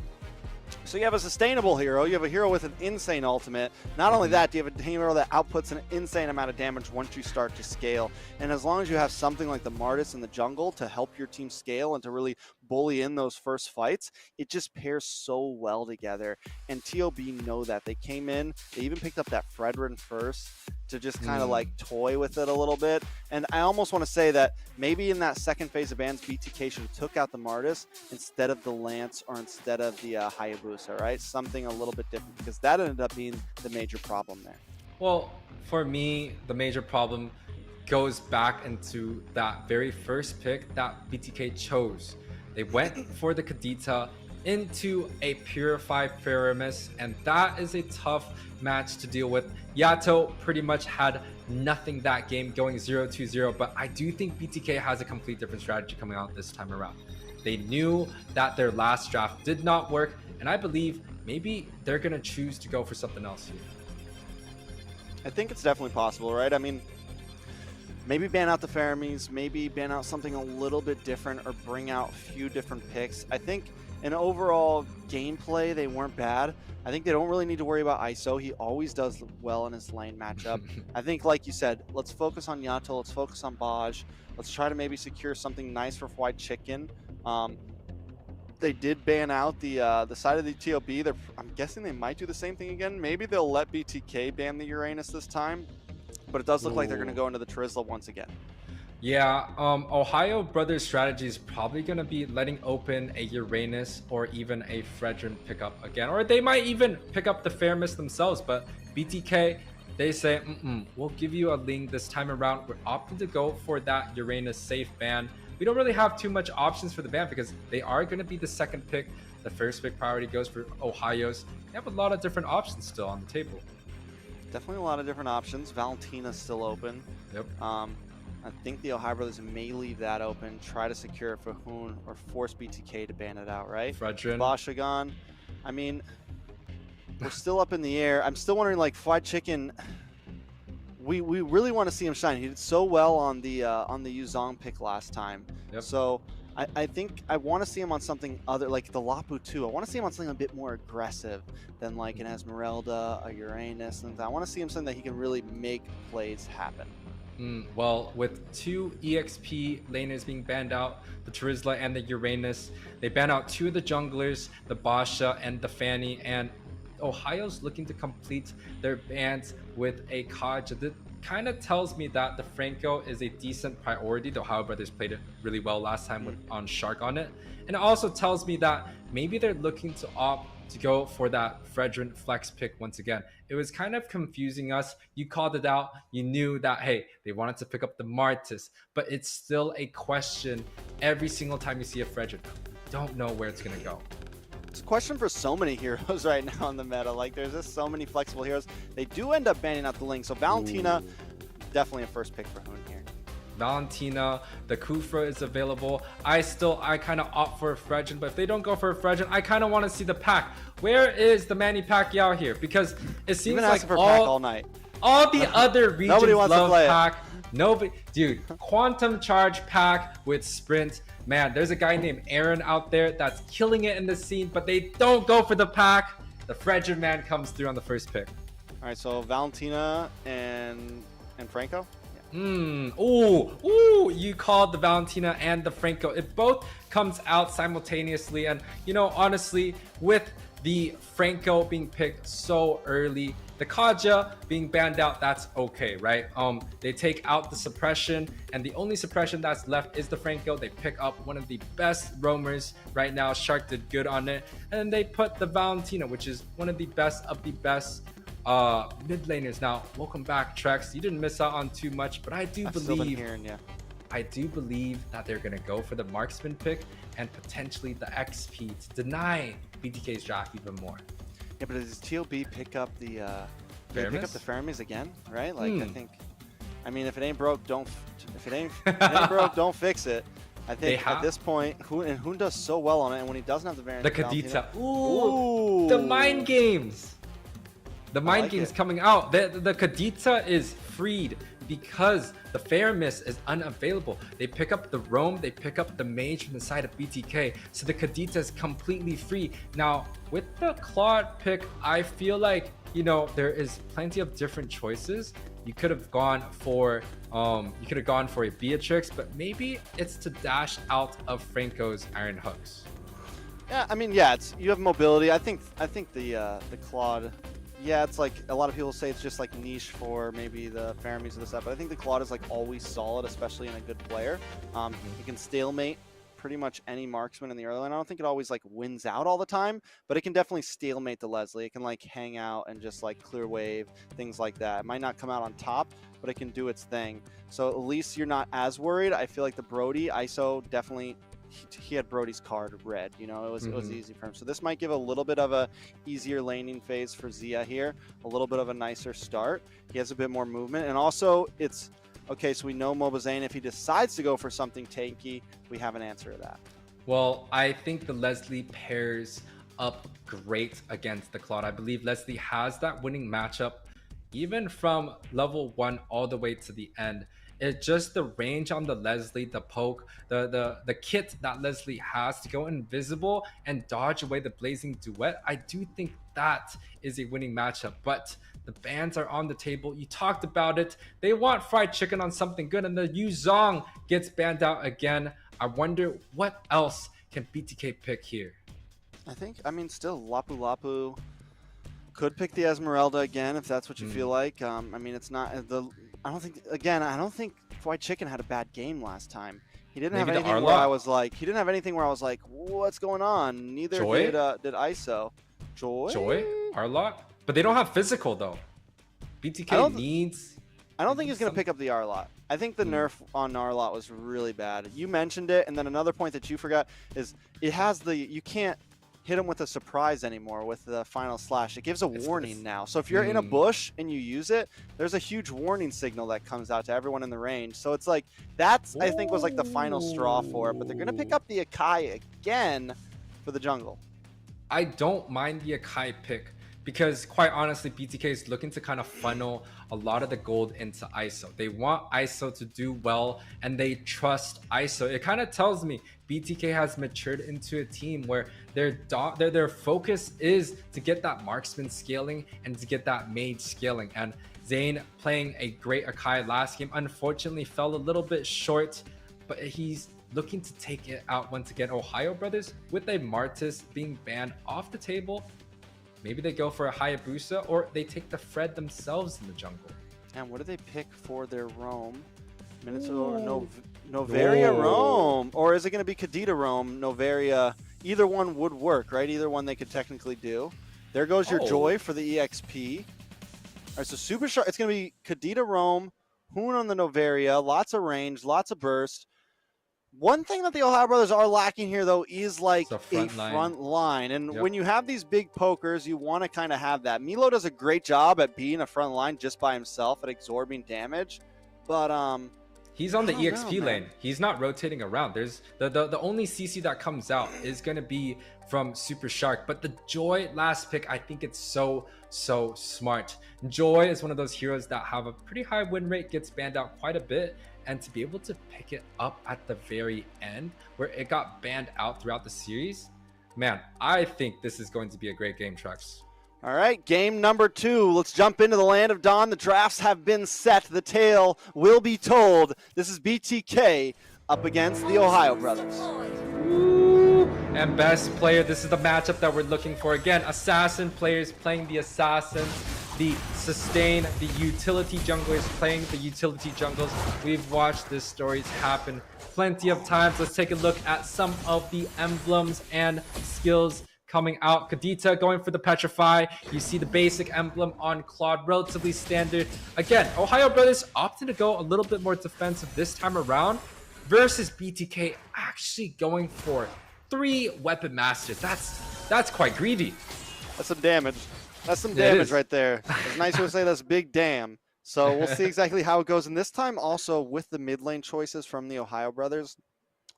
So you have a sustainable hero, you have a hero with an insane ultimate. Not only that, you have a hero that outputs an insane amount of damage once you start to scale. And as long as you have something like the Martis in the jungle to help your team scale and to really bully in those first fights, it just pairs so well together. And TOB know that. They came in, they even picked up that Fredrin first to just kind of toy with it a little bit. And I almost want to say that maybe in that second phase of bans, BTK should have took out the Martis instead of the Lance or instead of the Hayabusa, right? Something a little bit different, because that ended up being the major problem there.
Well, for me, the major problem goes back into that very first pick that BTK chose. They went for the Kadita into a Purified Feramis, and that is a tough match to deal with. Yato pretty much had nothing that game, going 0-2-0, but I do think BTK has a complete different strategy coming out this time around. They knew that their last draft did not work, and I believe maybe they're going to choose to go for something else here.
I think it's definitely possible, right? I mean, maybe ban out the Feramis, maybe ban out something a little bit different, or bring out a few different picks. I think in overall gameplay, they weren't bad. I think they don't really need to worry about ISO. He always does well in his lane matchup. I think, like you said, let's focus on Yato. Let's focus on Baj. Let's try to maybe secure something nice for Fried Chicken. They did ban out the side of the TOB. I'm guessing they might do the same thing again. Maybe they'll let BTK ban the Uranus this time. But it does look like they're going to go into the Trizzle once again.
Yeah, Ohio Brothers' strategy is probably going to be letting open a Uranus or even a Fredrin pickup again. Or they might even pick up the Feramis themselves. But BTK, they say, we'll give you a Ling this time around. We're opting to go for that Uranus safe ban. We don't really have too much options for the ban because they are going to be the second pick. The first pick priority goes for Ohio's. They have a lot of different options still on the table.
Definitely a lot of different options. Valentina's still open.
Yep.
I think the Ohio Brothers may leave that open, try to secure it for Hoon, or force BTK to ban it out, right?
Fredrin.
Bashagan. I mean, we're still up in the air. I'm still wondering, like, Fried Chicken, we really want to see him shine. He did so well on the Yuzong pick last time.
Yep.
So I think I want to see him on something other, like the Lapu too. I want to see him on something a bit more aggressive than like an Esmeralda, a Uranus, and I want to see him something that he can really make plays happen.
Well, with 2 EXP laners being banned out, the Terizla and the Uranus, they ban out 2 of the junglers, the Basha and the Fanny, and Ohio's looking to complete their bans with a Kaja. That kind of tells me that the Franco is a decent priority. The Ohio Brothers played it really well last time on Shark on it. And it also tells me that maybe they're looking to opt to go for that Fredrin flex pick once again. It was kind of confusing us. You called it out. You knew that, hey, they wanted to pick up the Martis, but it's still a question every single time you see a Fredrin. Don't know where it's going to go.
It's a question for so many heroes right now in the meta. Like, there's just so many flexible heroes. They do end up banning out the Link. So Valentina, definitely a first pick for Hoon here.
Valentina, the Kufra is available. I kind of opt for a Fredrin, but if they don't go for a Fredrin, I kind of want to see the pack. Where is the Manny Pacquiao here? Because it seems like
for pack all night.
All the other regions
Nobody wants
love
to play
pack. Nobody, dude. Quantum Charge pack with Sprint. Man, there's a guy named Aaron out there that's killing it in the scene, but they don't go for the pack. The Fredrin man comes through on the first pick.
All right, so Valentina and Franco.
Ooh, you called the Valentina and the Franco. It both comes out simultaneously, and you know, honestly, with the Franco being picked so early, the Kaja being banned out, that's okay, right? They take out the suppression, and the only suppression that's left is the Franco. They pick up one of the best roamers right now. Shark did good on it, and then they put the Valentina, which is one of the best mid laners. Now, welcome back, Trex. You didn't miss out on too much, but I do believe that they're gonna go for the marksman pick and potentially the XP to deny BTK's draft even more.
Yeah, but does TOB pick up the Faramis again? Right? Like I mean, if it ain't broke, don't fix it. I think at this point, Hoon does so well on it, and when he doesn't have the variant,
the Kadita, the mind games. The mind games coming out. The Kadita is freed because the Faramis is unavailable. They pick up the Roam, they pick up the Mage from the side of BTK, so the Kadita is completely free. Now, with the Claude pick, I feel like, you know, there is plenty of different choices. You could have gone for a Beatrix, but maybe it's to dash out of Franco's Iron Hooks.
Yeah, I mean, yeah, you have mobility. I think the Claude. Yeah, it's like a lot of people say it's just like niche for maybe the Faramis and this stuff, but I think the Claude is like always solid, especially in a good player. You can stalemate pretty much any marksman in the early line. I don't think it always like wins out all the time, but it can definitely stalemate the Leslie. It can like hang out and just like clear wave, things like that. It might not come out on top, but it can do its thing. So at least you're not as worried. I feel like the Brody ISO definitely. He had Brody's card red, you know, it was easy for him. So this might give a little bit of a easier laning phase for Zia here, a little bit of a nicer start. He has a bit more movement, and also it's okay. So we know Mobazane, if he decides to go for something tanky, we have an answer to that.
Well, I think the Leslie pairs up great against the Claude. I believe Leslie has that winning matchup, even from level 1 all the way to the end. It's just the range on the Leslie, the poke, the kit that Leslie has to go invisible and dodge away the blazing duet. I do think that is a winning matchup, but the bans are on the table. You talked about it. They want fried chicken on something good, and the Yu Zhong gets banned out again. I wonder what else can BTK pick here.
I mean, still Lapu Lapu could pick the Esmeralda again if that's what you feel like. I mean, it's not I don't think Fried Chicken had a bad game last time. He didn't have anything where I was like, what's going on? Neither did ISO. Joy?
Arlot? But they don't have physical though. BTK needs.
I don't think he's going to pick up the Arlot. I think the nerf on Arlot was really bad. You mentioned it, and then another point that you forgot is it has you can't hit him with a surprise anymore with the final slash. It gives a warning now. So if you're in a bush and you use it, there's a huge warning signal that comes out to everyone in the range. So it's like, that's, I think, was like the final straw for it. But they're going to pick up the Akai again for the jungle.
I don't mind the Akai pick because quite honestly, BTK is looking to kind of funnel a lot of the gold into ISO. They want ISO to do well, and they trust ISO. It kind of tells me BTK has matured into a team where their focus is to get that marksman scaling and to get that mage scaling. And Zane playing a great Akai last game, unfortunately fell a little bit short, but he's looking to take it out once again. OhioBrothers, with a Martis being banned off the table, maybe they go for a Hayabusa, or they take the Fred themselves in the jungle.
And what do they pick for their roam? Novaria roam, or is it going to be Kadita roam? Novaria, either one would work, right? Either one they could technically do. There goes your Joy for the EXP. All right, so Super Sharp, it's going to be Kadita roam, Hoon on the Novaria, lots of range, lots of burst. One thing that the OhioBrothers are lacking here, though, is like a front line. And when you have these big pokers, you want to kind of have that. Milo does a great job at being a front line just by himself at absorbing damage. But
he's on the EXP lane. He's not rotating around. There's the only CC that comes out is going to be from Super Shark. But the Joy last pick, I think it's so smart. Joy is one of those heroes that have a pretty high win rate, gets banned out quite a bit. And to be able to pick it up at the very end, where it got banned out throughout the series, man, I think this is going to be a great game, Trex.
All right, game number 2. Let's jump into the Land of Dawn. The drafts have been set. The tale will be told. This is BTK up against the OhioBrothers.
Ooh. And best player, this is the matchup that we're looking for. Again, assassin players playing the assassins. The sustain, the utility junglers playing the utility jungles. We've watched this stories happen plenty of times. Let's take a look at some of the emblems and skills coming out. Kadita going for the Petrify. You see the basic emblem on Claude, relatively standard. Again, OhioBrothers opted to go a little bit more defensive this time around versus BTK actually going for 3 weapon masters. That's quite greedy.
That's some damage. That's some damage right there. It's nice to say that's big damn. So we'll see exactly how it goes. And this time also with the mid lane choices from the OhioBrothers,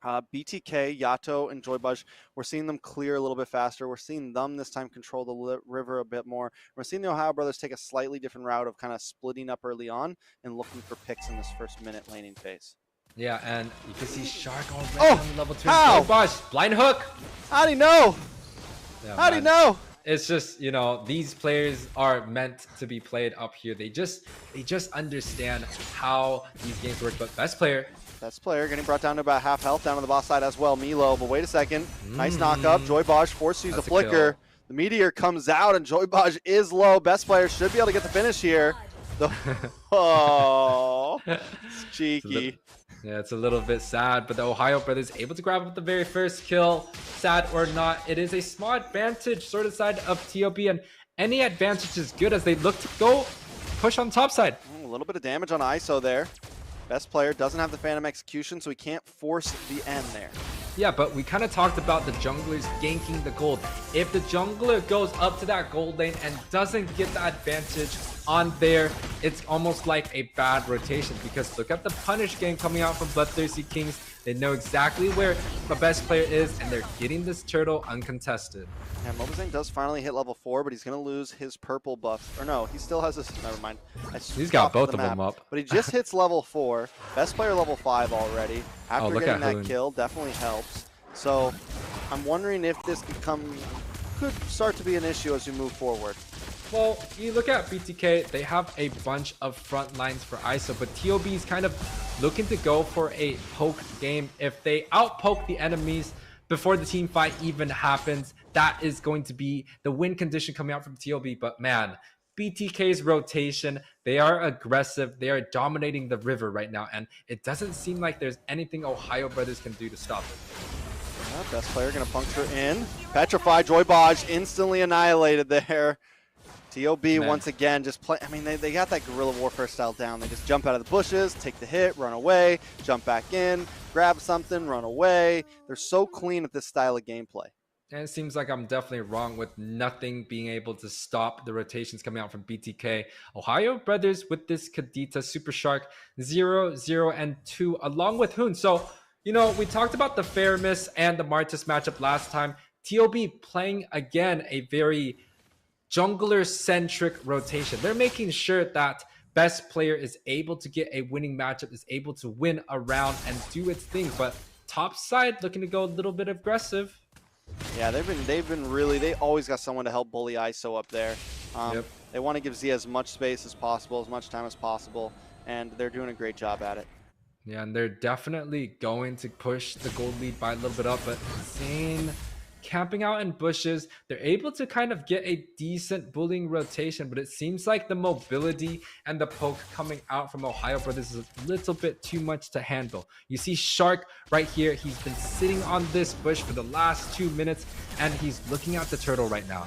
BTK, Yato, and Joybudge, we're seeing them clear a little bit faster. We're seeing them this time control the river a bit more. We're seeing the OhioBrothers take a slightly different route of kind of splitting up early on and looking for picks in this first minute laning phase.
Yeah, and you can see Shark already on level 2.
How?
Joybudge, blind hook.
How do you know?
Yeah,
how do you know?
It's just, you know, these players are meant to be played up here. They just understand how these games work. But best player
getting brought down to about half health down on the boss side as well. Milo, but wait a second. Nice knock up. Joybudge forces to use a flicker. The meteor comes out and Joybudge is low. Best player should be able to get the finish here. Oh, it's cheeky.
Yeah, it's a little bit sad, but the OhioBrothers able to grab up the very first kill. Sad or not, it is a small advantage sort of side of TOB, and any advantage is good as they look to go push on top side.
A little bit of damage on ISO there. Best player doesn't have the Phantom Execution, so he can't force the end there.
Yeah, but we kind of talked about the junglers ganking the gold. If the jungler goes up to that gold lane and doesn't get the advantage on there, it's almost like a bad rotation, because look at the punish game coming out from BloodThirstyKings. They know exactly where the best player is, and they're getting this turtle uncontested.
And Mobazane does finally hit level 4, but he's going to lose his purple buff. Or no, he still has his... Never mind.
He's got both of them up.
But he just hits level 4. Best player level 5 already. After getting that kill, definitely helps. So I'm wondering if this could start to be an issue as we move forward.
Well, you look at BTK, they have a bunch of front lines for ISO, but TOB is kind of looking to go for a poke game. If they outpoke the enemies before the team fight even happens, that is going to be the win condition coming out from TOB. But man, BTK's rotation, they are aggressive. They are dominating the river right now, and it doesn't seem like there's anything OhioBrothers can do to stop it.
Yeah, best player going to puncture in. Petrify, Joybudge instantly annihilated there. TOB once again just play. I mean, they got that guerrilla warfare style down. They just jump out of the bushes, take the hit, run away, jump back in, grab something, run away. They're so clean at this style of gameplay.
And it seems like I'm definitely wrong with nothing being able to stop the rotations coming out from BTK. OhioBrothers with this Kadita Super Shark 0, 0, and 2 along with Hoon. So, you know, we talked about the Faramis and the Martis matchup last time. TOB playing again a very jungler-centric rotation. They're making sure that best player is able to get a winning matchup, is able to win a round and do its thing. But top side looking to go a little bit aggressive.
Yeah, they've been really, they always got someone to help bully ISO up there. They want to give Z as much space as possible, as much time as possible, and they're doing a great job at it.
Yeah, and they're definitely going to push the gold lead by a little bit up, but Zane camping out in bushes. They're able to kind of get a decent bullying rotation, but it seems like the mobility and the poke coming out from OhioBrothers is a little bit too much to handle. You see Shark right here. He's been sitting on this bush for the last 2 minutes, and he's looking at the turtle right now.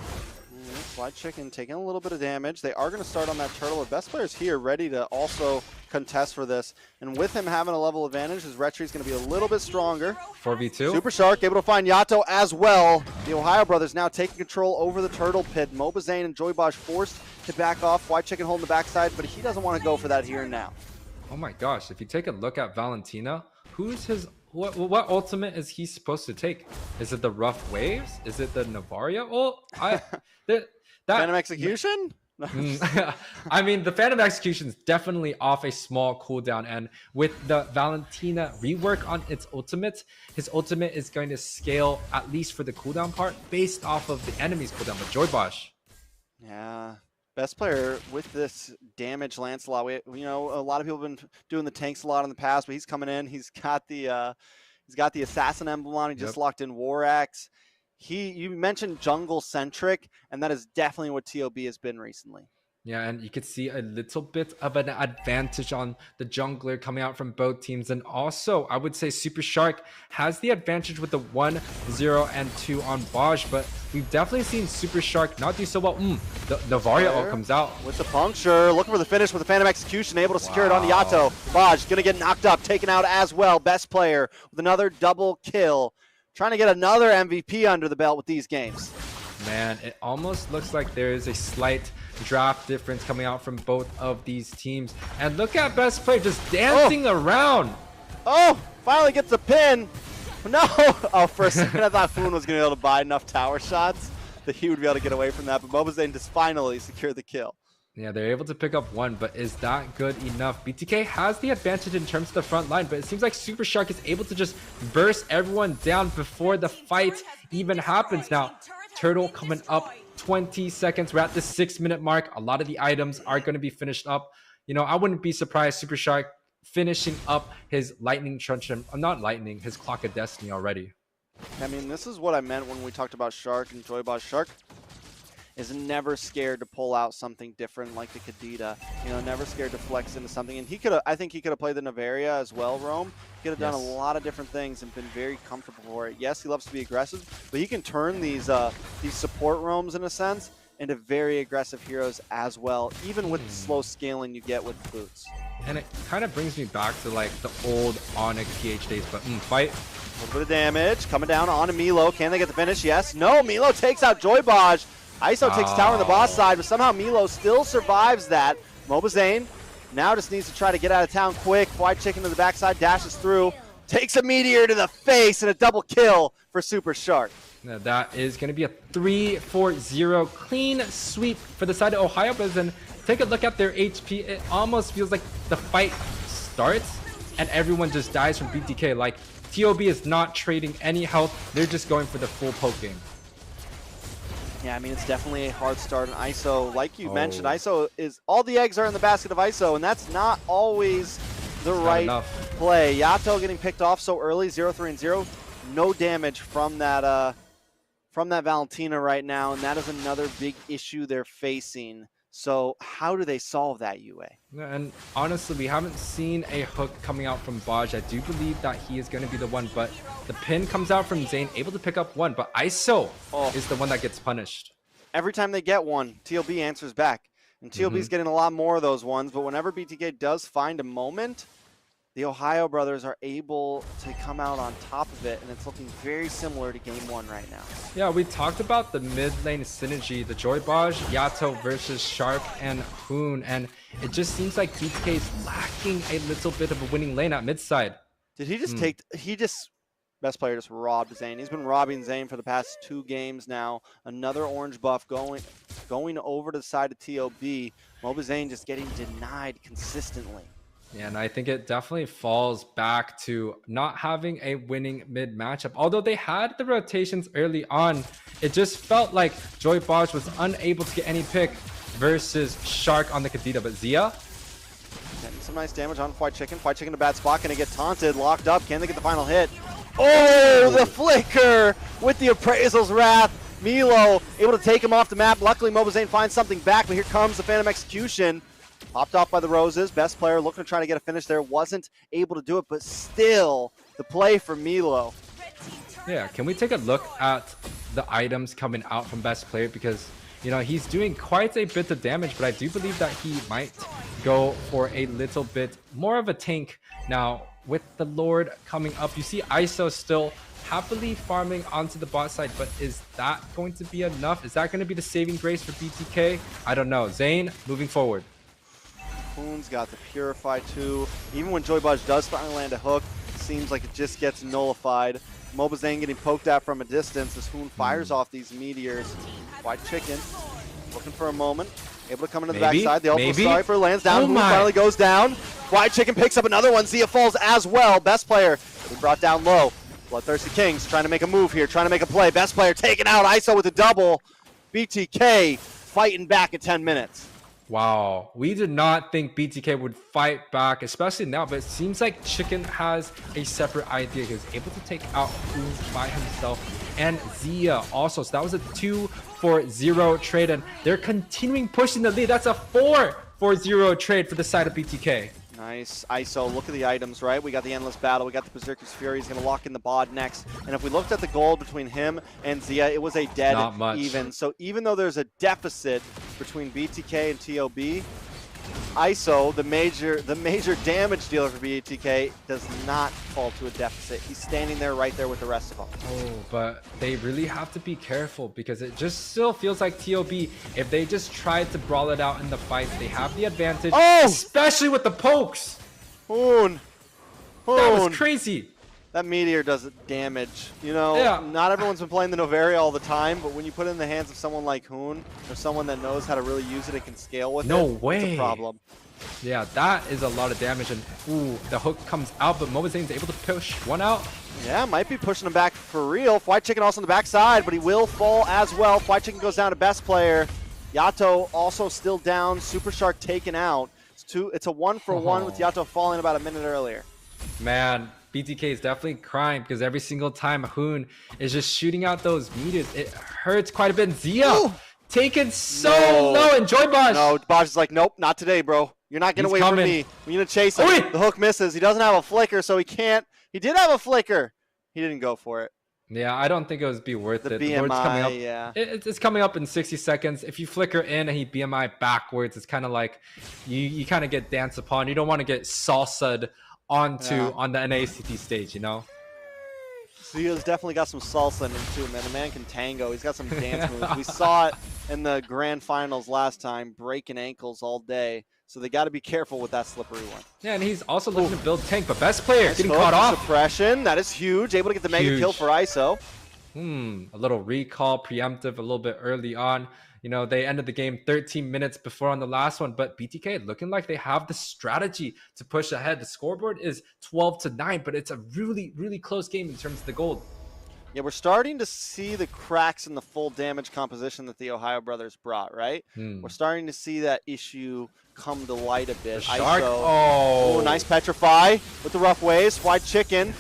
Fly Chicken taking a little bit of damage. They are going to start on that turtle. The best player's here ready to also contest for this. And with him having a level advantage, his retreat is going to be a little bit stronger.
4v2.
Super Shark able to find Yato as well. The OhioBrothers now taking control over the turtle pit. Mobazane and JoyBosh forced to back off. Fly Chicken holding the backside, but he doesn't want to go for that here and now.
Oh my gosh, if you take a look at Valentina, who's his... What ultimate is he supposed to take? Is it the Rough Waves? Is it the Navaria ult?
Phantom Execution?
I mean, the Phantom Execution is definitely off a small cooldown, and with the Valentina rework on its ultimate, his ultimate is going to scale, at least for the cooldown part, based off of the enemy's cooldown. But JoyBosh.
Yeah. Best player with this damage, Lancelot. You know, a lot of people have been doing the tanks a lot in the past, but he's coming in. He's got the assassin emblem on. He just locked in War Axe. You mentioned jungle centric, and that is definitely what TOB has been recently.
Yeah, and you could see a little bit of an advantage on the jungler coming out from both teams. And also, I would say Super Shark has the advantage with the 1, 0, and 2 on Baj, but we've definitely seen Super Shark not do so well. The Navaria ult comes out.
With the puncture, looking for the finish with the Phantom Execution, able to secure it on Yato. Baj gonna get knocked up, taken out as well. Best player with another double kill. Trying to get another MVP under the belt with these games.
Man, it almost looks like there is a slight draft difference coming out from both of these teams. And look at best player just dancing around.
Oh, finally gets a pin. No. Oh, for a second I thought Foon was going to be able to buy enough tower shots that he would be able to get away from that. But Mobazane just finally secured the kill.
Yeah, they're able to pick up 1, but is that good enough? BTK has the advantage in terms of the front line, but it seems like Super Shark is able to just burst everyone down before the fight even happens. Now, Turtle coming up 20 seconds. We're at the 6-minute mark. A lot of the items are going to be finished up. You know, I wouldn't be surprised Super Shark finishing up his lightning truncheon, not lightning, his Clock of Destiny already.
I mean, this is what I meant when we talked about Shark and JoyBosh. Shark is never scared to pull out something different like the Kadita. You know, never scared to flex into something. And he could have, I think he could have played the Navaria as well, Rome. He could have done a lot of different things and been very comfortable for it. Yes, he loves to be aggressive, but he can turn these support roams in a sense into very aggressive heroes as well, even with the slow scaling you get with boots.
And it kind of brings me back to like the old Onyx PH days, but fight.
A little bit of damage coming down onto Milo. Can they get the finish? Yes. No. Milo takes out JoyBosh. ISO takes tower on the boss side, but somehow Milo still survives that. Mobazane now just needs to try to get out of town quick. White Chicken to the backside, dashes through, takes a meteor to the face, and a double kill for Super Shark.
Now that is going to be a 3-4-0 clean sweep for the side of OhioBrothers. And take a look at their HP. It almost feels like the fight starts and everyone just dies from BTK. Like, TOB is not trading any health. They're just going for the full poke game.
Yeah, I mean, it's definitely a hard start. And ISO, like you mentioned, ISO is, all the eggs are in the basket of ISO, and that's not always the right play. Yato getting picked off so early, 0-3 and 0. No damage from that Valentina right now, and that is another big issue they're facing. So how do they solve that, Yuwei?
And honestly, we haven't seen a hook coming out from Baj. I do believe that he is going to be the one, but the pin comes out from Zane, able to pick up 1, but ISO is the one that gets punished.
Every time they get one, TLB answers back. And TLB's getting a lot more of those ones, but whenever BTK does find a moment, the OhioBrothers are able to come out on top of it, and it's looking very similar to Game 1 right now.
Yeah, we talked about the mid lane synergy, the JoyBosh, Yato versus Shark and Hoon, and it just seems like BTK is lacking a little bit of a winning lane at mid side.
Did he just Best player just robbed Zane. He's been robbing Zane for the past 2 games now. Another orange buff going over to the side of TOB. Mobazane just getting denied consistently.
Yeah, and I think it definitely falls back to not having a winning mid matchup. Although they had the rotations early on, it just felt like JoyBosh was unable to get any pick versus Shark on the Kadita. But Zia,
getting some nice damage on White Chicken. White Chicken in a bad spot. Gonna get taunted, locked up. Can they get the final hit? Oh, the flicker with the Appraisal's Wrath. Milo able to take him off the map. Luckily, Mobazane finds something back, but here comes the Phantom Execution. Popped off by the Roses. Best player looking to try to get a finish there. Wasn't able to do it, but still the play for Milo.
yeah, can we take a look at the items coming out from Best Player? Because, you know, he's doing quite a bit of damage, but I do believe that he might go for a little bit more of a tank. Now, with the Lord coming up, you see ISO still happily farming onto the bot side, but is that going to be enough? Is that going to be the saving grace for BTK? I don't know. Zane, moving forward.
Hoon's got the Purify too. Even when JoyBosh does finally land a hook, it seems like it just gets nullified. Mobazane getting poked at from a distance as Hoon fires off these meteors. White Chicken looking for a moment. Able to come into the backside. The Ultra Sniper lands down. Hoon finally goes down. White Chicken picks up another one. Zia falls as well. Best player being brought down low. BloodThirstyKings trying to make a move here, trying to make a play. Best player taken out. ISO with a double. BTK fighting back at 10 minutes.
Wow, we did not think BTK would fight back, especially now, but it seems like Chicken has a separate idea. He was able to take out Hoon by himself and Zia also. So that was a 2-for-0 trade, and they're continuing pushing the lead. That's a 4-for-0 trade for the side of BTK.
Nice. ISO, look at the items, right? We got the Endless Battle. We got the Berserker's Fury. He's going to lock in the bod next. And if we looked at the gold between him and Zia, it was a dead even. So even though there's a deficit between BTK and TOB, ISO, the major damage dealer for BTK, does not fall to a deficit. He's standing there right there with the rest of them.
Oh, but they really have to be careful because it just still feels like TOB, if they just try to brawl it out in the fight, they have the advantage, especially with the pokes.
Hoon.
That was crazy.
That meteor does damage. You know, not everyone's been playing the Noveria all the time, but when you put it in the hands of someone like Hoon, or someone that knows how to really use it and can scale with it's a problem.
Yeah, that is a lot of damage, and ooh, the hook comes out, but Mobazane's able to push one out.
Yeah, might be pushing him back for real. White Chicken also on the backside, but he will fall as well. White Chicken goes down to best player. Yato also still down. Super Shark taken out. It's a 1-for-1 with Yato falling about a minute earlier.
Man, BTK is definitely crying because every single time Hoon is just shooting out those meters, it hurts quite a bit. Zia taken so low, and JoyBosh.
No, Bosh is like, nope, not today, bro. You're not getting away from me. We're gonna chase him. The hook misses. He doesn't have a flicker, so he can't. He did have a flicker. He didn't go for it.
Yeah, I don't think it would be worth it.
BMI,
the Lord's coming up.
yeah.
It's coming up in 60 seconds. If you flicker in and he BMI backwards, it's kind of like you kind of get danced upon. You don't want to get salsa'd on the NACT stage, you know?
Zia's definitely got some salsa in him too, man. The man can tango. He's got some dance moves. We saw it in the grand finals last time, breaking ankles all day. So they got to be careful with that slippery one.
Yeah, and he's also looking to build tank, but best player getting caught off.
Suppression, that is huge. Able to get the mega kill for ISO.
A little recall, preemptive, a little bit early on. You know, they ended the game 13 minutes before on the last one, but BTK looking like they have the strategy to push ahead. The scoreboard is 12-9, but it's a really, really close game in terms of the gold.
Yeah, we're starting to see the cracks in the full damage composition that the TheOhioBrothers brought, right? We're starting to see that issue come to light a bit.
Shark.
Oh, nice Petrify with the rough waves. White Chicken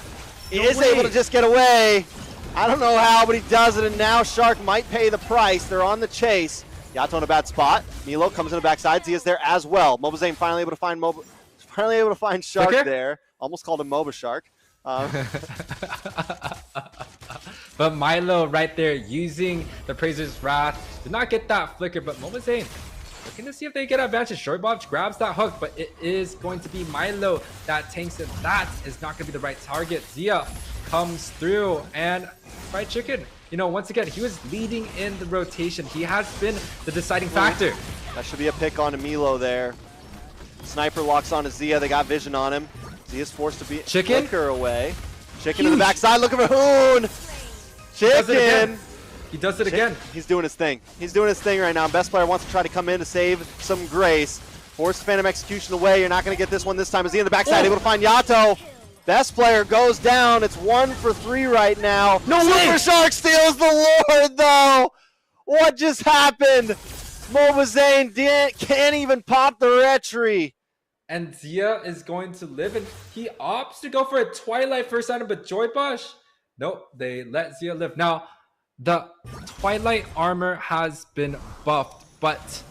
is able to just get away. I don't know how, but he does it, and now Shark might pay the price. They're on the chase. Yato in a bad spot. Milo comes in the backside. Zia's there as well. Mobazane finally able to find Shark there. Almost called him Moba Shark.
But Milo right there using the Praiser's Wrath. Did not get that flicker, but Mobazane looking to see if they get advantage. JoyBosh grabs that hook, but it is going to be Milo that tanks it. That is not going to be the right target. Zia comes through, and Fried Chicken, you know, once again, he was leading in the rotation. He has been the deciding factor.
That should be a pick on Milo there. Sniper locks onto Zia. They got vision on him. Zia's forced to be flicker away. Chicken in the backside looking for Hoon. Chicken.
He does it again.
He's doing his thing. He's doing his thing right now. Best player wants to try to come in to save some grace. Force Phantom Execution away. You're not going to get this one this time. Is he in the backside? Able to find Yato. Best player goes down. It's 1 for 3 right now.
No way!
Super Shark steals the Lord, though. What just happened? Mobazane can't even pop the retry.
And Zia is going to live, and he opts to go for a Twilight first item, but Joy Bosch, nope, they let Zia live. Now, the Twilight armor has been buffed, but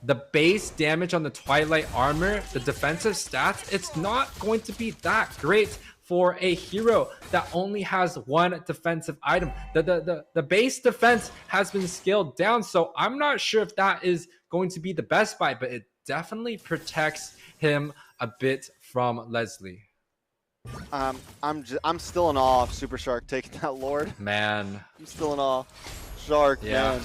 the base damage on the Twilight armor, the defensive stats, it's not going to be that great for a hero that only has 1 defensive item. The base defense has been scaled down, so I'm not sure if that is going to be the best buy, but it definitely protects him a bit from Leslie.
I'm still in awe of Super Shark taking that Lord.
Man,
I'm still in awe. Shark,
yeah.
man.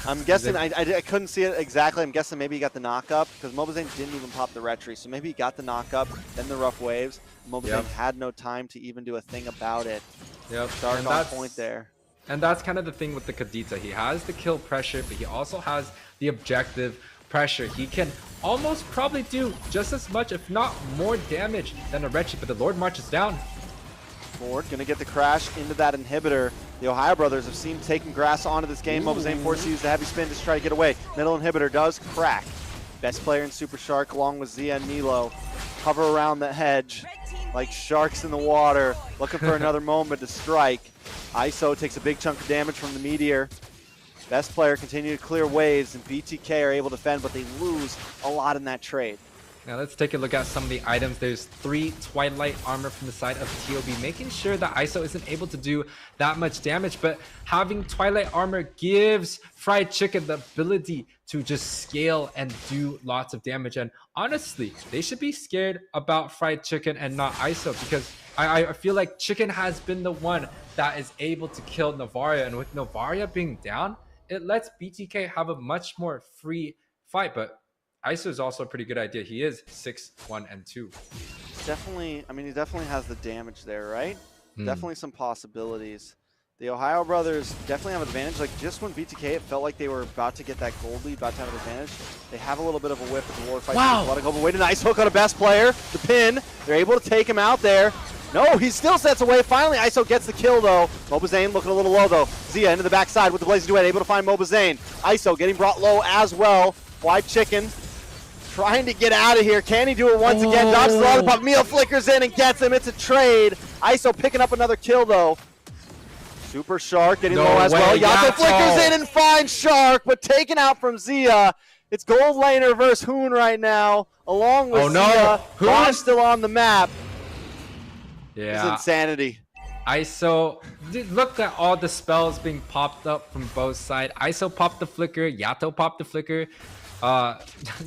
I'm guessing, I couldn't see it exactly. I'm guessing maybe he got the knock-up because Mobazane didn't even pop the retry. So maybe he got the knock-up, then the rough waves. Mobazane had no time to even do a thing about it.
Yep.
Shark on point there.
And that's kind of the thing with the Kadita. He has the kill pressure, but he also has the objective pressure. He can almost probably do just as much, if not more damage than a retry, but the Lord marches down.
Lord gonna get the crash into that inhibitor. The OhioBrothers have seen taking grass onto this game. Mobazane forced to use the heavy spin to try to get away. Middle inhibitor does crack. Best player in Super Shark along with Zia and Nilo hover around the hedge like sharks in the water, looking for another moment to strike. ISO takes a big chunk of damage from the Meteor. Best player continue to clear waves, and BTK are able to defend, but they lose a lot in that trade.
Now let's take a look at some of the items. There's 3 Twilight armor from the side of TOB, making sure that ISO isn't able to do that much damage, but having Twilight armor gives Fried Chicken the ability to just scale and do lots of damage. And honestly, they should be scared about Fried Chicken and not ISO, because I feel like Chicken has been the one that is able to kill Navaria, and with Navaria being down, it lets BTK have a much more free fight. But ISO is also a pretty good idea. He is 6-1-2.
Definitely, I mean, he definitely has the damage there, right? Definitely some possibilities. The OhioBrothers definitely have an advantage. Like, just when BTK, it felt like they were about to get that gold lead, about to have an advantage. They have a little bit of a whiff of the Lord fight.
Wow!
Let it go, but wait, a nice hook on a best player. The pin, they're able to take him out there. No, he still sets away. Finally, ISO gets the kill, though. Mobazane looking a little low, though. Zia into the backside with the Blazing Duet, able to find Mobazane. ISO getting brought low as well. Wide Chicken trying to get out of here. Can he do it once again? Dodges the lollipop. Meal flickers in and gets him. It's a trade. ISO picking up another kill, though. Super Shark getting low as well. Yato flickers in and finds Shark, but taken out from Zia. It's Gold Laner versus Hoon right now, along with Zia. Hoon still on the map.
Yeah.
It's insanity.
ISO, look at all the spells being popped up from both sides. ISO popped the flicker, Yato popped the flicker,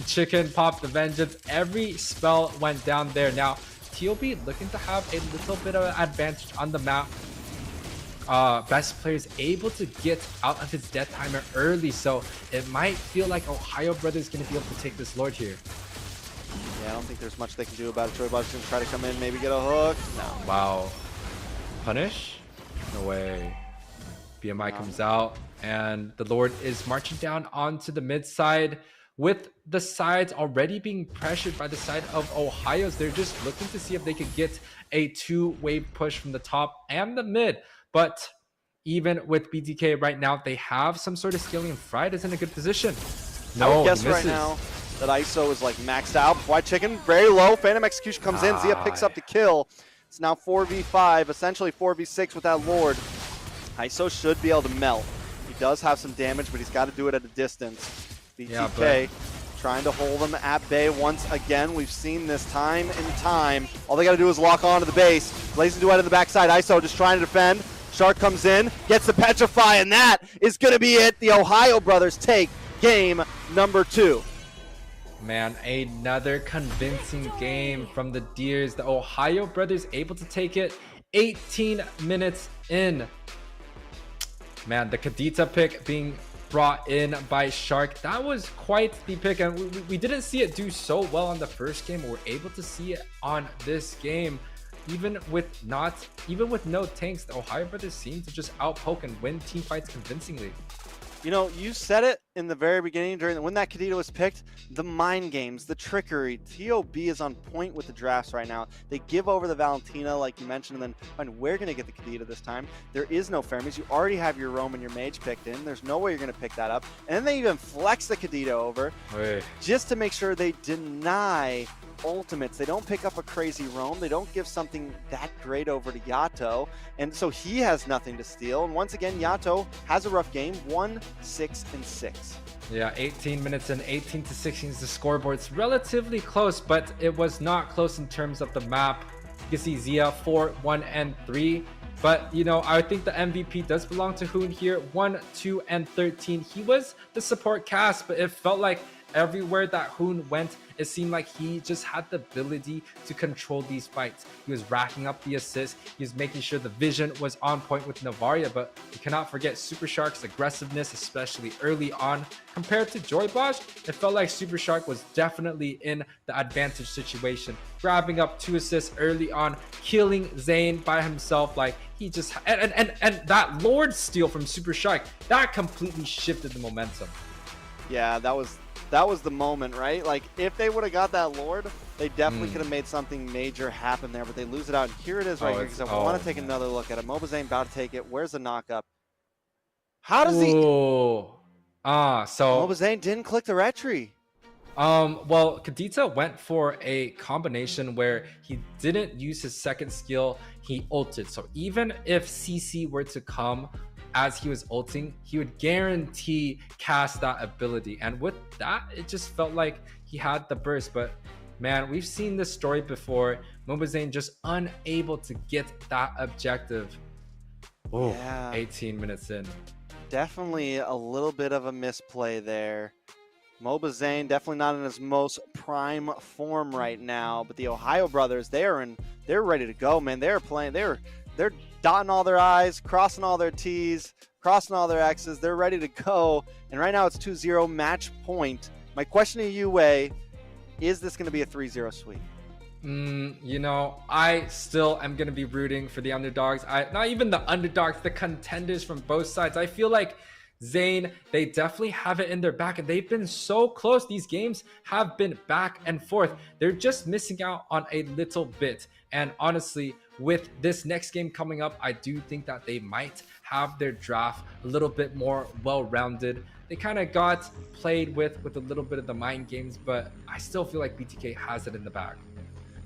Chicken popped the vengeance. Every spell went down there. Now, TOB looking to have a little bit of an advantage on the map. Best player is able to get out of his death timer early, so it might feel like OhioBrothers is going to be able to take this Lord here.
Yeah, I don't think there's much they can do about it. Troy Bob's going to try to come in, maybe get a hook. No.
Wow. Punish? No way. BMI comes out, and the Lord is marching down onto the mid side with the sides already being pressured by the side of Ohio's. They're just looking to see if they could get a 2-wave push from the top and the mid. But even with BTK right now, they have some sort of scaling, and Fried is in a good position.
No, I would guess right now that ISO is like maxed out. White Chicken, very low. Phantom Execution comes in. Zia picks up the kill. It's now 4v5, essentially 4v6 with that Lord. ISO should be able to melt. He does have some damage, but he's got to do it at a distance. BTK trying to hold him at bay once again. We've seen this time and time. All they got to do is lock on to the base. Blazing Duet in the backside. ISO just trying to defend. Shark comes in, gets the Petrify, and that is going to be it. The OhioBrothers take game number 2.
Man, another convincing game from the Deers. The OhioBrothers able to take it 18 minutes in. Man, the Kadita pick being brought in by Shark, that was quite the pick, and we didn't see it do so well on the first game. We're able to see it on this game. even with no tanks, the OhioBrothers seem to just outpoke and win team fights convincingly.
You know, you said it in the very beginning when that Kadita was picked, the mind games, the trickery. TOB is on point with the drafts right now. They give over the Valentina, like you mentioned, and then we're going to get the Kadita this time. There is no Fermis. You already have your Roam and your Mage picked in. There's no way you're going to pick that up. And then they even flex the Kadita over just to make sure they deny ultimates. They don't pick up a crazy Roam. They don't give something that great over to Yato. And so he has nothing to steal. And once again, Yato has a rough game, 1, 6, and 6.
Yeah, 18 minutes and 18 to 16 is the scoreboard. It's relatively close, but it was not close in terms of the map. You can see Zia 4, 1, and 3. But, you know, I think the MVP does belong to Hoon here. 1, 2, and 13. He was the support cast, but it felt like everywhere that Hoon went, it seemed like he just had the ability to control these fights. He was racking up the assists. He was making sure the vision was on point with Navaria, but we cannot forget Super Shark's aggressiveness, especially early on. Compared to Joy Bosch, it felt like Super Shark was definitely in the advantage situation, grabbing up 2 assists early on, killing Zane by himself. Like, he just and that Lord steal from Super Shark, that completely shifted the momentum.
Yeah, that was the moment, right? Like, if they would have got that Lord, they definitely could have made something major happen there, but they lose it out. And here it is right here, because I want to take another look at it. Mobazane about to take it. Where's the knock-up? How does he...
So
Mobazane didn't click the retry.
Well, Kadita went for a combination where he didn't use his second skill, he ulted. So even if CC were to come as he was ulting, he would guarantee cast that ability. And with that, it just felt like he had the burst. But man, we've seen this story before. Mobazane just unable to get that objective. Oh, yeah. 18 minutes in.
Definitely a little bit of a misplay there. Mobazane definitely not in his most prime form right now, but the OhioBrothers, they're ready to go, man. They're playing, they're dotting all their I's, crossing all their T's, crossing all their X's. They're ready to go. And right now it's 2-0 match point. My question to you, Yuwei, is this going to be a 3-0 sweep?
You know, I still am going to be rooting for the underdogs. Not even the underdogs, the contenders from both sides. I feel like Zane, they definitely have it in their back, and they've been so close. These games have been back and forth. They're just missing out on a little bit. And honestly, with this next game coming up, I do think that they might have their draft a little bit more well-rounded. They kind of got played with a little bit of the mind games, but I still feel like BTK has it in the bag.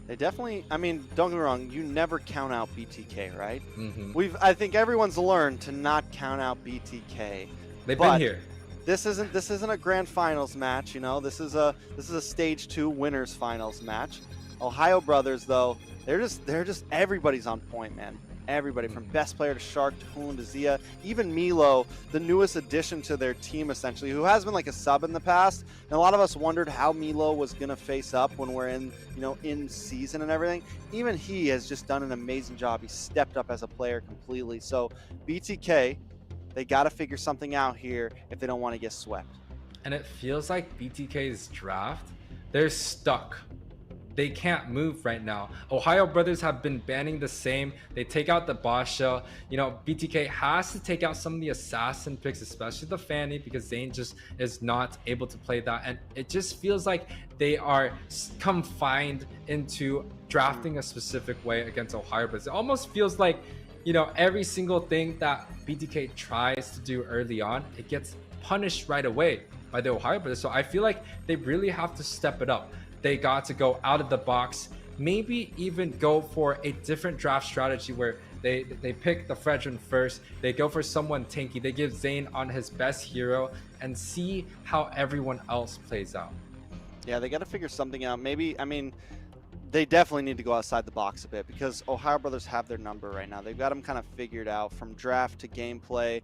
They definitely, I mean, don't get me wrong, you never count out BTK, right?
Mm-hmm.
I think everyone's learned to not count out BTK.
They've been here.
This isn't a grand finals match, you know. This is a stage 2 winners finals match. OhioBrothers, though, they're just everybody's on point, man. Everybody from best player to Shark to Hoon to Zia, even Milo, the newest addition to their team essentially, who has been like a sub in the past. And a lot of us wondered how Milo was gonna face up when we're in season and everything. Even he has just done an amazing job. He stepped up as a player completely. So BTK, they got to figure something out here if they don't want to get swept.
And it feels like BTK's draft, they're stuck. They can't move right now. OhioBrothers have been banning the same. They take out the boss shell. You know, BTK has to take out some of the assassin picks, especially the Fanny, because Zane just is not able to play that. And it just feels like they are confined into drafting a specific way against OhioBrothers. It almost feels like, you know, every single thing that BTK tries to do early on, it gets punished right away by the OhioBrothers. So I feel like they really have to step it up. They got to go out of the box, maybe even go for a different draft strategy where they pick the Fredrin first, they go for someone tanky, they give Zane on his best hero, and see how everyone else plays out.
Yeah, they got to figure something out. Maybe, I mean, they definitely need to go outside the box a bit, because OhioBrothers have their number right now. They've got them kind of figured out from draft to gameplay,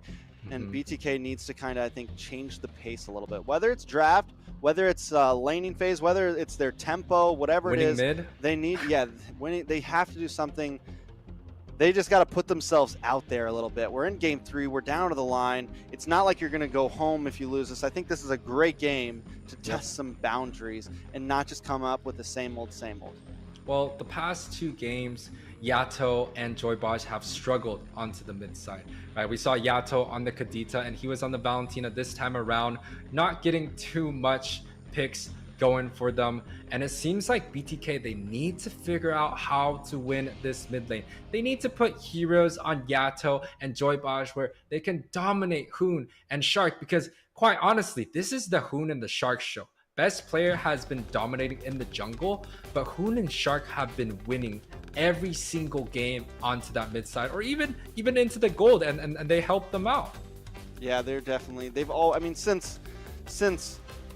and BTK needs to kind of, I think, change the pace a little bit. Whether it's draft, whether it's laning phase, whether it's their tempo, whatever
winning
it is,
mid.
They need, they have to do something. They just got to put themselves out there a little bit. We're in game 3. We're down to the line. It's not like you're going to go home if you lose this. I think this is a great game to test some boundaries and not just come up with the same old, same old.
Well, the past 2 games, Yato and Joybaj have struggled onto the mid side, right? We saw Yato on the Kadita and he was on the Valentina this time around, not getting too much picks going for them. And it seems like BTK, they need to figure out how to win this mid lane. They need to put heroes on Yato and Joybaj where they can dominate Hoon and Shark, because quite honestly, this is the Hoon and the Shark show. Best player has been dominating in the jungle, but Hoon and Shark have been winning every single game onto that mid side, or even into the gold, and they help them out.
Yeah, they've all, I mean, since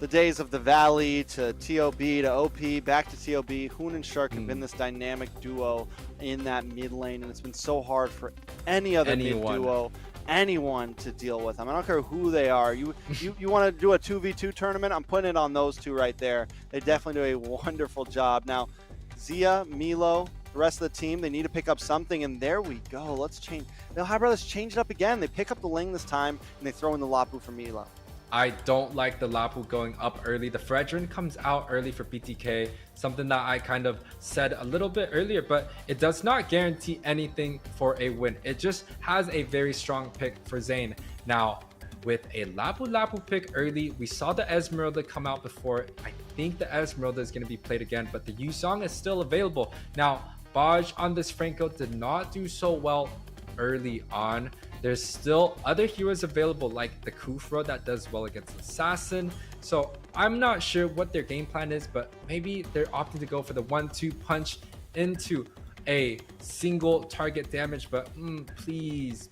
the days of the Valley to TOB to OP, back to TOB, Hoon and Shark have been this dynamic duo in that mid lane, and it's been so hard for any other mid duo, anyone to deal with them. I don't care who they are. You want to do a 2v2 tournament? I'm putting it on those two right there. They definitely do a wonderful job. Now, Zia, Milo, the rest of the team, they need to pick up something, and there we go. Let's change. The TheOhioBrothers change it up again. They pick up the Ling this time, and they throw in the Lapu for Milo.
I don't like the Lapu going up early. The Fredrin comes out early for BTK, something that I kind of said a little bit earlier, but it does not guarantee anything for a win. It just has a very strong pick for Zayn. Now, with a Lapu pick early, we saw the Esmeralda come out before. I think the Esmeralda is going to be played again, but the Yusong is still available. Now, Baj on this Franco did not do so well early on. There's still other heroes available like the Kufra that does well against Assassin. So I'm not sure what their game plan is, but maybe they're opting to go for the 1-2 punch into a single target damage. But please,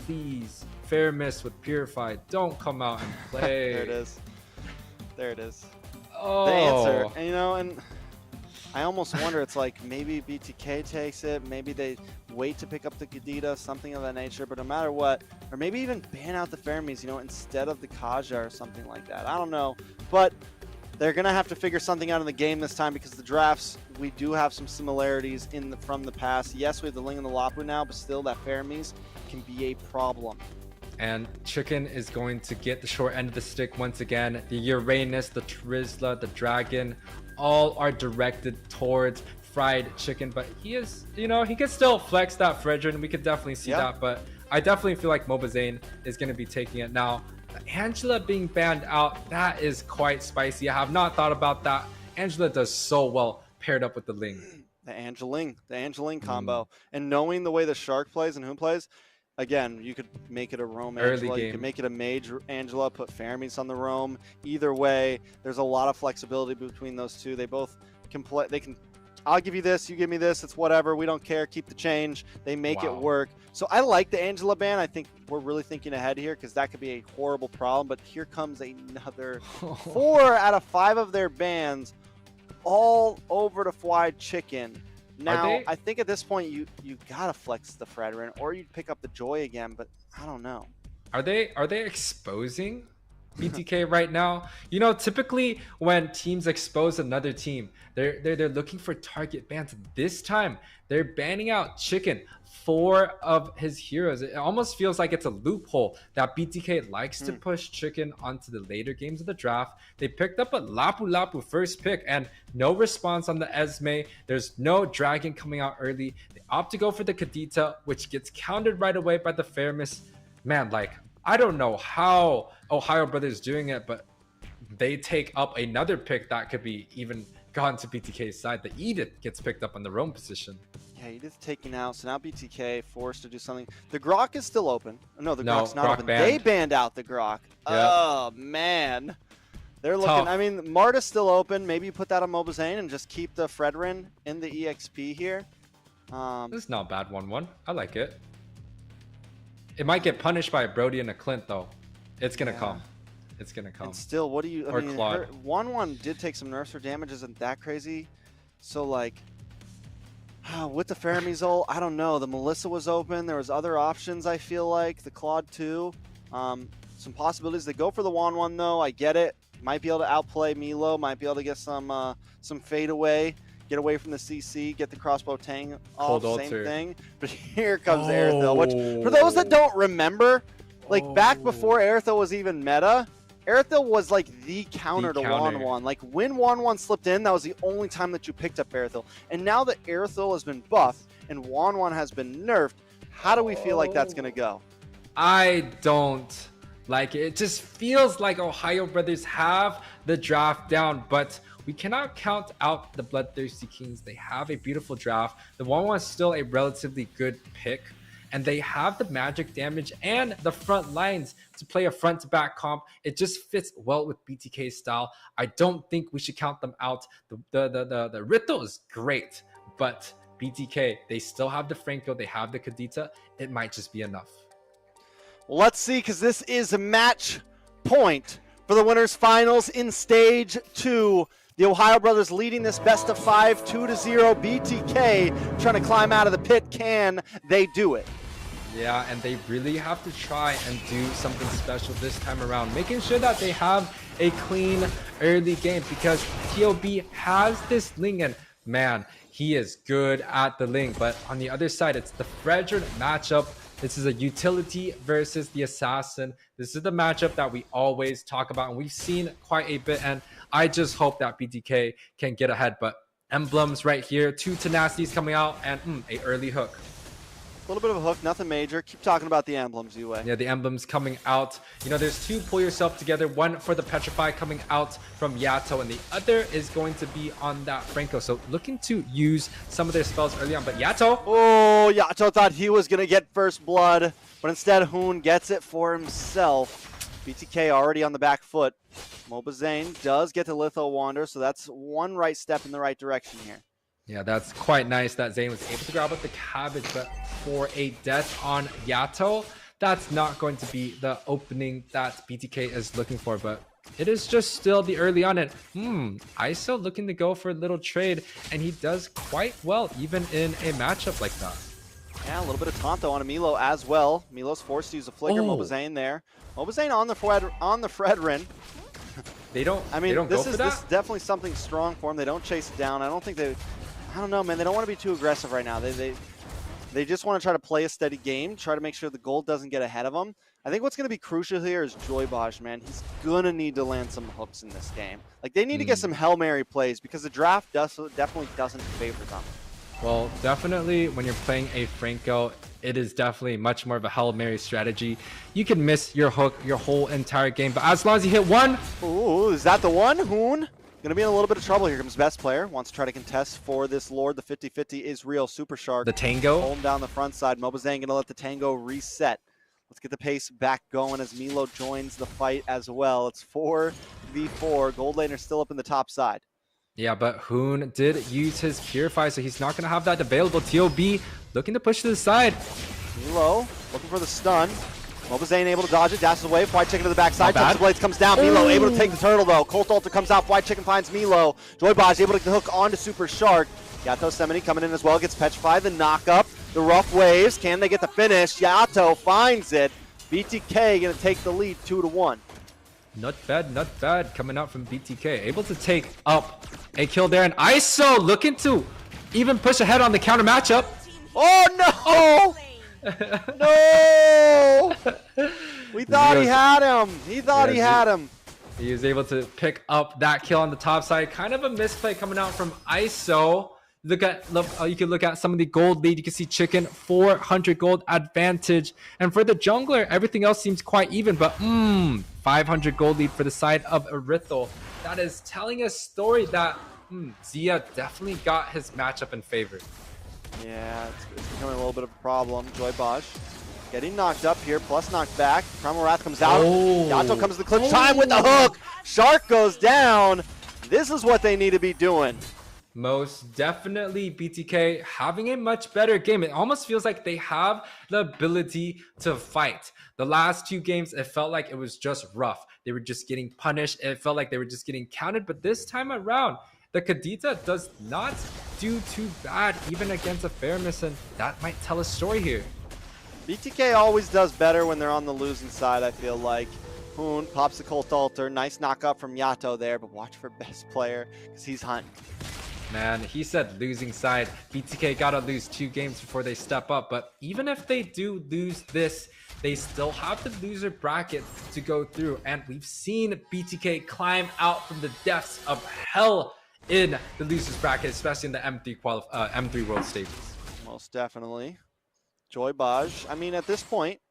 fair miss with Purified. Don't come out and play.
There it is.
Oh.
The answer, and I almost wonder, it's like maybe BTK takes it, maybe they wait to pick up the Kadita, something of that nature, but no matter what, or maybe even ban out the Fermis, instead of the Kaja or something like that. I don't know, but they're going to have to figure something out in the game this time, because the drafts, we do have some similarities from the past. Yes, we have the Ling and the Lapu now, but still that Fermis can be a problem.
And Chicken is going to get the short end of the stick once again. The Uranus, the Trizla, the Dragon, all are directed towards Fried Chicken, but he is, he can still flex that Fredrin. We could definitely see that, but I definitely feel like Mobazane is going to be taking it. Now, Angela being banned out, that is quite spicy. I have not thought about that. Angela does so well paired up with the Ling.
The Angeling combo. And knowing the way the Shark plays and Hoon plays, again, you could make it a Roam Angela, you could make it a Mage Angela, put Fermis on the Roam. Either way, there's a lot of flexibility between those two. They both can play. They can. I'll give you this, you give me this. It's whatever. We don't care. Keep the change. They make it work. So I like the Angela ban. I think we're really thinking ahead here, because that could be a horrible problem. But here comes another 4 out of 5 of their bans, all over the Fried Chicken. Now, I think at this point you gotta flex the Fredrin, or you'd pick up the Joy again, but I don't know.
Are they exposing BTK right now? Typically when teams expose another team, they're looking for target bans. This time they're banning out Chicken, 4 of his heroes. It almost feels like it's a loophole that BTK likes to push Chicken onto the later games of the draft. They picked up a Lapu first pick and no response on the Esme. There's no Dragon coming out early. They opt to go for the Kadita, which gets countered right away by the Fermis. Man, I don't know how TheOhioBrothers doing it, but they take up another pick that could be even gone to BTK's side. The Edith gets picked up on the Roam position.
Yeah, Edith's taken out, so now BTK forced to do something. The Grok is still open. No, the Grok's not open.
Banned.
They banned out the Grok. Yep. Oh, man. They're looking,
Tough.
I mean, Marta's still open. Maybe you put that on Mobazane and just keep the Fredrin in the EXP here.
This is not a bad 1-1. I like it. It might get punished by a Brody and a Clint, though. It's going to come. It's going to come.
And still, what do you...
Or Claude.
1-1 did take some nerfs. Her damage isn't that crazy. So, with the Fermis ult, I don't know. The Melissa was open. There was other options, I feel like. The Claude 2. Some possibilities. They go for the 1-1, though. I get it. Might be able to outplay Milo. Might be able to get some fade away. Get away from the CC, get the crossbow tang off, same thing. But here comes Aerithil, which, for those that don't remember, back before Aerithil was even meta, Aerithil was like the counter to
counter.
Wanwan. Like when Wanwan slipped in, that was the only time that you picked up Aerithil. And now that Aerithil has been buffed and Wanwan has been nerfed, how do we feel like that's going to go?
I don't like it. It just feels like Ohio Brothers have the draft down, but we cannot count out the Bloodthirsty Kings. They have a beautiful draft. The Wanwan is still a relatively good pick, and they have the magic damage and the front lines to play a front-to-back comp. It just fits well with BTK's style. I don't think we should count them out. The Rito is great, but BTK, they still have the Franco, they have the Kadita. It might just be enough.
Well, let's see, because this is a match point for the winners finals in stage 2. The Ohio Brothers leading this best of 5, 2-0. BTK trying to climb out of the pit. Can they do it?
Yeah, and they really have to try and do something special this time around, making sure that they have a clean early game, because TOB has this Ling, and man, he is good at the Ling. But on the other side, it's the Fredrin matchup. This is a utility versus the assassin. This is the matchup that we always talk about, and we've seen quite a bit, and I just hope that BTK can get ahead. But emblems right here, 2 tenacities coming out, and a early hook.
A little bit of a hook, nothing major. Keep talking about the emblems, Yuwei.
Yeah, the emblems coming out. You know, there's 2 pull yourself together. One for the Petrify coming out from Yato, and the other is going to be on that Franco. So looking to use some of their spells early on, but Yato.
Oh, Yato thought he was going to get first blood, but instead Hoon gets it for himself. BTK already on the back foot. Mobazane does get to Litho Wander, so that's one right step in the right direction here.
Yeah, that's quite nice that Zane was able to grab up the cabbage, but for a death on Yato, that's not going to be the opening that BTK is looking for, but it is just still the early on it. ISO looking to go for a little trade, and he does quite well even in a matchup like that.
Yeah, a little bit of taunt though on a Milo as well. Milo's forced to use a flicker. Mobazane there. Mobazane on the Fredrin.
They don't.
I mean,
this
is definitely something strong for them. They don't chase it down. I don't think they. I don't know, man. They don't want to be too aggressive right now. They just want to try to play a steady game, try to make sure the gold doesn't get ahead of them. I think what's going to be crucial here is Joybosh, man. He's going to need to land some hooks in this game. Like, they need to get some Hail Mary plays, because the draft definitely doesn't favor them.
Well, definitely when you're playing a Franco, it is definitely much more of a Hail Mary strategy. You can miss your hook your whole entire game, but as long as you hit one.
Ooh, is that the one? Hoon? Going to be in a little bit of trouble. Here comes best player. Wants to try to contest for this Lord. The 50-50 is real. Super Shark.
The Tango.
Home down the front side. Mobazane going to let the Tango reset. Let's get the pace back going as Milo joins the fight as well. It's 4v4. Gold Laner still up in the top side.
Yeah, but Hoon did use his Purify, so he's not going to have that available. TOB looking to push to the side.
Milo looking for the stun. Mobazane able to dodge it, dashes away. White Chicken to the backside. Touch the blades comes down. Milo able to take the turtle though. Colt Alter comes out. White Chicken finds Milo. Joybosh able to hook onto Super Shark. Yato Semini coming in as well. Gets petrified. The knock up. The rough waves. Can they get the finish? Yato finds it. BTK going to take the lead 2-1.
Not bad coming out from BTK. Able to take up a kill there. And ISO looking to even push ahead on the counter matchup.
Oh no! No! We thought he had him. He thought he had him.
He was able to pick up that kill on the top side. Kind of a misplay coming out from ISO. You can look at some of the gold lead. You can see Chicken 400 gold advantage, and for the jungler, everything else seems quite even. But 500 gold lead for the side of Arythal. That is telling a story that Zia definitely got his matchup in favor.
Yeah, it's becoming a little bit of a problem. Joybosh getting knocked up here, plus knocked back. Primal Wrath comes out. Yato comes to the clinch time with the hook. Shark goes down. This is what they need to be doing.
Most definitely BTK having a much better game. It almost feels like they have the ability to fight. The last 2 games, it felt like it was just rough. They were just getting punished. It felt like they were just getting counted. But this time around, the Kadita does not do too bad, even against a Faramis, and that might tell a story here.
BTK always does better when they're on the losing side, I feel like. Hoon pops the Colt Alter. Nice knockup from Yato there, but watch for best player, because he's hunting.
Man, he said losing side. BTK gotta lose 2 games before they step up. But even if they do lose this, they still have the loser bracket to go through. And we've seen BTK climb out from the depths of hell in the losers bracket, especially in the M3 World Stages.
Most definitely. Joy Baj. I mean, at this point,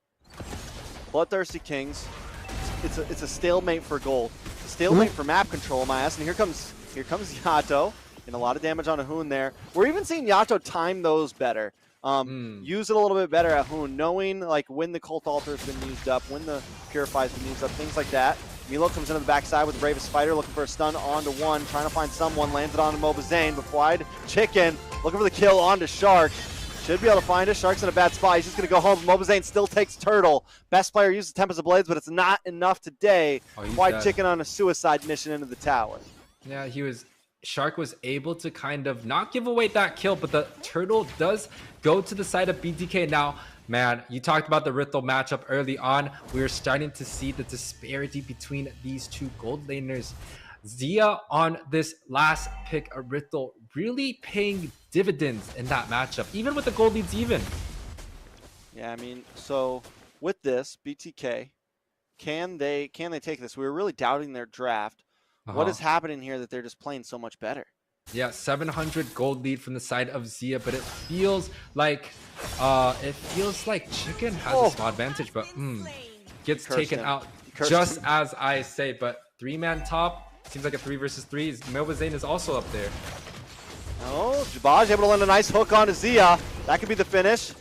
BloodThirstyKings, it's a stalemate for gold. It's a stalemate for map control, my ass. And here comes Yato. And a lot of damage on a Hoon there. We're even seeing Yato time those better. Use it a little bit better at Hoon, knowing like when the Cult Altar has been used up, when the Purify has been used up, things like that. Milo comes into the backside with the Bravest Fighter, looking for a stun onto one, trying to find someone, lands it onto Mobazane, but Wide Chicken, looking for the kill onto Shark. Should be able to find it. Shark's in a bad spot. He's just going to go home. Mobazane still takes Turtle. Best player uses Tempest of Blades, but it's not enough today. Wide Chicken on a suicide mission into the tower.
Yeah, Shark was able to kind of not give away that kill, but the Turtle does go to the side of BTK. Now, man, you talked about the Rithel matchup early on. We are starting to see the disparity between these two gold laners. Zia on this last pick, a Rithel, really paying dividends in that matchup, even with the gold leads even.
Yeah, I mean, so with this, BTK, can they take this? We were really doubting their draft. What is happening here that they're just playing so much better?
Yeah, 700 gold lead from the side of Zia, but it feels like Chicken has a small advantage, but gets taken out just as I say. But 3-man top seems like a 3 versus 3. Mobazane is also up there.
Oh, Jabaj able to land a nice hook onto Zia. That could be the finish.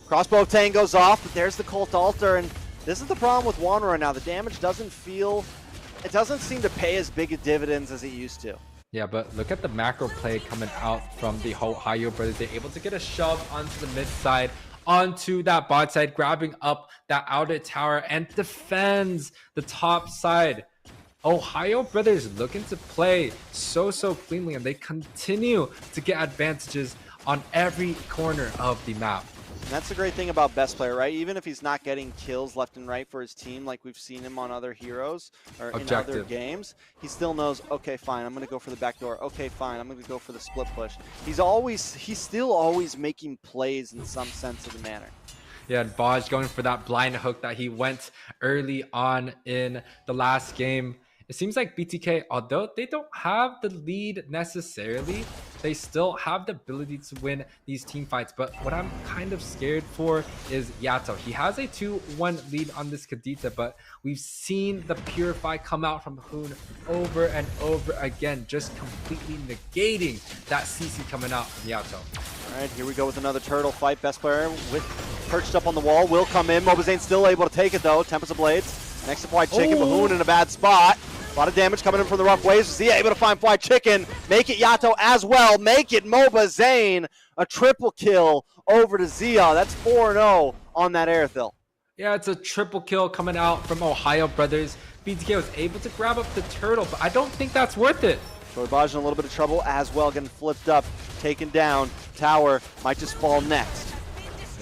Crossbow of Tang goes off, but there's the Cult Altar, and this is the problem with Juan right now. The damage doesn't seem to pay as big a dividends as it used to.
Yeah, but look at the macro play coming out from the TheOhioBrothers. They're able to get a shove onto the mid side, onto that bot side, grabbing up that outer tower and defends the top side. TheOhioBrothers looking to play so cleanly, and they continue to get advantages on every corner of the map.
And that's the great thing about Best Player, right? Even if he's not getting kills left and right for his team like we've seen him on other heroes or in other games, he still knows, okay, fine, I'm going to go for the back door. Okay, fine, I'm going to go for the split push. He's still always making plays in some sense of the manner.
Yeah, Baj going for that blind hook that he went early on in the last game. It seems like BTK, although they don't have the lead necessarily, they still have the ability to win these team fights. But what I'm kind of scared for is Yato. He has a 2-1 lead on this Kadita, but we've seen the Purify come out from Hoon over and over again, just completely negating that CC coming out from Yato.
All right, here we go with another Turtle fight. Best Player with perched up on the wall will come in. Mobazane still able to take it though. Tempest of Blades. Next to White Chicken, but Hoon in a bad spot. A lot of damage coming in from the rough waves. Zia able to find White Chicken. Make it Yato as well. Make it Mobazane. A triple kill over to Zia. That's 4-0 on that Airthil.
Yeah, it's a triple kill coming out from TheOhioBrothers. BTK was able to grab up the Turtle, but I don't think that's worth it.
Joy Baj in a little bit of trouble as well, getting flipped up, taken down. Tower might just fall next.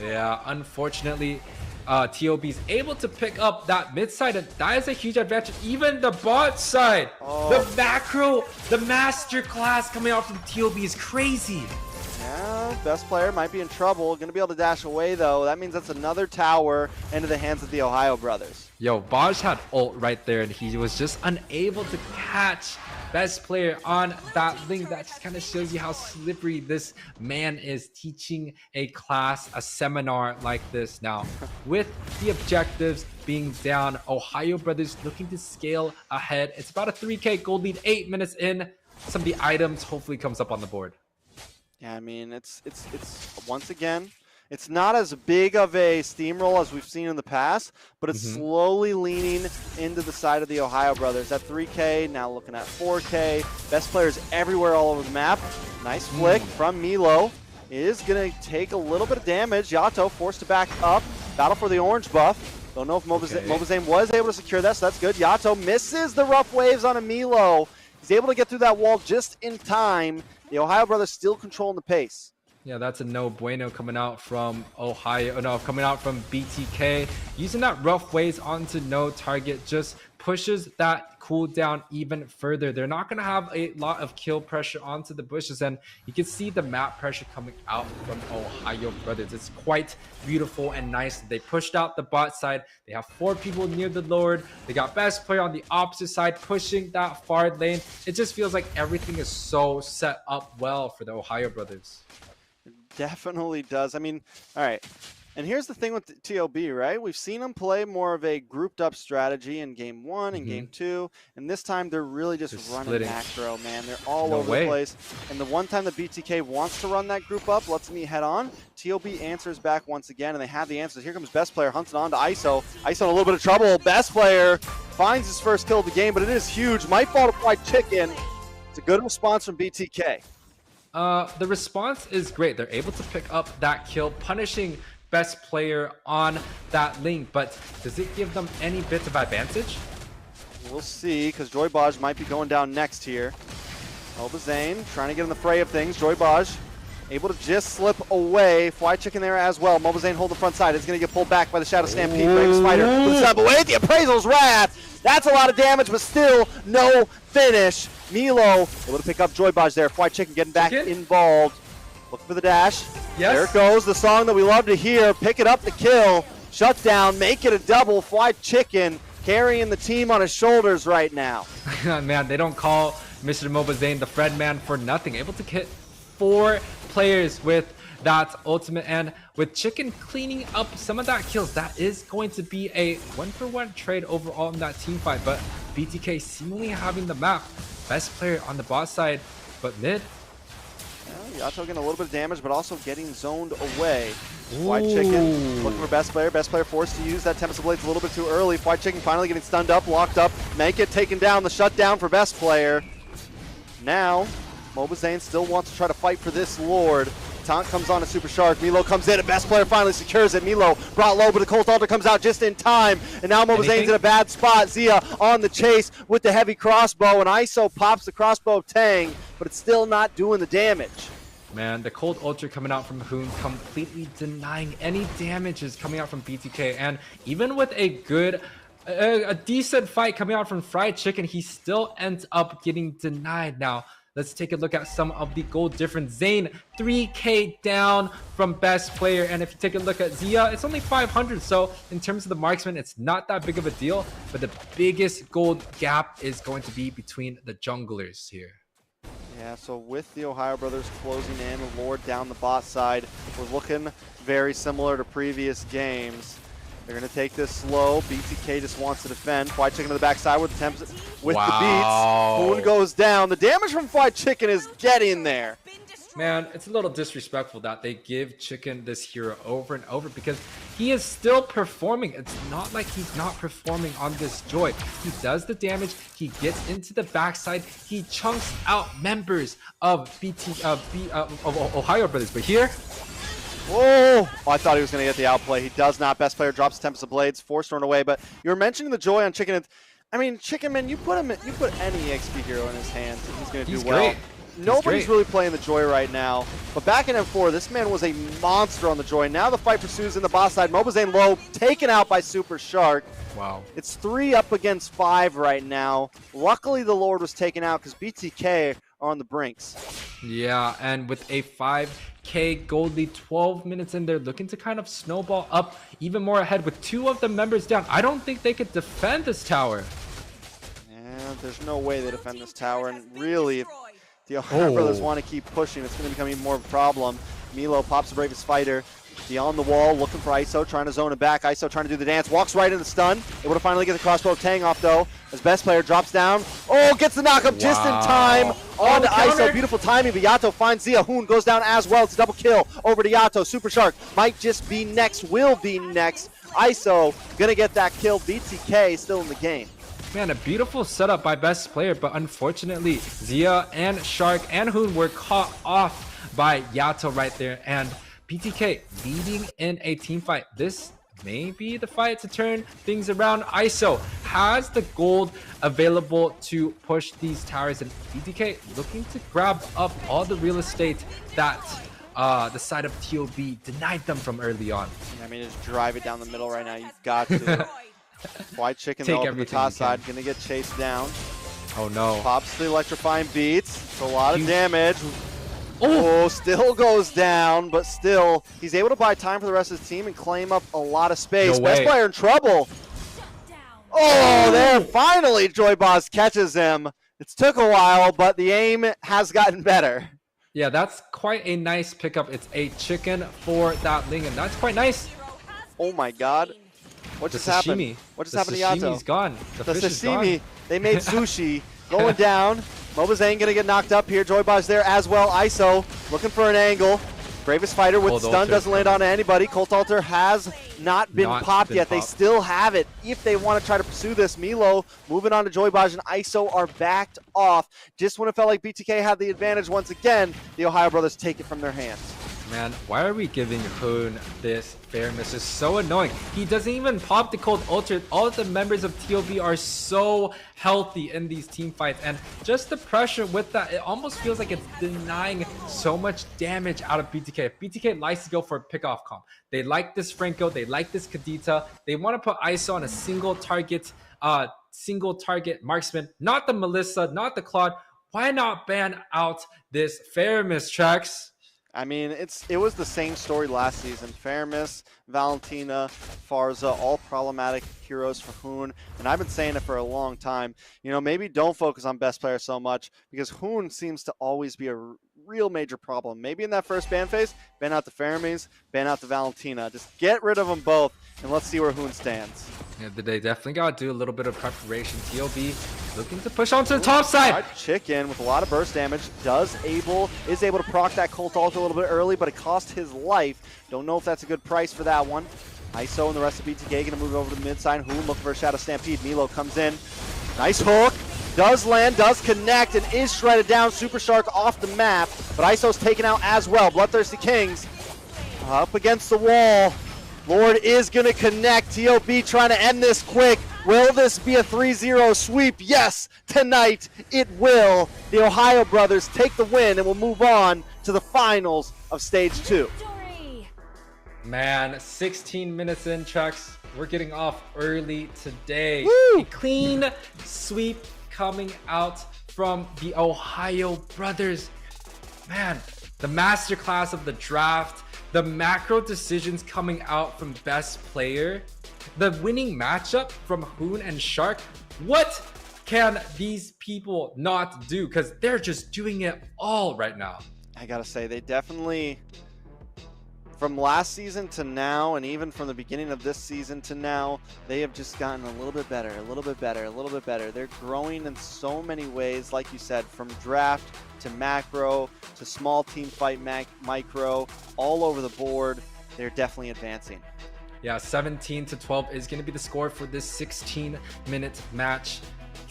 Yeah, unfortunately, TOB's able to pick up that mid side, and that is a huge advantage. Even the bot side, the macro, the master class coming out from TOB is crazy.
Yeah, Best Player might be in trouble. Going to be able to dash away though. That means that's another tower into the hands of the TheOhioBrothers.
Yo, Baj had ult right there, and he was just unable to catch Best Player on that link. That just kind of shows you how slippery this man is, teaching a class, a seminar like this. Now, with the objectives being down, TheOhioBrothers looking to scale ahead. It's about a 3K gold lead, 8 minutes in. Some of the items hopefully comes up on the board.
Yeah, I mean, it's once again, it's not as big of a steamroll as we've seen in the past, but it's slowly leaning into the side of the TheOhioBrothers. At 3K, now looking at 4K. Best players everywhere all over the map. Nice flick from Milo. Is going to take a little bit of damage. Yato forced to back up. Battle for the orange buff. Don't know if Mobazane was able to secure that, so that's good. Yato misses the rough waves on a Milo. He's able to get through that wall just in time. The TheOhioBrothers still controlling the pace.
Yeah, that's a no bueno coming out from coming out from BTK. Using that rough waves onto no target, just pushes that cooldown even further. They're not going to have a lot of kill pressure onto the bushes, and you can see the map pressure coming out from OhioBrothers. It's quite beautiful and nice. They pushed out the bot side. They have 4 people near the Lord. They got best player on the opposite side pushing that far lane. It just feels like everything is so set up well for the OhioBrothers.
It definitely does. I mean, all right. And here's the thing with TOB, right? We've seen them play more of a grouped up strategy in game 1 and game 2. And this time they're really just running
splitting.
macro, man. They're all over the place. And the one time that BTK wants to run that group up, lets me head on, TOB answers back once again, and they have the answers. Here comes Best Player, hunting on to ISO. ISO in a little bit of trouble. Best Player finds his first kill of the game, but it is huge. Might fall to Fried Chicken. It's a good response from BTK.
The response is great. They're able to pick up that kill, punishing Best Player on that link, but does it give them any bit of advantage?
We'll see, because Joybaj might be going down next here. Mobazane trying to get in the fray of things. Joybaj able to just slip away. Fly Chicken there as well. Mobazane hold the front side. It's going to get pulled back by the Shadow Stampede. Brave Spider puts up away. The Appraisal's Wrath. That's a lot of damage, but still no finish. Milo able to pick up Joybaj there. Fly Chicken getting back involved. Look for the dash.
Yes.
There it goes, the song that we love to hear. Pick it up the kill. Shut down, make it a double. Fly Chicken carrying the team on his shoulders right now.
Man, they don't call Mr. Mobazane the Fred man for nothing. Able to hit 4 players with that ultimate, and with Chicken cleaning up some of that kills, that is going to be a 1-for-1 trade overall in that team fight. But BTK seemingly having the map. Best Player on the bot side, but mid.
Yato getting a little bit of damage, but also getting zoned away. Fly Chicken looking for Best Player. Best Player forced to use that Tempest of Blades a little bit too early. Fly Chicken finally getting stunned up, locked up. Make it taken down. The shutdown for Best Player. Now, Mobazane still wants to try to fight for this Lord. Taunt comes on to Super Shark. Milo comes in, and Best Player finally secures it. Milo brought low, but the Colt Altar comes out just in time. And now Mobazane's in a bad spot. Zia on the chase with the heavy crossbow, and ISO pops the crossbow of Tang, but it's still not doing the damage.
Man, the Cold Ultra coming out from Hoon, completely denying any damages coming out from BTK. And even with a good, a decent fight coming out from Fried Chicken, he still ends up getting denied. Now, let's take a look at some of the gold difference. Zane, 3K down from Best Player. And if you take a look at Zia, it's only 500. So in terms of the marksman, it's not that big of a deal. But the biggest gold gap is going to be between the junglers here.
Yeah, so with the OhioBrothers closing in, Lord down the bot side, we're looking very similar to previous games. They're going to take this slow. BTK just wants to defend. Fly Chicken to the backside with the temps with the beats. Hoon goes down. The damage from Fly Chicken is getting there.
Man, it's a little disrespectful that they give Chicken this hero over and over because he is still performing. It's not like he's not performing on this Joy. He does the damage. He gets into the backside. He chunks out members of OhioBrothers. But here,
oh, I thought he was going to get the outplay. He does not. Best Player drops Tempest of Blades, forced thrown away. But you were mentioning the Joy on Chicken. I mean, Chicken, man, you put any XP hero in his hands, and he's going to do well.
Great.
Nobody's really playing the Joy right now. But back in M4, this man was a monster on the Joy. Now the fight pursues in the boss side. Mobazane low, taken out by Super Shark.
Wow.
It's 3 up against 5 right now. Luckily, the Lord was taken out because BTK are on the brinks.
Yeah, and with a 5K gold lead, 12 minutes in, they're looking to kind of snowball up even more ahead with 2 of the members down. I don't think they could defend this tower.
Yeah, there's no way they defend this tower. And really, if the OhioBrothers want to keep pushing, it's going to become even more of a problem. Milo pops the Bravest Fighter. Beyond the wall, looking for ISO, trying to zone it back. ISO trying to do the dance, walks right in the stun. Able to finally get the crossbow of Tang off, though, as Best Player drops down. Oh, gets the knock up just in time. On to ISO, beautiful timing, but Yato finds Zia. Hoon goes down as well. It's a double kill over to Yato. Super Shark might just be next, will be next. ISO gonna get that kill. BTK still in the game.
Man, a beautiful setup by Best Player, but unfortunately, Zia and Shark and Hoon were caught off by Yato right there, and BTK leading in a team fight. This may be the fight to turn things around. ISO has the gold available to push these towers, and BTK looking to grab up all the real estate that the side of TOB denied them from early on.
I mean, just drive it down the middle right now. You've got to. White Chicken
Take
though up on the
everything
top
you
side,
can.
gonna get chased down.
Oh no.
Pops the electrifying beats. It's a lot of damage.
Oh,
Still goes down, but still, he's able to buy time for the rest of his team and claim up a lot of space.
No
Best
way.
player in trouble. Oh, there, finally JoyBoss catches him. It's took a while, but the aim has gotten better.
Yeah, that's quite a nice pickup. It's a chicken for that Ling, and that's quite nice.
Oh my god. What just happened? What just happened to Yato?
The sashimi's gone. The fish is
sashimi,
gone.
they made sushi. Going down. Mobazane gonna get knocked up here. JoyBoss there as well. ISO looking for an angle. Bravest fighter with
Cold
stun
Altar
doesn't land on anybody. Colt Altar has not been popped yet. They still have it if they want to try to pursue this. Milo moving on to JoyBoss and ISO are backed off. Just when it felt like BTK had the advantage once again, the Ohio Brothers take it from their hands.
Man, why are we giving Hoon this fair miss? It's so annoying. He doesn't even pop the Cold Ultra. All of the members of TOB are so healthy in these team fights, and just the pressure with that, it almost feels like it's denying so much damage out of BTK. BTK likes to go for a pick-off comp. They like this Franco, they like this Kadita. They want to put ISO on a single target marksman, not the Melissa, not the Claude. Why not ban out this fair miss, Trex?
I mean, it was the same story last season. Fairmiss, Valentina, Farza, all problematic heroes for Hoon. And I've been saying it for a long time. You know, maybe don't focus on best player so much because Hoon seems to always be a real major problem. Maybe in that first ban phase, ban out the Fairmies, ban out the Valentina. Just get rid of them both and let's see where Hoon stands.
Yeah, they definitely got to do a little bit of preparation. TOB looking to push onto the top side.
Right, Chicken with a lot of burst damage is able to proc that Colt Altar a little bit early, but it cost his life. Don't know if that's a good price for that one. ISO and the rest of BTK going to move over to the mid side. Hoon looking for a Shadow Stampede. Milo comes in. Nice hook. Does land, does connect, and is shredded down. Super Shark off the map, but ISO's taken out as well. BloodThirstyKings up against the wall. Lord is going to connect. TOB trying to end this quick. Will this be a 3-0 sweep? Yes, tonight it will. The Ohio Brothers take the win and will move on to the finals of Stage 2.
Man, 16 minutes in, Trex. We're getting off early today.
Woo!
A clean sweep coming out from the Ohio Brothers. Man, the masterclass of the draft. The macro decisions coming out from best player, the winning matchup from Hoon and Shark. What can these people not do? Because they're just doing it all right now.
I gotta say, they definitely, from last season to now, and even from the beginning of this season to now, they have just gotten a little bit better, a little bit better, a little bit better. They're growing in so many ways, like you said, from draft to macro to small team fight micro, all over the board. They're definitely advancing.
Yeah, 17-12 is going to be the score for this 16-minute match.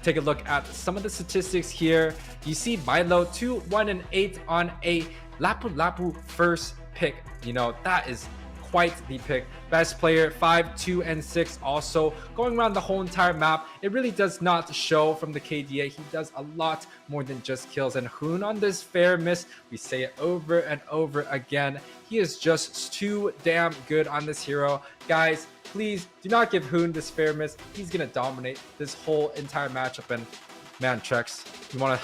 Take a look at some of the statistics here. You see Milo 2-1-8 on a Lapu Lapu first pick. You know, that is quite the pick. Best player 5-2-6, also going around the whole entire map. It really does not show from the KDA. He does a lot more than just kills. And Hoon on this fair miss, we say it over and over again, he is just too damn good on this hero. Guys, please do not give Hoon this fair miss. He's gonna dominate this whole entire matchup. And man, Trex, you wanna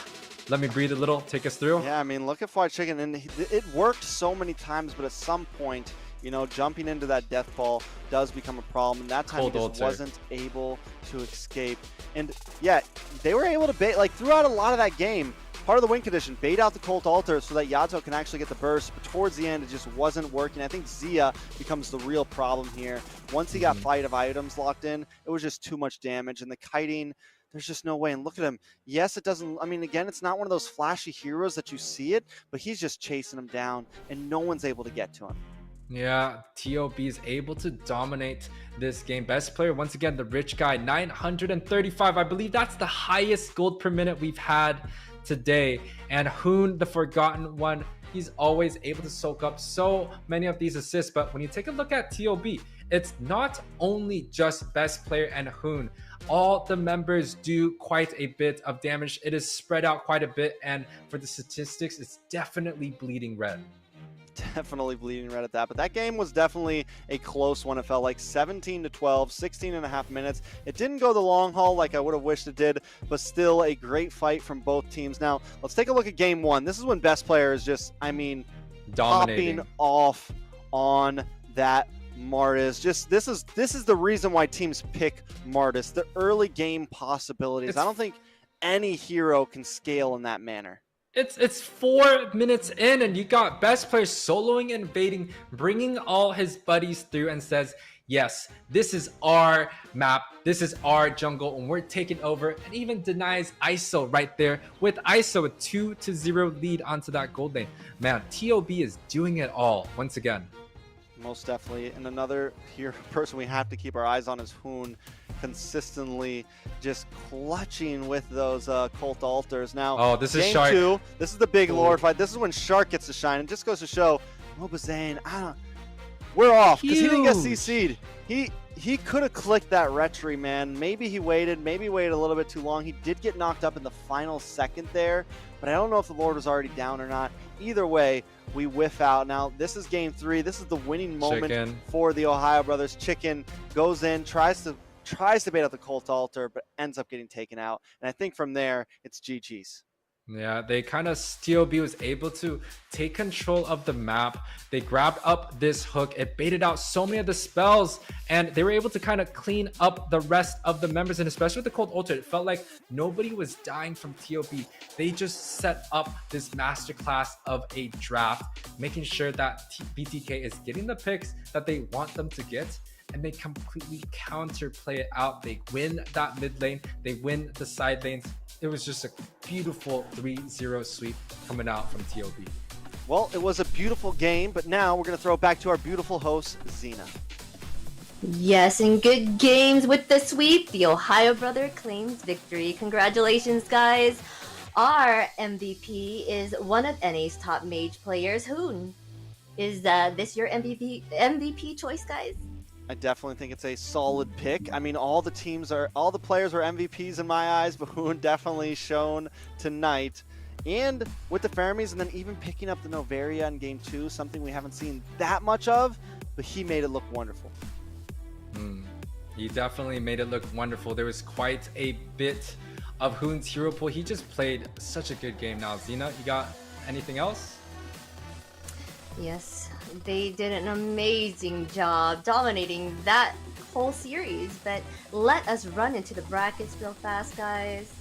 let me breathe a little, take us through?
Yeah, I mean, look at Fried Chicken, and it worked so many times, but at some point, you know, jumping into that death ball does become a problem, and that time he just wasn't able to escape. And yeah, they were able to bait, like throughout a lot of that game, part of the win condition, bait out the Colt Altar so that Yato can actually get the burst, but towards the end it just wasn't working. I think Zia becomes the real problem here. Once he got Fight of Items locked in, it was just too much damage, and the kiting, there's just no way. And look at him. Yes, it doesn't, I mean, again, it's not one of those flashy heroes that you see it, but he's just chasing him down, and no one's able to get to him.
Yeah, TOB is able to dominate this game. Best player, once again, the rich guy, 935. I believe that's the highest gold per minute we've had today. And Hoon, the forgotten one, he's always able to soak up so many of these assists. But when you take a look at TOB, it's not only just best player and Hoon. All the members do quite a bit of damage. It is spread out quite a bit. And for the statistics, it's definitely bleeding red.
definitely bleeding red at that. But that game was definitely a close one. It felt like 17-12, 16 and a half minutes. It didn't go the long haul like I would have wished it did, but still a great fight from both teams. Now, let's take a look at game one. This is when best player is just, I mean,
dominating,
popping off on that Martis. Just this is the reason why teams pick Martis. The early game possibilities. I don't think any hero can scale in that manner.
It's 4 minutes in, and you got best player soloing, invading, bringing all his buddies through, and says, yes, this is our map, this is our jungle, and we're taking over, and even denies ISO right there with ISO a 2-0 lead onto that gold lane. Man, TOB is doing it all once again.
Most definitely. And another person we have to keep our eyes on is Hoon, consistently just clutching with those cult altars. Now,
this is
game
Shark.
2, this is the big Lord fight. This is when Shark gets to shine. And just goes to show, Mobazane, we're off because he didn't get CC'd. He could have clicked that retry, man. Maybe he waited a little bit too long. He did get knocked up in the final second there, but I don't know if the Lord was already down or not. Either way, we whiff out. Now, this is game 3. This is the winning moment for the Ohio Brothers. Chicken goes in, tries to bait out the cult altar, but ends up getting taken out. And I think from there, it's GG's.
Yeah, they kind of TOB was able to take control of the map. They grabbed up this hook. It baited out so many of the spells, and they were able to kind of clean up the rest of the members, and especially with the Cold Altar, it felt like nobody was dying from TOB. They just set up this masterclass of a draft, making sure that BTK is getting the picks that they want them to get, and they completely counterplay it out. They win that mid lane. They win the side lanes. It was just a beautiful 3-0 sweep coming out from TOB.
Well, it was a beautiful game, but now we're going to throw it back to our beautiful host, Xena.
Yes, and good games with the sweep. The Ohio Brother claims victory. Congratulations, guys. Our MVP is one of NA's top mage players, Hoon. Is this your MVP choice, guys?
I definitely think it's a solid pick. I mean, all the players are MVPs in my eyes, but Hoon definitely shown tonight. And with the Fermis, and then even picking up the Noveria in game 2, something we haven't seen that much of, but he made it look wonderful.
He definitely made it look wonderful. There was quite a bit of Hoon's hero pool. He just played such a good game. Now, Xena, you got anything else?
Yes, they did an amazing job dominating that whole series, but let us run into the brackets real fast, guys.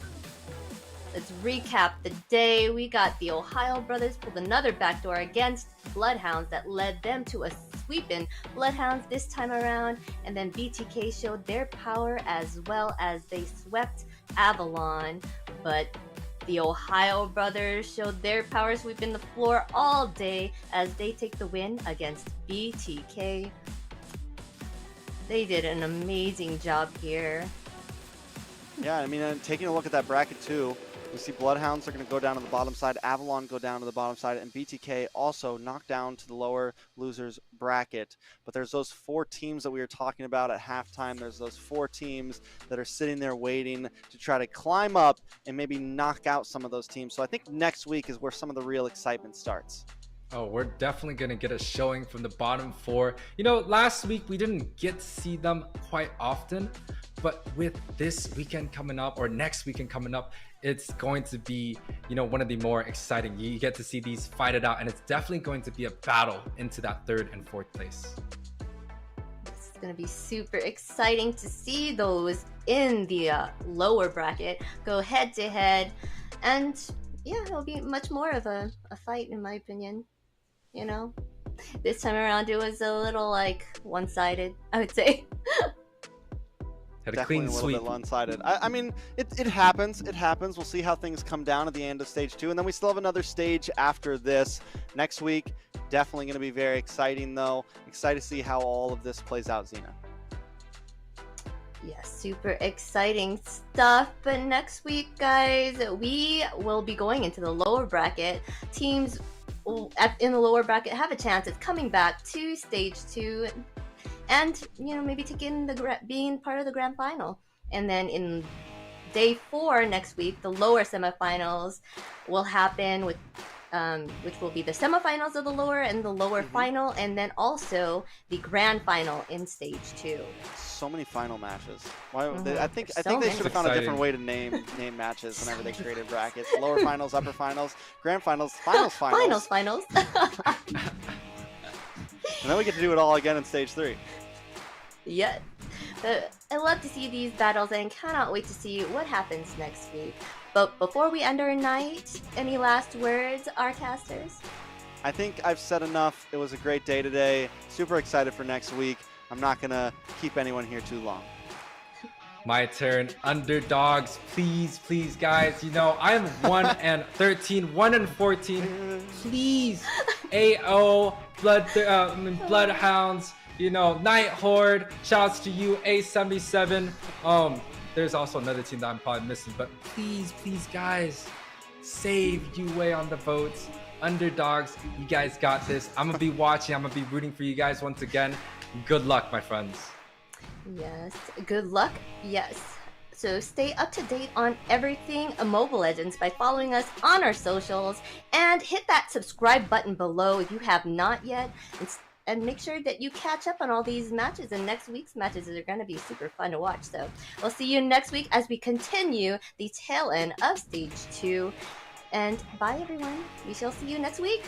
Let's recap the day. We got the Ohio Brothers pulled another backdoor against Bloodhounds that led them to a sweep in Bloodhounds this time around, and then BTK showed their power as well as they swept Avalon, but the Ohio Brothers showed their power sweeping the floor all day as they take the win against BTK. They did an amazing job here.
Yeah, I mean, taking a look at that bracket too, we see Bloodhounds are going to go down to the bottom side, Avalon go down to the bottom side, and BTK also knocked down to the lower losers bracket. But there's those 4 teams that we were talking about at halftime. There's those 4 teams that are sitting there waiting to try to climb up and maybe knock out some of those teams. So I think next week is where some of the real excitement starts.
Oh, we're definitely going to get a showing from the bottom 4. You know, last week we didn't get to see them quite often, but with this weekend coming up, or next weekend coming up, it's going to be, you know, one of the more exciting. You get to see these fight it out, and it's definitely going to be a battle into that 3rd and 4th place.
It's going to be super exciting to see those in the lower bracket go head to head, and yeah, it'll be much more of a fight in my opinion. You know, this time around it was a little like one-sided, I would say.
Had a
Definitely
clean
a little
sweep.
bit one-sided. I mean, it happens. It happens. We'll see how things come down at the end of stage 2, and then we still have another stage after this next week. Definitely going to be very exciting, though. Excited to see how all of this plays out, Xena.
Yeah, super exciting stuff. But next week, guys, we will be going into the lower bracket. Teams in the lower bracket have a chance of coming back to stage 2 and, you know, maybe being part of the grand final. And then in day 4 next week, the lower semifinals will happen with which will be the semifinals of the lower and the lower final, and then also the grand final in stage 2.
So many final matches. Why? I think
So
they
many.
should have found a different way to name matches whenever they created brackets. Lower finals, upper finals, grand finals, finals.
Finals.
And then we get to do it all again in stage 3.
Yeah. I love to see these battles and cannot wait to see what happens next week. But before we end our night, any last words, our casters?
I think I've said enough. It was a great day today. Super excited for next week. I'm not going to keep anyone here too long.
My turn. Underdogs, please, guys. You know, I'm 1-13, 1-14. Please. AO, Bloodhounds, you know, Night Horde. Shouts to you, A77. There's also another team that I'm probably missing, but please, guys, save Yuwei on the votes. Underdogs, you guys got this. I'm gonna be watching. I'm gonna be rooting for you guys once again. Good luck, my friends.
Yes, good luck. Yes. So stay up to date on everything Mobile Legends by following us on our socials, and hit that subscribe button below if you have not yet. And make sure that you catch up on all these matches, and next week's matches are going to be super fun to watch. So we'll see you next week as we continue the tail end of stage 2. And bye, everyone. We shall see you next week.